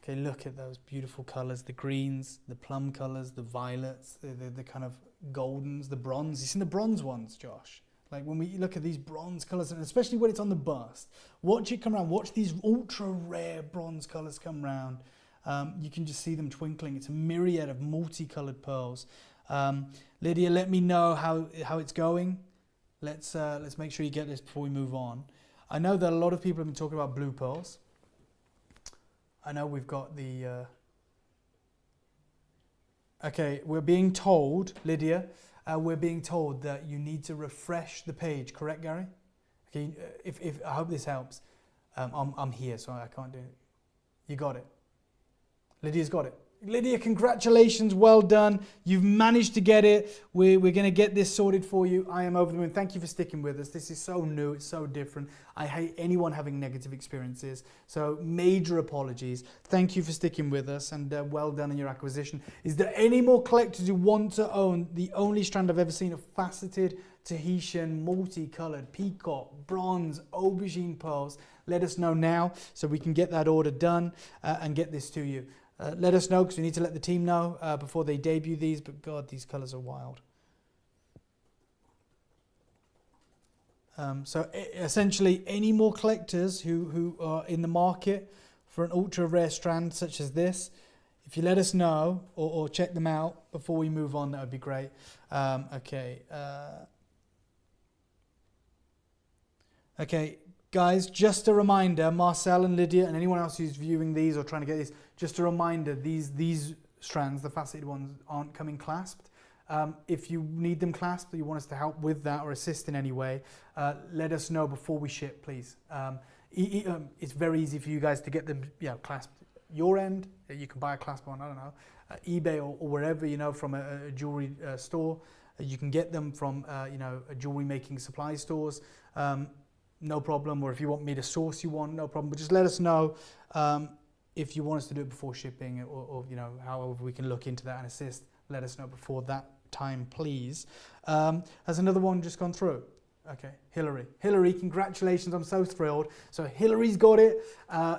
Okay, look at those beautiful colours, the greens, the plum colours, the violets, the kind of goldens, the bronze. You've seen the bronze ones, Josh? Like when we look at these bronze colours, and especially when it's on the bust, watch it come around, watch these ultra rare bronze colours come around. You can just see them twinkling. It's a myriad of multicoloured pearls. Lydia, let me know how it's going. Let's make sure you get this before we move on. I know that a lot of people have been talking about blue pearls. I know we've got the... Okay, we're being told, Lydia, we're being told that you need to refresh the page. Correct, Gary? Okay, if I hope this helps. I'm here, so I can't do it. You got it. Lydia's got it. Lydia, congratulations, well done. You've managed to get it. We're going to get this sorted for you. I am over the moon. Thank you for sticking with us. This is so new. It's so different. I hate anyone having negative experiences. So major apologies. Thank you for sticking with us, and well done on your acquisition. Is there any more collectors who want to own the only strand I've ever seen of faceted Tahitian, multicolored, peacock, bronze, aubergine pearls? Let us know now so we can get that order done and get this to you. Let us know because we need to let the team know before they debut these. But God, these colours are wild. So essentially, any more collectors who are in the market for an ultra rare strand such as this, if you let us know or check them out before we move on, that would be great. Okay. Okay. Guys, just a reminder, Marcel and Lydia and anyone else who's viewing these or trying to get these, just a reminder, these strands, the faceted ones, aren't coming clasped. If you need them clasped or you want us to help with that or assist in any way, let us know before we ship, please. It's very easy for you guys to get them clasped your end. You can buy a clasp one, I don't know, eBay or wherever, from a jewelry store. You can get them from, a jewelry making supply stores. No problem. Or if you want me to source you one, no problem. But just let us know if you want us to do it before shipping or however we can look into that and assist. Let us know before that time, please. Has another one just gone through? Okay, Hillary, congratulations. I'm so thrilled. So Hillary's got it.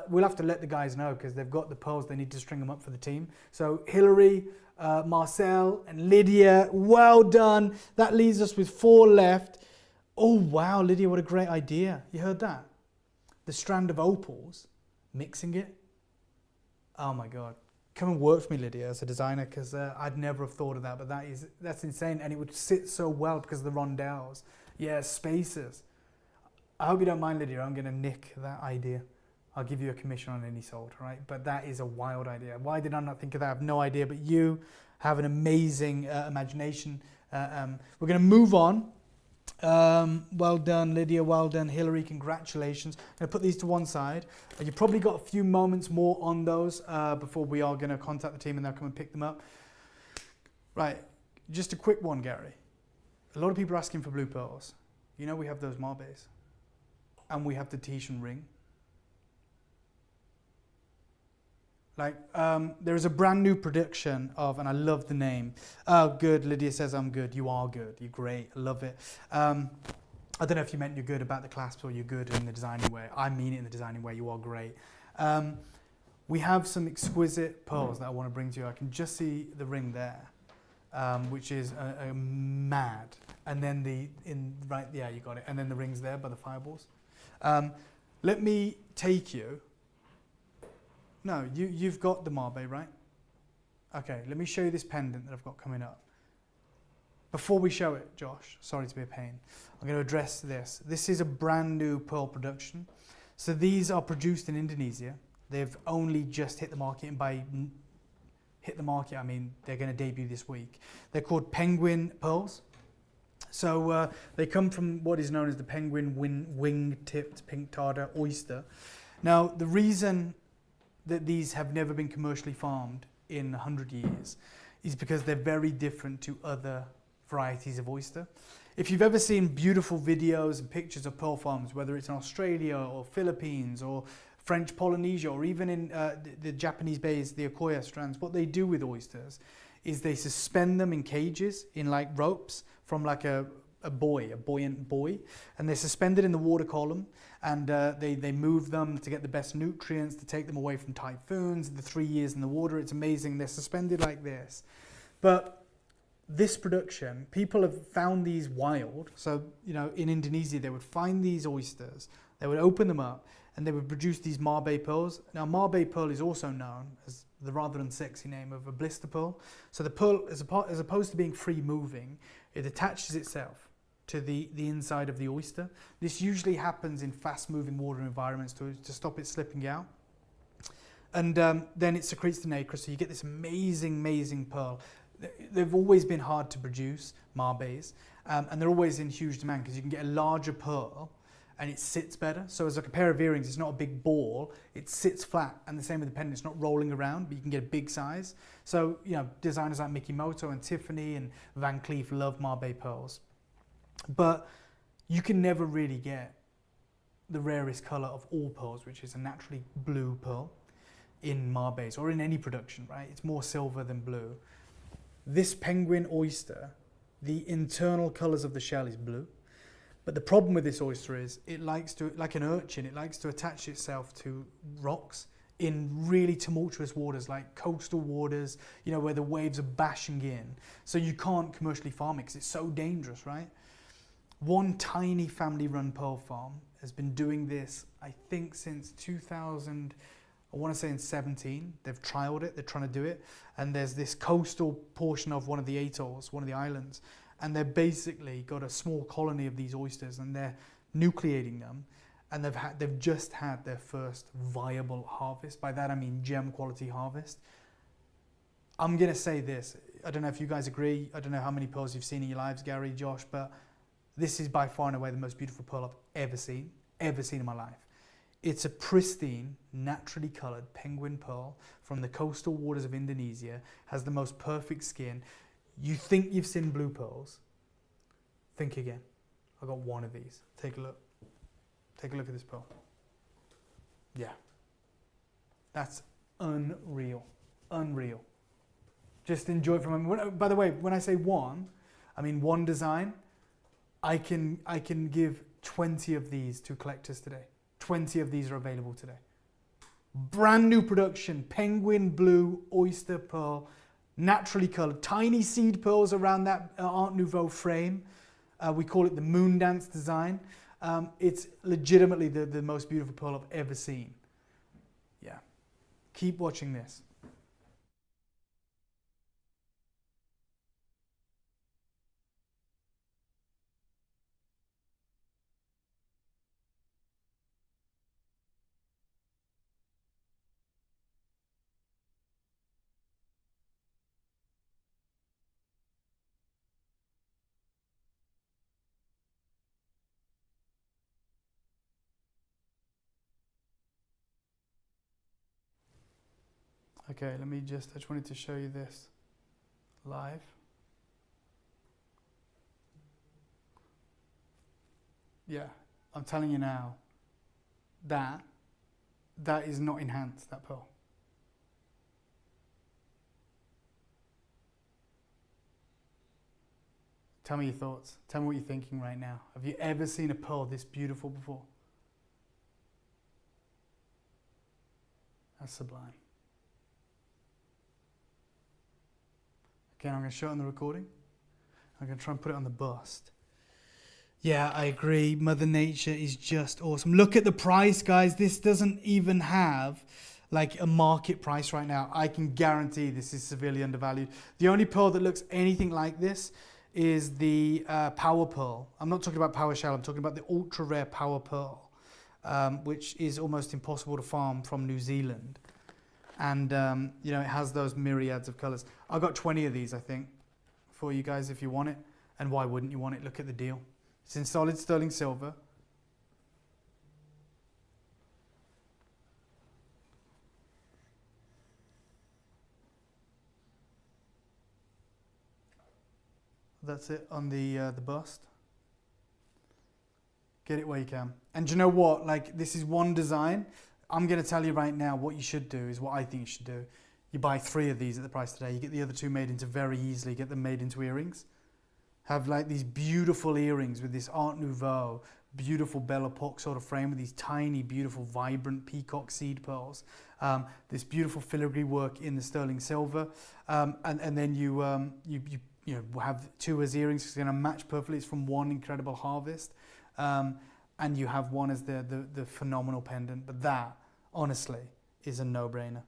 We'll have to let the guys know because they've got the pearls. They need to string them up for the team. So Hillary, Marcel and Lydia, well done. That leaves us with 4 left. Oh, wow, Lydia, what a great idea. You heard that? The strand of opals mixing it. Oh my God. Come and work for me, Lydia, as a designer, because I'd never have thought of that, but that's insane. And it would sit so well because of the rondelles. Yeah, spaces. I hope you don't mind, Lydia. I'm going to nick that idea. I'll give you a commission on any sold, right? But that is a wild idea. Why did I not think of that? I have no idea, but you have an amazing imagination. We're going to move on. Well done, Lydia. Well done, Hillary. Congratulations. I'm going to put these to one side. You've probably got a few moments more on those before we are going to contact the team and they'll come and pick them up. Right. Just a quick one, Gary. A lot of people are asking for blue pearls. You know we have those Marbets. And we have the Tahitian ring. Like, there is a brand new production of, and I love the name. Oh, good. Lydia says I'm good. You are good. You're great. I love it. I don't know if you meant you're good about the clasps or you're good in the designing way. I mean it in the designing way. You are great. We have some exquisite pearls that I want to bring to you. I can just see the ring there, which is a mad. And then yeah, you got it. And then the rings there by the fireballs. Let me take you. No, you've got the Marbe, right? Okay, let me show you this pendant that I've got coming up. Before we show it, Josh, sorry to be a pain, I'm going to address this. This is a brand new pearl production. So these are produced in Indonesia. They've only just hit the market, and by hit the market, I mean they're going to debut this week. They're called penguin pearls. So they come from what is known as the penguin wing-tipped pink tartar oyster. Now, the reason that these have never been commercially farmed in 100 years is because they're very different to other varieties of oyster. If you've ever seen beautiful videos and pictures of pearl farms, whether it's in Australia or Philippines or French Polynesia or even in the Japanese bays, the Okoya strands, what they do with oysters is they suspend them in cages in like ropes from like a buoyant buoy, and they're suspended in the water column, and they move them to get the best nutrients, to take them away from typhoons, the 3 years in the water. It's amazing. They're suspended like this. But this production, people have found these wild. So, you know, in Indonesia, they would find these oysters, they would open them up, and they would produce these Marbe pearls. Now, Marbe pearl is also known as the rather unsexy name of a blister pearl. So the pearl, as opposed to being free moving, it attaches itself to the inside of the oyster. This usually happens in fast-moving water environments to stop it slipping out. And then it secretes the nacre, so you get this amazing pearl. They've always been hard to produce, Marbes, and they're always in huge demand because you can get a larger pearl and it sits better. So as like a pair of earrings, it's not a big ball, it sits flat, and the same with the pendant, it's not rolling around, but you can get a big size. So, you know, designers like Mikimoto and Tiffany and Van Cleef love Marbe pearls. But you can never really get the rarest colour of all pearls, which is a naturally blue pearl in Marbes or in any production, right? It's more silver than blue. This penguin oyster, the internal colours of the shell is blue. But the problem with this oyster is it likes to, like an urchin, it likes to attach itself to rocks in really tumultuous waters, like coastal waters, you know, where the waves are bashing in. So you can't commercially farm it because it's so dangerous, right? One tiny family-run pearl farm has been doing this, I think, since 2000, I want to say in 17. They've trialed it, they're trying to do it. And there's this coastal portion of one of the atolls, one of the islands, and they've basically got a small colony of these oysters and they're nucleating them. And they've just had their first viable harvest. By that I mean gem quality harvest. I'm going to say this, I don't know if you guys agree, I don't know how many pearls you've seen in your lives, Gary, Josh, but this is by far and away the most beautiful pearl I've ever seen in my life. It's a pristine, naturally coloured penguin pearl from the coastal waters of Indonesia, has the most perfect skin. You think you've seen blue pearls? Think again. I got one of these. Take a look. Take a look at this pearl. Yeah. That's unreal. Unreal. Just enjoy it from a... By the way, when I say one, I mean one design. I can give 20 of these to collectors today. 20 of these are available today. Brand new production, penguin blue oyster pearl, naturally coloured, tiny seed pearls around that Art Nouveau frame. We call it the moon dance design. It's legitimately the most beautiful pearl I've ever seen. Keep watching this. Okay, I just wanted to show you this live. Yeah, I'm telling you now, that is not enhanced, that pearl. Tell me your thoughts. Tell me what you're thinking right now. Have you ever seen a pearl this beautiful before? That's sublime. Again, I'm going to show it on the recording. I'm going to try and put it on the bust. Yeah, I agree. Mother Nature is just awesome. Look at the price, guys. This doesn't even have like a market price right now. I can guarantee this is severely undervalued. The only pearl that looks anything like this is the power pearl. I'm not talking about power shell. I'm talking about the ultra rare power pearl, which is almost impossible to farm from New Zealand. And, you know, it has those myriads of colors. I got 20 of these, I think, for you guys if you want it. And why wouldn't you want it? Look at the deal. It's in solid sterling silver. That's it on the bust. Get it where you can. And do you know what? Like, this is one design. I'm going to tell you right now what you should do is what I think you should do. You buy 3 of these at the price today. You get the other 2 made into very easily. Get them made into earrings. Have like these beautiful earrings with this Art Nouveau, beautiful Belle Epoque sort of frame with these tiny, beautiful, vibrant peacock seed pearls. This beautiful filigree work in the sterling silver. And then you have 2 as earrings. It's going to match perfectly. It's from one incredible harvest. And you have one as the phenomenal pendant. But that, honestly, is a no-brainer.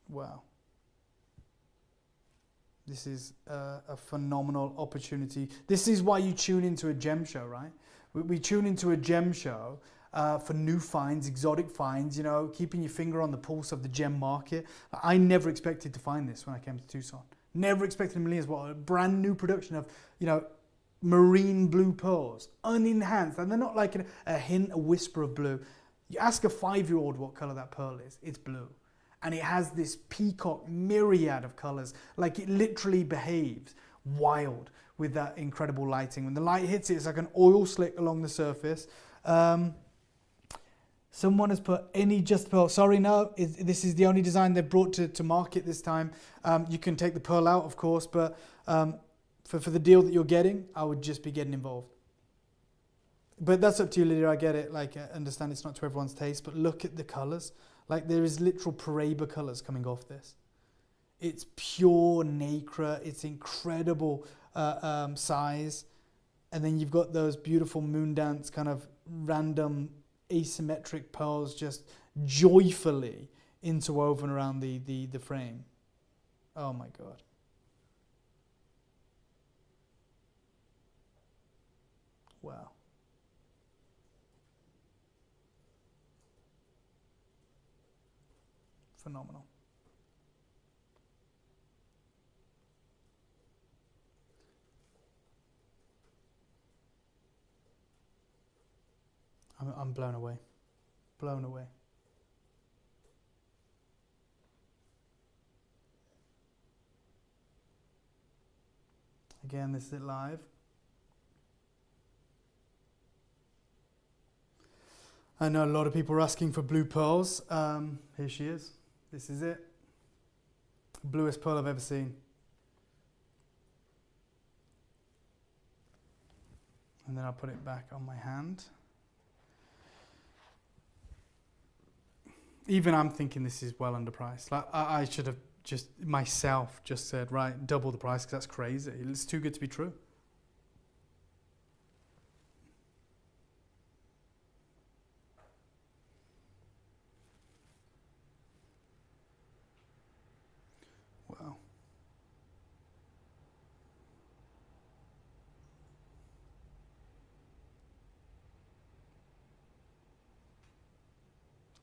Wow. This is a phenomenal opportunity. This is why you tune into a gem show, right? We tune into a gem show for new finds, exotic finds, you know, keeping your finger on the pulse of the gem market. I never expected to find this when I came to Tucson. Never expected in a million years. What a brand new production of, you know, marine blue pearls, unenhanced. And they're not like a hint, a whisper of blue. You ask a 5-year-old what color that pearl is, it's blue. And it has this peacock myriad of colors. Like, it literally behaves wild with that incredible lighting. When the light hits it, it's like an oil slick along the surface. Someone has put any just pearl. Sorry, no, this is the only design they've brought to market this time. You can take the pearl out, of course, but for the deal that you're getting, I would just be getting involved. But that's up to you, Lydia. I get it. Like, I understand it's not to everyone's taste, but look at the colors. Like, there is literal Paraiba colors coming off this. It's pure nacre. It's incredible size. And then you've got those beautiful moon dance kind of random asymmetric pearls just joyfully interwoven around the frame. Oh my God. Wow. Phenomenal. I'm blown away. Blown away. Again, this is it live. I know a lot of people are asking for blue pearls. Here she is. This is it. Bluest pearl I've ever seen. And then I'll put it back on my hand. Even I'm thinking this is well underpriced. Like, I should have just myself just said, right, double the price, because that's crazy. It's too good to be true.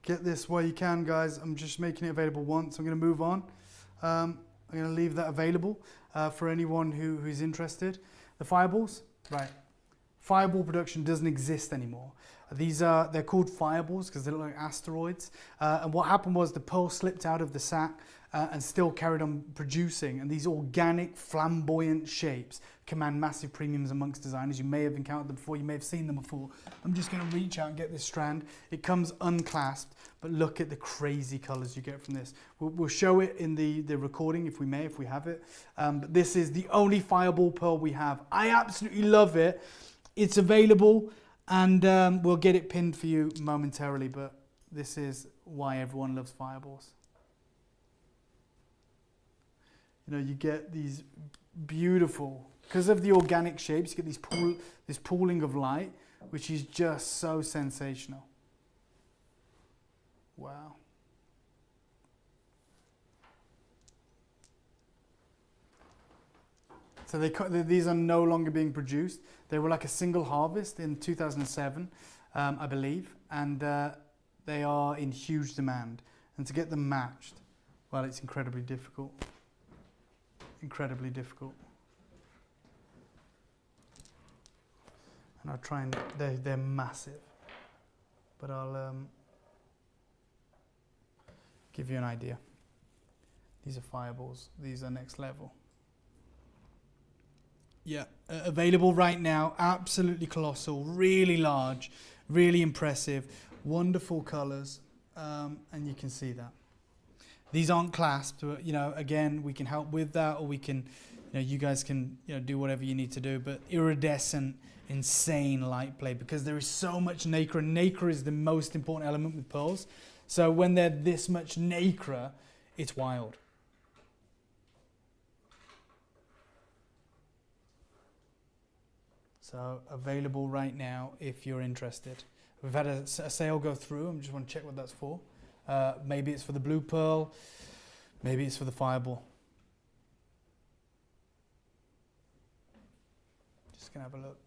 get this while you can, guys. I'm just making it available once. I'm going to move on. I'm going to leave that available for anyone who's interested. The fireballs, right. Fireball production doesn't exist anymore. They're called fireballs because they look like asteroids. And what happened was the pearl slipped out of the sack and still carried on producing. And these organic, flamboyant shapes command massive premiums amongst designers. You may have encountered them before, you may have seen them before. I'm just going to reach out and get this strand. It comes unclasped, but look at the crazy colors you get from this. We'll show it in the recording if we have it. But this is the only fireball pearl we have. I absolutely love it. It's available, and we'll get it pinned for you momentarily, but this is why everyone loves fireballs. You know, you get these beautiful, because of the organic shapes, you get this pooling of light, which is just so sensational. Wow. So these are no longer being produced. They were like a single harvest in 2007, I believe, and they are in huge demand. And to get them matched, well, it's incredibly difficult. Incredibly difficult. And I'll try and, they're massive. But I'll give you an idea. These are fireballs. These are next level. Yeah, available right now. Absolutely colossal, really large, really impressive, wonderful colors, and you can see that. These aren't clasped, but, you know, again, we can help with that, or we can, you know, you guys can, you know, do whatever you need to do. But iridescent, insane light play, because there is so much nacre, and nacre is the most important element with pearls. So when they're this much nacre, it's wild. So available right now if you're interested. We've had a sale go through. I just want to check what that's for. Maybe it's for the blue pearl. Maybe it's for the fireball. Just gonna have a look.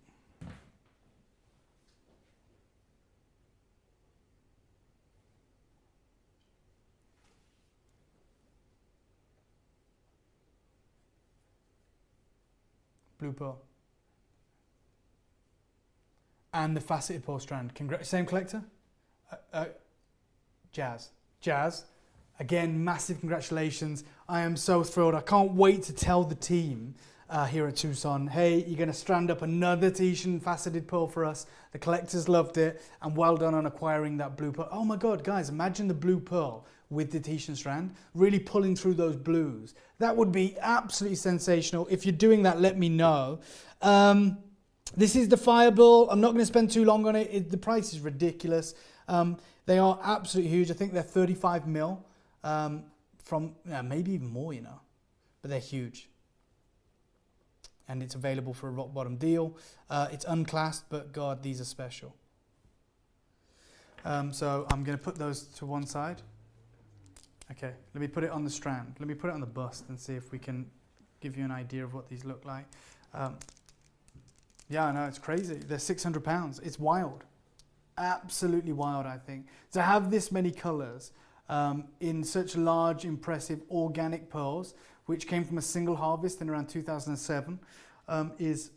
Blue pearl. And the faceted pearl strand. Same collector? Jazz. Again, massive congratulations. I am so thrilled. I can't wait to tell the team here at Tucson, hey, you're going to strand up another Tahitian faceted pearl for us. The collectors loved it, and well done on acquiring that blue pearl. Oh my God, guys, imagine the blue pearl with the Tahitian strand, really pulling through those blues. That would be absolutely sensational. If you're doing that, let me know. This is the fireball. I'm not going to spend too long on it. The price is ridiculous. They are absolutely huge. I think they're 35 mil from maybe even more, you know. But they're huge. And it's available for a rock bottom deal. It's unclasped, but God, these are special. So I'm going to put those to one side. Okay, let me put it on the strand. Let me put it on the bust and see if we can give you an idea of what these look like. Yeah, I know, it's crazy. They're 600 pounds. It's wild. Absolutely wild, I think. To have this many colors in such large, impressive organic pearls, which came from a single harvest in around 2007, is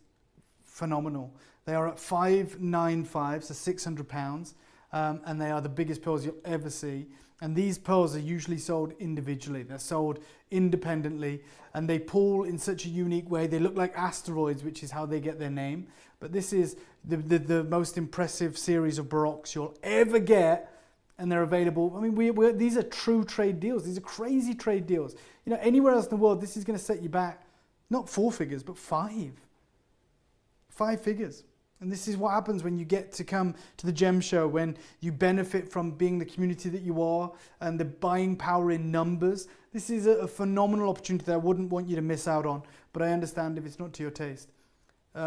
phenomenal. They are at 595, so 600 pounds, and they are the biggest pearls you'll ever see. And these pearls are usually sold individually. They're sold independently, and they pool in such a unique way. They look like asteroids, which is how they get their name. But this is the most impressive series of baroques you'll ever get, and they're available. I mean, these are true trade deals. These are crazy trade deals. You know, anywhere else in the world, this is going to set you back, not 4 figures, but 5 figures. And this is what happens when you get to come to the Gem Show, when you benefit from being the community that you are and the buying power in numbers. This is a phenomenal opportunity that I wouldn't want you to miss out on, but I understand if it's not to your taste.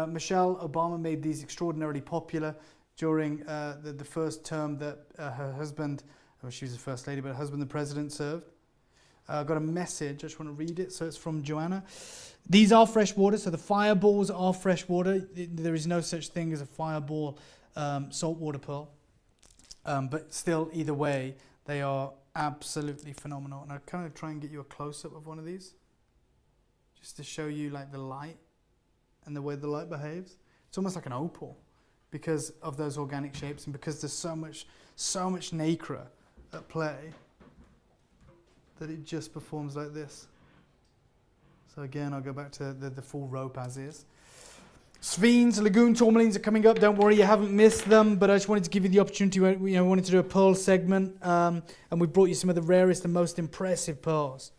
Michelle Obama made these extraordinarily popular during the first term that her husband, well, she was the first lady, but her husband, the president, served. I got a message, I just want to read it. So it's from Joanna. These are freshwater, so the fireballs are freshwater. There is no such thing as a fireball saltwater pearl. But still, either way, they are absolutely phenomenal. And I'll kind of try and get you a close-up of one of these, just to show you like the light and the way the light behaves. It's almost like an opal because of those organic shapes and because there's so much nacre at play that it just performs like this. So again, I'll go back to the full rope as is. Sphenes, lagoon tourmalines are coming up. Don't worry, you haven't missed them, but I just wanted to give you the opportunity. We wanted to do a pearl segment, and we brought you some of the rarest and most impressive pearls.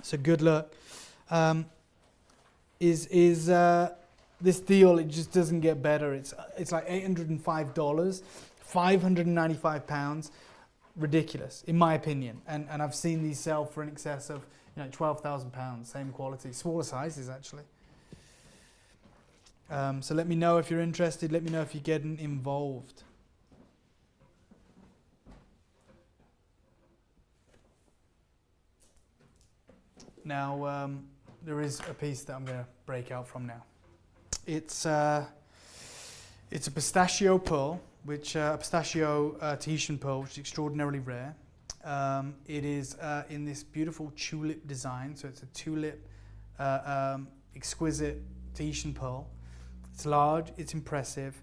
So good luck. This deal? It just doesn't get better. It's like $805, £595. Ridiculous, in my opinion. And I've seen these sell for in excess of £12,000. Same quality, smaller sizes actually. So let me know if you're interested. Let me know if you're getting involved. Now, there is a piece that I'm going to break out from now. It's a pistachio pearl, a pistachio Tahitian pearl, which is extraordinarily rare. It is in this beautiful tulip design, so it's a tulip, exquisite Tahitian pearl. It's large, it's impressive.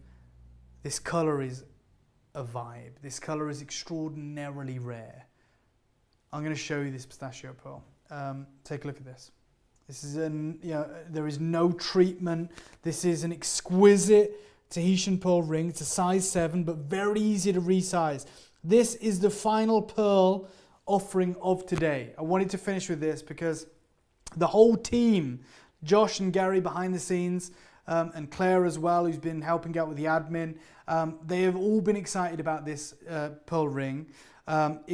This color is a vibe. This color is extraordinarily rare. I'm going to show you this pistachio pearl. Take a look at this. This is there is no treatment. This is an exquisite Tahitian pearl ring. It's a size 7, but very easy to resize. This is the final pearl offering of today. I wanted to finish with this because the whole team, Josh and Gary behind the scenes, and Claire as well, who's been helping out with the admin, they have all been excited about this pearl ring. What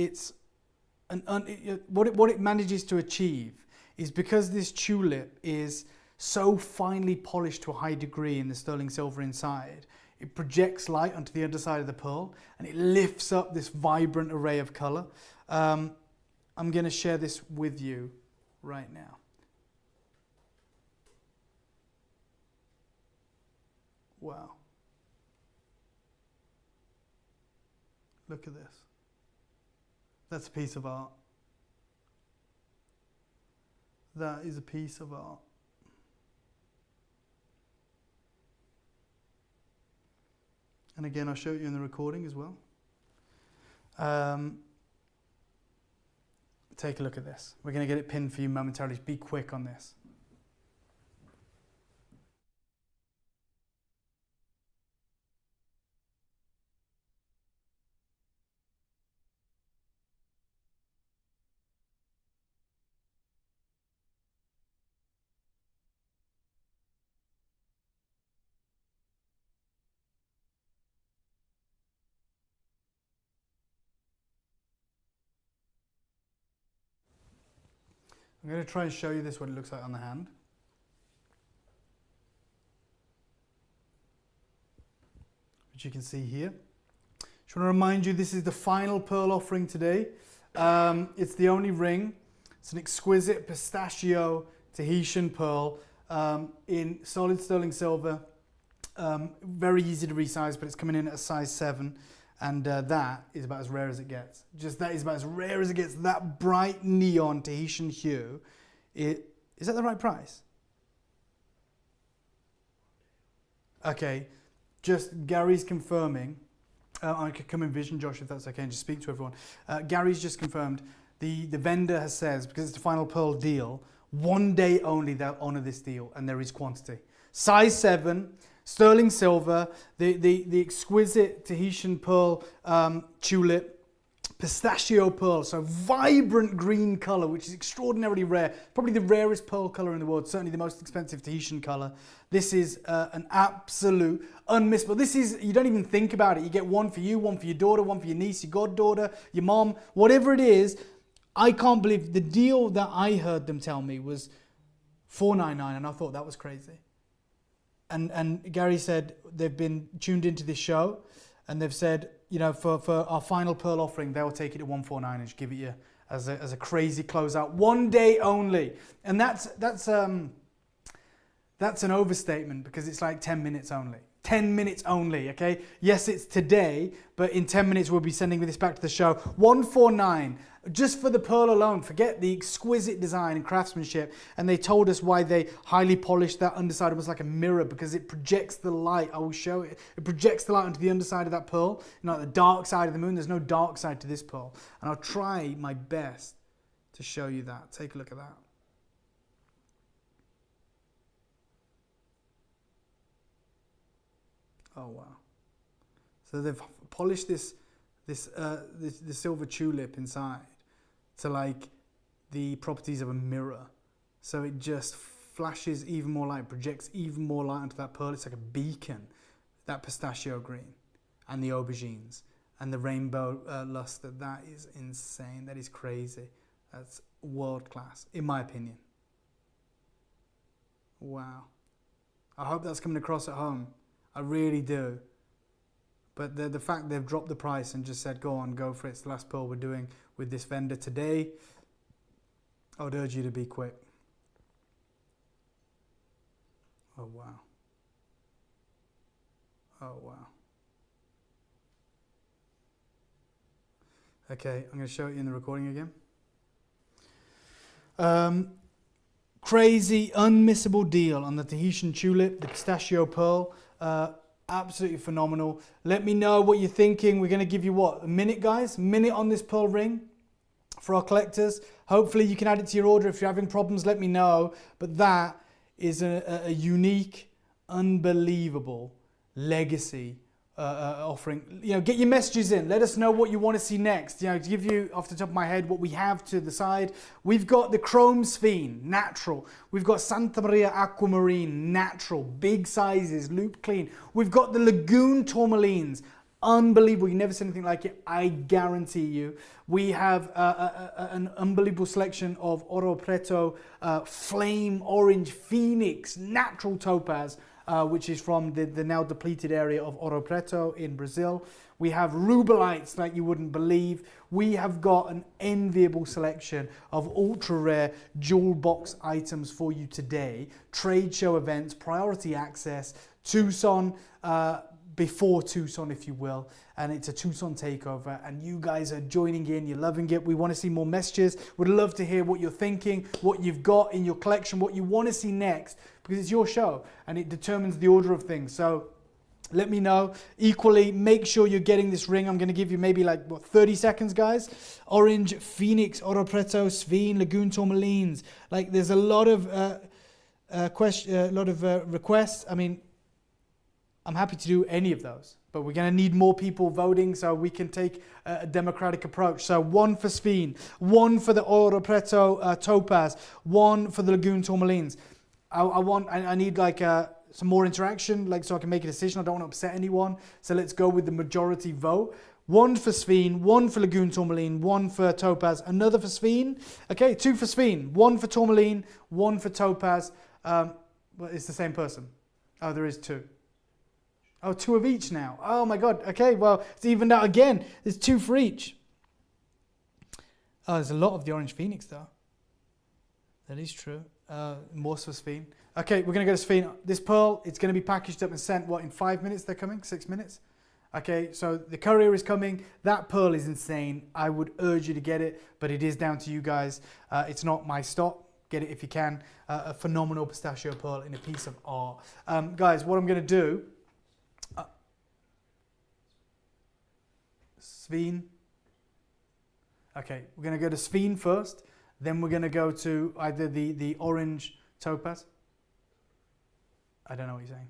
it manages to achieve is because this tulip is so finely polished to a high degree in the sterling silver inside, it projects light onto the underside of the pearl and it lifts up this vibrant array of color. I'm going to share this with you right now. Wow. Look at this. That's a piece of art. That is a piece of art. And again, I'll show you in the recording as well. Take a look at this. We're going to get it pinned for you momentarily. Be quick on this. I'm going to try and show you this, what it looks like on the hand. Which you can see here. Just want to remind you, this is the final pearl offering today. It's the only ring. It's an exquisite pistachio Tahitian pearl in solid sterling silver. Very easy to resize, but it's coming in at a size 7. And that is about as rare as it gets. That is about as rare as it gets. That bright neon Tahitian hue. Is that the right price? Okay, just Gary's confirming. I could come in vision, Josh, if that's okay, and just speak to everyone. Gary's just confirmed. The vendor has says, because it's the final pearl deal, one day only they'll honor this deal, and there is quantity. Size 7. Sterling silver, the exquisite Tahitian pearl tulip, pistachio pearl, so vibrant green color, which is extraordinarily rare. Probably the rarest pearl color in the world, certainly the most expensive Tahitian color. This is an absolute unmissable. This is, you don't even think about it. You get one for you, one for your daughter, one for your niece, your goddaughter, your mom, whatever it is. I can't believe the deal that I heard them tell me was $499, and I thought that was crazy. And Gary said they've been tuned into this show, and they've said, for our final pearl offering, they'll take it to $149 and just give it you as a crazy closeout, one day only. And that's an overstatement because it's like 10 minutes only. 10 minutes only, okay? Yes, it's today, but in 10 minutes we'll be sending this back to the show. 149, just for the pearl alone. Forget the exquisite design and craftsmanship. And they told us why they highly polished that underside. It was like a mirror because it projects the light. I will show it. It projects the light onto the underside of that pearl, not the dark side of the moon. There's no dark side to this pearl. And I'll try my best to show you that. Take a look at that. Oh wow! So they've polished this silver tulip inside to like the properties of a mirror, so it just flashes even more light, projects even more light onto that pearl. It's like a beacon. That pistachio green, and the aubergines, and the rainbow luster. That is insane. That is crazy. That's world class, in my opinion. Wow! I hope that's coming across at home. I really do. But the fact they've dropped the price and just said, go on, go for it. It's the last pearl we're doing with this vendor today. I would urge you to be quick. Oh, wow. Oh, wow. Okay, I'm going to show it you in the recording again. Crazy, unmissable deal on the Tahitian tulip, the pistachio pearl. Absolutely phenomenal. Let me know what you're thinking. We're going to give you what? A minute, guys? A minute on this pearl ring for our collectors. Hopefully you can add it to your order. If you're having problems, let me know. But that is a unique, unbelievable legacy offering. You know, get your messages in. Let us know what you want to see next. You know, to give you off the top of my head what we have to the side. We've got the Chrome Sphene, natural. We've got Santa Maria Aquamarine, natural, big sizes, loop clean. We've got the Lagoon Tourmalines, unbelievable. You never seen anything like it, I guarantee you. We have an unbelievable selection of Oro Preto, Flame Orange Phoenix, natural topaz, which is from the now depleted area of Oro Preto in Brazil. We have rubelites like you wouldn't believe. We have got an enviable selection of ultra rare jewel box items for you today. Trade show events, priority access, Tucson, before Tucson, if you will, and it's a Tucson takeover, and you guys are joining in, you're loving it. We want to see more messages. Would love to hear what you're thinking, what you've got in your collection, what you want to see next, because it's your show and it determines the order of things. So let me know. Equally, make sure you're getting this ring. I'm going to give you maybe like, what, 30 seconds, guys? Orange, Phoenix, Oro Preto, Sphene, Lagoon Tourmalines. Like, there's a lot of requests. I mean, I'm happy to do any of those, but we're going to need more people voting so we can take a democratic approach. So 1 for Sphene, 1 for the Oro Preto Topaz, 1 for the Lagoon Tourmalines. I need like some more interaction, like so I can make a decision. I don't want to upset anyone. So let's go with the majority vote. 1 for Sphene, 1 for Lagoon Tourmaline, 1 for Topaz, another for Sphene. Okay, 2 for Sphene, 1 for Tourmaline, 1 for Topaz. Well, it's the same person. Oh, there is 2. Oh, 2 of each now. Oh my God. Okay, well, it's evened out again. There's 2 for each. Oh, there's a lot of the Orange Phoenix though. That is true. More for Sphene. Okay, we're going to go to Sphene. This pearl, it's going to be packaged up and sent, what, in 5 minutes they're coming? 6 minutes? Okay, so the courier is coming. That pearl is insane. I would urge you to get it, but it is down to you guys. It's not my stop. Get it if you can. A phenomenal pistachio pearl in a piece of art. Guys, what I'm going to do... Sphene. Okay, we're going to go to Sphene first. Then we're going to go to either the orange topaz. I don't know what you're saying.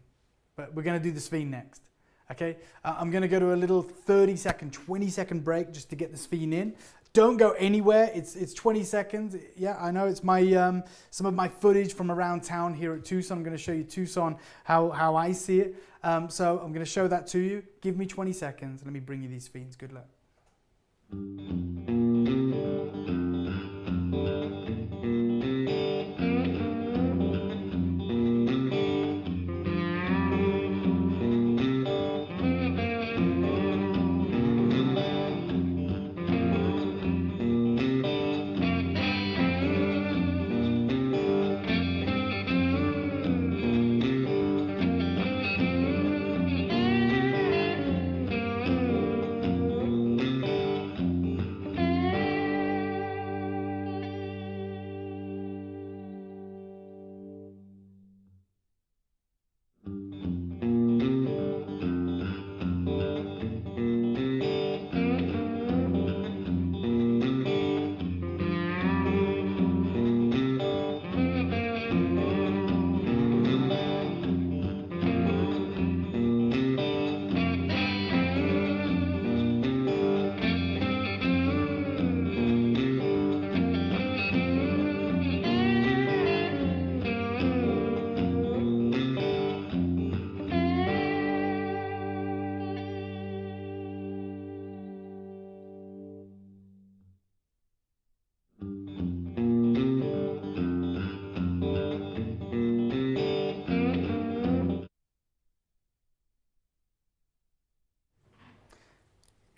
But we're going to do the Sphene next. Okay, I'm going to go to a little 30-second, 20-second break just to get the Sphene in. Don't go anywhere. It's 20 seconds. Yeah, I know it's my some of my footage from around town here at Tucson. I'm going to show you Tucson, how I see it. So I'm going to show that to you. Give me 20 seconds. Let me bring you these Sphenes. Good luck.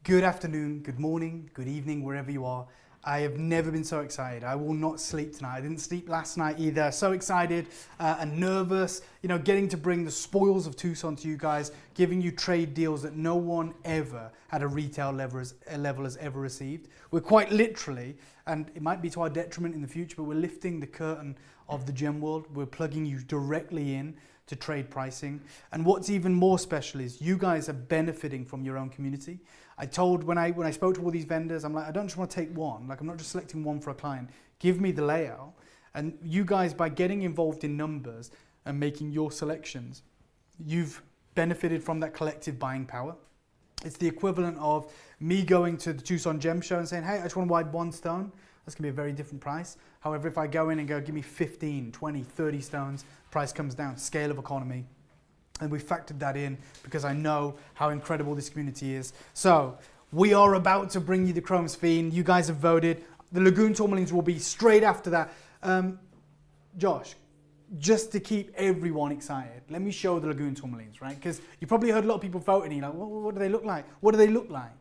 Good afternoon, good morning, good evening, wherever you are. I have never been so excited. I will not sleep tonight. I didn't sleep last night either. So excited and nervous, you know, getting to bring the spoils of Tucson to you guys, giving you trade deals that no one ever at a retail level has ever received. We're quite literally, and it might be to our detriment in the future, but we're lifting the curtain of the gem world. We're plugging you directly in to trade pricing. And what's even more special is you guys are benefiting from your own community. I told when I spoke to all these vendors, I'm like, I don't just want to take one. Like, I'm not just selecting one for a client. Give me the layout. And you guys, by getting involved in numbers and making your selections, you've benefited from that collective buying power. It's the equivalent of me going to the Tucson Gem Show and saying, hey, I just want to buy one stone. That's going to be a very different price. However, if I go in and go, give me 15, 20, 30 stones, price comes down, scale of economy. And we factored that in because I know how incredible this community is. So we are about to bring you the Chrome Sphere. You guys have voted. The Lagoon Tourmalines will be straight after that. Josh, just to keep everyone excited, let me show the Lagoon Tourmalines, right? Because you probably heard a lot of people voting. You're like, what do they look like? What do they look like?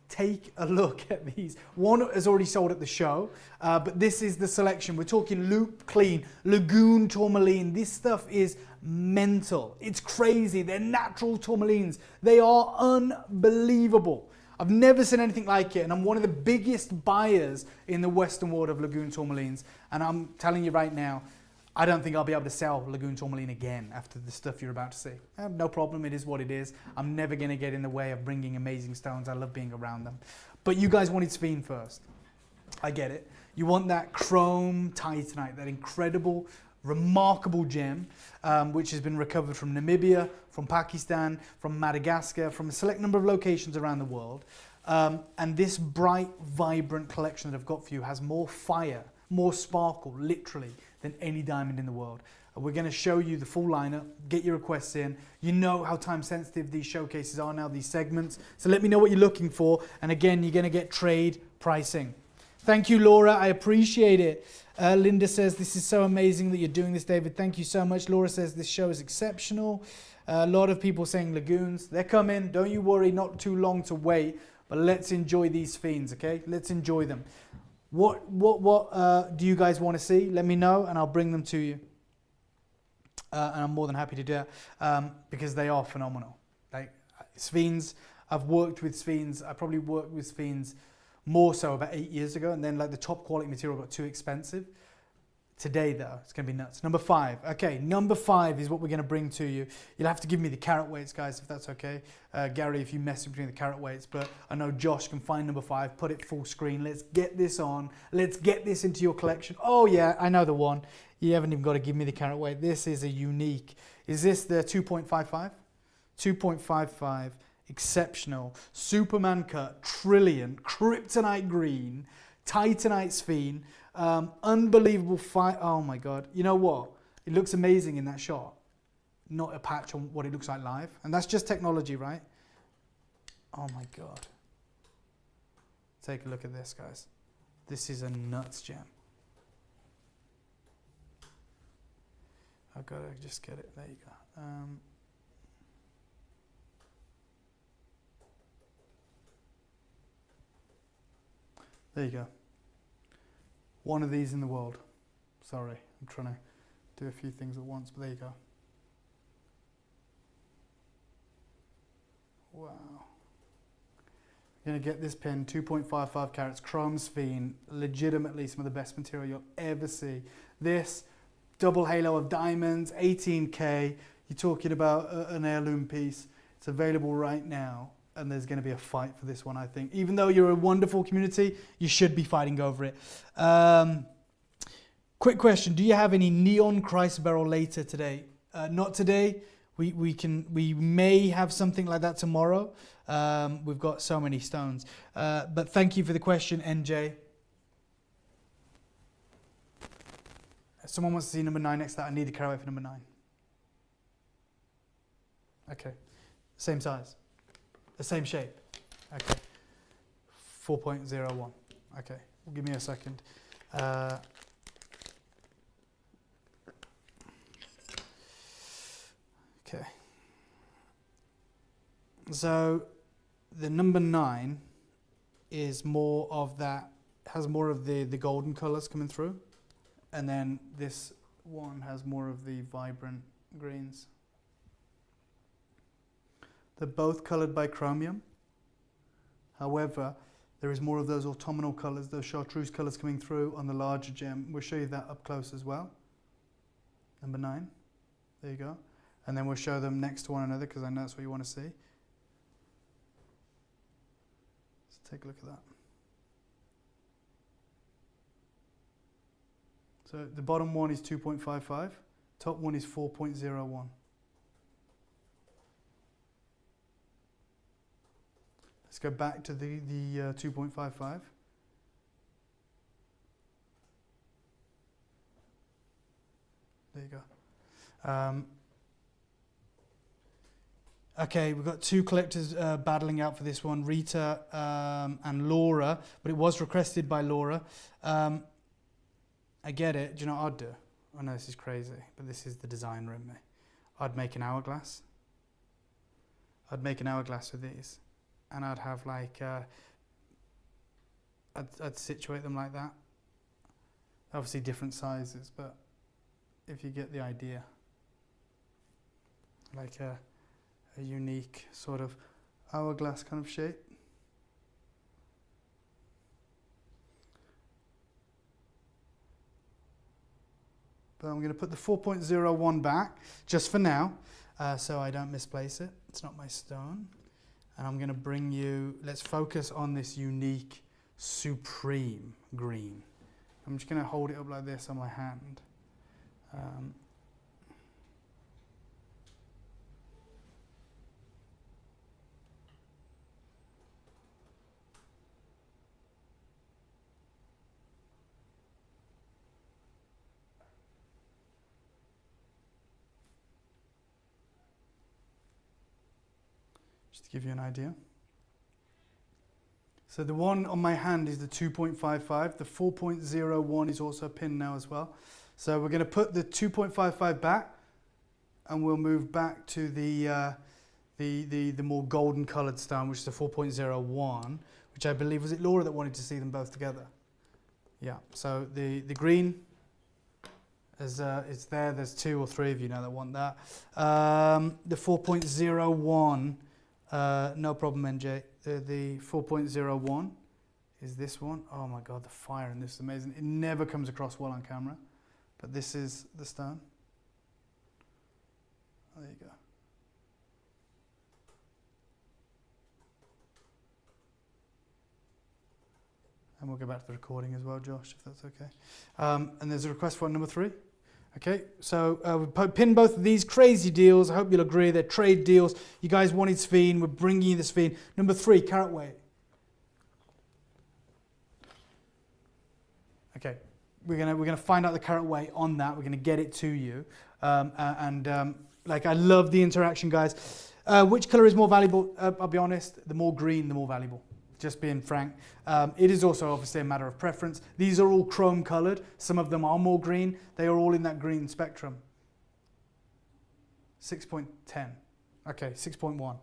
Take a look at these. One has already sold at the show, but this is the selection. We're talking Loop Clean, Lagoon Tourmaline. This stuff is mental. It's crazy. They're natural tourmalines. They are unbelievable. I've never seen anything like it, and I'm one of the biggest buyers in the Western world of Lagoon Tourmalines. And I'm telling you right now, I don't think I'll be able to sell Lagoon Tourmaline again after the stuff you're about to see. No problem, it is what it is. I'm never going to get in the way of bringing amazing stones. I love being around them. But you guys wanted Sphene first. I get it. You want that chrome titanite, that incredible, remarkable gem, which has been recovered from Namibia, from Pakistan, from Madagascar, from a select number of locations around the world. And this bright, vibrant collection that I've got for you has more fire, more sparkle, literally, than any diamond in the world. We're going to show you the full lineup, get your requests in. You know how time sensitive these showcases are now, these segments. So let me know what you're looking for. And again, you're going to get trade pricing. Thank you, Laura. I appreciate it. Linda says, this is so amazing that you're doing this, David. Thank you so much. Laura says, this show is exceptional. A lot of people saying lagoons. They're coming. Don't you worry. Not too long to wait. But let's enjoy these Sphenes, okay? Let's enjoy them. What do you guys want to see? Let me know and I'll bring them to you. And I'm more than happy to do that because they are phenomenal. Like Sphenes, I've worked with Sphenes. I probably worked with Sphenes more so about 8 years ago, and then like the top quality material got too expensive. Today though, it's going to be nuts. Number 5. Okay, number 5 is what we're going to bring to you. You'll have to give me the carat weights, guys, if that's okay. Gary, if you mess between the carat weights, but I know Josh can find number 5, put it full screen. Let's get this on. Let's get this into your collection. Oh yeah, I know the one. You haven't even got to give me the carat weight. This is a unique. Is this the 2.55? 2.55. Exceptional. Superman cut, trillion, kryptonite green, titanite Sphene. Unbelievable fight. Oh my God. You know what? It looks amazing in that shot. Not a patch on what it looks like live. And that's just technology, right? Oh my God. Take a look at this, guys. This is a nuts gem. I've got to just get it. There you go. There you go. One of these in the world. Sorry, I'm trying to do a few things at once, but there you go. Wow. You're going to get this pin, 2.55 carats, chrome Sphene, legitimately some of the best material you'll ever see. This double halo of diamonds, 18K. You're talking about an heirloom piece. It's available right now. And there's going to be a fight for this one, I think. Even though you're a wonderful community, you should be fighting over it. Quick question. Do you have any neon Christ barrel later today? Not today. We may have something like that tomorrow. We've got so many stones. But thank you for the question, NJ. Someone wants to see number 9 next to that. I need the carat weight for number 9. Okay. Same size. The same shape. Okay. 4.01. Okay. Give me a second. Okay. So the number 9 is more of that, has more of the golden colors coming through. And then this one has more of the vibrant greens. They're both colored by chromium. However, there is more of those autumnal colors, those chartreuse colors coming through on the larger gem. We'll show you that up close as well. Number 9. There you go. And then we'll show them next to one another because I know that's what you want to see. Let's take a look at that. So the bottom one is 2.55, top one is 4.01. Let's go back to the 2.55. There you go. Okay, we've got two collectors battling out for this one, Rita and Laura, but it was requested by Laura. I get it. Do you know what I'd do? I know this is crazy, but this is the designer in me. I'd make an hourglass. I'd make an hourglass with these, and I'd have like, I'd situate them like that. Obviously different sizes, but if you get the idea. Like a unique sort of hourglass kind of shape. But I'm going to put the 4.01 back just for now, so I don't misplace it. It's not my stone. And I'm going to bring you, let's focus on this unique, supreme green. I'm just going to hold it up like this on my hand. Just to give you an idea. So the one on my hand is the 2.55. The 4.01 is also pinned now as well. So we're going to put the 2.55 back, and we'll move back to the more golden coloured stone, which is the 4.01, which I believe, was it Laura that wanted to see them both together? Yeah. So the green is it's there. There's 2 or 3 of you now that want that. The 4.01. No problem, NJ. The 4.01 is this one. Oh my God, the fire in this is amazing. It never comes across well on camera, but this is the stone. There you go. And we'll go back to the recording as well, Josh, if that's okay. And there's a request for number 3. Okay, so we pinned both of these crazy deals. I hope you'll agree they're trade deals. You guys wanted Sphene. We're bringing you the Sphene. Number 3, carat weight. Okay, we're gonna find out the carat weight on that. We're gonna get it to you. Like, I love the interaction, guys. Which color is more valuable? I'll be honest. The more green, the more valuable. Just being frank. It is also obviously a matter of preference. These are all chrome colored. Some of them are more green. They are all in that green spectrum. 6.10. Okay, 6.1.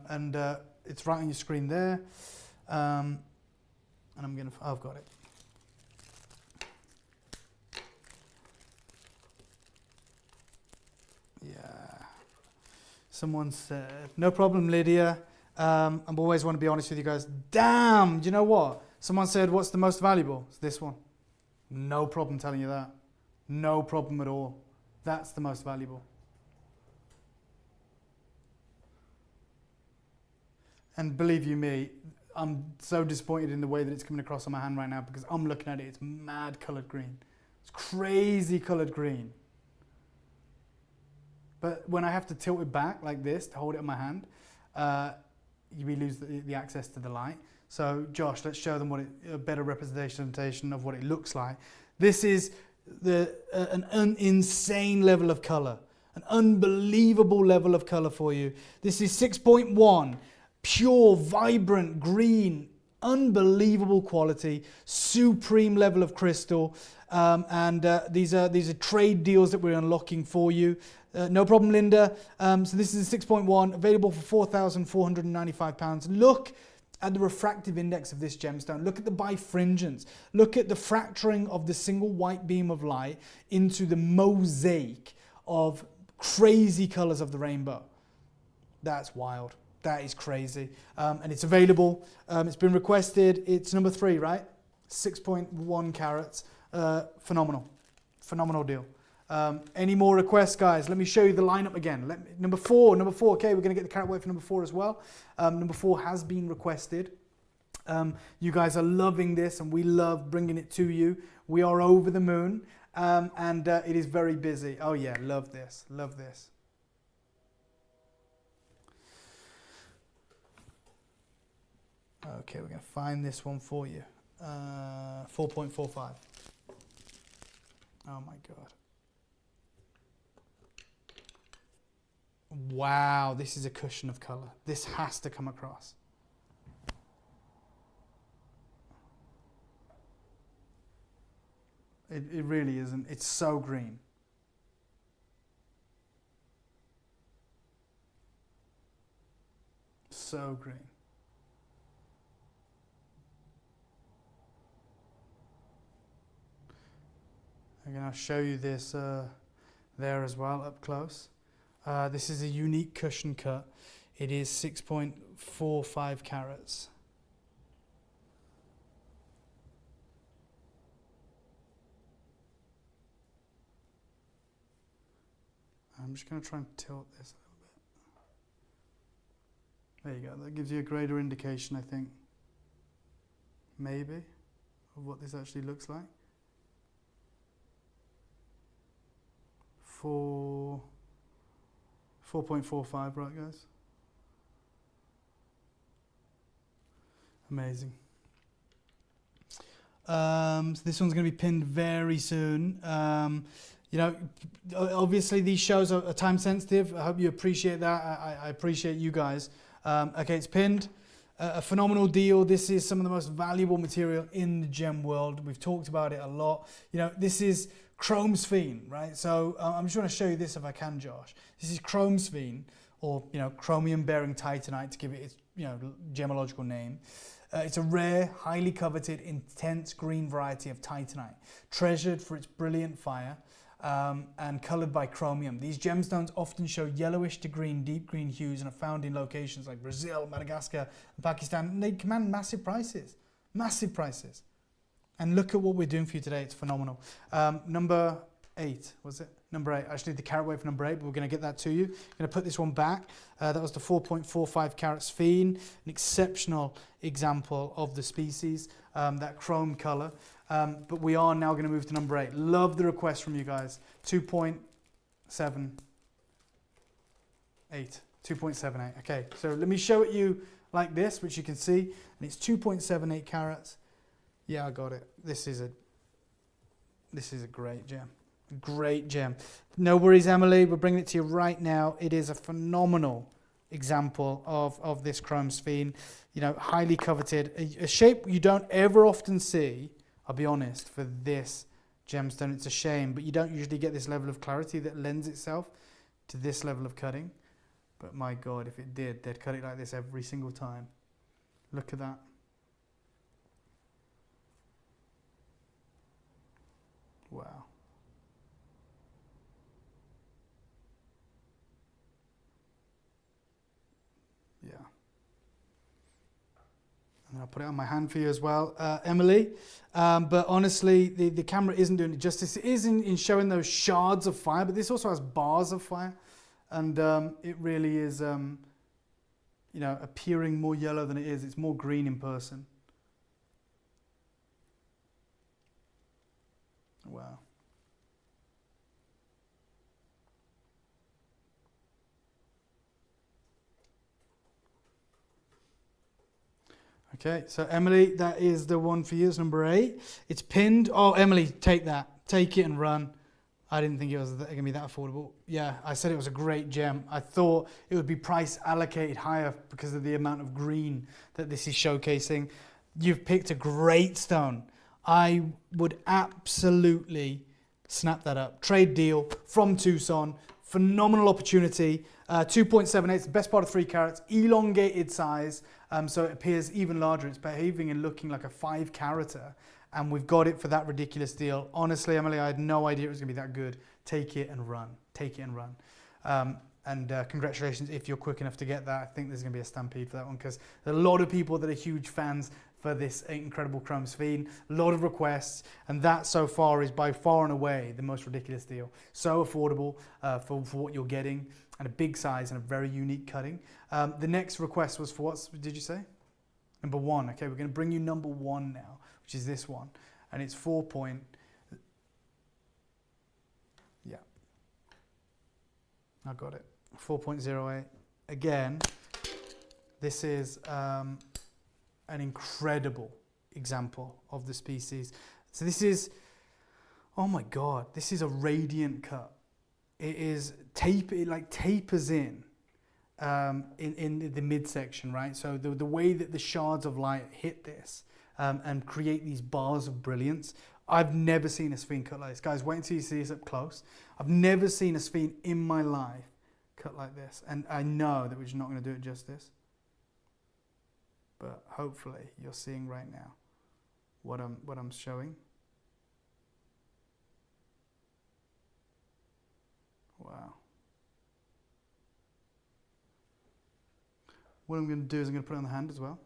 And it's right on your screen there. And I've got it. Yeah. Someone said, no problem, Lydia. I always want to be honest with you guys. Damn, do you know what? Someone said, what's the most valuable? It's this one. No problem telling you that. No problem at all. That's the most valuable. And believe you me, I'm so disappointed in the way that it's coming across on my hand right now, because I'm looking at it, it's mad coloured green. It's crazy coloured green. But when I have to tilt it back like this to hold it in my hand, we lose the access to the light. So Josh, let's show them a better representation of what it looks like. This is an insane level of color, an unbelievable level of color for you. This is 6.1, pure, vibrant green, unbelievable quality, supreme level of crystal, and these are trade deals that we're unlocking for you. No problem, Linda. So this is a 6.1, available for £4,495. Look at the refractive index of this gemstone. Look at the bifringence. Look at the fracturing of the single white beam of light into the mosaic of crazy colors of the rainbow. That's wild. That is crazy. And it's available. It's been requested. It's number 3, right? 6.1 carats. Phenomenal. Phenomenal deal. Any more requests, guys? Let me show you the lineup again. Number four. Okay, we're going to get the carat weight for number 4 as well. Number 4 has been requested. You guys are loving this, and we love bringing it to you. We are over the moon, and it is very busy. Oh yeah, love this. Love this. Okay, we're going to find this one for you. 4.45. Oh my God. Wow, this is a cushion of color. This has to come across. It really isn't. It's so green. So green. I'm going to show you this there as well, up close. This is a unique cushion cut. It is 6.45 carats. I'm just going to try and tilt this a little bit. There you go. That gives you a greater indication, I think, maybe, of what this actually looks like. 4.45, right, guys? Amazing. So this one's going to be pinned very soon. You know, obviously these shows are time sensitive. I hope you appreciate that. I appreciate you guys. Okay, it's pinned. A phenomenal deal. This is some of the most valuable material in the gem world. We've talked about it a lot. You know, this is chrome sphene, right? So I'm just going to show you this if I can, Josh. This is chrome sphene, or, you know, chromium-bearing titanite, to give it its, you know, gemological name. It's a rare, highly coveted, intense green variety of titanite, treasured for its brilliant fire, and colored by chromium. These gemstones often show yellowish to green, deep green hues, and are found in locations like Brazil, Madagascar, and Pakistan. And they command massive prices, massive prices. And look at what we're doing for you today. It's phenomenal. Number 8, was it? Number 8. Actually, the carat weight for number 8, but we're going to get that to you. I'm going to put this one back. That was the 4.45 carat sphene, an exceptional example of the species, that chrome color. But we are now going to move to number 8. Love the request from you guys. 2.78. 2.78. Okay, so let me show it you like this, which you can see. And it's 2.78 carats. Yeah, I got it. This is a great gem. Great gem. No worries, Emily. We're bringing it to you right now. It is a phenomenal example of this chrome sphene. You know, highly coveted. A shape you don't ever often see, I'll be honest, for this gemstone. It's a shame, but you don't usually get this level of clarity that lends itself to this level of cutting. But my God, if it did, they'd cut it like this every single time. Look at that. Wow. Yeah. And I'll put it on my hand for you as well, Emily. But honestly, the camera isn't doing it justice. It is in showing those shards of fire, but this also has bars of fire. And it really is, you know, appearing more yellow than it is. It's more green in person. Wow. Okay, so Emily, that is the one for you. It's number 8. It's pinned. Oh, Emily, take that. Take it and run. I didn't think it was going to be that affordable. Yeah, I said it was a great gem. I thought it would be price allocated higher because of the amount of green that this is showcasing. you've picked a great stone. I would absolutely snap that up. Trade deal from Tucson. Phenomenal opportunity. 2.78, the best part of 3 carats, elongated size, so it appears even larger. It's behaving and looking like a 5 carater, and we've got it for that ridiculous deal. Honestly, Emily, I had no idea it was going to be that good. Take it and run. Take it and run. Congratulations if you're quick enough to get that. I think there's going to be a stampede for that one because there are a lot of people that are huge fans for this incredible chrome sphere. A lot of requests, and that so far is by far and away the most ridiculous deal. So affordable for what you're getting, and a big size and a very unique cutting. The next request was for what did you say? Number 1. Okay, we're going to bring you number 1 now, which is this one, and it's 4 point. Yeah, I got it. 4.08. Again, this is an incredible example of the species. So this is, oh my God, this is a radiant cut. It is it like tapers in the midsection, right? So the way that the shards of light hit this and create these bars of brilliance. I've never seen a sphere cut like this. Guys, wait until you see this up close. I've never seen a sphere in my life cut like this. And I know that we're just not going to do it justice. But hopefully you're seeing right now what I'm showing. Wow. What I'm going to do is I'm going to put it on the hand as well.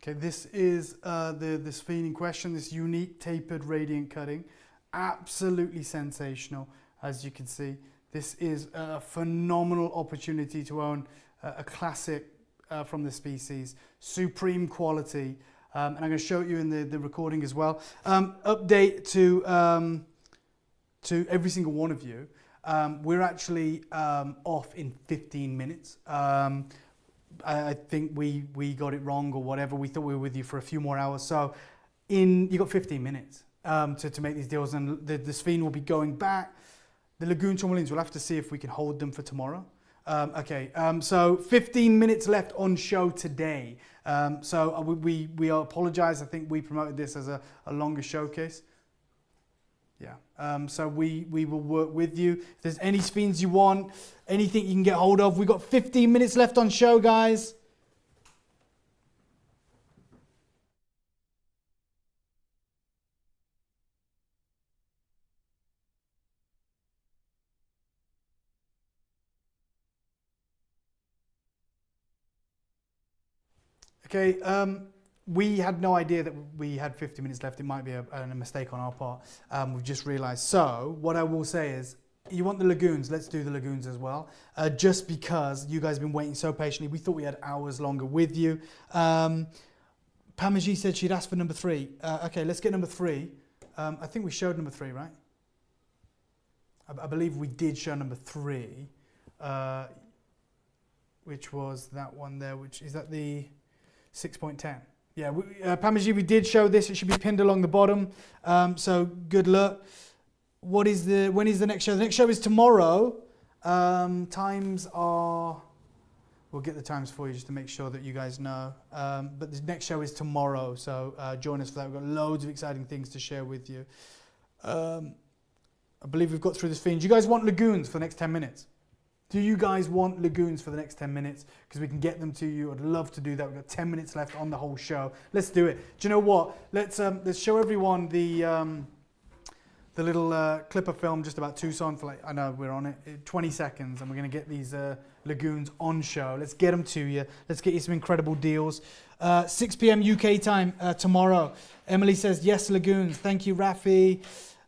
Okay, this is the sphere in question, this unique tapered radiant cutting. Absolutely sensational, as you can see. This is a phenomenal opportunity to own a classic from the species. Supreme quality. And I'm going to show you in the recording as well. Update to every single one of you. We're actually off in 15 minutes. I think we got it wrong or whatever. We thought we were with you for a few more hours. So you got 15 minutes to make these deals, and the sphere will be going back. The Lagoon tourmalines, we'll have to see if we can hold them for tomorrow. So 15 minutes left on show today. So we apologize. I think we promoted this as a longer showcase. Yeah, so we will work with you. If there's any spheres you want, anything you can get hold of, we've got 15 minutes left on show, guys. Okay, we had no idea that we had 50 minutes left. It might be a mistake on our part. We've just realized. So what I will say is, you want the Lagoons, let's do the Lagoons as well. Just because you guys have been waiting so patiently. We thought we had hours longer with you. Pamaji said she'd asked for number 3. Okay, let's get number 3. I think we showed number 3, right? I believe we did show number 3, which was that one there, which is that the 6.10. Yeah, Pamaji, we did show this. It should be pinned along the bottom. So good luck. When is the next show? The next show is tomorrow. Times are, we'll get the times for you just to make sure that you guys know. But the next show is tomorrow, so join us for that. We've got loads of exciting things to share with you. I believe we've got through this fiend. Do you guys want Lagoons for the next 10 minutes? Do you guys want Lagoons for the next 10 minutes? Because we can get them to you. I'd love to do that. We've got 10 minutes left on the whole show. Let's do it. Do you know what? Let's show everyone the little clip of film just about Tucson for, like, I know we're on it, 20 seconds, and we're going to get these Lagoons on show. Let's get them to you. Let's get you some incredible deals. 6 p.m. UK time tomorrow. Emily says, yes, Lagoons. Thank you, Rafi.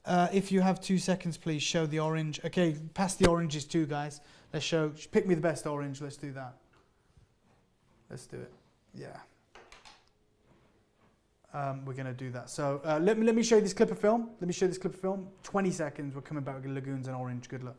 If you have 2 seconds, please show the orange. Okay, pass the oranges too, guys. Let's show, pick me the best orange. Let's do that. Let's do it. Yeah. We're going to do that. So let me show you this clip of film. 20 seconds. We're coming back with lagoons and orange. Good luck.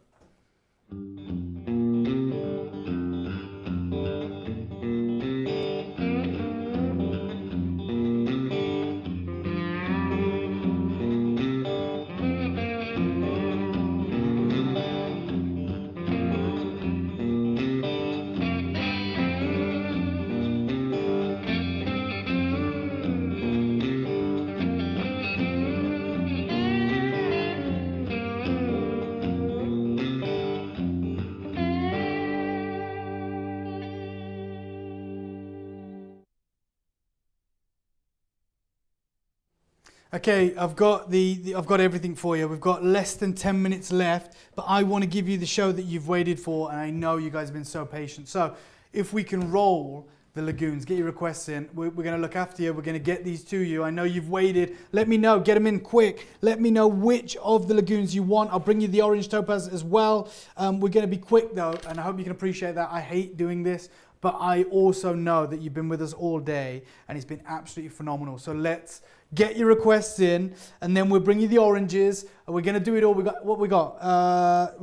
Okay, I've got I've got everything for you. We've got less than 10 minutes left, but I want to give you the show that you've waited for, and I know you guys have been so patient. So if we can roll the lagoons, get your requests in. We're going to look after you. We're going to get these to you. I know you've waited. Let me know. Get them in quick. Let me know which of the lagoons you want. I'll bring you the orange topaz as well. We're going to be quick though, and I hope you can appreciate that. I hate doing this, but I also know that you've been with us all day, and it's been absolutely phenomenal. So let's get your requests in, and then we'll bring you the oranges. And we're going to do it all. We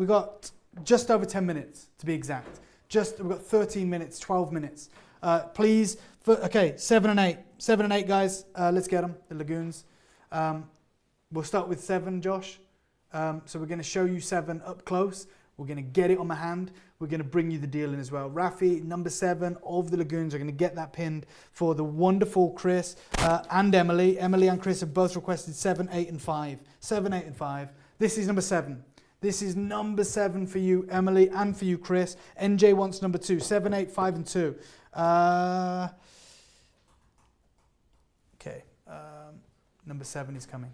got just over 10 minutes to be exact. We've got 13 minutes, 12 minutes. Please, okay, 7 and 8. 7 and 8, guys. Let's get them, the lagoons. We'll start with 7, Josh. So we're going to show you 7 up close. We're going to get it on my hand. We're going to bring you the deal in as well. Rafi, number 7 of the lagoons, are going to get that pinned for the wonderful Chris and Emily. Emily and Chris have both requested 7, 8, and 5. 7, 8, and 5. This is number 7. This is number 7 for you, Emily, and for you, Chris. NJ wants number 2. 7, 8, 5, and 2. Okay. Number 7 is coming.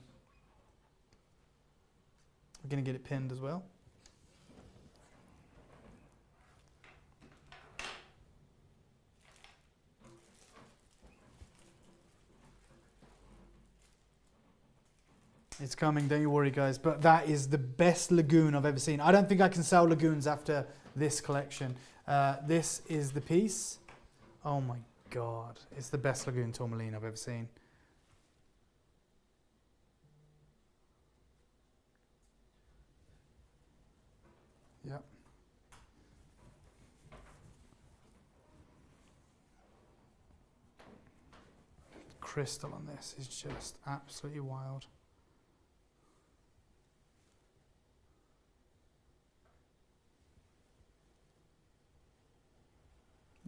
We're going to get it pinned as well. It's coming, don't you worry, guys. But that is the best lagoon I've ever seen. I don't think I can sell lagoons after this collection. This is the piece. Oh my God. It's the best lagoon tourmaline I've ever seen. Yep. Crystal on this is just absolutely wild.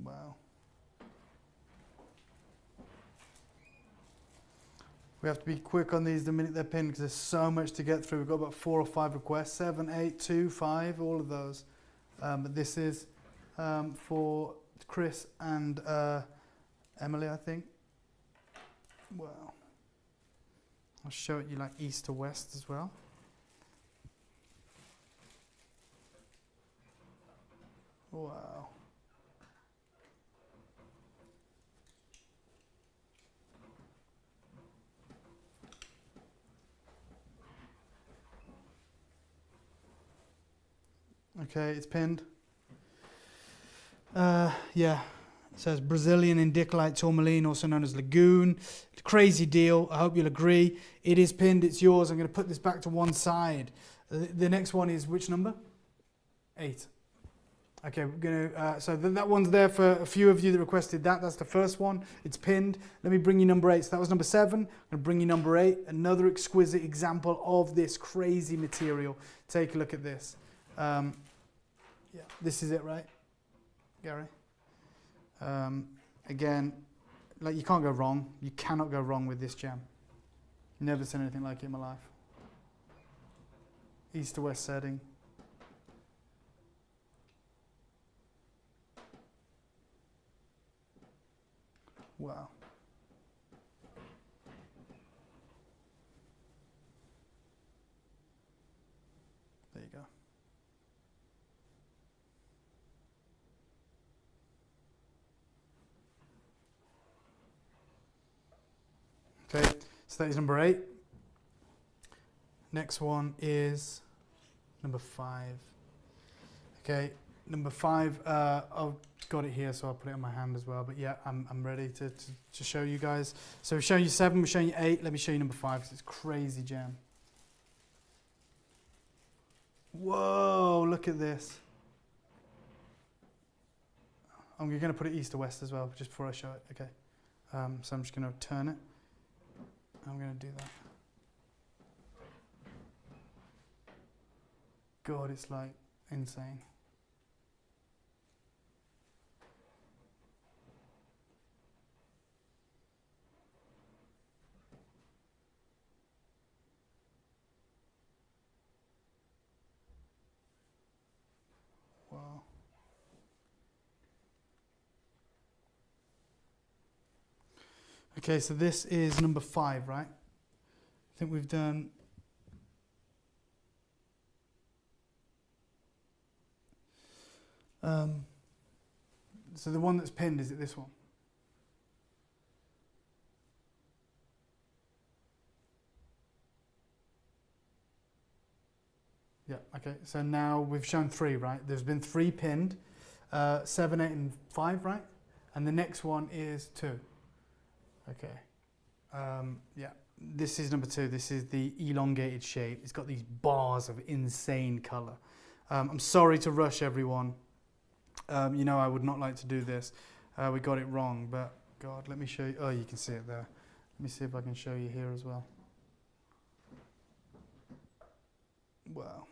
Wow. We have to be quick on these the minute they're pinned because there's so much to get through. We've got about 4 or 5 requests, 7, 8, 2, 5, all of those. But this is for Chris and Emily, I think. Wow. I'll show it you like east to west as well. Wow. Okay, it's pinned. Yeah, it says Brazilian indicolite tourmaline, also known as lagoon. Crazy deal. I hope you'll agree. It is pinned. It's yours. I'm going to put this back to one side. The next one is which number? 8. Okay, we're going to. So that one's there for a few of you that requested that. That's the first one. It's pinned. Let me bring you number 8. So that was number 7. I'm going to bring you number 8. Another exquisite example of this crazy material. Take a look at this. Yeah, this is it, right, Gary? Again, like you can't go wrong. You cannot go wrong with this gem. Never seen anything like it in my life. East to west setting. Wow. There you go. Okay, so that is number 8. Next one is number 5. Okay, Number 5, I've got it here, so I'll put it in my hand as well. But yeah, I'm ready to show you guys. So we're showing you 7, we're showing you 8. Let me show you number 5 because it's crazy jam. Whoa, look at this. I'm going to put it east to west as well, just before I show it. Okay. So I'm just going to turn it. I'm going to do that. God, it's like insane. Wow. Okay, so this is number 5, right? I think we've done... so the one that's pinned, is it this one? Yeah, okay, so now we've shown 3, right? There's been 3 pinned, 7, 8 and 5, right? And the next one is 2. Okay, yeah, this is number 2. This is the elongated shape. It's got these bars of insane color. I'm sorry to rush everyone. You know, I would not like to do this. We got it wrong, but God, let me show you. Oh, you can see it there. Let me see if I can show you here as well. Wow.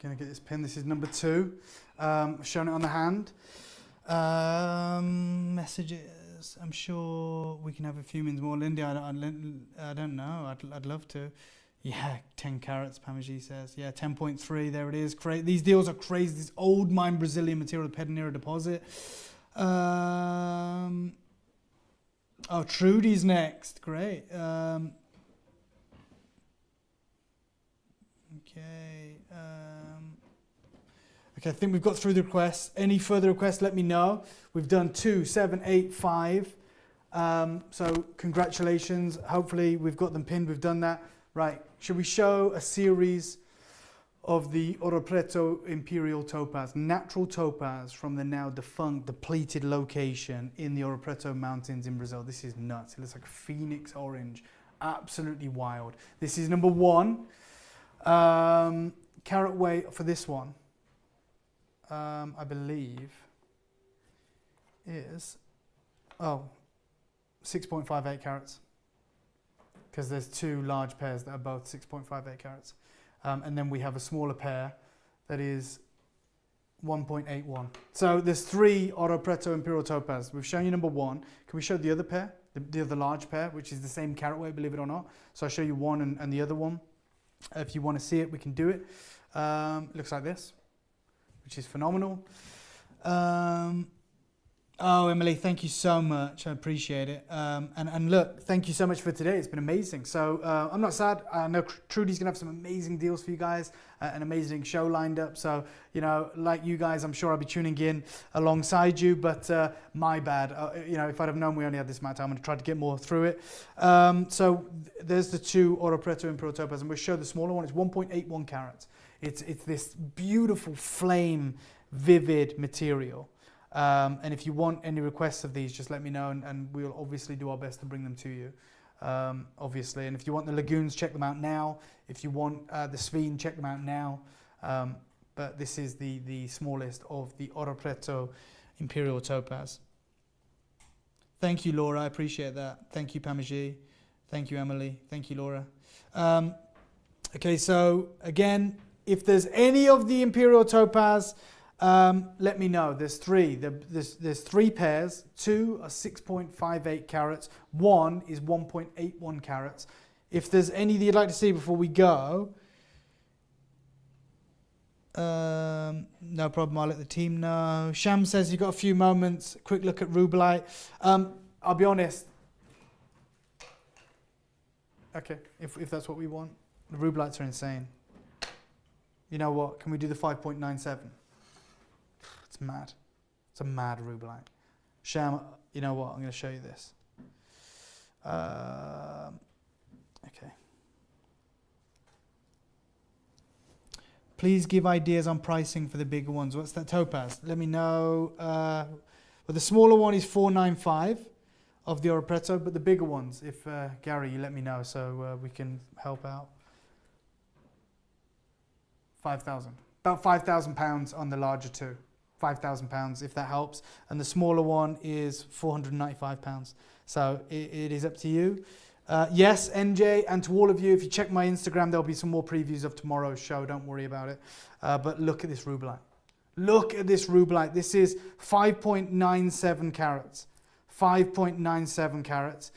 Gonna get this pin. This is number 2. Showing it on the hand. Messages. I'm sure we can have a few minutes more. Lindy, I don't know. I'd love to. Yeah, 10 carats, Pamaji says. Yeah, 10.3. There it is. These deals are crazy. This old mine Brazilian material, the Pedernera deposit. Oh, Trudy's next. Great. Okay. Okay, I think we've got through the requests. Any further requests, let me know. We've done 2, 7, 8, 5. So congratulations. Hopefully we've got them pinned. We've done that. Right. Should we show a series of the Oro Preto Imperial Topaz, natural topaz from the now defunct, depleted location in the Oro Preto Mountains in Brazil? This is nuts. It looks like phoenix orange. Absolutely wild. This is number 1. Carat weight for this one, I believe, is 6.58 carats, because there's 2 large pairs that are both 6.58 carats, and then we have a smaller pair that is 1.81. So there's 3 Oro Preto Imperial Topaz. We've shown you number 1. Can we show the other pair, the other large pair, which is the same carat weight, believe it or not? So I'll show you one and the other one. If you want to see it, we can do it. Looks like this, which is phenomenal. Oh, Emily, thank you so much. I appreciate it. And look, thank you so much for today. It's been amazing. So I'm not sad. I know Trudy's going to have some amazing deals for you guys, an amazing show lined up. So, you know, like you guys, I'm sure I'll be tuning in alongside you. But my bad. You know, if I'd have known we only had this amount of time, I'm going to try to get more through it. So there's the 2 Oro Preto Imperial Topaz. And we'll show the smaller one. It's 1.81 carats. It's this beautiful flame, vivid material. And if you want any requests of these, just let me know, and we'll obviously do our best to bring them to you, obviously. And if you want the lagoons, check them out now. If you want the Sveen, check them out now. But this is the smallest of the Oro Preto Imperial Topaz. Thank you, Laura. I appreciate that. Thank you, Pamaji. Thank you, Emily. Thank you, Laura. Okay, so again, if there's any of the Imperial Topaz, let me know. There's 3. There's 3 pairs. 2 are 6.58 carats. 1 is 1.81 carats. If there's any that you'd like to see before we go, no problem. I'll let the team know. Sham says you've got a few moments. Quick look at rubellite. I'll be honest. Okay, if that's what we want. The rubellites are insane. You know what? Can we do the 5.97? It's mad. It's a mad rubellite. Sham, you know what? I'm going to show you this. Okay. Please give ideas on pricing for the bigger ones. What's that topaz? Let me know. Well, the smaller one is 495 of the Oropreto, but the bigger ones, if Gary, you let me know so we can help out. 5,000. About £5,000 on the larger two. £5,000 if that helps. And the smaller one is £495. So it is up to you. Yes, NJ, and to all of you, if you check my Instagram, there'll be some more previews of tomorrow's show. Don't worry about it. But look at this rubellite. Look at this rubellite. This is 5.97 carats. 5.97 carats.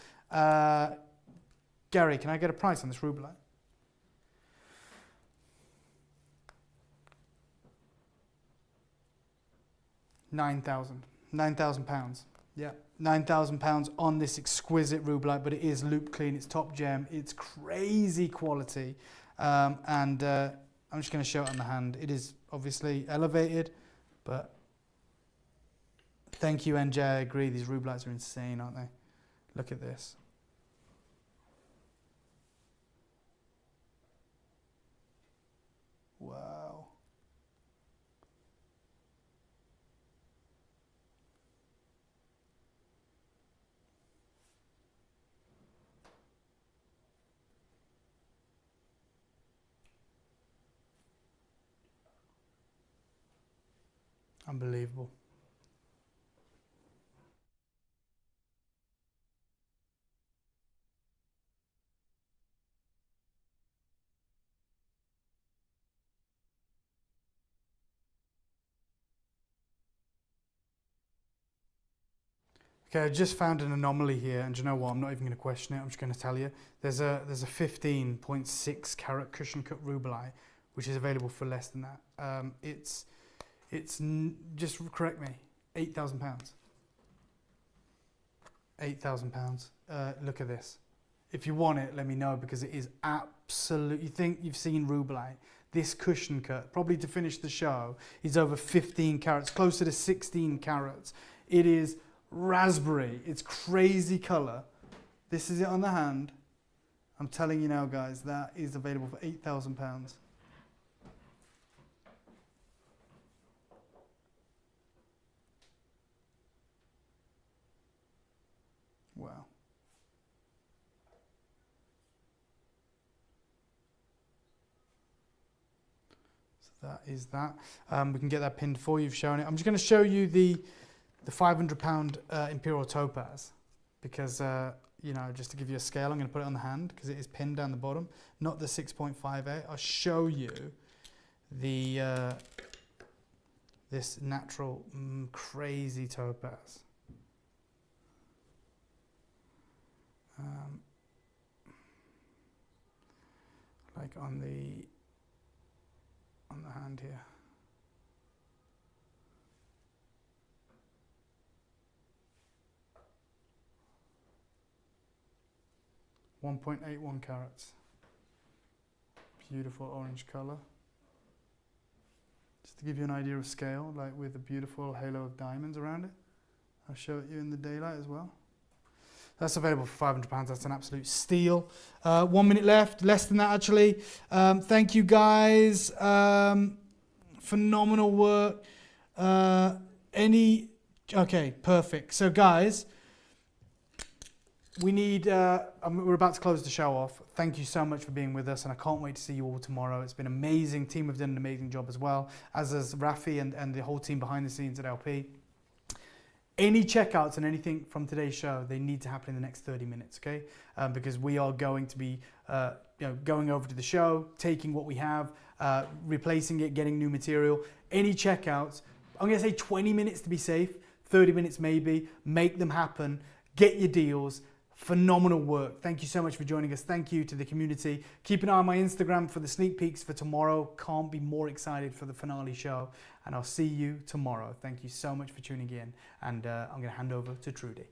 Gary, can I get a price on this rubellite? 9,000. £9,000. Yeah, £9,000 on this exquisite rubellite, but it is loop clean. It's top gem. It's crazy quality, and I'm just going to show it on the hand. It is obviously elevated, but thank you, NJ. I agree. These rubellites are insane, aren't they? Look at this. Wow. Unbelievable. Okay, I just found an anomaly here, and do you know what? I'm not even going to question it. I'm just going to tell you. There's a 15.6 carat cushion cut rubellite, which is available for less than that. Just correct me, £8,000. £8,000. Look at this. If you want it, let me know, because it is absolute. You think you've seen rubellite? This cushion cut, probably to finish the show, is over 15 carats, closer to 16 carats. It is raspberry. It's crazy color. This is it on the hand. I'm telling you now, guys, that is available for £8,000. Wow. So that is that. We can get that pinned for you. You've shown it. I'm just going to show you the £500 Imperial Topaz, because you know, just to give you a scale, I'm going to put it on the hand because it is pinned down the bottom, not the 6.58. I'll show you the this natural crazy topaz. Like on the hand here. .81 carats. Beautiful orange color. Just to give you an idea of scale, like with a beautiful halo of diamonds around it. I'll show it you in the daylight as well. That's available for £500. That's an absolute steal. 1 minute left, less than that actually. Thank you guys. Phenomenal work. Okay, perfect. So guys, we need, we're about to close the show off. Thank you so much for being with us, and I can't wait to see you all tomorrow. It's been amazing. Team have done an amazing job as well, as has Rafi and the whole team behind the scenes at LP. Any checkouts and anything from today's show, they need to happen in the next 30 minutes, okay? Because we are going to be going over to the show, taking what we have, replacing it, getting new material. Any checkouts, I'm going to say 20 minutes to be safe, 30 minutes maybe. Make them happen. Get your deals. Phenomenal work. Thank you so much for joining us. Thank you to the community. Keep an eye on my Instagram for the sneak peeks for tomorrow. Can't be more excited for the finale show. And I'll see you tomorrow. Thank you so much for tuning in. And I'm going to hand over to Trudy.